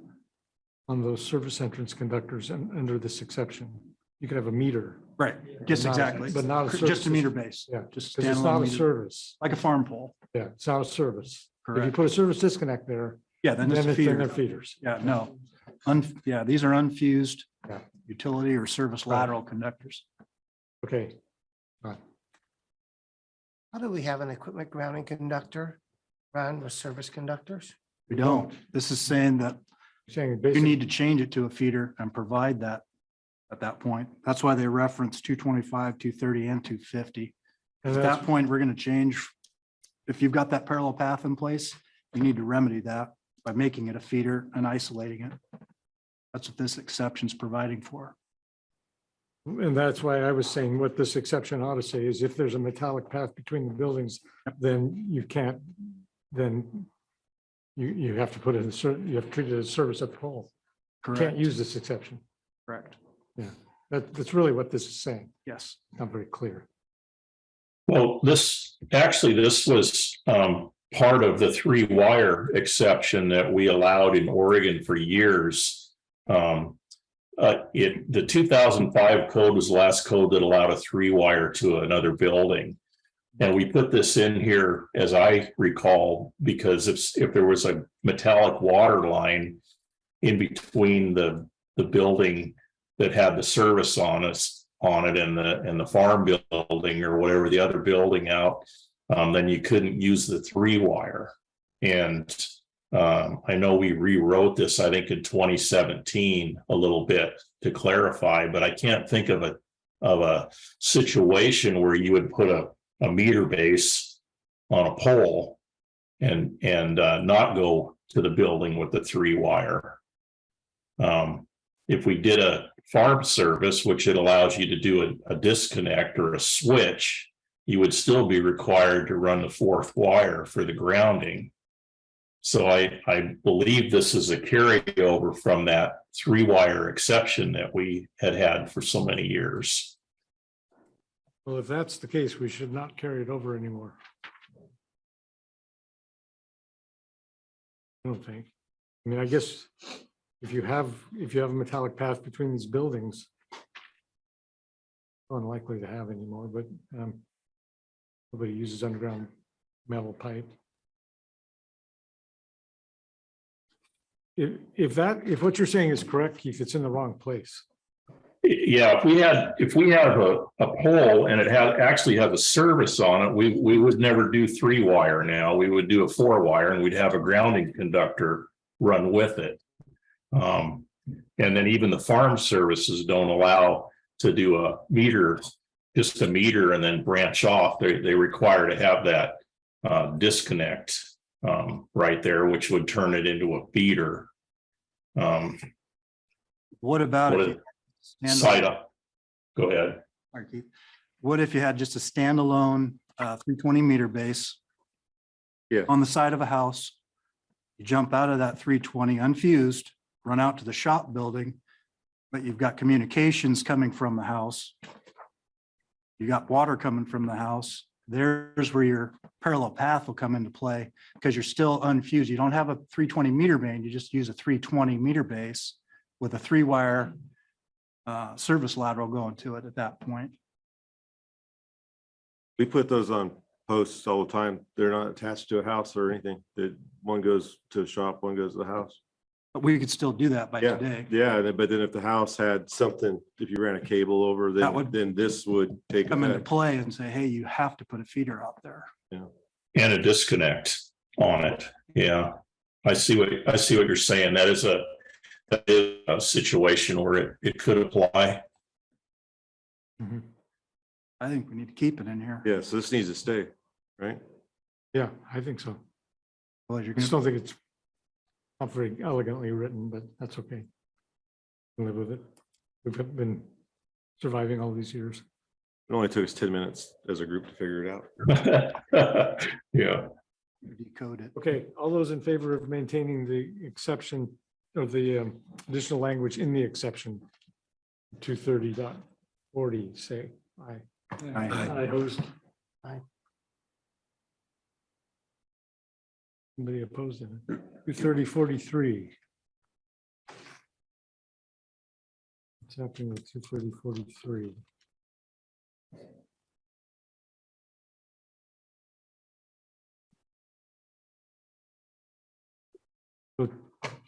those service entrance conductors under this exception. You can have a meter. Right, just But not- exactly. but not a Just a service. meter base. Yeah, Just because it's standalone not a meter. service. Like a farm pole. Yeah, it's not a service. If you Correct. put a service disconnect there, Yeah, then it's a then feeder. they're feeders. Yeah, no. Yeah, these are unfused Yeah. utility or service lateral conductors. Okay. How do we have an equipment grounding conductor run with service conductors? We don't. This is saying that Saying you basically, need to change it to a feeder and provide that at that point. That's why they reference 225, 230, and 250. and At that's, that point, we're going to change. If you've got that parallel path in place, you need to remedy that by making it a feeder and isolating it. That's what this exception is providing for. and that's why I was saying what this exception ought to say is if there's a metallic path between the buildings, then you can't, then you have to put it in, you have to treat it as service at the pole. You can't Correct. use this exception. Correct. That's really what this is saying. Yes. Not very clear. Well, this was part of the 3-wire exception that we allowed in Oregon for years. The 2005 code was the last code that allowed a 3-wire to another building. And we put this in here, as I recall, because if there was a metallic water line in between the building that had the service on it and the farm building or whatever the other building out, then you couldn't use the 3-wire. And I know we rewrote this, I think in 2017, a little bit to clarify, but I can't think of a situation where you would put a meter base on a pole and not go to the building with the 3-wire. If we did a farm service, which it allows you to do a disconnect or a switch, you would still be required to run the 4th wire for the grounding. So I believe this is a carryover from that 3-wire exception that we had for so many years. Well, if that's the case, we should not carry it over anymore. I don't think. I mean, I guess if you have a metallic path between these buildings, unlikely to have anymore, but nobody uses underground metal pipe. If what you're saying is correct, Keith, it's in the wrong place. Yeah, if we have a pole and it actually has a service on it, we would never do 3-wire now. We would do a 4-wire and we'd have a grounding conductor run with it. And then even the farm services don't allow to do a meter, just a meter and then branch off. They require to have that disconnect right there, which would turn it into a feeder. What about if you Side up. Go ahead. All right, Keith. What if you had just a standalone 320 meter base? Yeah. On the side of a house, you jump out of that 320 unfused, run out to the shop building, but you've got communications coming from the house. You got water coming from the house. There's where your parallel path will come into play because you're still unfused. You don't have a 320 meter main. You just use a 320 meter base with a 3-wire service lateral going to it at that point. We put those on posts all the time. They're not attached to a house or anything. That one goes to the shop, one goes to the house. But we could still do that by Yeah, today. yeah, but then if the house had something, if you ran a cable over, That would then this would take come into effect. play and say, hey, you have to put a feeder out there. And a disconnect on it. Yeah. I see what you're saying. That is a situation where it could apply. I think we need to keep it in here. Yeah, so this needs to stay, right? Yeah, I think so. Well, you're I just gonna, don't think it's not very elegantly written, but that's okay. We'll live with it. We've been surviving all these years. It only took us 10 minutes as a group to figure it out. Yeah. decode it. Okay, all those in favor of maintaining the exception additional language in the exception 230.40, say aye. Aye. Opposed? Aye. Somebody opposed it? 230.43. What's happening with 230.43? So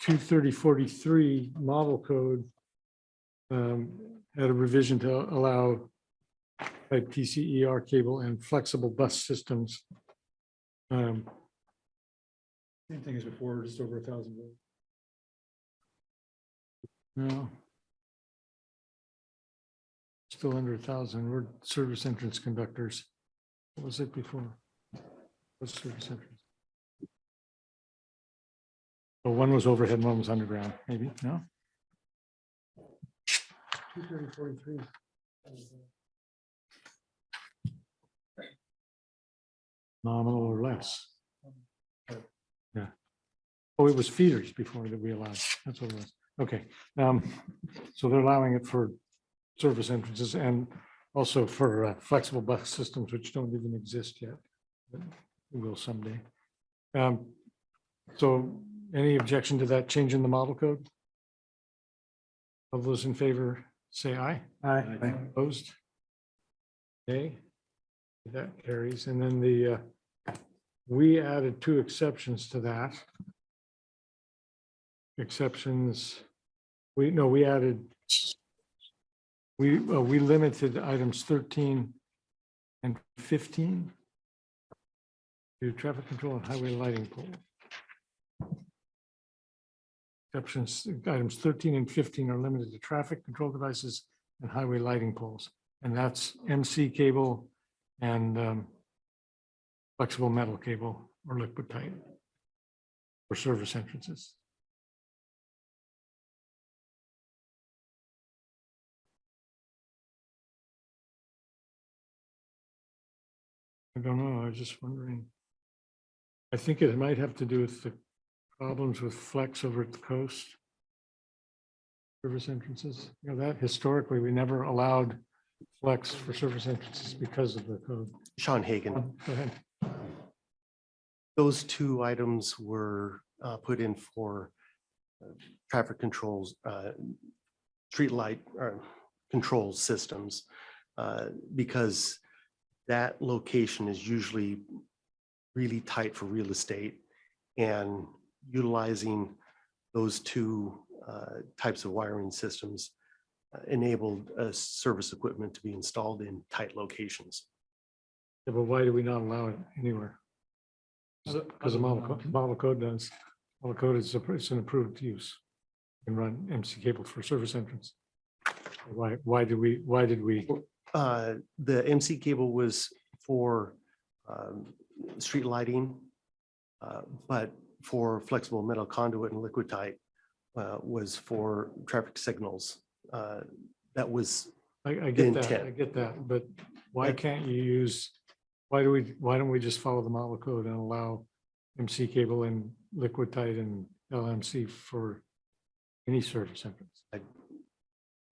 230.43 model code had a revision to allow type TCER cable and flexible bus systems. Same thing as before, just over 1,000. No. Still under 1,000. We're service entrance conductors. What was it before? What's service entrance? Well, one was overhead, and one was underground, maybe, no? 230.43. Nominal or less. Yeah. Oh, it was feeders before that we allowed. That's what it was. Okay. So they're allowing it for service entrances and also for flexible bus systems, which don't even exist yet. But we will someday. So any objection to that change in the model code? All those in favor say aye. Aye. Opposed? Okay. That carries. And then we added 2 exceptions to that. Exceptions, we limited items 13 and 15 to traffic control and highway lighting pole. Exceptions, items 13 and 15 are limited to traffic control devices and highway lighting poles. And that's MC cable and flexible metal cable or liquid tight for service entrances. I don't know. I was just wondering. I think it might have to do with the problems with flex over at the coast. Service entrances, you know, that historically, we never allowed flex for service entrances because of the code. Sean Hagan. Go ahead. Those 2 items were put in for traffic controls, street light control systems, because that location is usually really tight for real estate, and utilizing those 2 types of wiring systems enabled service equipment to be installed in tight locations. Yeah, but why do we not allow it anywhere? Because the model code does. Model code is it's an approved use. You can run MC cable for service entrance. Why did we? The MC cable was for street lighting, but for flexible metal conduit and liquid tight was for traffic signals. That was I get that. I get that. But why can't you use? Why don't we just follow the model code and allow MC cable and liquid tight and LMC for any service entrance?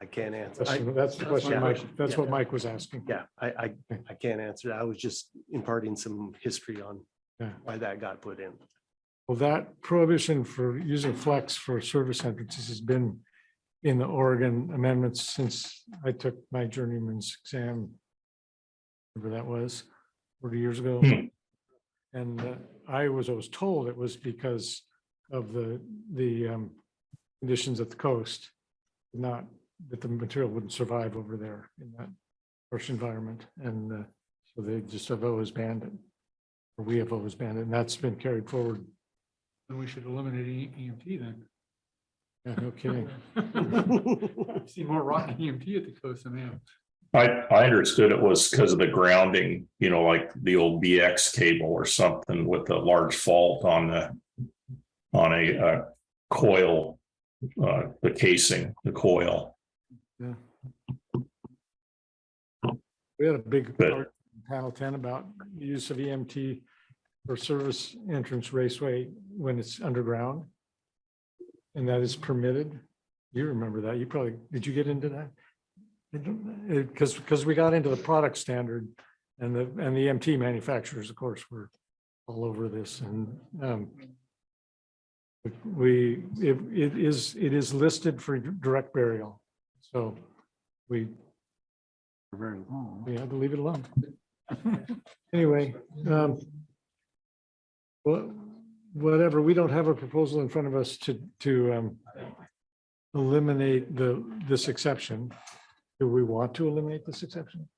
I can't answer. That's the question, Mike. That's what Mike was asking. Yeah, I can't answer. I was just imparting some history on why that got put in. Well, that prohibition for using flex for service entrances has been in the Oregon amendments since I took my journeyman's exam. Whatever that was, 40 years ago. And I was told it was because of the conditions at the coast, not that the material wouldn't survive over there in that harsh environment. And so they just have always banned it, or we have always banned it, and that's been carried forward. Then we should eliminate EMT then. Yeah, no kidding. I've seen more rock EMT at the coast than them. I understood it was because of the grounding, you know, like the old BX cable or something with a large fault on a coil, the casing, the coil. Yeah. We had a big part in panel 10 about the use of EMT for service entrance raceway when it's underground. and that is permitted. You remember that. You probably, did you get into that? Because we got into the product standard and the MT manufacturers, of course, were all over this and it is listed for direct burial. So we Very long. had to leave it alone. Anyway, whatever, we don't have a proposal in front of us to eliminate this exception. Do we want to eliminate this exception?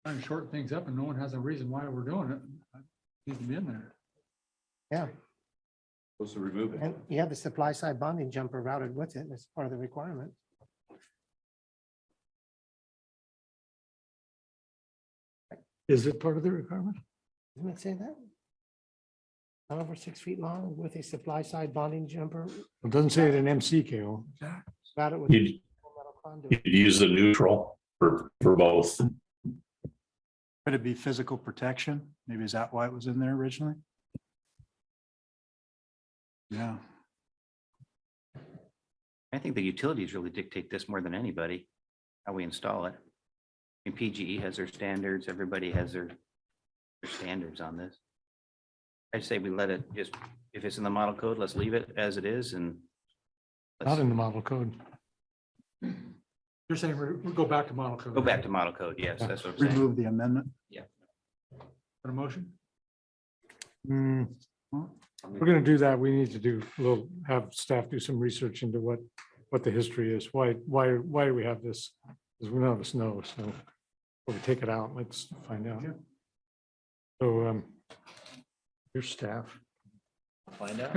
Trying to shorten things up and no one has a reason why we're doing it. It needs to be in there. Yeah, Supposed to remove it. and you have the supply side bonding jumper routed with it as part of the requirement. Is it part of the requirement? Doesn't it say that? Not over 6 feet long with a supply side bonding jumper. It doesn't say it in MCK. Routed with You'd, metal conduit. you'd use the neutral for both. Could it be physical protection? Maybe is that why it was in there originally? Yeah. I think the utilities really dictate this more than anybody, how we install it. And PGE has their standards, everybody has their standards on this. I'd say we let it just, if it's in the model code, let's leave it as it is and. Not in the model code. You're saying we'll go back to model code. Go back to model code, yes, that's what I'm saying. Remove the amendment. Yeah. Got a motion? Hmm. We're gonna do that. We need to do, have staff do some research into what the history is. Why do we have this? Because none of us know, so before we take it out, let's find out. So, your staff. Find out.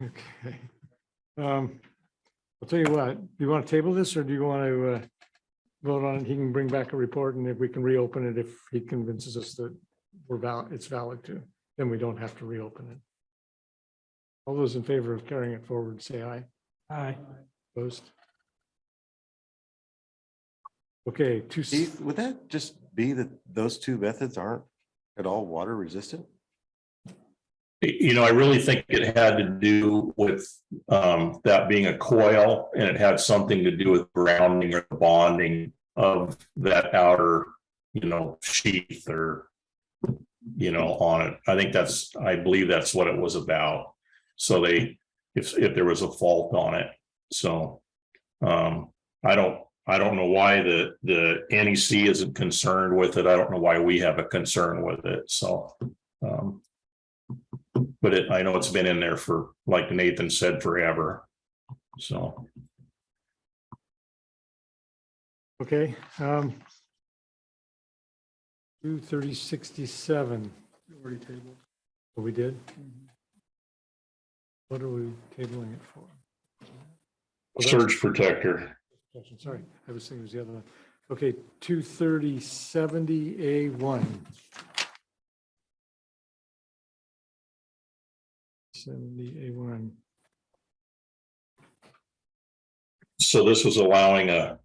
Okay. I'll tell you what, do you want to table this or do you want to vote on it? He can bring back a report and if we can reopen it, if he convinces us that it's valid too, then we don't have to reopen it. All those in favor of carrying it forward, say aye. Aye. Opposed? Okay, Keith, would that just be that those two methods aren't at all water resistant? You know, I really think it had to do with that being a coil and it had something to do with grounding or bonding of that outer, sheath or, on it. I believe that's what it was about. So if there was a fault on it. So I don't know why the NEC isn't concerned with it. I don't know why we have a concern with it. So but I know it's been in there for, like Nathan said, forever. So. okay. 23067. Already tabled. Oh, we did? What are we tabling it for? Surge protector. Sorry, I was thinking it was the other one. Okay, 23070A1. 70A1. So this was allowing a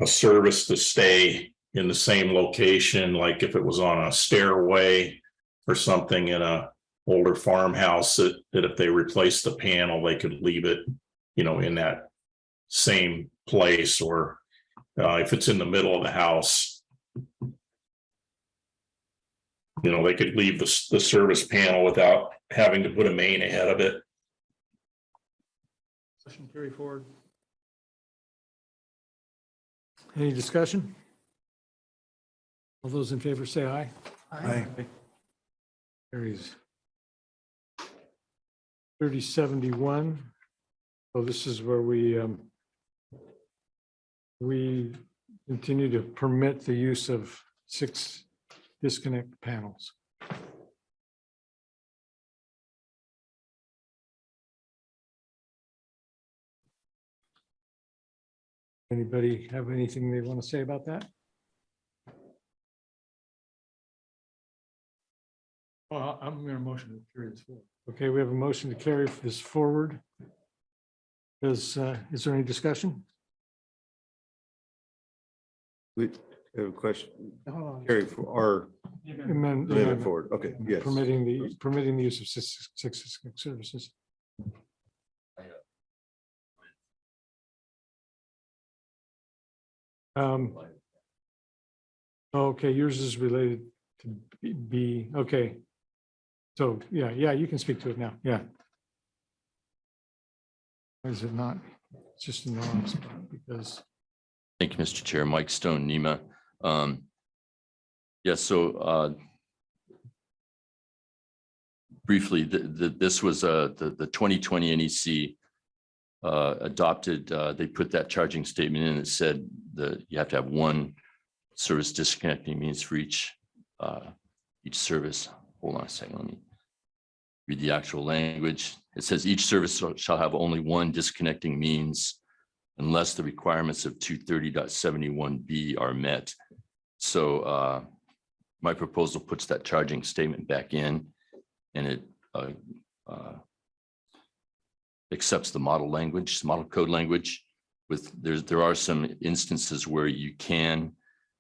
service to stay in the same location, like if it was on a stairway or something in a older farmhouse, that if they replaced the panel, they could leave it, in that same place, or if it's in the middle of the house, they could leave the service panel without having to put a main ahead of it. Motion carry forward. Any discussion? All those in favor say aye. Aye. Carries. 3071. So this is where we continue to permit the use of 6 disconnect panels. Anybody have anything they want to say about that? Well, I'm going to motion to carry this forward. Okay, we have a motion to carry this forward. Is there any discussion? I have a question. Hold on. Carry for our amendment forward. Okay, yes. Permitting the use of 666 services. Okay, yours is related to B, okay. So, yeah, you can speak to it now, yeah. Or is it not? It's just in the wrong spot because. Thank you, Mr. Chair. Mike Stone, NEMA. Yeah, so briefly, this was the 2020 NEC adopted. They put that charging statement in. It said that you have to have one service disconnecting means for each service. Hold on a second. Let me read the actual language. It says each service shall have only one disconnecting means unless the requirements of 230.71B are met. So my proposal puts that charging statement back in, and it accepts the model language, model code language. There are some instances where you can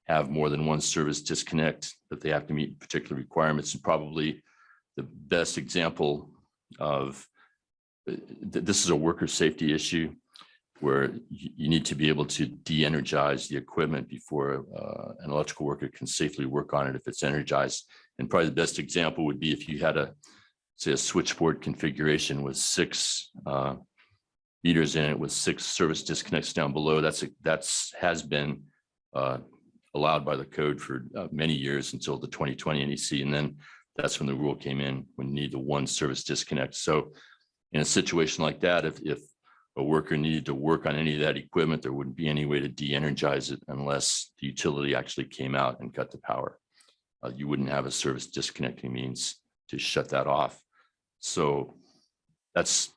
have more than one service disconnect, but they have to meet particular requirements. And probably the best example of this is a worker safety issue where you need to be able to de-energize the equipment before an electrical worker can safely work on it if it's energized. And probably the best example would be if you had say a switchboard configuration with 6 meters in it with 6 service disconnects down below. Has been allowed by the code for many years until the 2020 NEC. And then that's when the rule came in, when you need the one service disconnect. So in a situation like that, if a worker needed to work on any of that equipment, there wouldn't be any way to de-energize it unless the utility actually came out and cut the power. You wouldn't have a service disconnecting means to shut that off. So that's,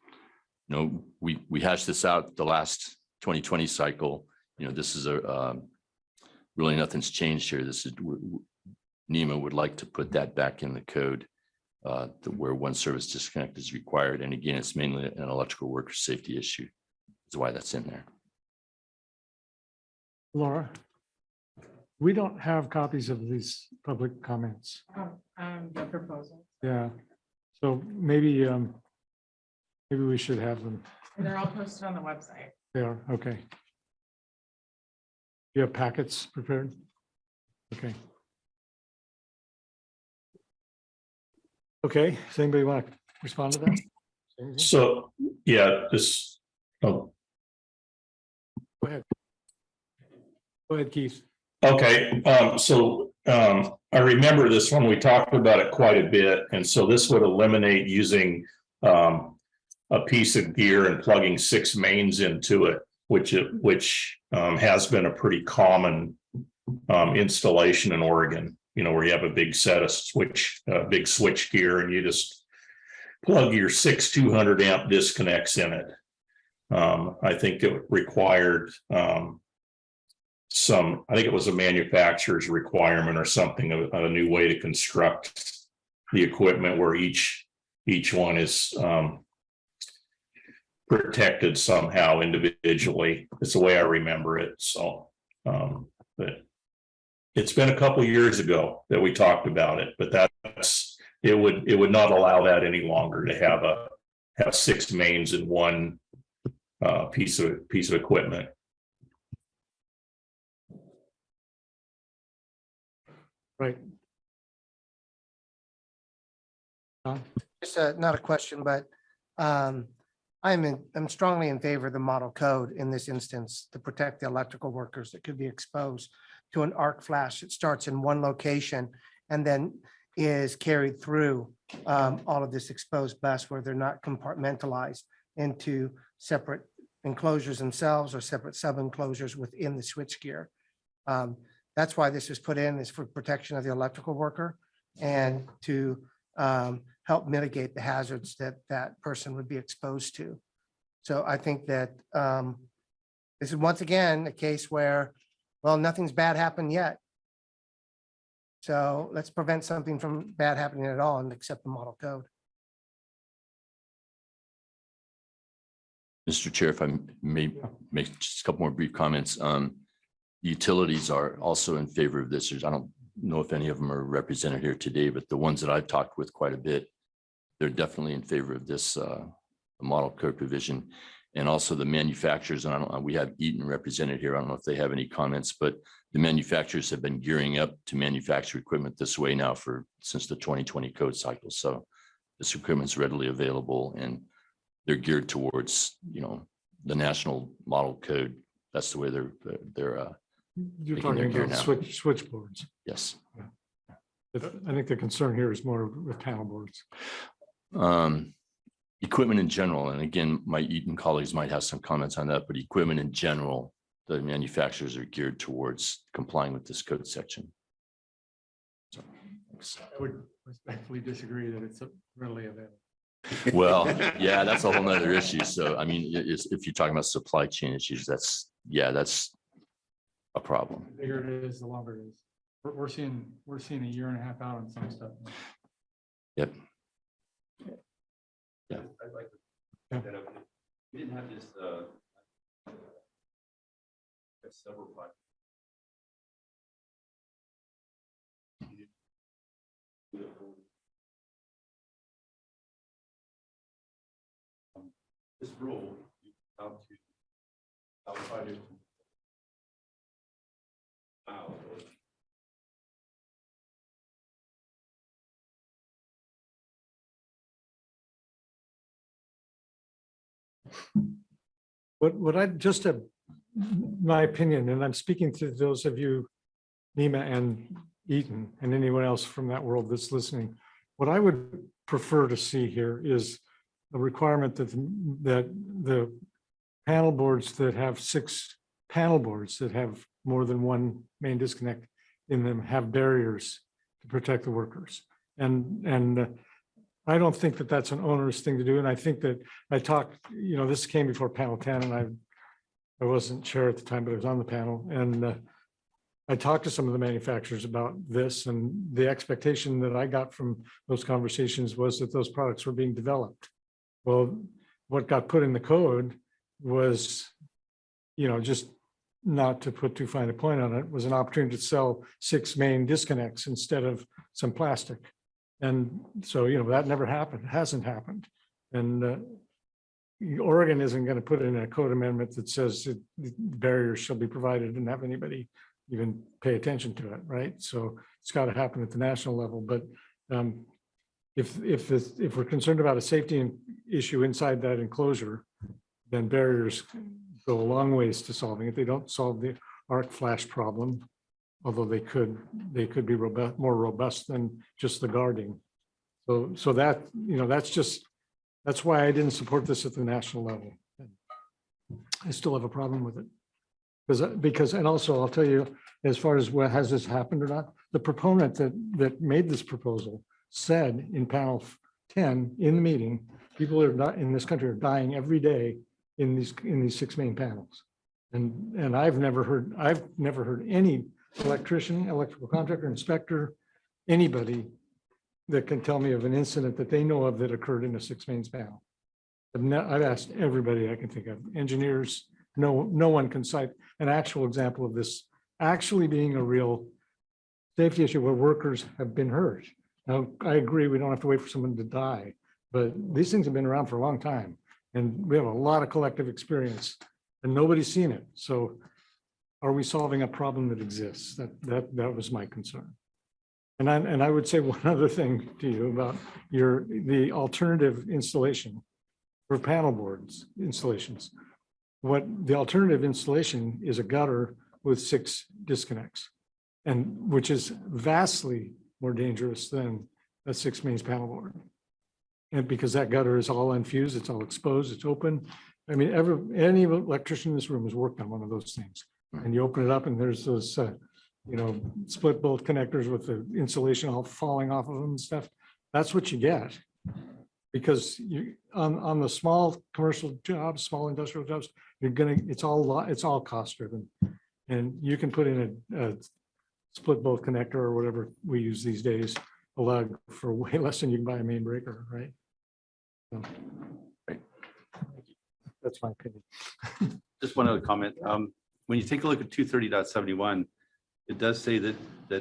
we hashed this out the last 2020 cycle. This is really nothing's changed here. This is NEMA would like to put that back in the code where one service disconnect is required. And again, it's mainly an electrical worker safety issue. That's why that's in there. Laura, we don't have copies of these public comments. The proposal. Yeah, so maybe we should have them. They're all posted on the website. They are, okay. You have packets prepared? Okay. Okay, does anybody want to respond to that? So, yeah, this, Go ahead. Go ahead, Keith. okay, I remember this when we talked about it quite a bit, and so this would eliminate using a piece of gear and plugging 6 mains into it, which has been a pretty common installation in Oregon. Where you have a big set of big switch gear, and you just plug your 6 200 amp disconnects in it. I think it required I think it was a manufacturer's requirement or something of a new way to construct the equipment where each one is protected somehow individually. It's the way I remember it. So, but it's been a couple of years ago that we talked about it, but it would not allow that any longer to have 6 mains in one piece of equipment. Right. Just not a question, but I'm strongly in favor of the model code in this instance to protect the electrical workers that could be exposed to an arc flash that starts in one location and then is carried through all of this exposed bus where they're not compartmentalized into separate enclosures themselves or separate sub-enclosures within the switchgear. That's why this was put in, is for protection of the electrical worker and to help mitigate the hazards that that person would be exposed to. So I think that this is once again a case where, well, nothing's bad happened yet. So let's prevent something from bad happening at all and accept the model code. Mr. Chair, if I may make just a couple more brief comments. utilities are also in favor of this. I don't know if any of them are represented here today, but the ones that I've talked with quite a bit, they're definitely in favor of this model code provision. And also the manufacturers, and I don't, we have Eaton represented here. I don't know if they have any comments, but the manufacturers have been gearing up to manufacture equipment this way now since the 2020 code cycle. So this equipment's readily available and they're geared towards, the national model code. That's the way they're You're making their talking gear about now. switchboards. Yes. I think the concern here is more with panel boards. Equipment in general, and again, my Eaton colleagues might have some comments on that, but equipment in general, the manufacturers are geared towards complying with this code section. So, thanks. I would respectfully disagree that it's readily available. Well, yeah, that's a whole nother issue. So, I mean, if you're talking about supply chain issues, that's a problem. The bigger it is, the longer it is. We're seeing a year and a half out on some stuff. Yep. Yeah. I'd like to pick that up. We didn't have this, several projects. This rule, out to outside of. What I just my opinion, and I'm speaking to those of you, Nima and Eaton, and anyone else from that world that's listening. What I would prefer to see here is a requirement that the panel boards that have 6 panel boards that have more than one main disconnect in them have barriers to protect the workers. And I don't think that that's an onerous thing to do. And I think that I talked, this came before panel 10 and I wasn't chair at the time, but I was on the panel. And I talked to some of the manufacturers about this, and the expectation that I got from those conversations was that those products were being developed. Well, what got put in the code was, just not to put too fine a point on it, was an opportunity to sell 6 main disconnects instead of some plastic. And so, that never happened, hasn't happened. And Oregon isn't going to put in a code amendment that says that barriers shall be provided and have anybody even pay attention to it, right? So it's got to happen at the national level. But if we're concerned about a safety issue inside that enclosure, then barriers go a long ways to solving it. They don't solve the arc flash problem, although they could be more robust than just the guarding. So that, that's why I didn't support this at the national level. I still have a problem with it. Because, and also I'll tell you, as far as what has this happened or not, the proponent that made this proposal said in panel 10 in the meeting, people are not in this country are dying every day in these 6 main panels. And I've never heard any electrician, electrical contractor, inspector, anybody that can tell me of an incident that they know of that occurred in a 6 mains panel. I've asked everybody I can think of, engineers, no one can cite an actual example of this actually being a real safety issue where workers have been hurt. Now, I agree, we don't have to wait for someone to die, but these things have been around for a long time and we have a lot of collective experience and nobody's seen it. So are we solving a problem that exists? That was my concern. And I would say one other thing to you about the alternative installation for panel boards installations. What the alternative installation is a gutter with 6 disconnects, and which is vastly more dangerous than a 6 mains panel board. And because that gutter is all infused, it's all exposed, it's open. I mean, any electrician in this room has worked on one of those things. And you open it up and there's those, split bolt connectors with the insulation all falling off of them and stuff. That's what you get. Because on the small commercial jobs, small industrial jobs, it's all cost driven. And you can put in a split bolt connector or whatever we use these days, a lug for way less than you can buy a main breaker, right? So, right. That's my opinion. Just one other comment. when you take a look at 230.71, it does say that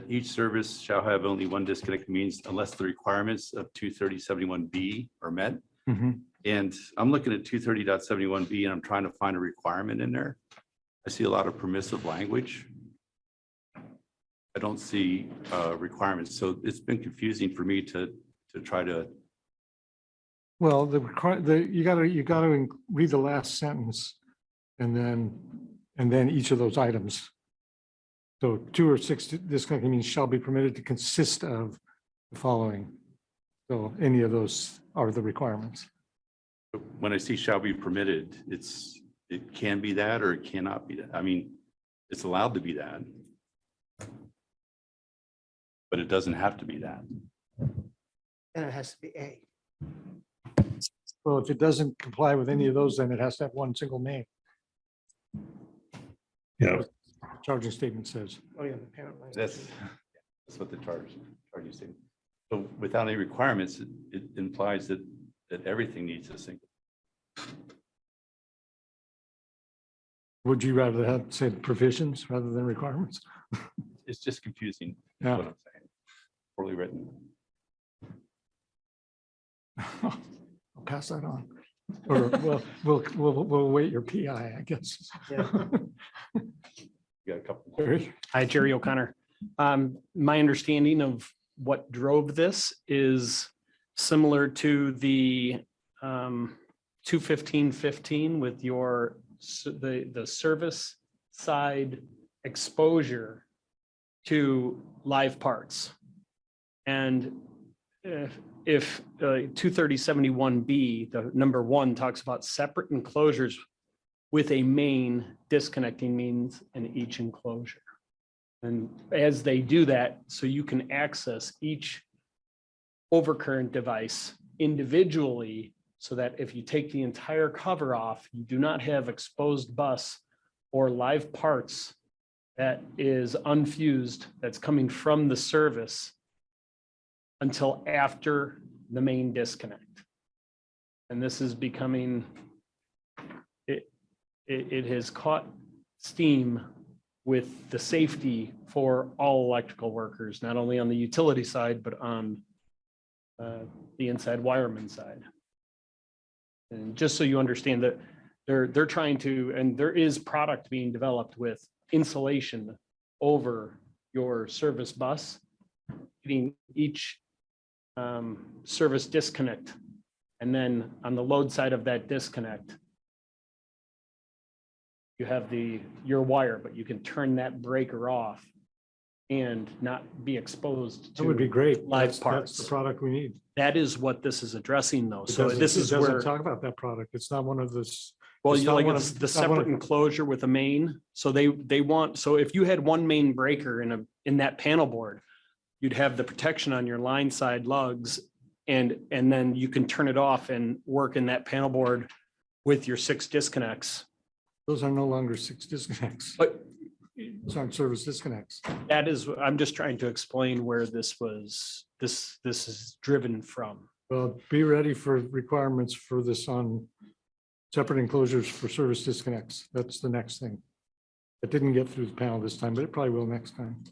each service shall have only one disconnect means unless the requirements of 230.71B are met. Mhm. And I'm looking at 230.71B and I'm trying to find a requirement in there. I see a lot of permissive language. I don't see requirements. So it's been confusing for me to try to. Well, you gotta read the last sentence and then each of those items. So 2 or 6 disconnect means shall be permitted to consist of the following. So any of those are the requirements. When I see shall be permitted, it can be that or it cannot be that. I mean, it's allowed to be that. But it doesn't have to be that. And it has to be A. Well, if it doesn't comply with any of those, then it has to have one single name. Yeah. Charging statement says. Oh, yeah, the parent language. That's what the charging statement. So without any requirements, it implies that everything needs a single. Would you rather have said provisions rather than requirements? It's just confusing. Is Yeah. what I'm saying. Poorly written. I'll pass that on. Or we'll wait your PI, I guess. Yeah. You got a couple. Jerry? Hi, Jerry O'Connor. My understanding of what drove this is similar to the 21515 with the service side exposure to live parts. And if 230.71B, the number 1 talks about separate enclosures with a main disconnecting means in each enclosure. And as they do that, so you can access each overcurrent device individually, so that if you take the entire cover off, you do not have exposed bus or live parts that is unfused, that's coming from the service until after the main disconnect. And this is becoming, it has caught steam with the safety for all electrical workers, not only on the utility side, but on the inside wireman side. And just so you understand that they're trying to, and there is product being developed with insulation over your service bus, getting each service disconnect. And then on the load side of that disconnect, you have your wire, but you can turn that breaker off and not be exposed to That would be great. live That's parts. the product we need. That is what this is addressing though. It So doesn't- this it is doesn't where, talk about that product. It's not one of this. well, it's you not like one it's of- the it's not one separate of- enclosure with a main. So they want, so if you had one main breaker in that panel board, you'd have the protection on your line side lugs and then you can turn it off and work in that panel board with your 6 disconnects. Those are no longer 6 disconnects. But Those aren't service disconnects. that is, I'm just trying to explain where this is driven from. Well, be ready for requirements for this on separate enclosures for service disconnects. That's the next thing. It didn't get through the panel this time, but it probably will next time.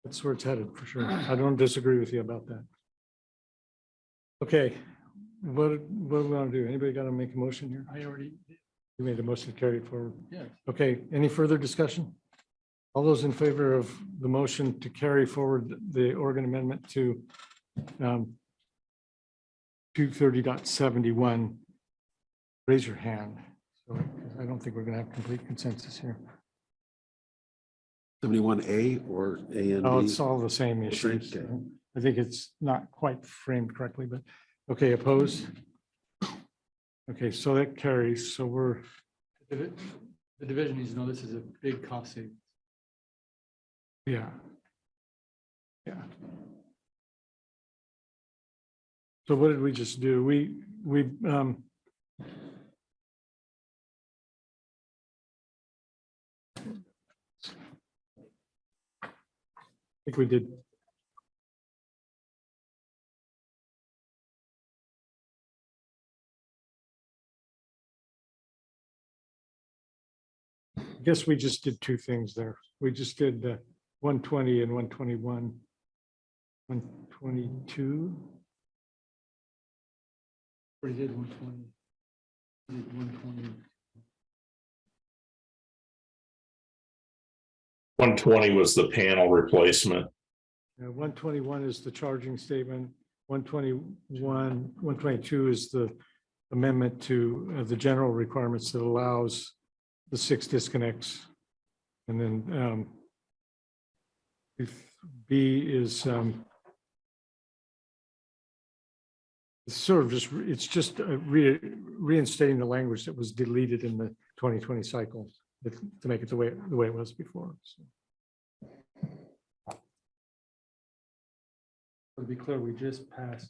That's where it's headed for sure. I don't disagree with you about that. Okay, what do we want to do? Anybody got to make a motion here? I already, You made a motion to carry it forward. yeah. Okay, any further discussion? All those in favor of the motion to carry forward the Oregon amendment to 230.71, raise your hand. So I don't think we're going to have complete consensus here. 71A or A and Oh, B? it's all the same issues. Okay. I think it's not quite framed correctly, but okay, opposed? Okay, so that carries. So we're, The division needs to know this is a big cost savings. yeah. Yeah. So what did we just do? We I think we did I guess we just did two things there. We just did 120 and 121. 122. We did 120. 120. 120 was the panel replacement. 121 is the charging statement. 121, 122 is the amendment to the general requirements that allows the 6 disconnects. And then if B is it's sort of just, it's just reinstating the language that was deleted in the 2020 cycle to make it the way it was before. So. To be clear, we just passed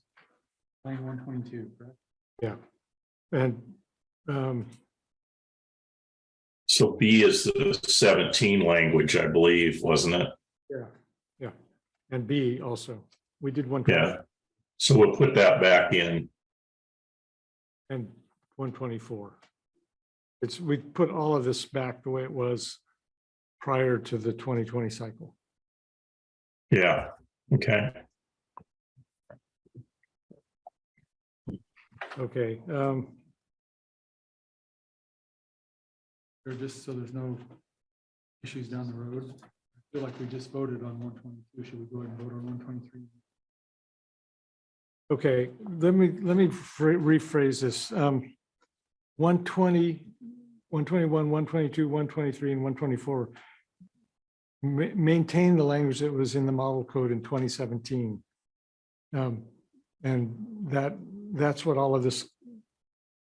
line 122, correct? Yeah. And So B is the 17 language, I believe, wasn't it? yeah. And B also. We did 120. Yeah. So we'll put that back in. And 124. We put all of this back the way it was prior to the 2020 cycle. Yeah. Okay. Okay. Or just so there's no issues down the road. I feel like we just voted on 122. Should we go ahead and vote on 123? Okay, let me rephrase this. 120, 121, 122, 123, and 124 maintain the language that was in the model code in 2017. And that's what all of this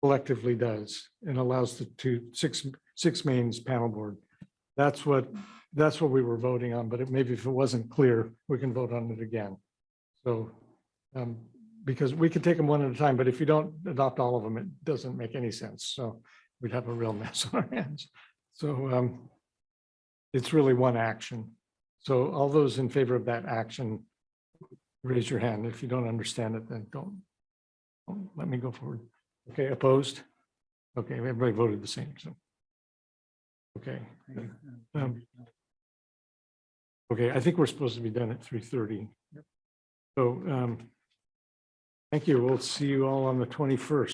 collectively does and allows the six mains panel board. That's what we were voting on, but maybe if it wasn't clear, we can vote on it again. So because we can take them one at a time, but if you don't adopt all of them, it doesn't make any sense. So we'd have a real mess on our hands. So it's really one action. So all those in favor of that action, raise your hand. If you don't understand it, then don't let me go forward. Okay, opposed? Okay, everybody voted the same. So okay. Okay, I think we're supposed to be done at 3:30. So thank you. We'll see you all on the 21st.